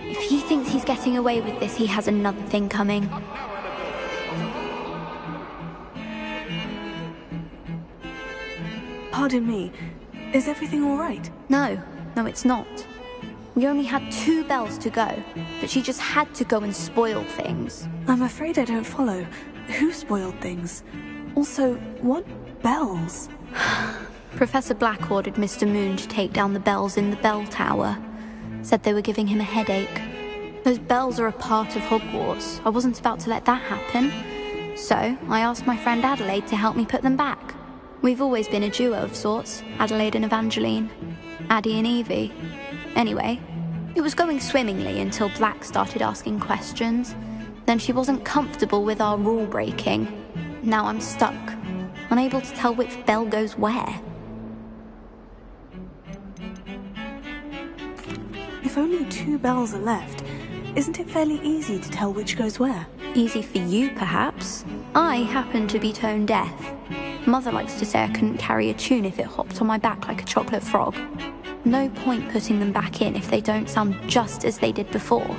If he thinks he's getting away with this, he has another thing coming. Pardon me. Is everything all right? No, it's not. We only had 2 bells to go, but she just had to go and spoil things. I'm afraid I don't follow. Who spoiled things? Also, what bells? Professor Black ordered Mr. Moon to take down the bells in the bell tower. Said they were giving him a headache. Those bells are a part of Hogwarts. I wasn't about to let that happen. So I asked my friend Adelaide to help me put them back. We've always been a duo of sorts, Adelaide and Evangeline. Addie and Evie. Anyway, it was going swimmingly until Black started asking questions. Then she wasn't comfortable with our rule breaking. Now I'm stuck, unable to tell which bell goes where. If only 2 bells are left, isn't it fairly easy to tell which goes where? Easy for you, perhaps. I happen to be tone deaf. Mother likes to say I couldn't carry a tune if it hopped on my back like a chocolate frog. No point putting them back in if they don't sound just as they did before,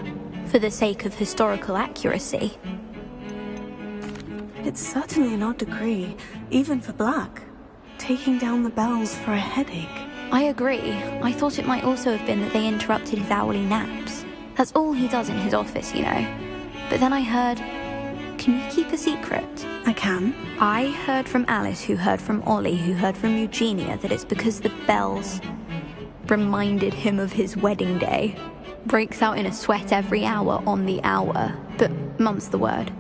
for the sake of historical accuracy. It's certainly an odd decree, even for Black. Taking down the bells for a headache. I agree. I thought it might also have been that they interrupted his hourly naps. That's all he does in his office, you know. But then I heard... Can you keep a secret? I can. I heard from Alice, who heard from Ollie, who heard from Eugenia, that it's because the bells reminded him of his wedding day. Breaks out in a sweat every hour on the hour. But mum's the word.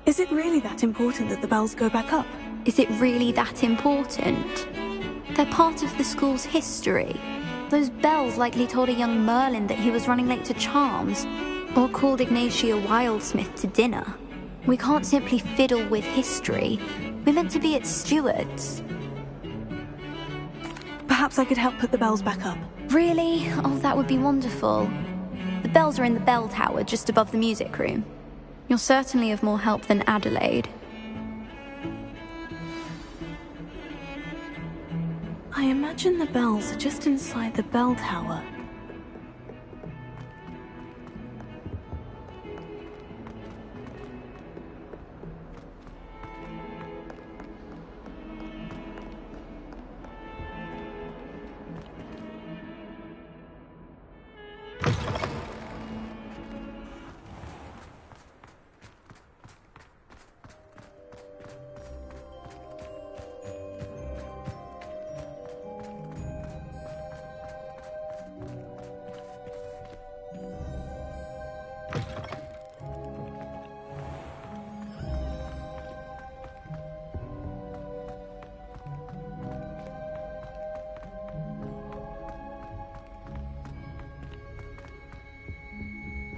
Is it really that important that the bells go back up? Is it really that important? They're part of the school's history. Those bells likely told a young Merlin that he was running late to Charms, or called Ignatia Wildsmith to dinner. We can't simply fiddle with history. We're meant to be its stewards. Perhaps I could help put the bells back up. Really? Oh, that would be wonderful. The bells are in the bell tower just above the music room. You're certainly of more help than Adelaide. I imagine the bells are just inside the bell tower.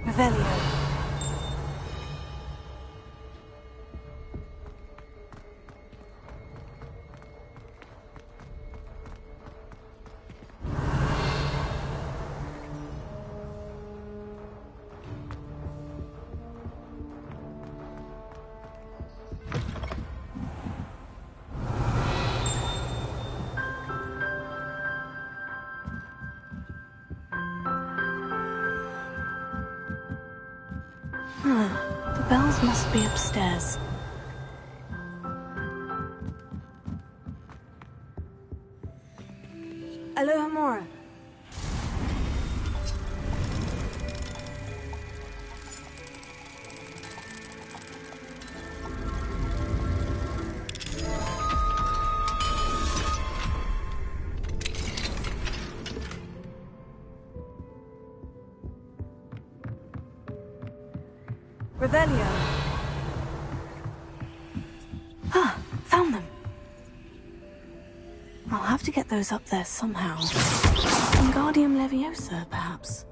Revelio. The bells must be upstairs. Aloha Mora. Revelio. Ah, found them. I'll have to get those up there somehow. Wingardium Leviosa, perhaps.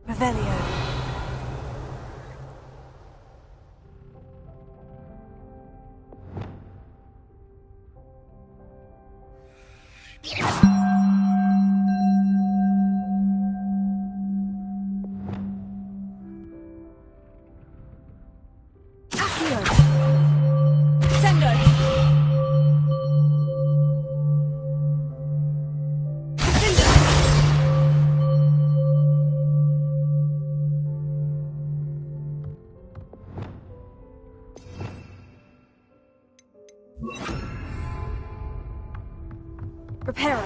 Revelio. Reparo.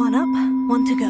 One up, one to go.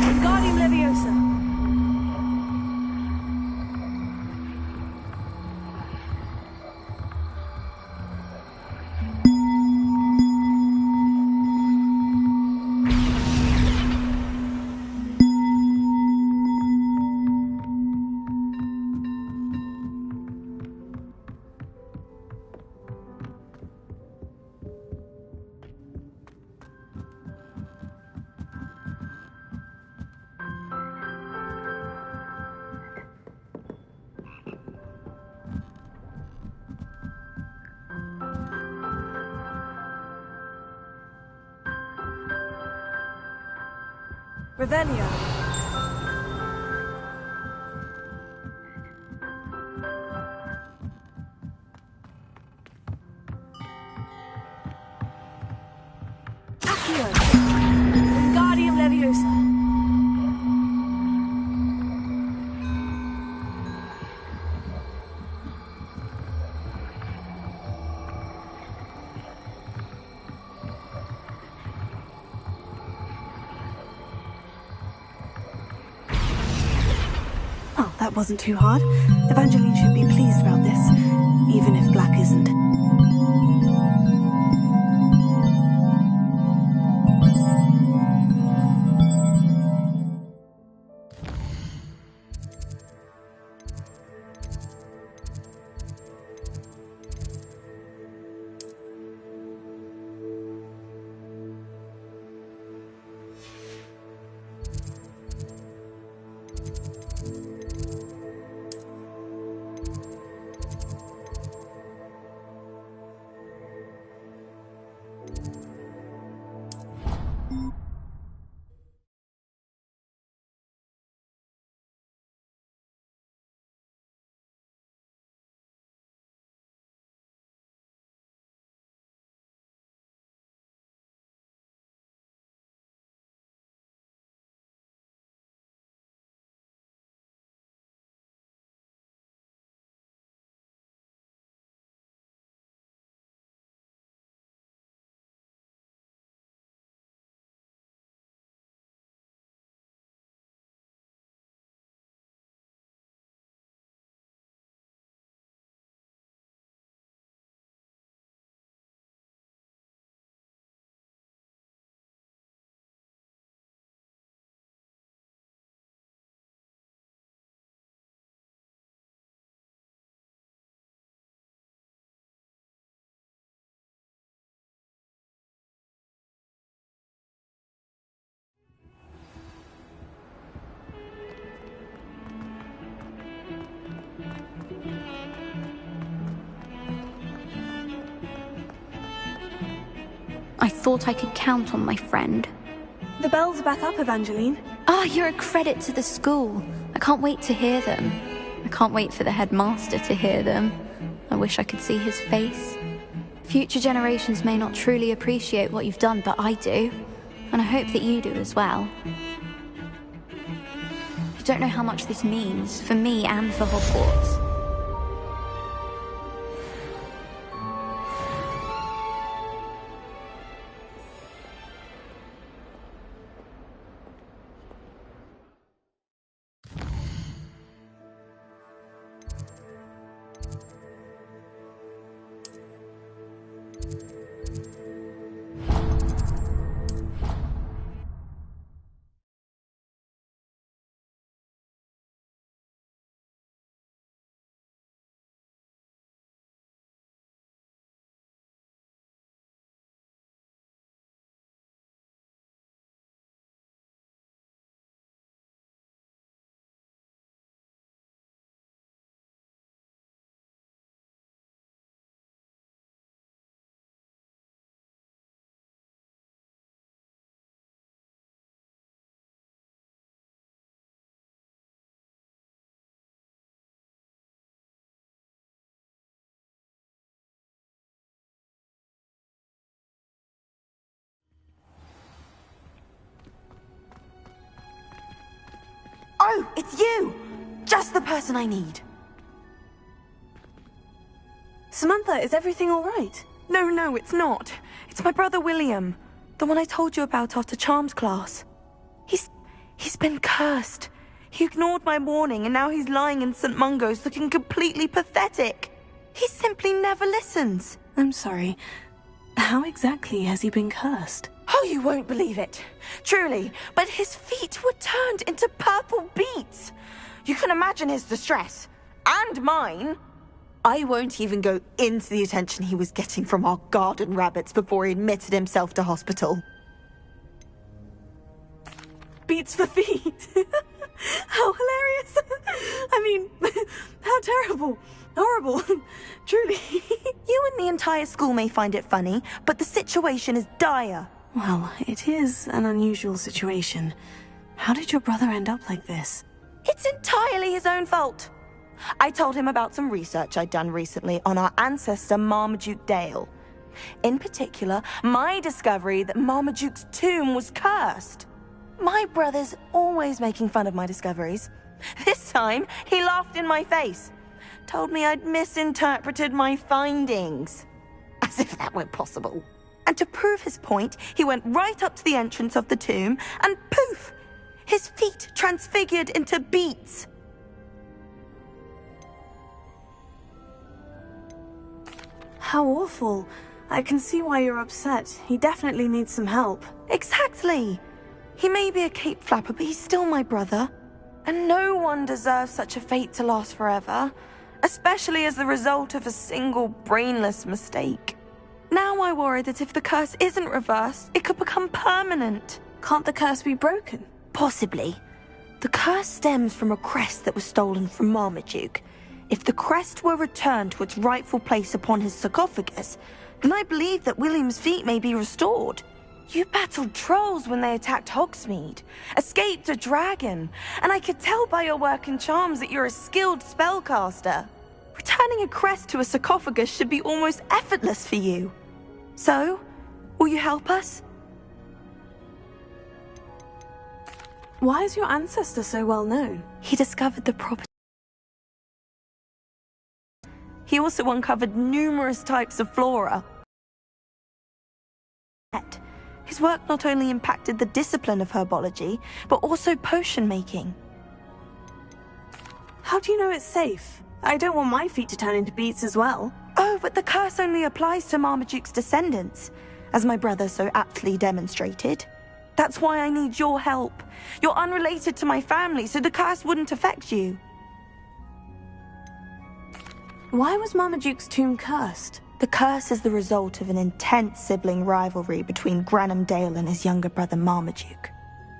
Wingardium Leviosa. Revelio. Accio. Wingardium Leviosa. Well, that wasn't too hard. Evangeline should be pleased about this, even if Black isn't. I thought I could count on my friend. The bells are back up, Evangeline. Ah, you're a credit to the school. I can't wait to hear them. I can't wait for the headmaster to hear them. I wish I could see his face. Future generations may not truly appreciate what you've done, but I do. And I hope that you do as well. You don't know how much this means, for me and for Hogwarts. Ro, it's you! Just the person I need. Samantha, is everything all right? No, it's not. It's my brother William, the one I told you about after Charms class. He's been cursed. He ignored my warning and now he's lying in St. Mungo's looking completely pathetic. He simply never listens. I'm sorry. How exactly has he been cursed? Oh, you won't believe it. Truly, but his feet were turned into purple beets. You can imagine his distress. And mine. I won't even go into the attention he was getting from our garden rabbits before he admitted himself to hospital. Beats for feet. How hilarious. I mean, how terrible. Horrible. Truly. You and the entire school may find it funny, but the situation is dire. Well, it is an unusual situation. How did your brother end up like this? It's entirely his own fault. I told him about some research I'd done recently on our ancestor Marmaduke Dale. In particular, my discovery that Marmaduke's tomb was cursed. My brother's always making fun of my discoveries. This time, he laughed in my face. Told me I'd misinterpreted my findings. As if that were possible. And to prove his point, he went right up to the entrance of the tomb and poof! His feet transfigured into beets. How awful. I can see why you're upset. He definitely needs some help. Exactly. He may be a cape flapper, but he's still my brother. And no one deserves such a fate to last forever, especially as the result of a single brainless mistake. Now I worry that if the curse isn't reversed, it could become permanent. Can't the curse be broken? Possibly. The curse stems from a crest that was stolen from Marmaduke. If the crest were returned to its rightful place upon his sarcophagus, then I believe that William's feet may be restored. You battled trolls when they attacked Hogsmeade, escaped a dragon, and I could tell by your work in charms that you're a skilled spellcaster. Returning a crest to a sarcophagus should be almost effortless for you. So, will you help us? Why is your ancestor so well known? He discovered the property. He also uncovered numerous types of flora. His work not only impacted the discipline of herbology, but also potion making. How do you know it's safe? I don't want my feet to turn into beets as well. Oh, but the curse only applies to Marmaduke's descendants, as my brother so aptly demonstrated. That's why I need your help. You're unrelated to my family, so the curse wouldn't affect you. Why was Marmaduke's tomb cursed? The curse is the result of an intense sibling rivalry between Granham Dale and his younger brother Marmaduke.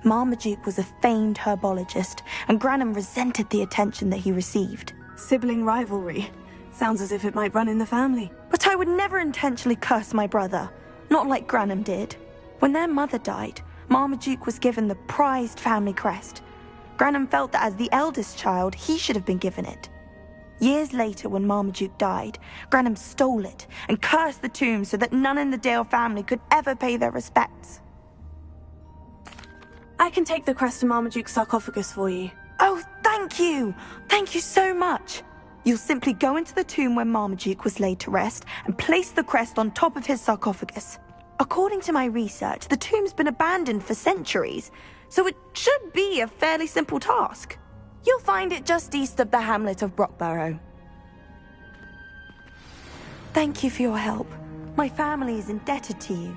Marmaduke was a famed herbologist, and Granham resented the attention that he received. Sibling rivalry. Sounds as if it might run in the family. But I would never intentionally curse my brother, not like Granham did. When their mother died, Marmaduke was given the prized family crest. Granham felt that as the eldest child, he should have been given it. Years later, when Marmaduke died, Granham stole it and cursed the tomb so that none in the Dale family could ever pay their respects. I can take the crest to Marmaduke's sarcophagus for you. Oh, thank you! Thank you so much! You'll simply go into the tomb where Marmaduke was laid to rest and place the crest on top of his sarcophagus. According to my research, the tomb's been abandoned for centuries, so it should be a fairly simple task. You'll find it just east of the hamlet of Brockborough. Thank you for your help. My family is indebted to you.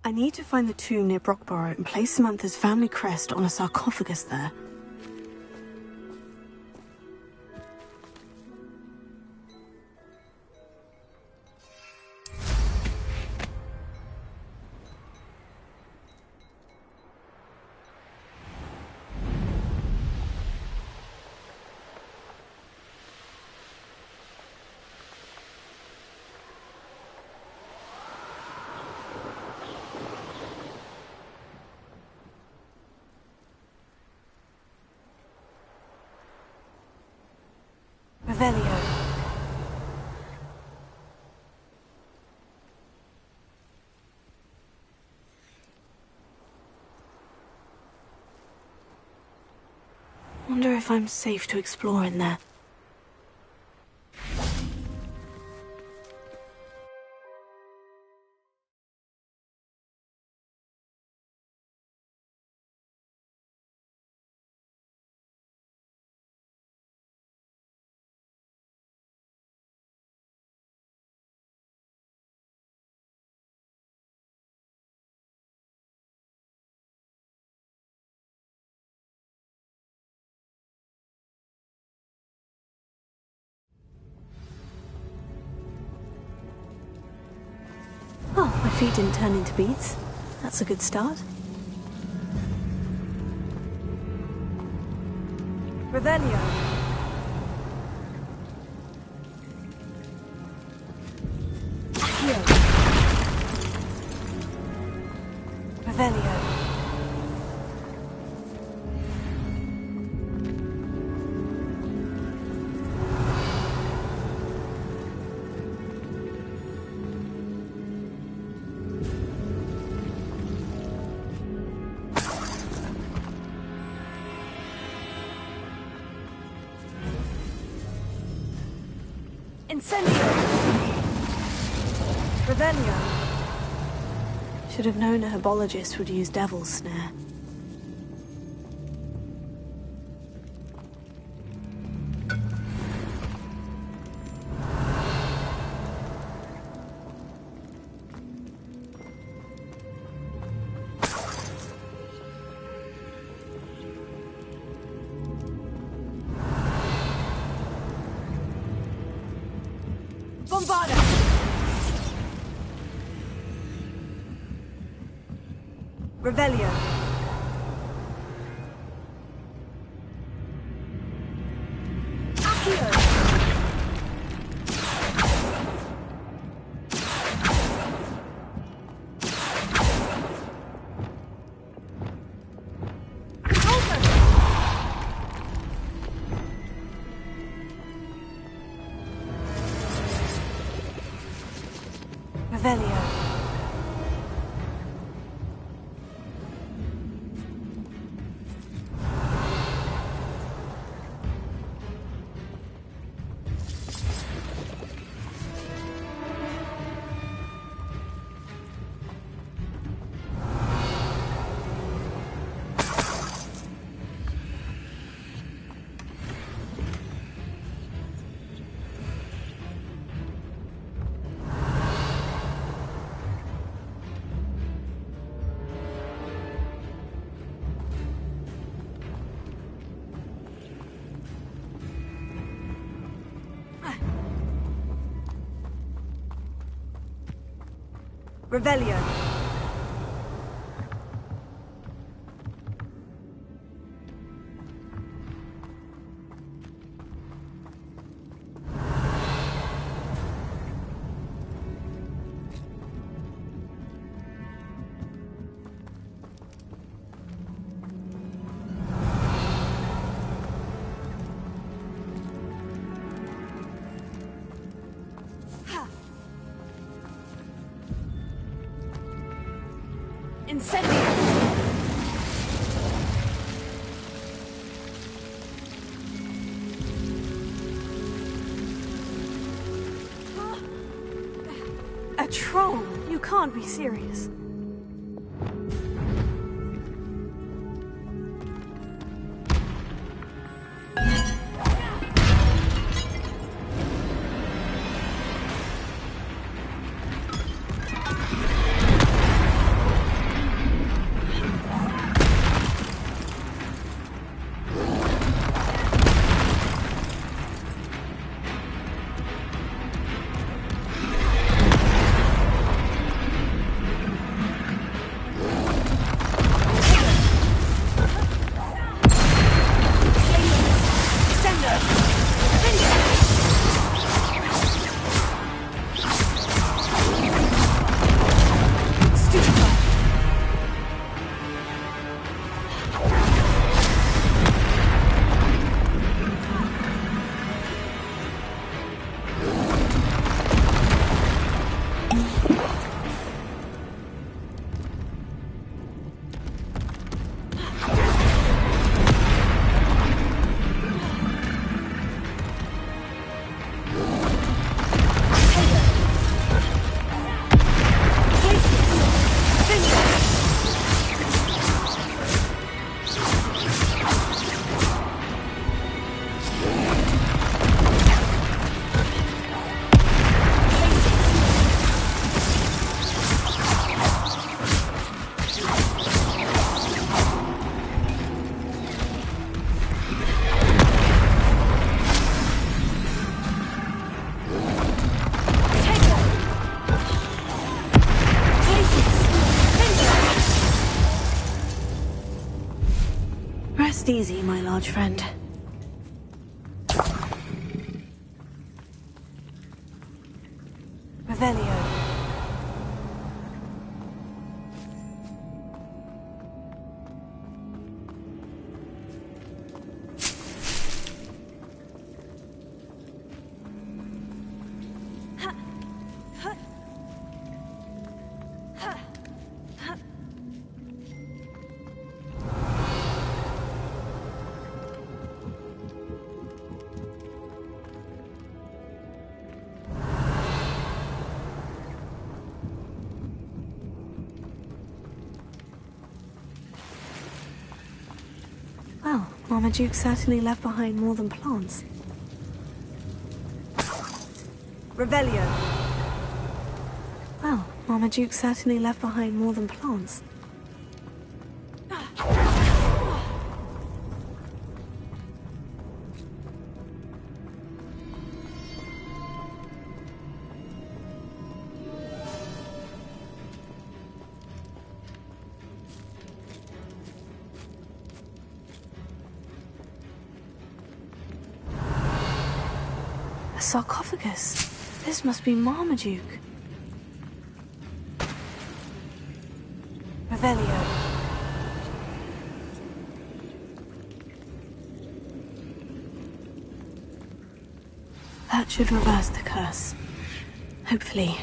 I need to find the tomb near Brockborough and place Samantha's family crest on a sarcophagus there. Revelio. Wonder if I'm safe to explore in there. Oh, my feet didn't turn into beads. That's a good start. Revelio. Accio. Revelio. Incendio! Revelio! Should have known a herbologist would use Devil's Snare. Bombarda! Revelio. Accio. Revelio. Revelio. Incendio! A troll? You can't be serious. Rest easy, my large friend. Revelio. Well, Marmaduke certainly left behind more than plants. Revelio. Well, Marmaduke certainly left behind more than plants. A sarcophagus. This must be Marmaduke. Revelio. That should reverse the curse. Hopefully.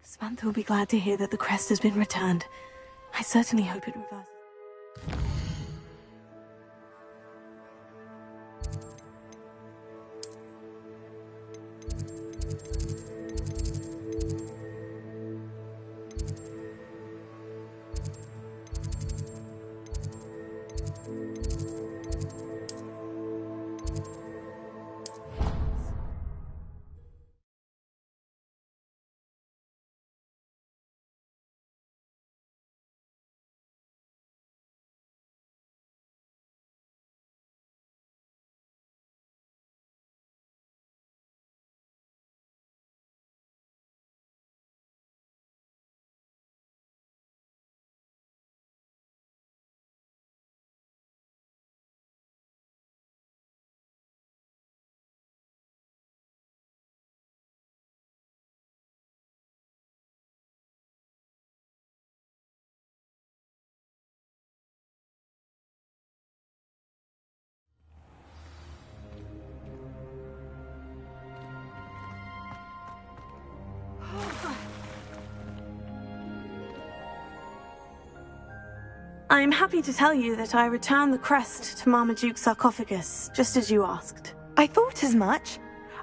Samantha will be glad to hear that the crest has been returned. I certainly hope it reverses. I'm happy to tell you that I returned the crest to Marmaduke's sarcophagus, just as you asked. I thought as much.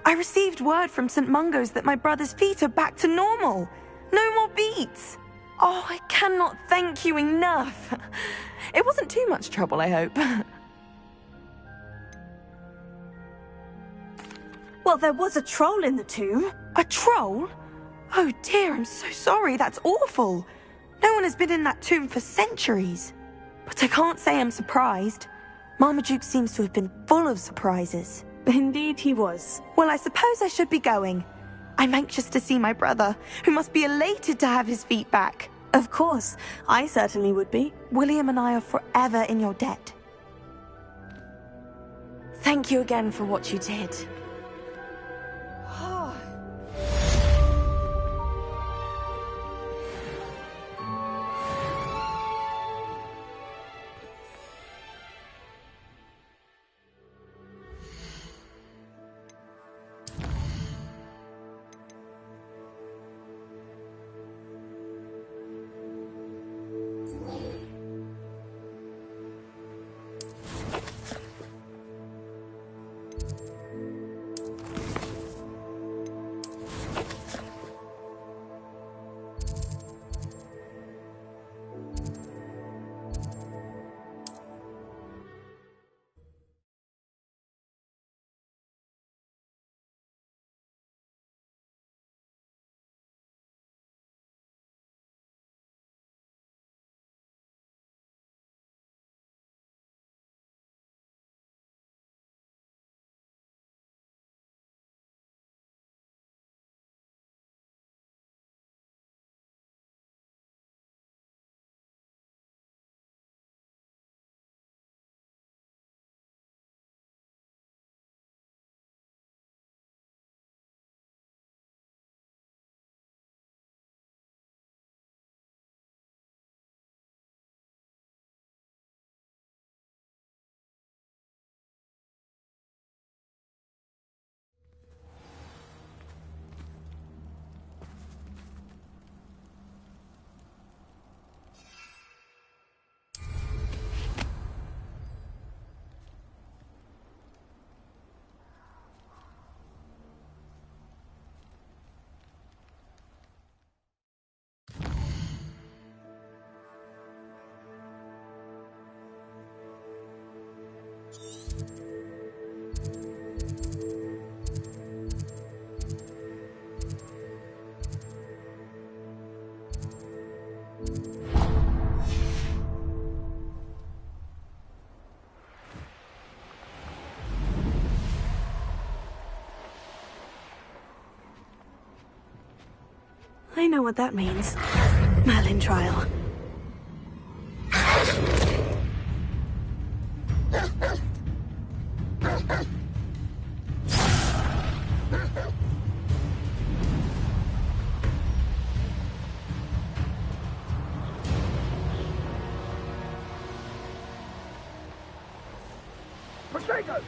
I received word from St. Mungo's that my brother's feet are back to normal. No more beats. Oh, I cannot thank you enough. It wasn't too much trouble, I hope. Well, there was a troll in the tomb. A troll? Oh dear, I'm so sorry. That's awful. No one has been in that tomb for centuries. But I can't say I'm surprised. Marmaduke seems to have been full of surprises. Indeed he was. Well, I suppose I should be going. I'm anxious to see my brother, who must be elated to have his feet back. Of course, I certainly would be. William and I are forever in your debt. Thank you again for what you did. I know what that means. Merlin trial. Potato!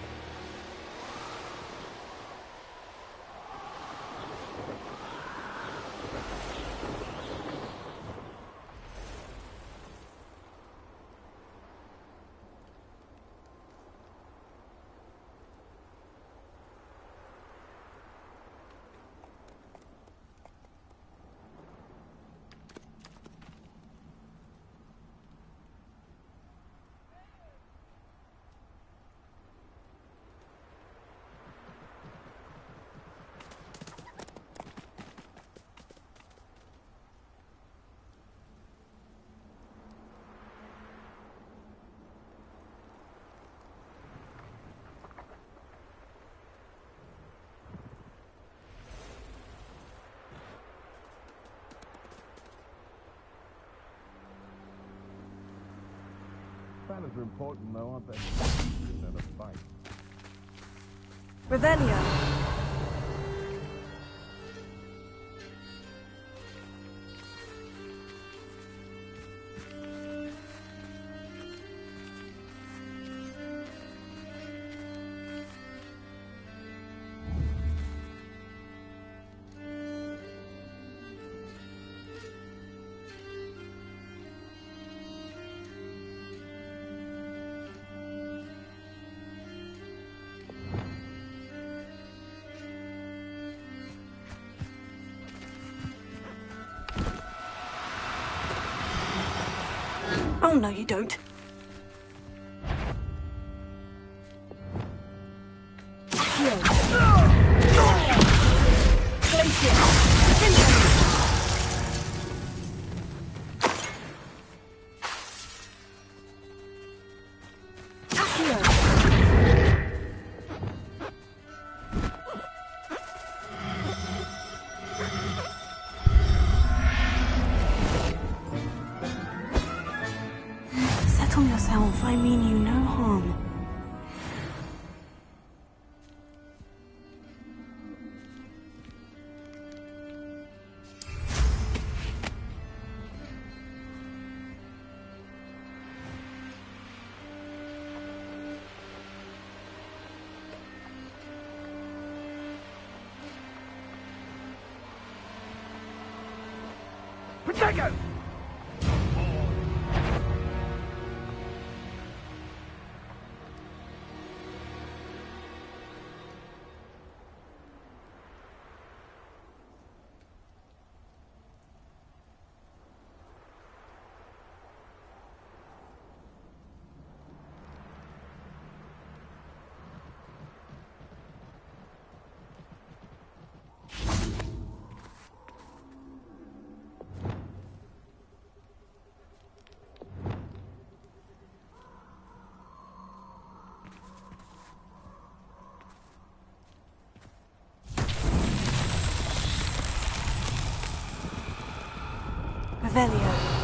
Banners are important, though, aren't they? In a fight. Revelio. Oh, no, you don't. Settle yourself. I mean you no harm. Protego! Revelio.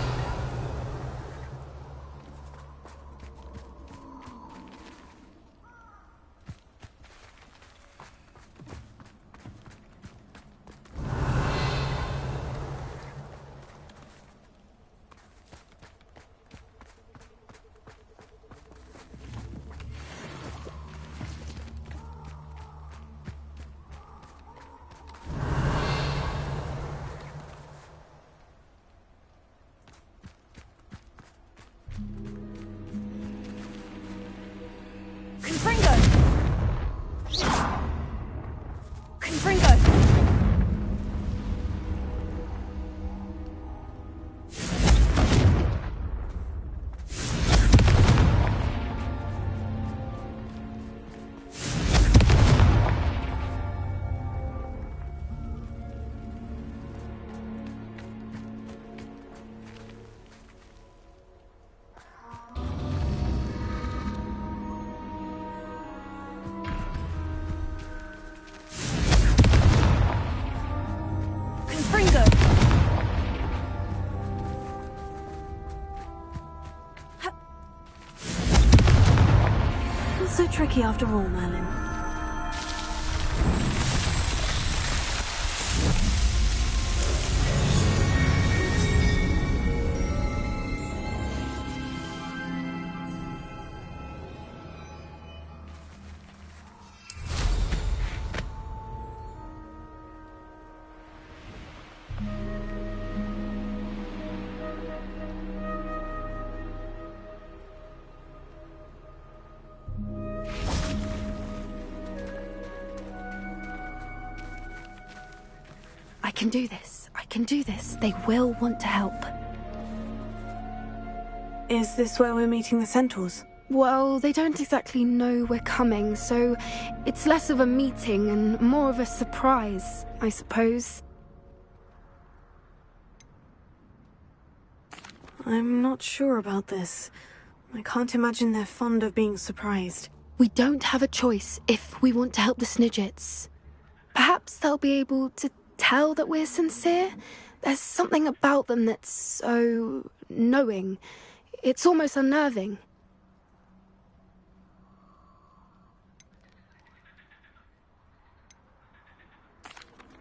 Confringo! Confringo! Confringo! Not so tricky after all, Merlin. I can do this. I can do this. They will want to help. Is this where we're meeting the centaurs? Well, they don't exactly know we're coming, so it's less of a meeting and more of a surprise, I suppose. I'm not sure about this. I can't imagine they're fond of being surprised. We don't have a choice if we want to help the Snidgets. Perhaps they'll be able to tell that we're sincere. There's something about them that's so knowing. It's almost unnerving.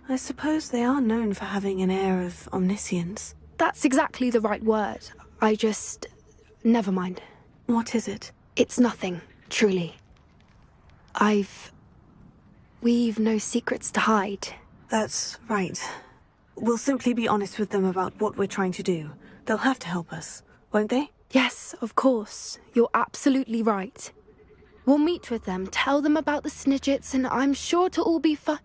I suppose they are known for having an air of omniscience. That's exactly the right word. Never mind. What is it? It's nothing, truly. We've no secrets to hide. That's right. We'll simply be honest with them about what we're trying to do. They'll have to help us, won't they? Yes, of course. You're absolutely right. We'll meet with them, tell them about the Snidgets, and I'm sure to all be fine.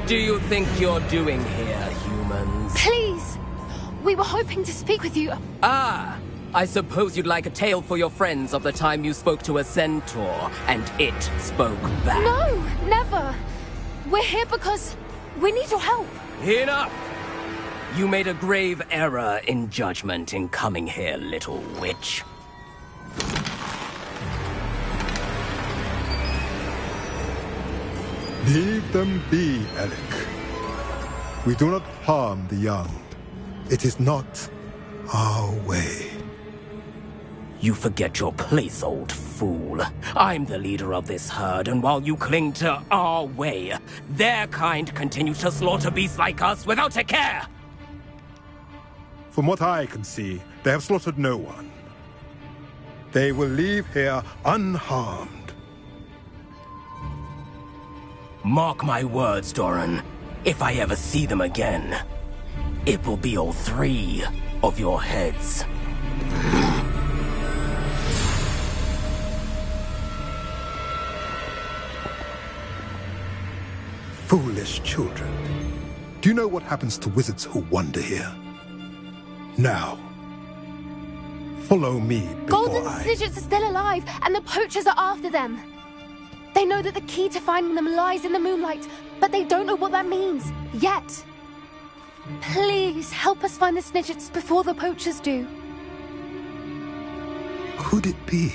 What do you think you're doing here, humans? Please! We were hoping to speak with you. Ah! I suppose you'd like a tale for your friends of the time you spoke to a centaur, and it spoke back. No! Never! We're here because we need your help. Enough! You made a grave error in judgment in coming here, little witch. Leave them be, Alec. We do not harm the young. It is not our way. You forget your place, old fool. I'm the leader of this herd, and while you cling to our way, their kind continues to slaughter beasts like us without a care! From what I can see, they have slaughtered no one. They will leave here unharmed. Mark my words, Doran. If I ever see them again, it will be all 3 of your heads. Foolish children. Do you know what happens to wizards who wander here? Now, follow me before Golden Snidgets are still alive, and the poachers are after them. They know that the key to finding them lies in the moonlight, but they don't know what that means, yet. Please, help us find the Snidgets before the poachers do. Could it be?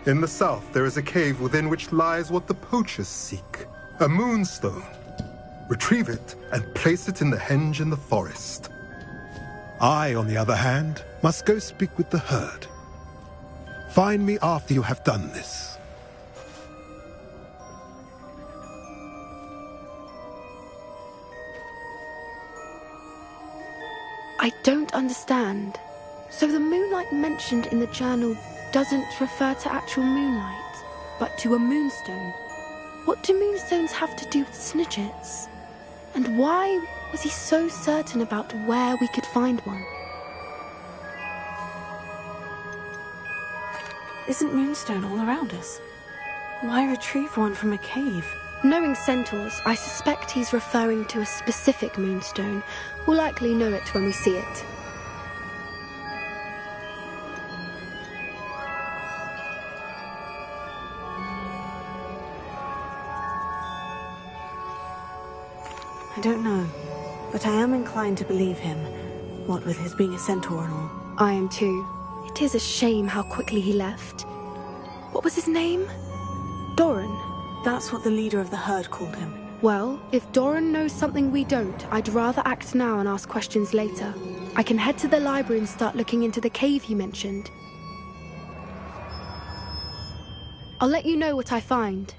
In the south, there is a cave within which lies what the poachers seek. A moonstone. Retrieve it and place it in the henge in the forest. I, on the other hand, must go speak with the herd. Find me after you have done this. I don't understand. So the moonlight mentioned in the journal doesn't refer to actual moonlight, but to a moonstone. What do moonstones have to do with Snidgets? And why was he so certain about where we could find one? Isn't moonstone all around us? Why retrieve one from a cave? Knowing centaurs, I suspect he's referring to a specific moonstone. We'll likely know it when we see it. I don't know, but I am inclined to believe him, what with his being a centaur and all. I am too. It is a shame how quickly he left. What was his name? Doran. That's what the leader of the herd called him. Well, if Doran knows something we don't, I'd rather act now and ask questions later. I can head to the library and start looking into the cave you mentioned. I'll let you know what I find.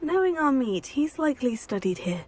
Knowing our meat, he's likely studied here.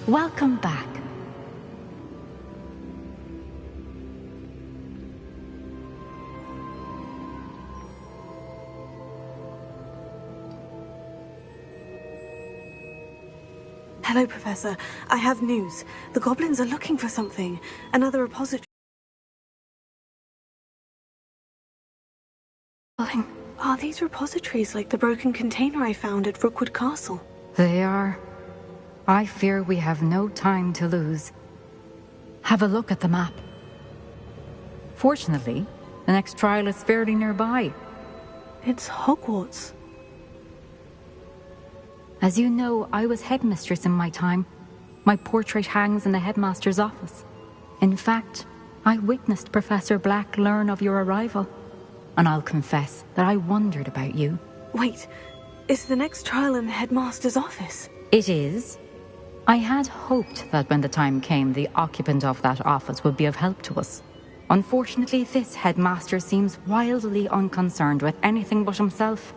Welcome back. Hello, Professor. I have news. The goblins are looking for something. Another repository. Are these repositories like the broken container I found at Rookwood Castle? They are. I fear we have no time to lose. Have a look at the map. Fortunately, the next trial is fairly nearby. It's Hogwarts. As you know, I was headmistress in my time. My portrait hangs in the headmaster's office. In fact, I witnessed Professor Black learn of your arrival. And I'll confess that I wondered about you. Wait, is the next trial in the headmaster's office? It is. I had hoped that when the time came, the occupant of that office would be of help to us. Unfortunately, this headmaster seems wildly unconcerned with anything but himself.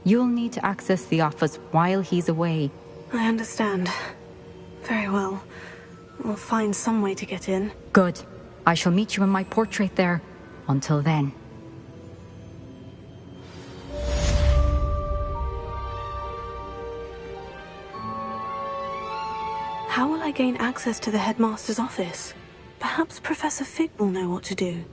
You'll need to access the office while he's away. I understand. Very well. We'll find some way to get in. Good. I shall meet you in my portrait there. Until then. How will I gain access to the headmaster's office? Perhaps Professor Fig will know what to do.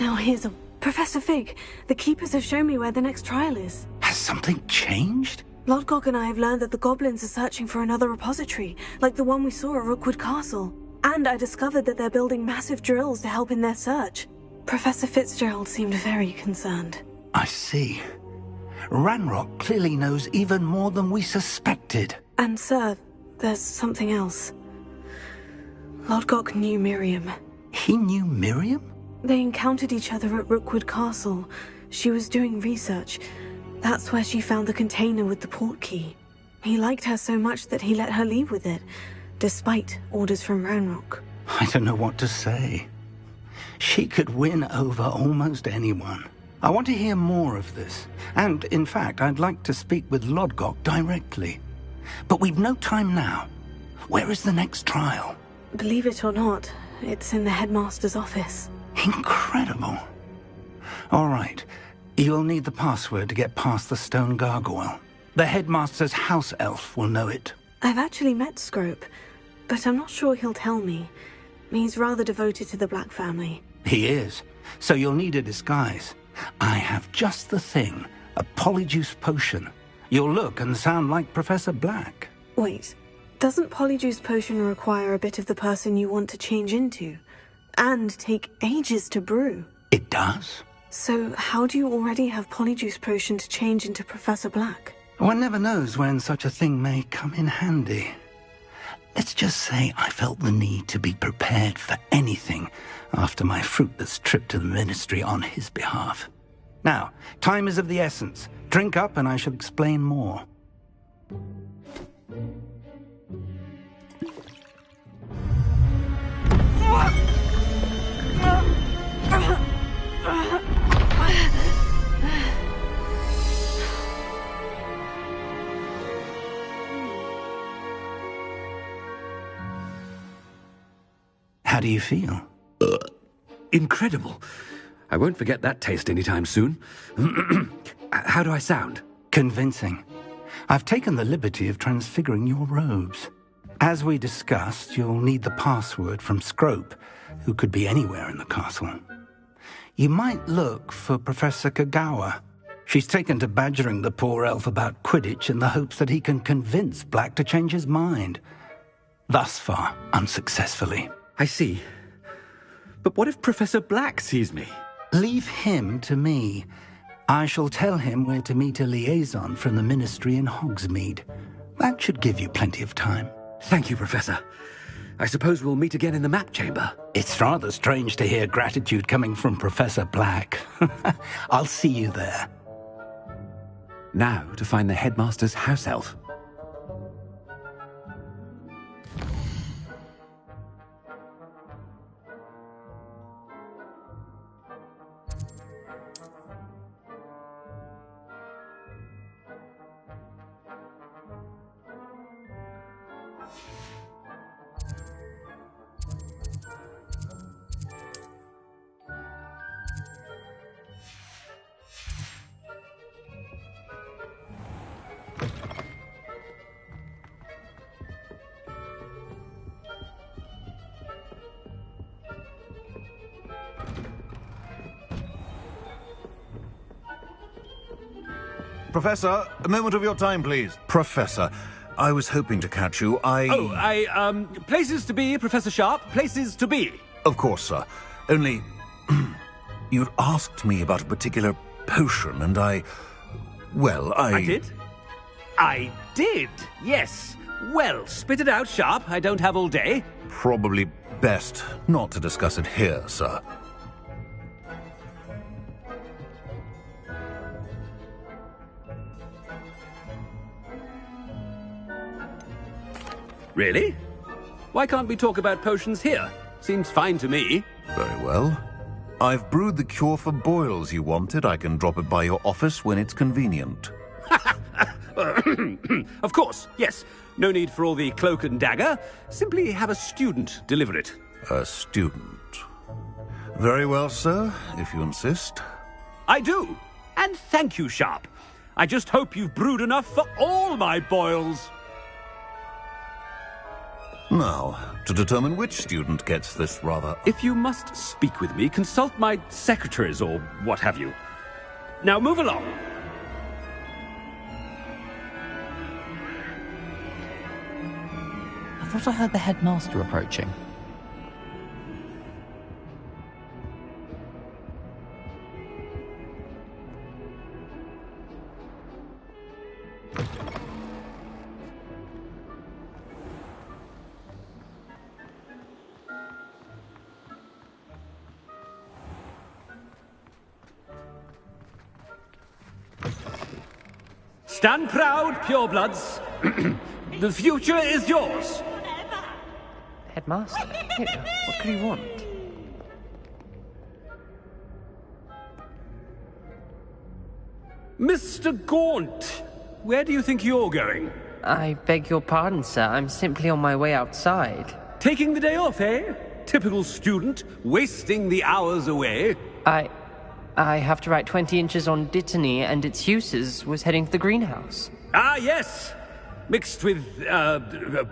Now here's a... Professor Fig, the Keepers have shown me where the next trial is. Has something changed? Lodgok and I have learned that the goblins are searching for another repository, like the one we saw at Rookwood Castle. And I discovered that they're building massive drills to help in their search. Professor Fitzgerald seemed very concerned. I see. Ranrock clearly knows even more than we suspected. And, sir, there's something else. Lodgok knew Miriam. He knew Miriam? They encountered each other at Rookwood Castle. She was doing research. That's where she found the container with the port key. He liked her so much that he let her leave with it, despite orders from Ranrock. I don't know what to say. She could win over almost anyone. I want to hear more of this. And, in fact, I'd like to speak with Lodgok directly. But we've no time now. Where is the next trial? Believe it or not, it's in the headmaster's office. Incredible. All right. You'll need the password to get past the stone gargoyle. The headmaster's house elf will know it. I've actually met Scrope, but I'm not sure he'll tell me. He's rather devoted to the Black family. He is. So you'll need a disguise. I have just the thing. A polyjuice potion. You'll look and sound like Professor Black. Wait, doesn't polyjuice potion require a bit of the person you want to change into? And take ages to brew? It does. So how do you already have polyjuice potion to change into Professor Black? One never knows when such a thing may come in handy. Let's just say I felt the need to be prepared for anything after my fruitless trip to the Ministry on his behalf. Now, time is of the essence. Drink up and I shall explain more. How do you feel? Incredible. I won't forget that taste anytime soon. How do I sound? Convincing. I've taken the liberty of transfiguring your robes. As we discussed, you'll need the password from Scrope, who could be anywhere in the castle. You might look for Professor Kagawa. She's taken to badgering the poor elf about Quidditch in the hopes that he can convince Black to change his mind. Thus far, unsuccessfully. I see. But what if Professor Black sees me? Leave him to me. I shall tell him where to meet a liaison from the Ministry in Hogsmeade. That should give you plenty of time. Thank you, Professor. I suppose we'll meet again in the map chamber. It's rather strange to hear gratitude coming from Professor Black. I'll see you there. Now to find the headmaster's house elf. Professor, a moment of your time, please. Professor, I was hoping to catch you. Places to be, Professor Sharp. Places to be. Of course, sir. Only, you'd asked me about a particular potion, and I did? I did, yes. Well, spit it out, Sharp. I don't have all day. Probably best not to discuss it here, sir. Really? Why can't we talk about potions here? Seems fine to me. Very well. I've brewed the cure for boils you wanted. I can drop it by your office when it's convenient. Of course, yes. No need for all the cloak and dagger. Simply have a student deliver it. A student. Very well, sir, if you insist. I do. And thank you, Sharp. I just hope you've brewed enough for all my boils. Now, to determine which student gets this rather... If you must speak with me, consult my secretaries or what have you. Now move along. I thought I heard the headmaster approaching. Stand proud, purebloods. The future is yours. Headmaster? What could he want? Mr. Gaunt, where do you think you're going? I beg your pardon, sir. I'm simply on my way outside. Taking the day off, eh? Typical student, wasting the hours away. I have to write 20 inches on Dittany and its uses. Was heading to the greenhouse. Ah, yes. Mixed with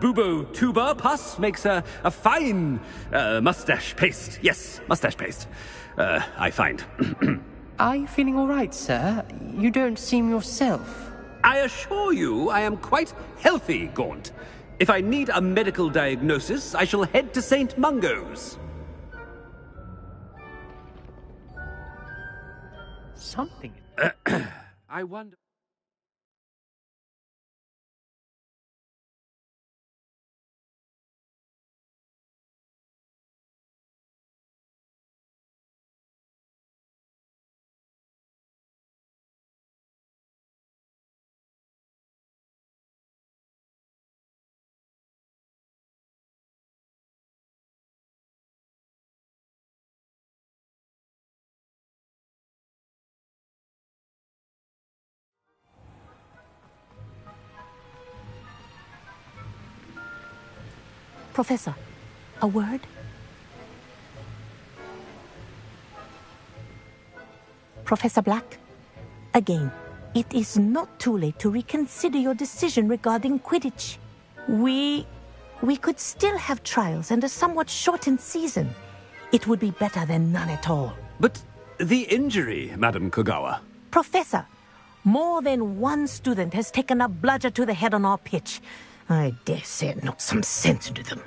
bubo tuber pus makes a fine mustache paste. Yes, mustache paste. I find. Are you feeling all right, sir? You don't seem yourself. I assure you I am quite healthy, Gaunt. If I need a medical diagnosis, I shall head to St. Mungo's. Something. I wonder... Professor, a word? Professor Black, again, it is not too late to reconsider your decision regarding Quidditch. We could still have trials and a somewhat shortened season. It would be better than none at all. But the injury, Madam Kogawa. Professor, more than one student has taken a bludger to the head on our pitch. I dare say it knocked some sense into them.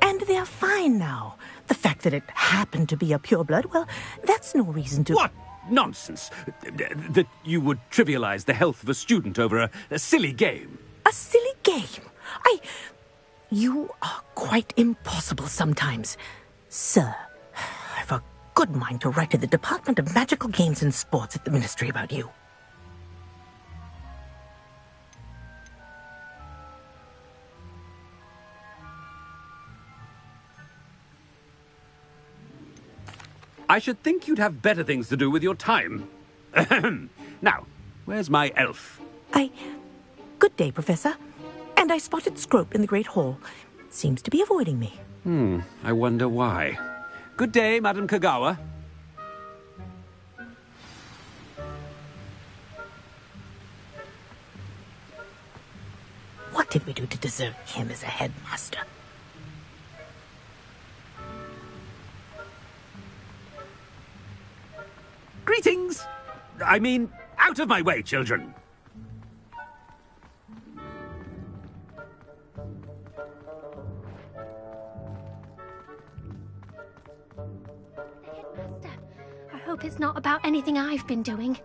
And they're fine now. The fact that it happened to be a pureblood, well, that's no reason to... What nonsense! That you would trivialize the health of a student over a silly game. A silly game? You are quite impossible sometimes. Sir, I've a good mind to write to the Department of Magical Games and Sports at the Ministry about you. I should think you'd have better things to do with your time. Now, where's my elf? Good day, Professor. And I spotted Scrope in the Great Hall. Seems to be avoiding me. I wonder why. Good day, Madam Kogawa. What did we do to deserve him as a headmaster? Greetings! I mean, out of my way, children! Headmaster, I hope it's not about anything I've been doing.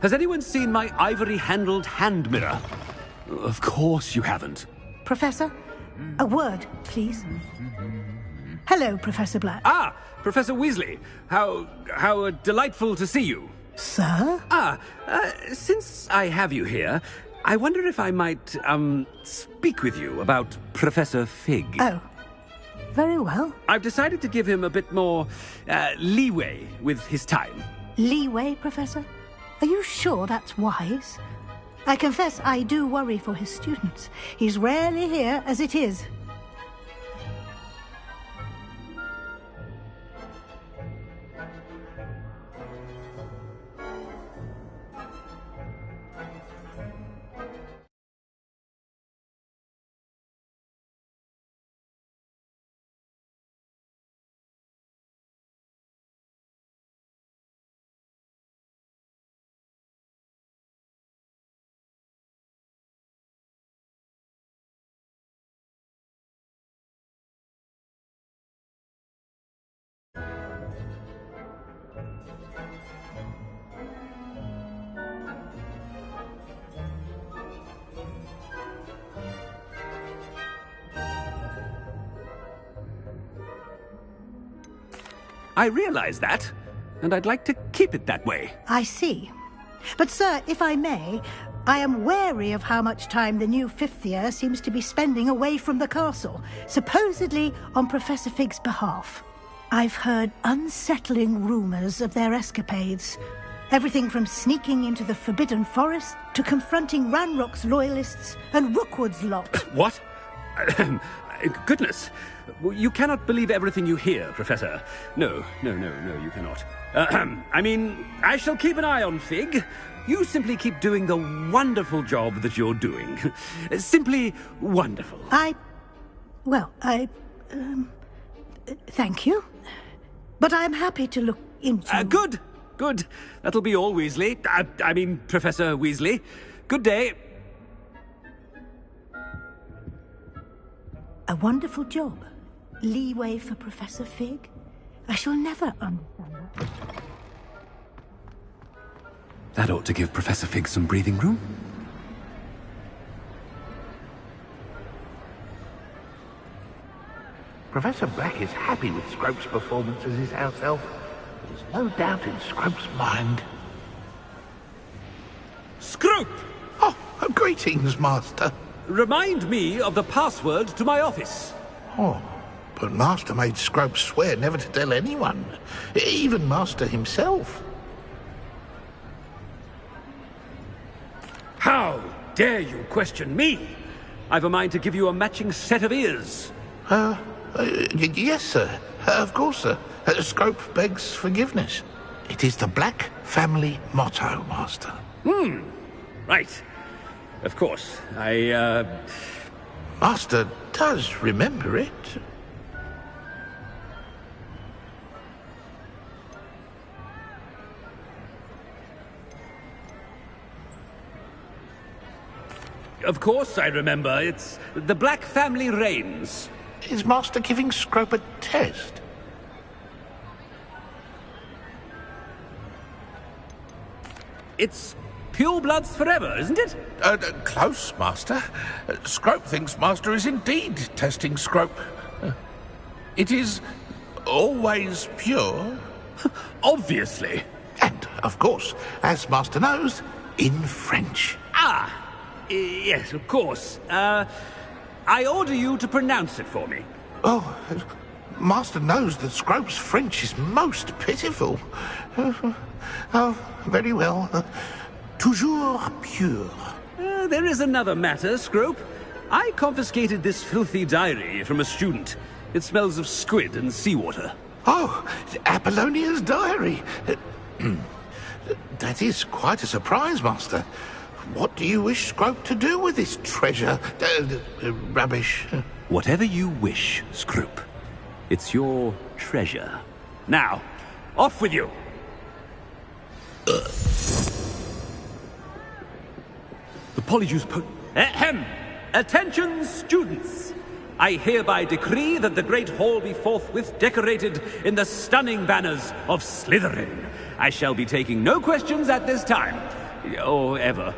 Has anyone seen my ivory-handled hand mirror? Of course you haven't. Professor, a word, please. Hello, Professor Black. Ah, Professor Weasley. How delightful to see you. Sir? Since I have you here, I wonder if I might, speak with you about Professor Fig. Oh, very well. I've decided to give him a bit more, leeway with his time. Leeway, Professor? Are you sure that's wise? I confess I do worry for his students. He's rarely here as it is. I realize that, and I'd like to keep it that way. I see. But, sir, if I may, I am wary of how much time the new fifth year seems to be spending away from the castle, supposedly on Professor Fig's behalf. I've heard unsettling rumours of their escapades. Everything from sneaking into the Forbidden Forest to confronting Ranrock's loyalists and Rookwood's lot. What? Goodness. You cannot believe everything you hear, Professor. No, you cannot. I mean, I shall keep an eye on Fig. You simply keep doing the wonderful job that you're doing. Simply wonderful. Thank you. But I'm happy to look into... Good. That'll be all, Weasley. I mean, Professor Weasley. Good day. A wonderful job. Leeway for Professor Fig. I shall never understand that. That ought to give Professor Fig some breathing room. Professor Black is happy with Scrope's performance as his house elf. There's no doubt in Scrope's mind. Scrope! Oh, greetings, Master. Remind me of the password to my office. Oh, but Master made Scrope swear never to tell anyone, even Master himself. How dare you question me? I've a mind to give you a matching set of ears. Yes, sir. Of course, sir. Scrope begs forgiveness. It is the Black family motto, Master. Right. Of course. Master does remember it. Of course I remember. It's the Black family reigns. Is Master giving Scrope a test? It's pure bloods forever, isn't it? Close, Master. Scrope thinks Master is indeed testing Scrope. It is always pure. Obviously. And, of course, as Master knows, in French. Yes, of course. I order you to pronounce it for me. Oh, Master knows that Scrope's French is most pitiful. Oh, very well. Toujours pure. There is another matter, Scrope. I confiscated this filthy diary from a student. It smells of squid and seawater. Oh, Apollonia's diary. That is quite a surprise, Master. What do you wish Scrope to do with this treasure? Rubbish. Whatever you wish, Scrope. It's your treasure. Now, off with you! The Polyjuice Ahem! Attention, students! I hereby decree that the Great Hall be forthwith decorated in the stunning banners of Slytherin. I shall be taking no questions at this time. Or ever.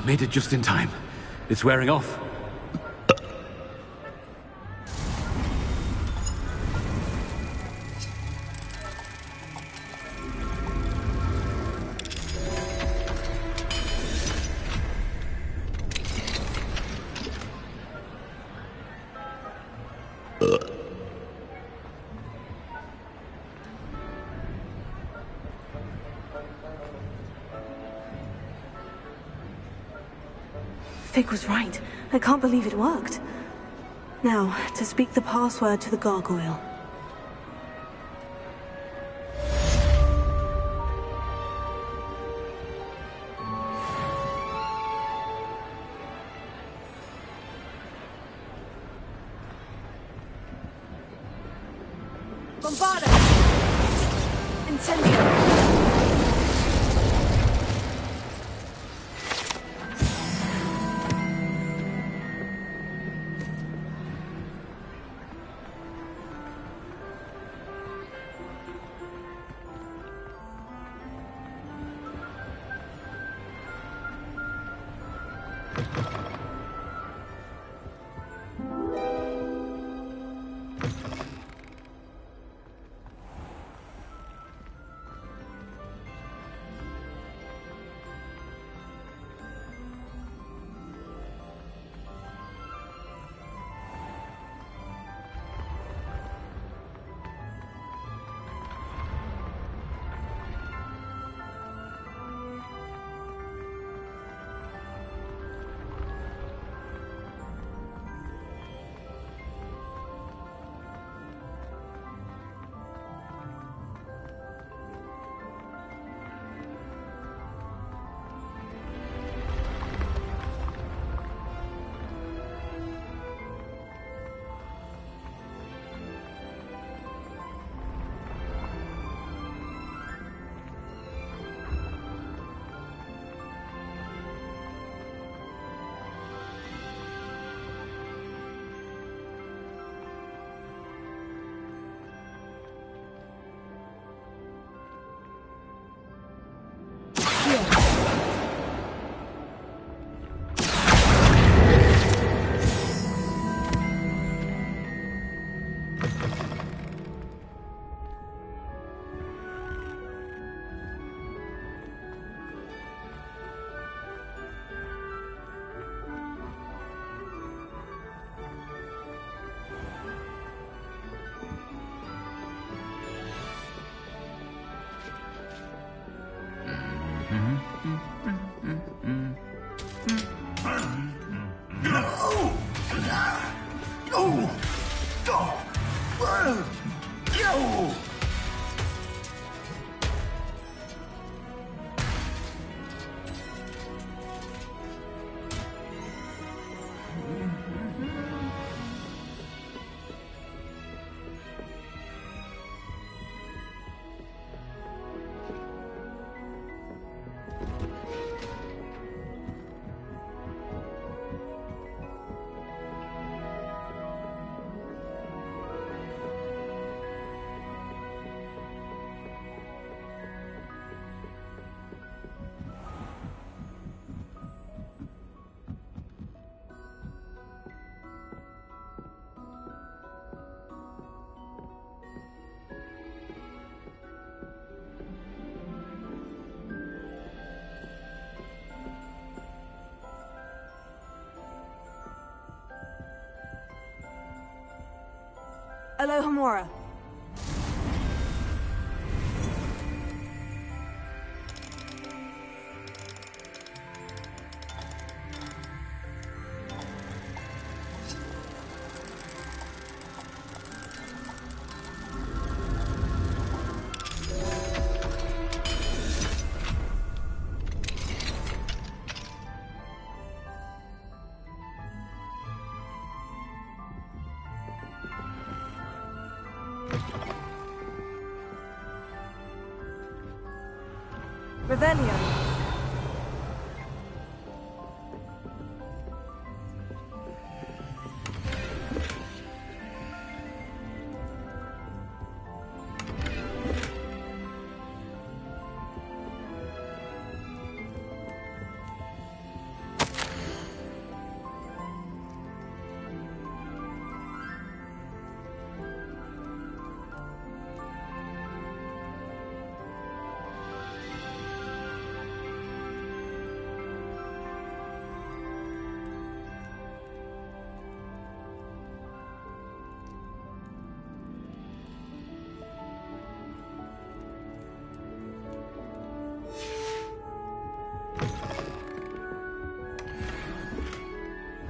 Made it just in time. It's wearing off. Fig was right. I can't believe it worked. Now, to speak the password to the gargoyle. Bombarda! Incendio! Alohomora. Revelio.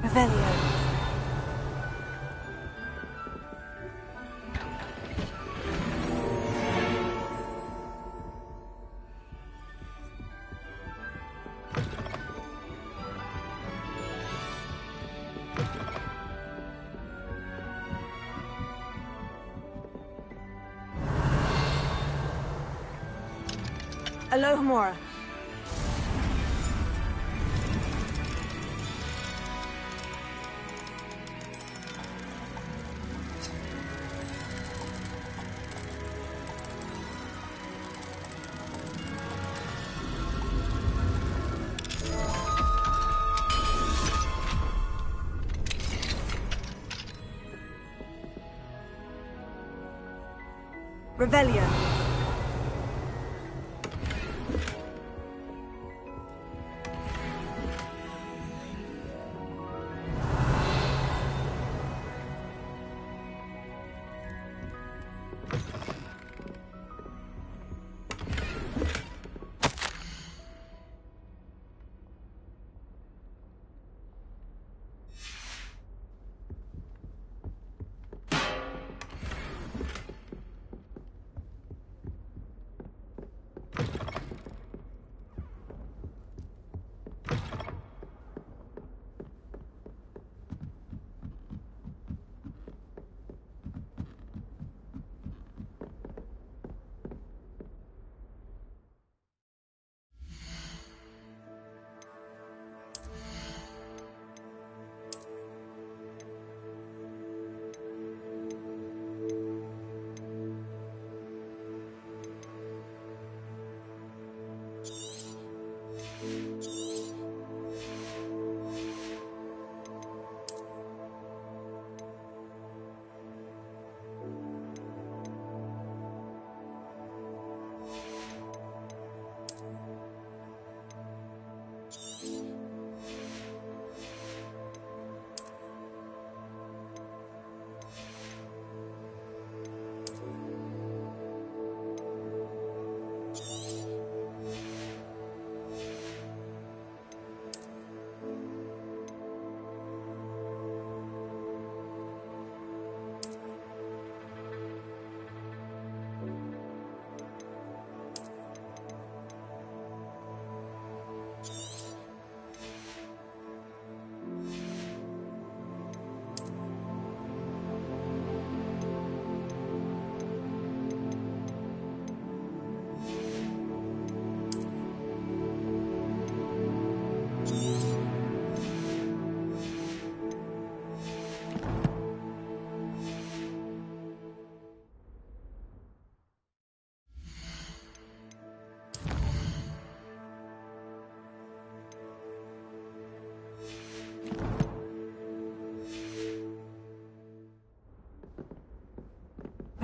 Revelio. Alohomora. Revelio.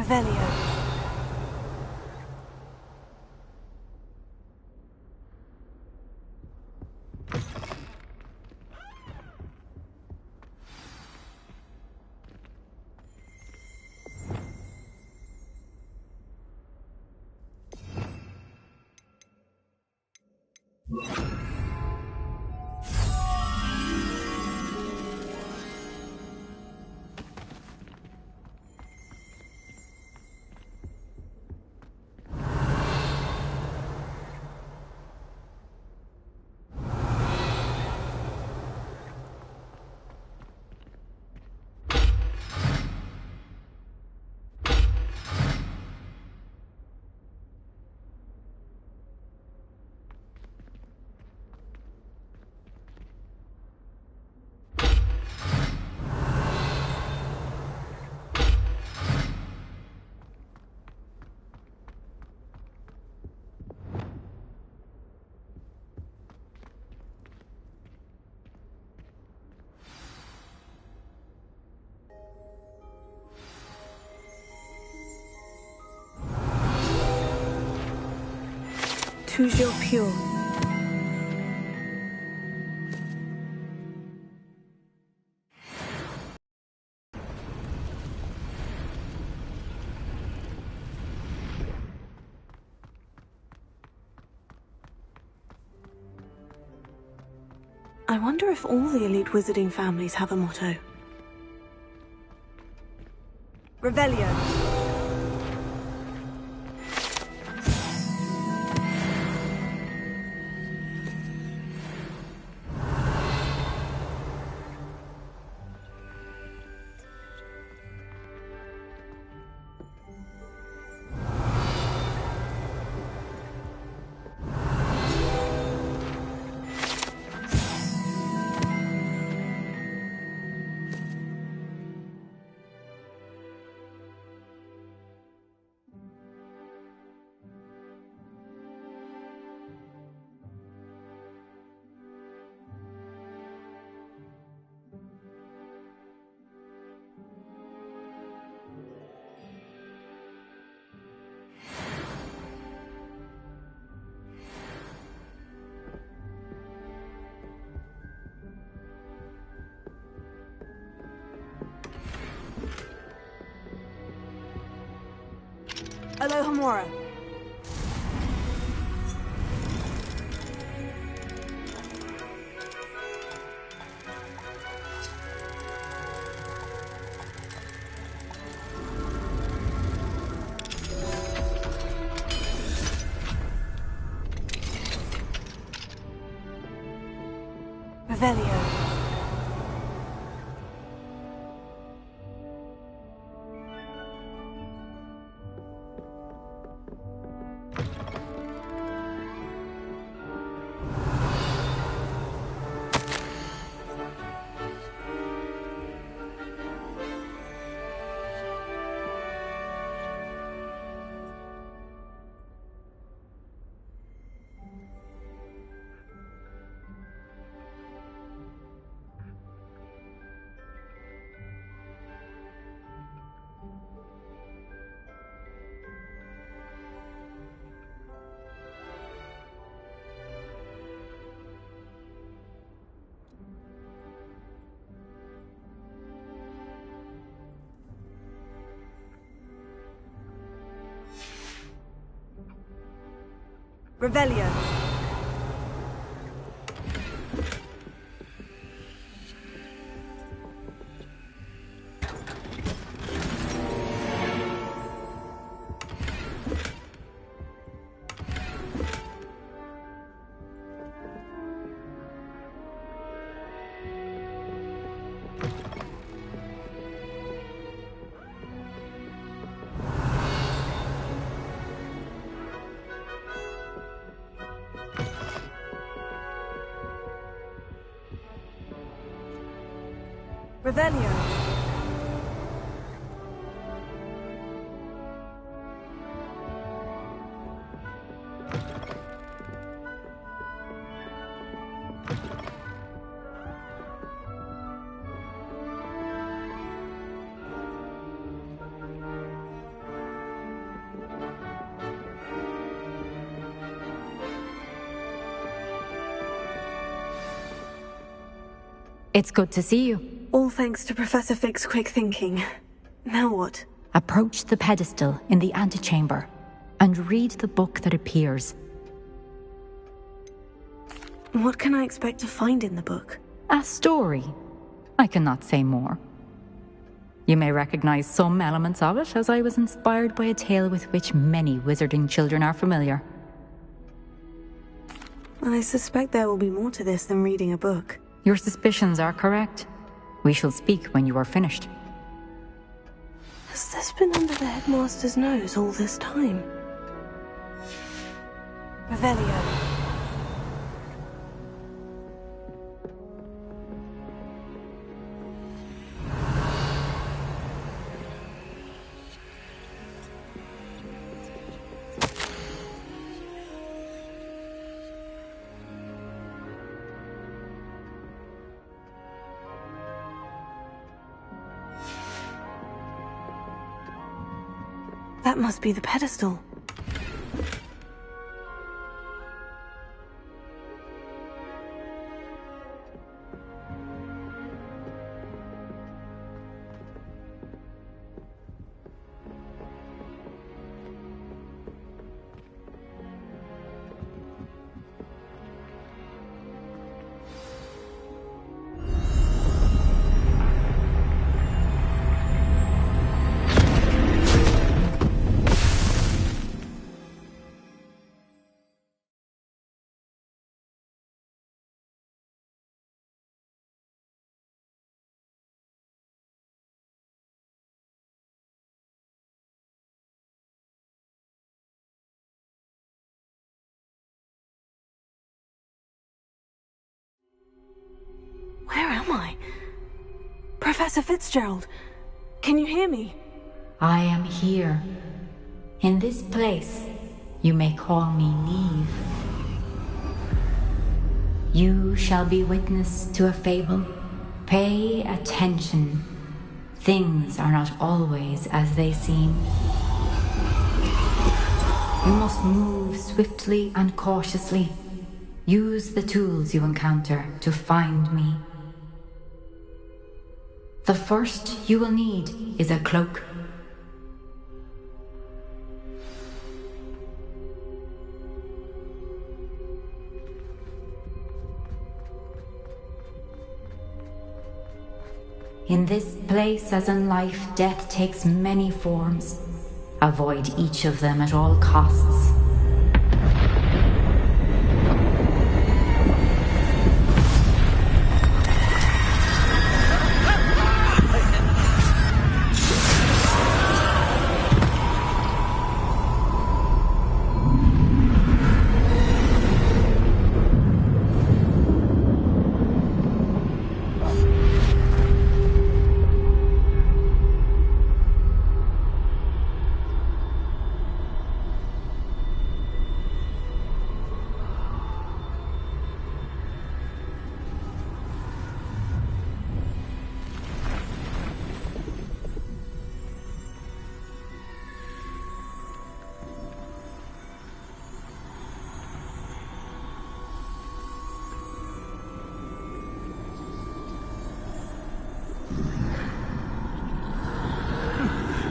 Revelio. Toujours pure. I wonder if all the elite wizarding families have a motto. Revelio. Alohomora. Revelio. Revelio. Revelio. It's good to see you. All thanks to Professor Fig's quick thinking. Now what? Approach the pedestal in the antechamber and read the book that appears. What can I expect to find in the book? A story. I cannot say more. You may recognize some elements of it, as I was inspired by a tale with which many wizarding children are familiar. I suspect there will be more to this than reading a book. Your suspicions are correct. We shall speak when you are finished. Has this been under the headmaster's nose all this time? Revelio. That must be the pedestal. Where am I? Professor Fitzgerald, can you hear me? I am here. In this place, you may call me Neve. You shall be witness to a fable. Pay attention. Things are not always as they seem. You must move swiftly and cautiously. Use the tools you encounter to find me. The first you will need is a cloak. In this place, as in life, death takes many forms. Avoid each of them at all costs.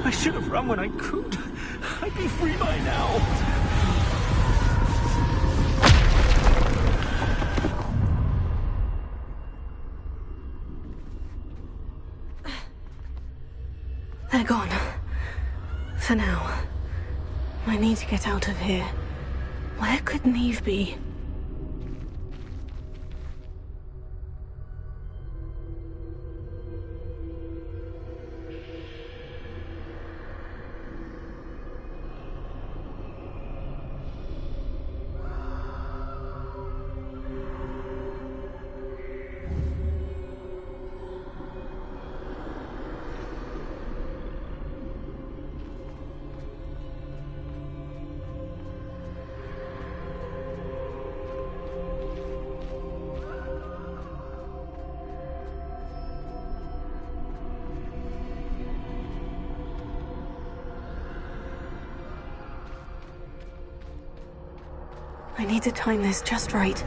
I should have run when I could. I'd be free by now. They're gone. For now. I need to get out of here. Where could Neve be? I need to time this just right.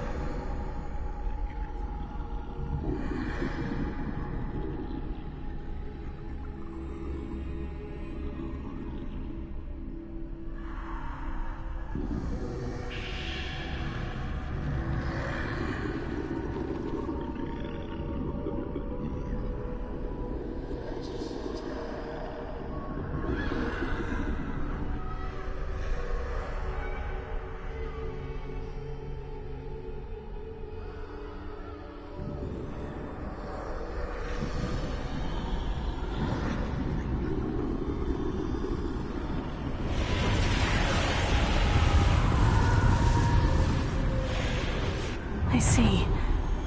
I see.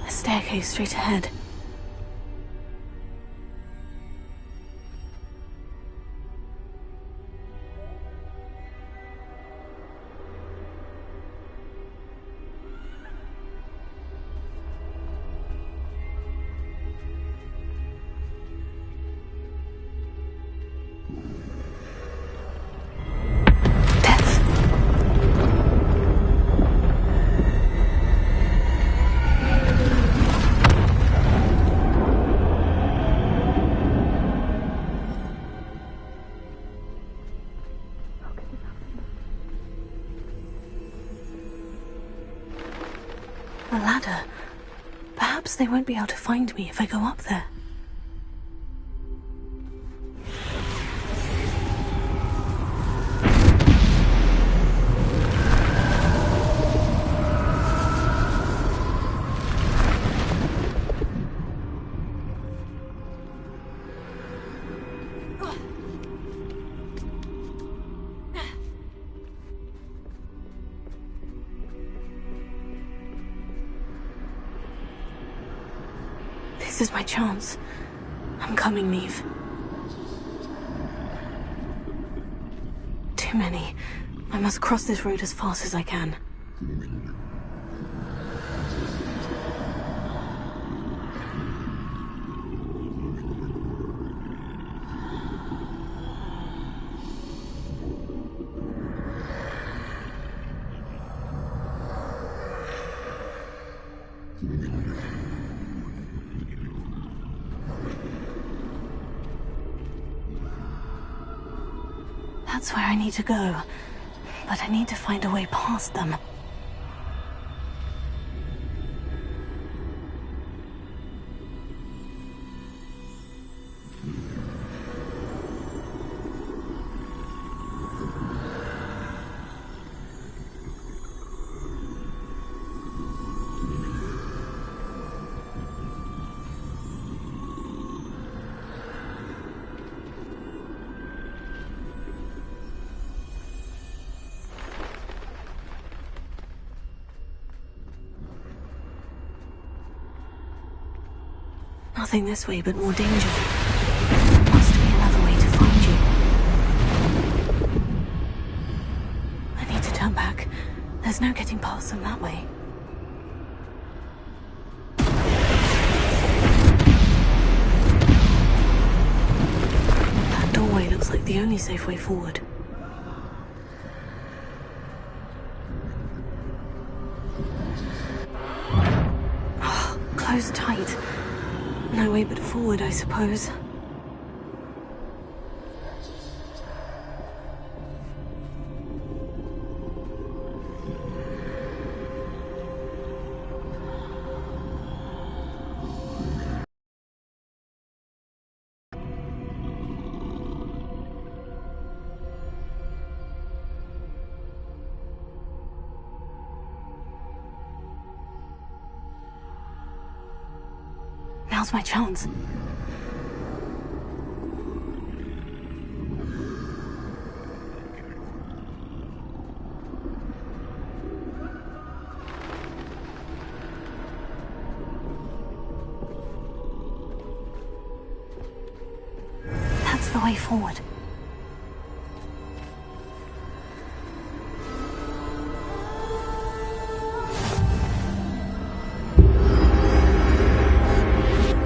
A staircase straight ahead. A ladder. Perhaps they won't be able to find me if I go up there. This is my chance. I'm coming, Neve. Too many. I must cross this road as fast as I can. That's where I need to go, but I need to find a way past them. Nothing this way, but more danger. There must be another way to find you. I need to turn back. There's no getting past them that way. That doorway looks like the only safe way forward. Oh, closed tight. No way but forward, I suppose. Now's my chance. That's the way forward.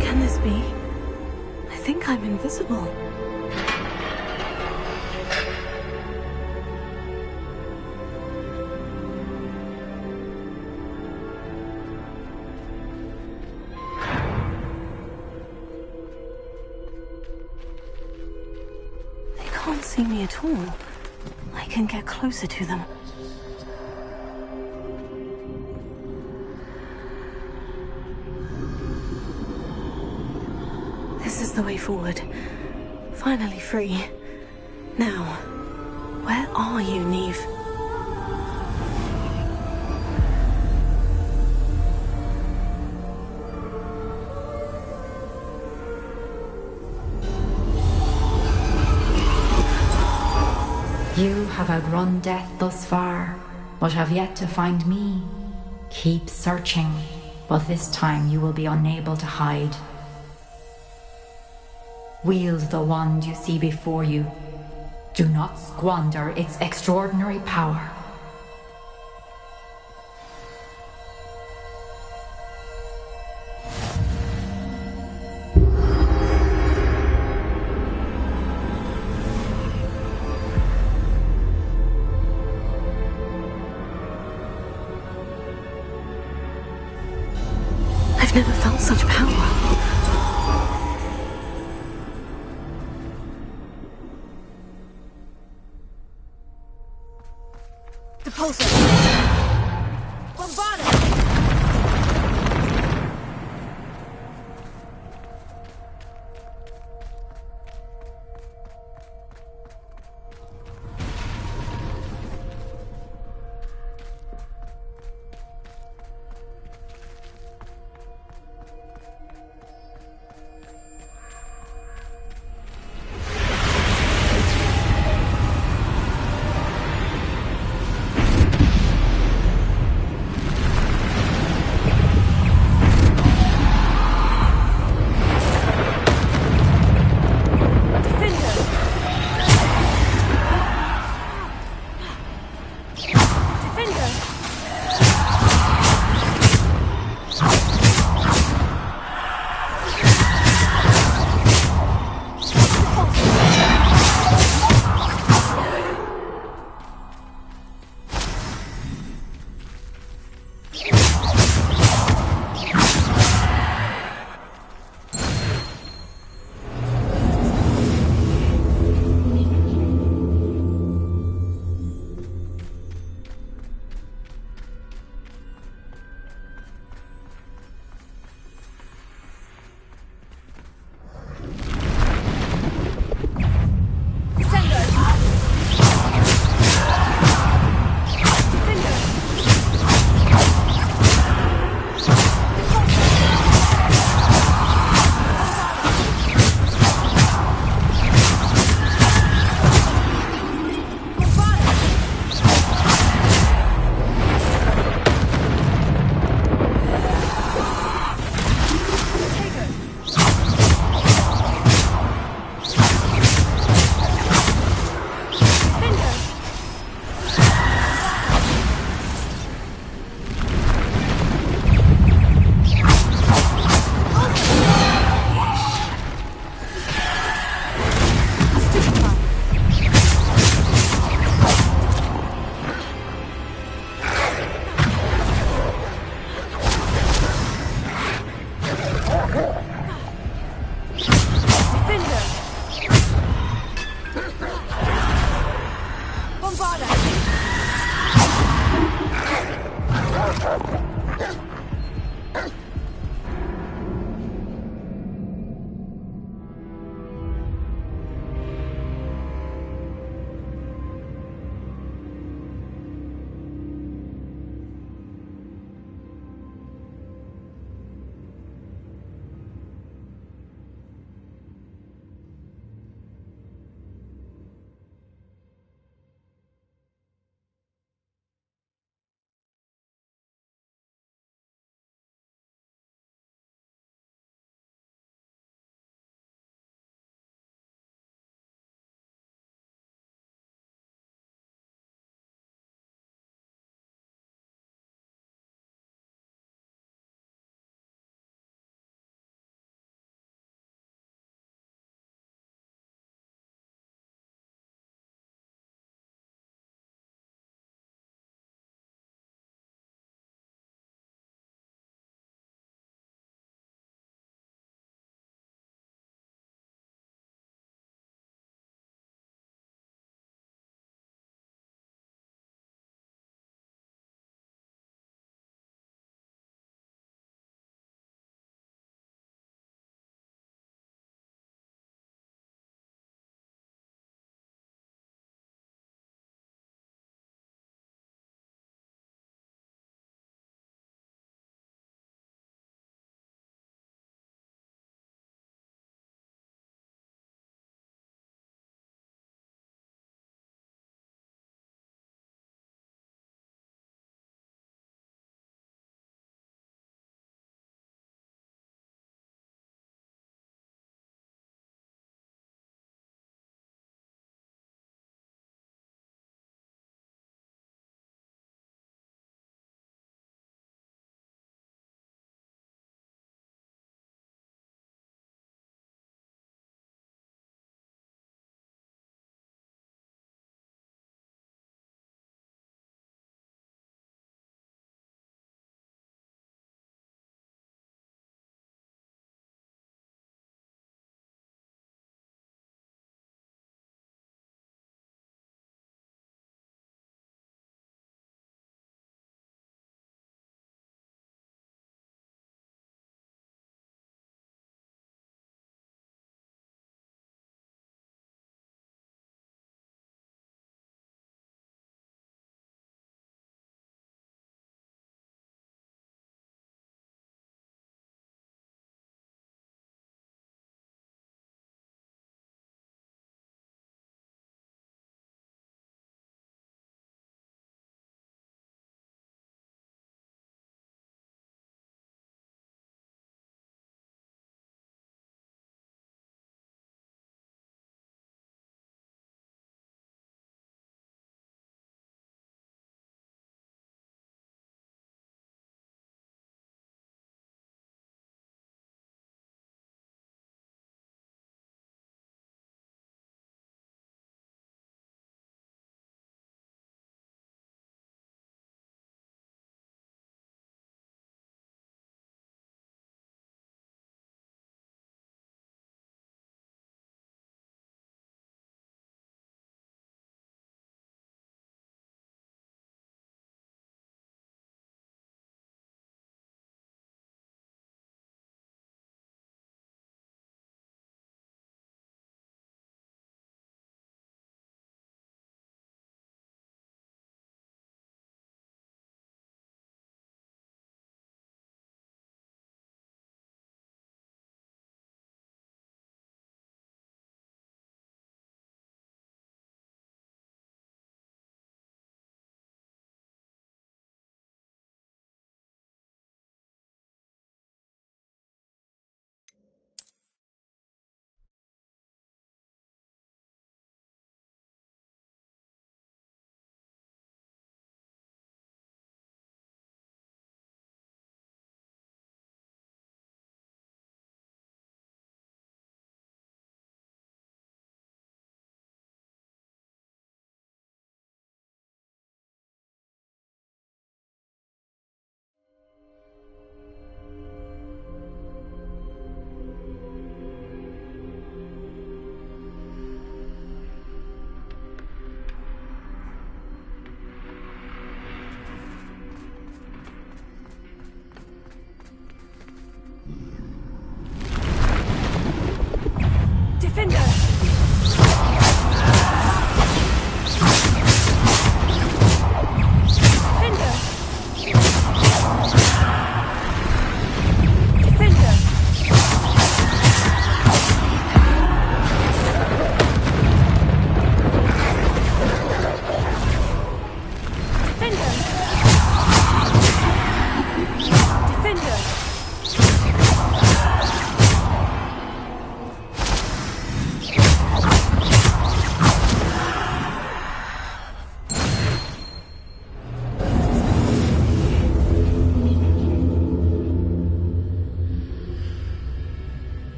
Can this be? I think I'm invisible. They can't see me at all. I can get closer to them. the way forward. Finally free. Now, where are you, Neve? You have outrun death thus far, but have yet to find me. Keep searching, but this time you will be unable to hide. Wield the wand you see before you. Do not squander its extraordinary power. I've never felt such power. Depulsor! Bombard!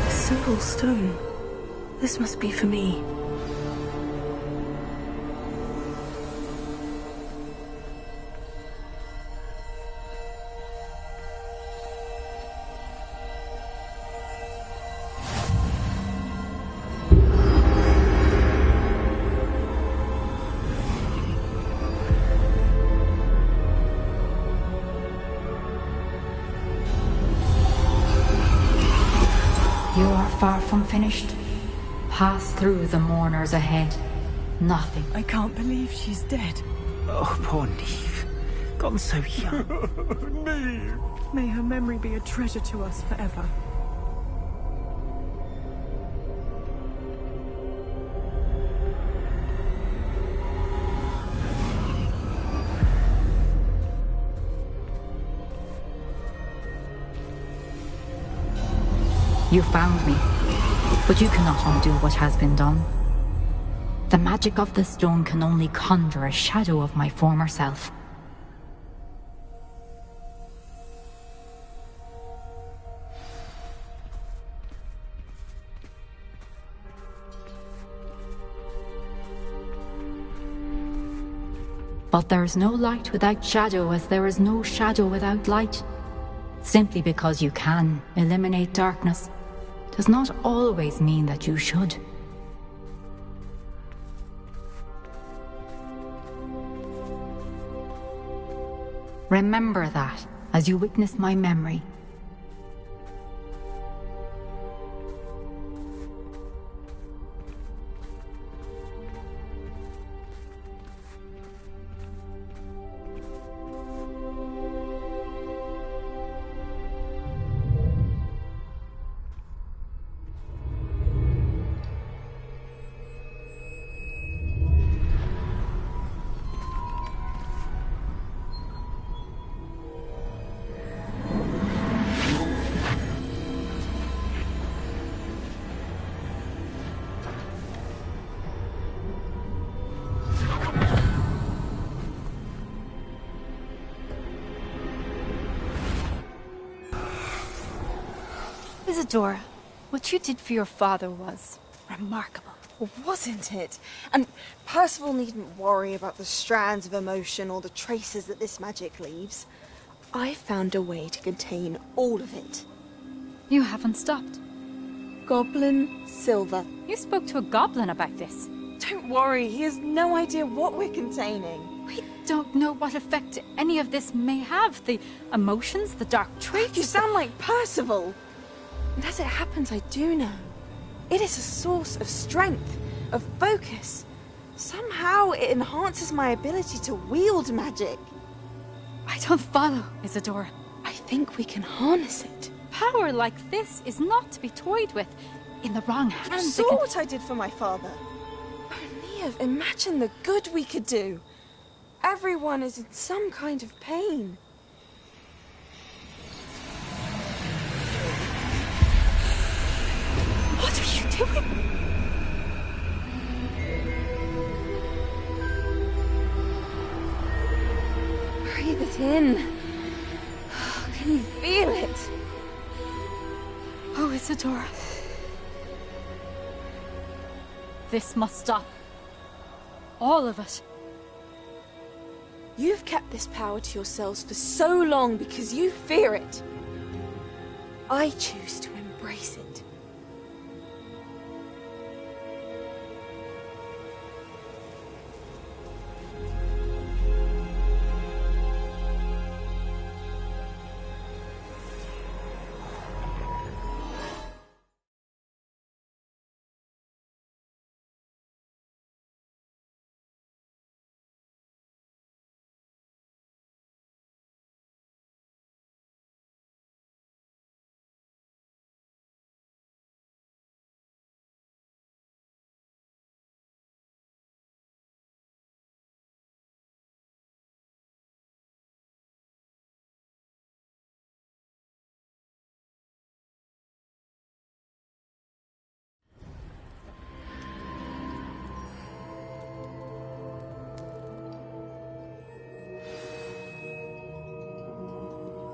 Simple stone. This must be for me. You are far from finished. Pass through the mourners ahead. Nothing. I can't believe she's dead. Oh, poor Neve. Gone so young. Neve! May her memory be a treasure to us forever. You found me, but you cannot undo what has been done. The magic of the stone can only conjure a shadow of my former self. But there is no light without shadow, as there is no shadow without light. Simply because you can eliminate darkness does not always mean that you should. Remember that as you witness my memory. Isadora, what you did for your father was remarkable. Wasn't it? And Percival needn't worry about the strands of emotion or the traces that this magic leaves. I found a way to contain all of it. You haven't stopped. Goblin Silver. You spoke to a goblin about this. Don't worry, he has no idea what we're containing. We don't know what effect any of this may have. The emotions, the dark traits. You sound like Percival. And as it happens, I do know. It is a source of strength, of focus. Somehow it enhances my ability to wield magic. I don't follow, Isadora. I think we can harness it. Power like this is not to be toyed with. In the wrong hands, You saw what I did for my father. Oh, Neve, imagine the good we could do. Everyone is in some kind of pain. What are you doing? Breathe it in. Can you feel it? Oh, Isadora. This must stop. All of it. You've kept this power to yourselves for so long because you fear it. I choose to embrace it.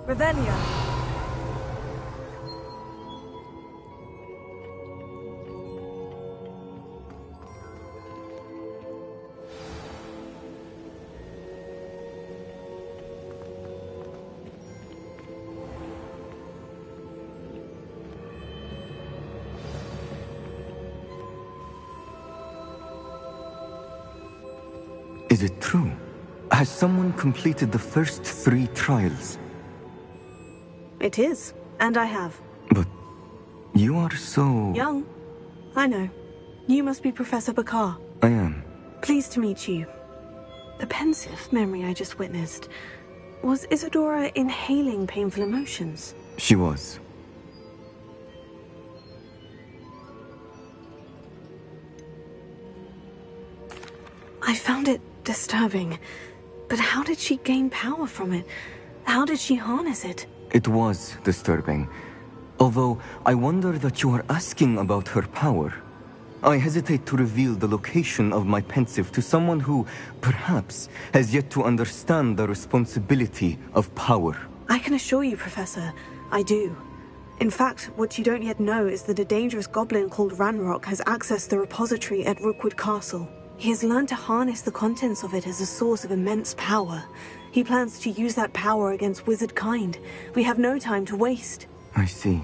Revelia. Is it true? Has someone completed the first 3 trials? It is, and I have. But you are so... Young. I know. You must be Professor Bakar. I am. Pleased to meet you. The pensive memory I just witnessed. Was Isadora inhaling painful emotions? She was. I found it disturbing. But how did she gain power from it? How did she harness it? It was disturbing. Although, I wonder that you are asking about her power. I hesitate to reveal the location of my pensive to someone who, perhaps, has yet to understand the responsibility of power. I can assure you, Professor, I do. In fact, what you don't yet know is that a dangerous goblin called Ranrock has accessed the repository at Rookwood Castle. He has learned to harness the contents of it as a source of immense power. He plans to use that power against wizard kind. We have no time to waste. I see.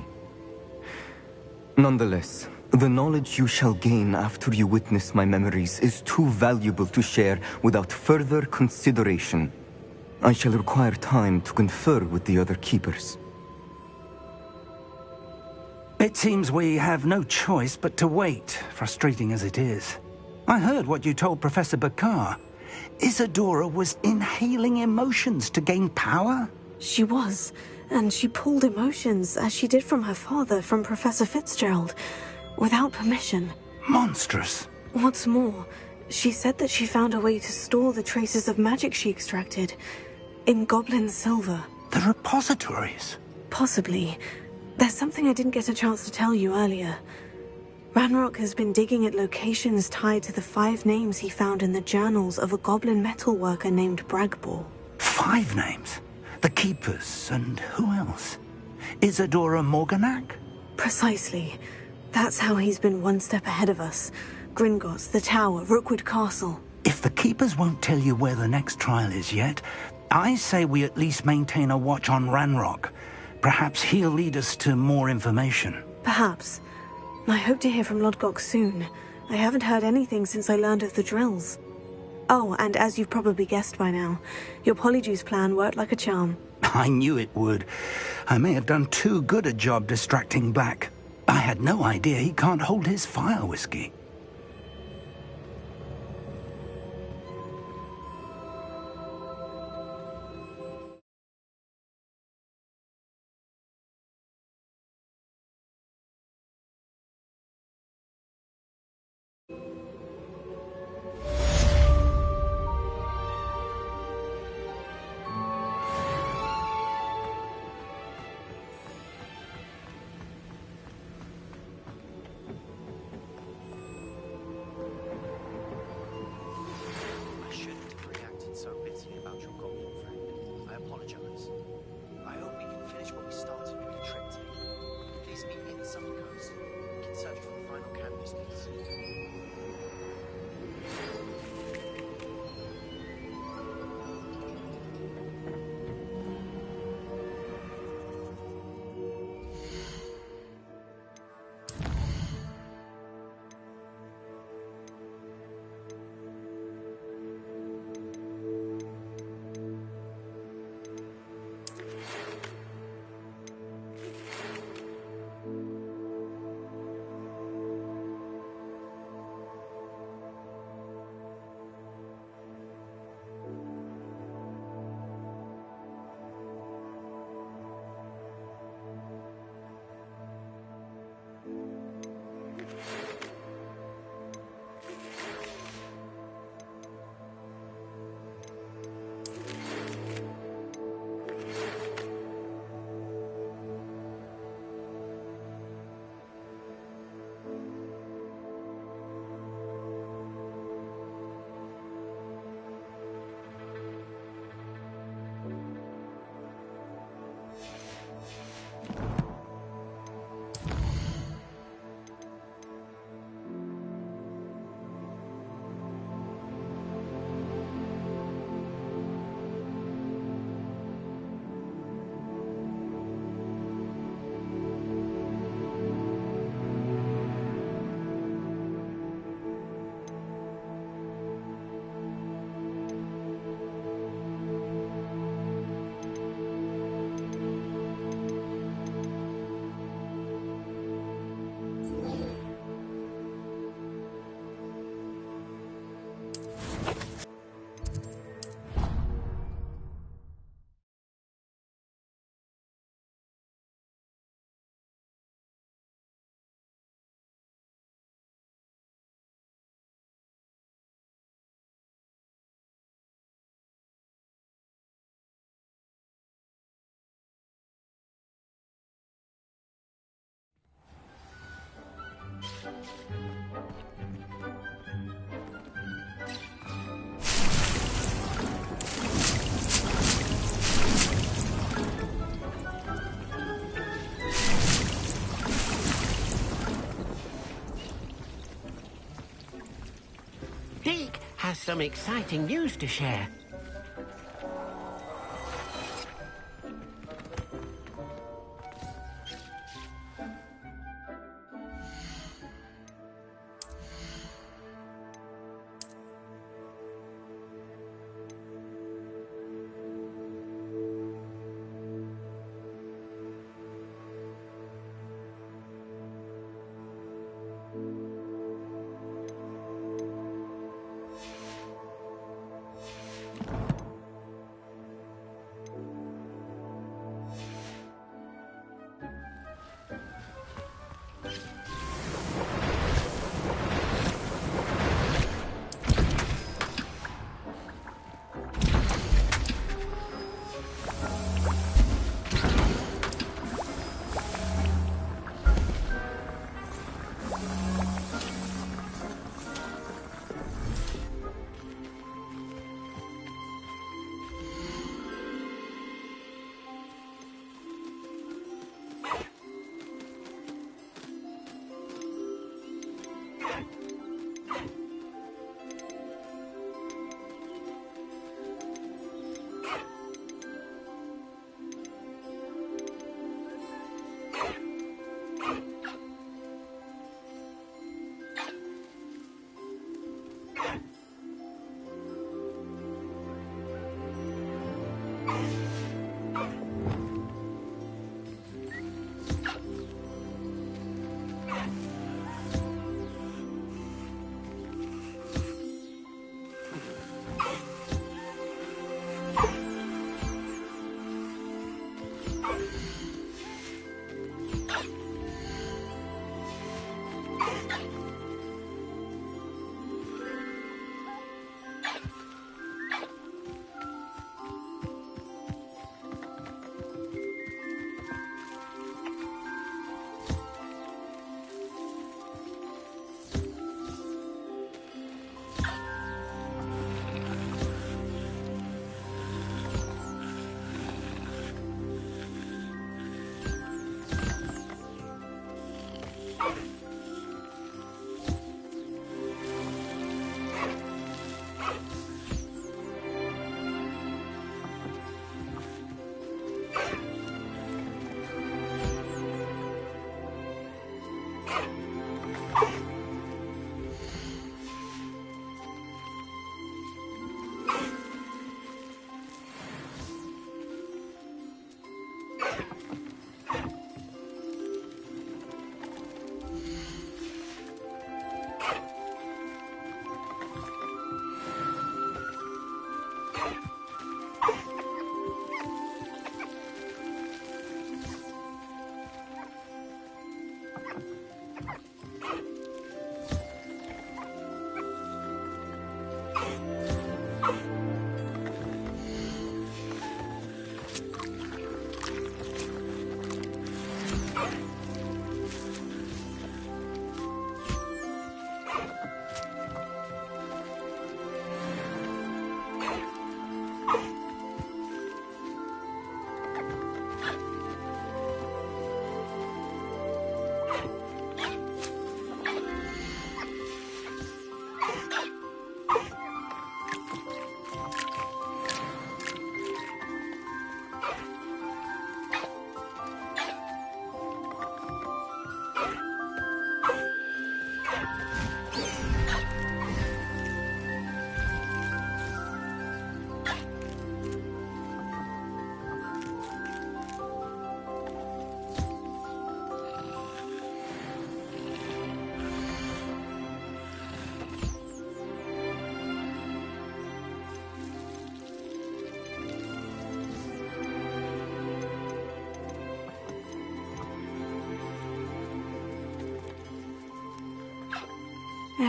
Nonetheless, the knowledge you shall gain after you witness my memories is too valuable to share without further consideration. I shall require time to confer with the other keepers. It seems we have no choice but to wait, frustrating as it is. I heard what you told Professor Bakar. Isadora was inhaling emotions to gain power? She was, and she pulled emotions, as she did from her father, from Professor Fitzgerald, without permission. Monstrous. What's more, she said that she found a way to store the traces of magic she extracted in goblin silver. The repositories? Possibly. There's something I didn't get a chance to tell you earlier. Ranrock has been digging at locations tied to the 5 names he found in the journals of a goblin metalworker named Bragbor. 5 names? The Keepers, and who else? Isadora Morganac? Precisely. That's how he's been one step ahead of us. Gringotts, the Tower, Rookwood Castle. If the Keepers won't tell you where the next trial is yet, I say we at least maintain a watch on Ranrock. Perhaps he'll lead us to more information. Perhaps. I hope to hear from Lodgok soon. I haven't heard anything since I learned of the drills. Oh, and as you've probably guessed by now, your Polyjuice plan worked like a charm. I knew it would. I may have done too good a job distracting Black. I had no idea he can't hold his fire whiskey. has some exciting news to share.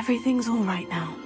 Everything's all right now.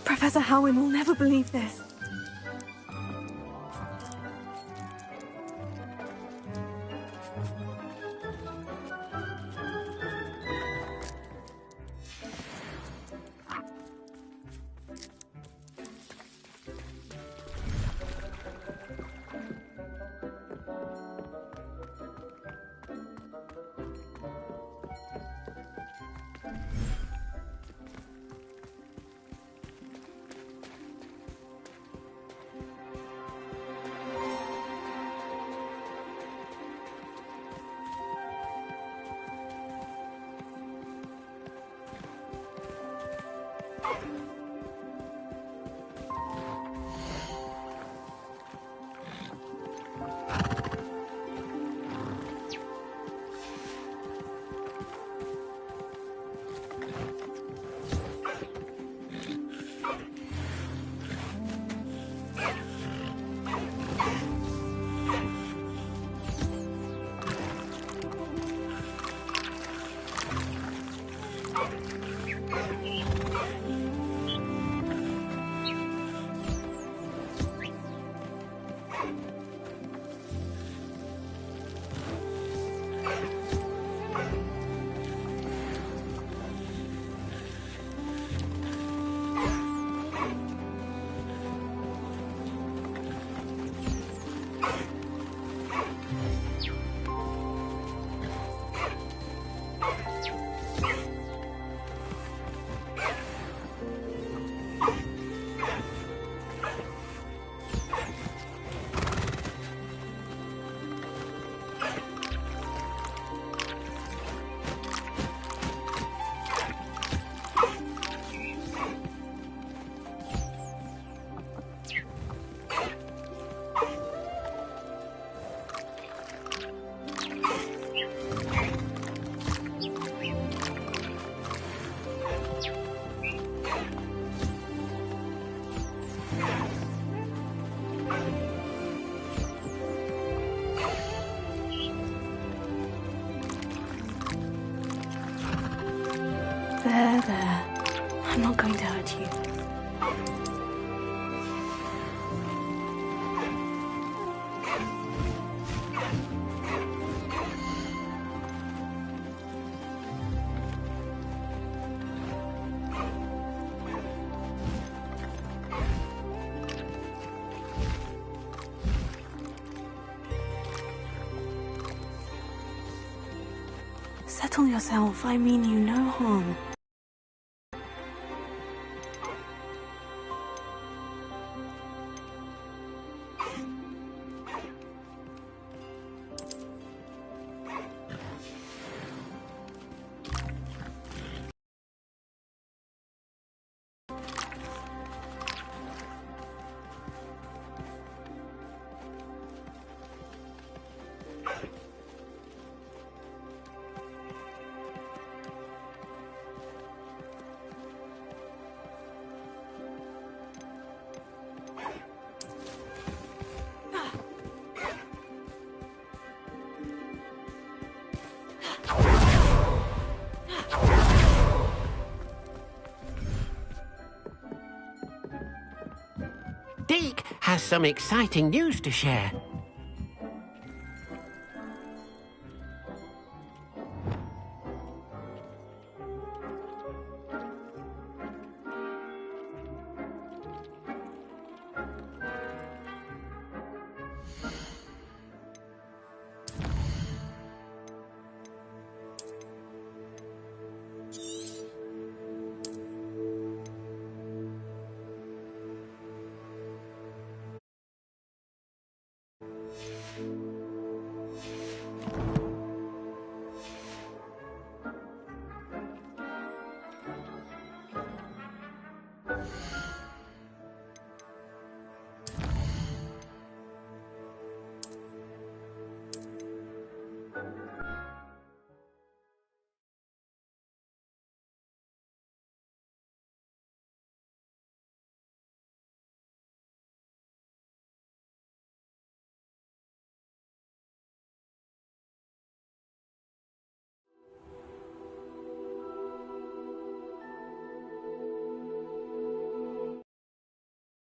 Professor Howin will never believe this. There. I'm not going to hurt you. Settle yourself. I mean you no harm. has some exciting news to share.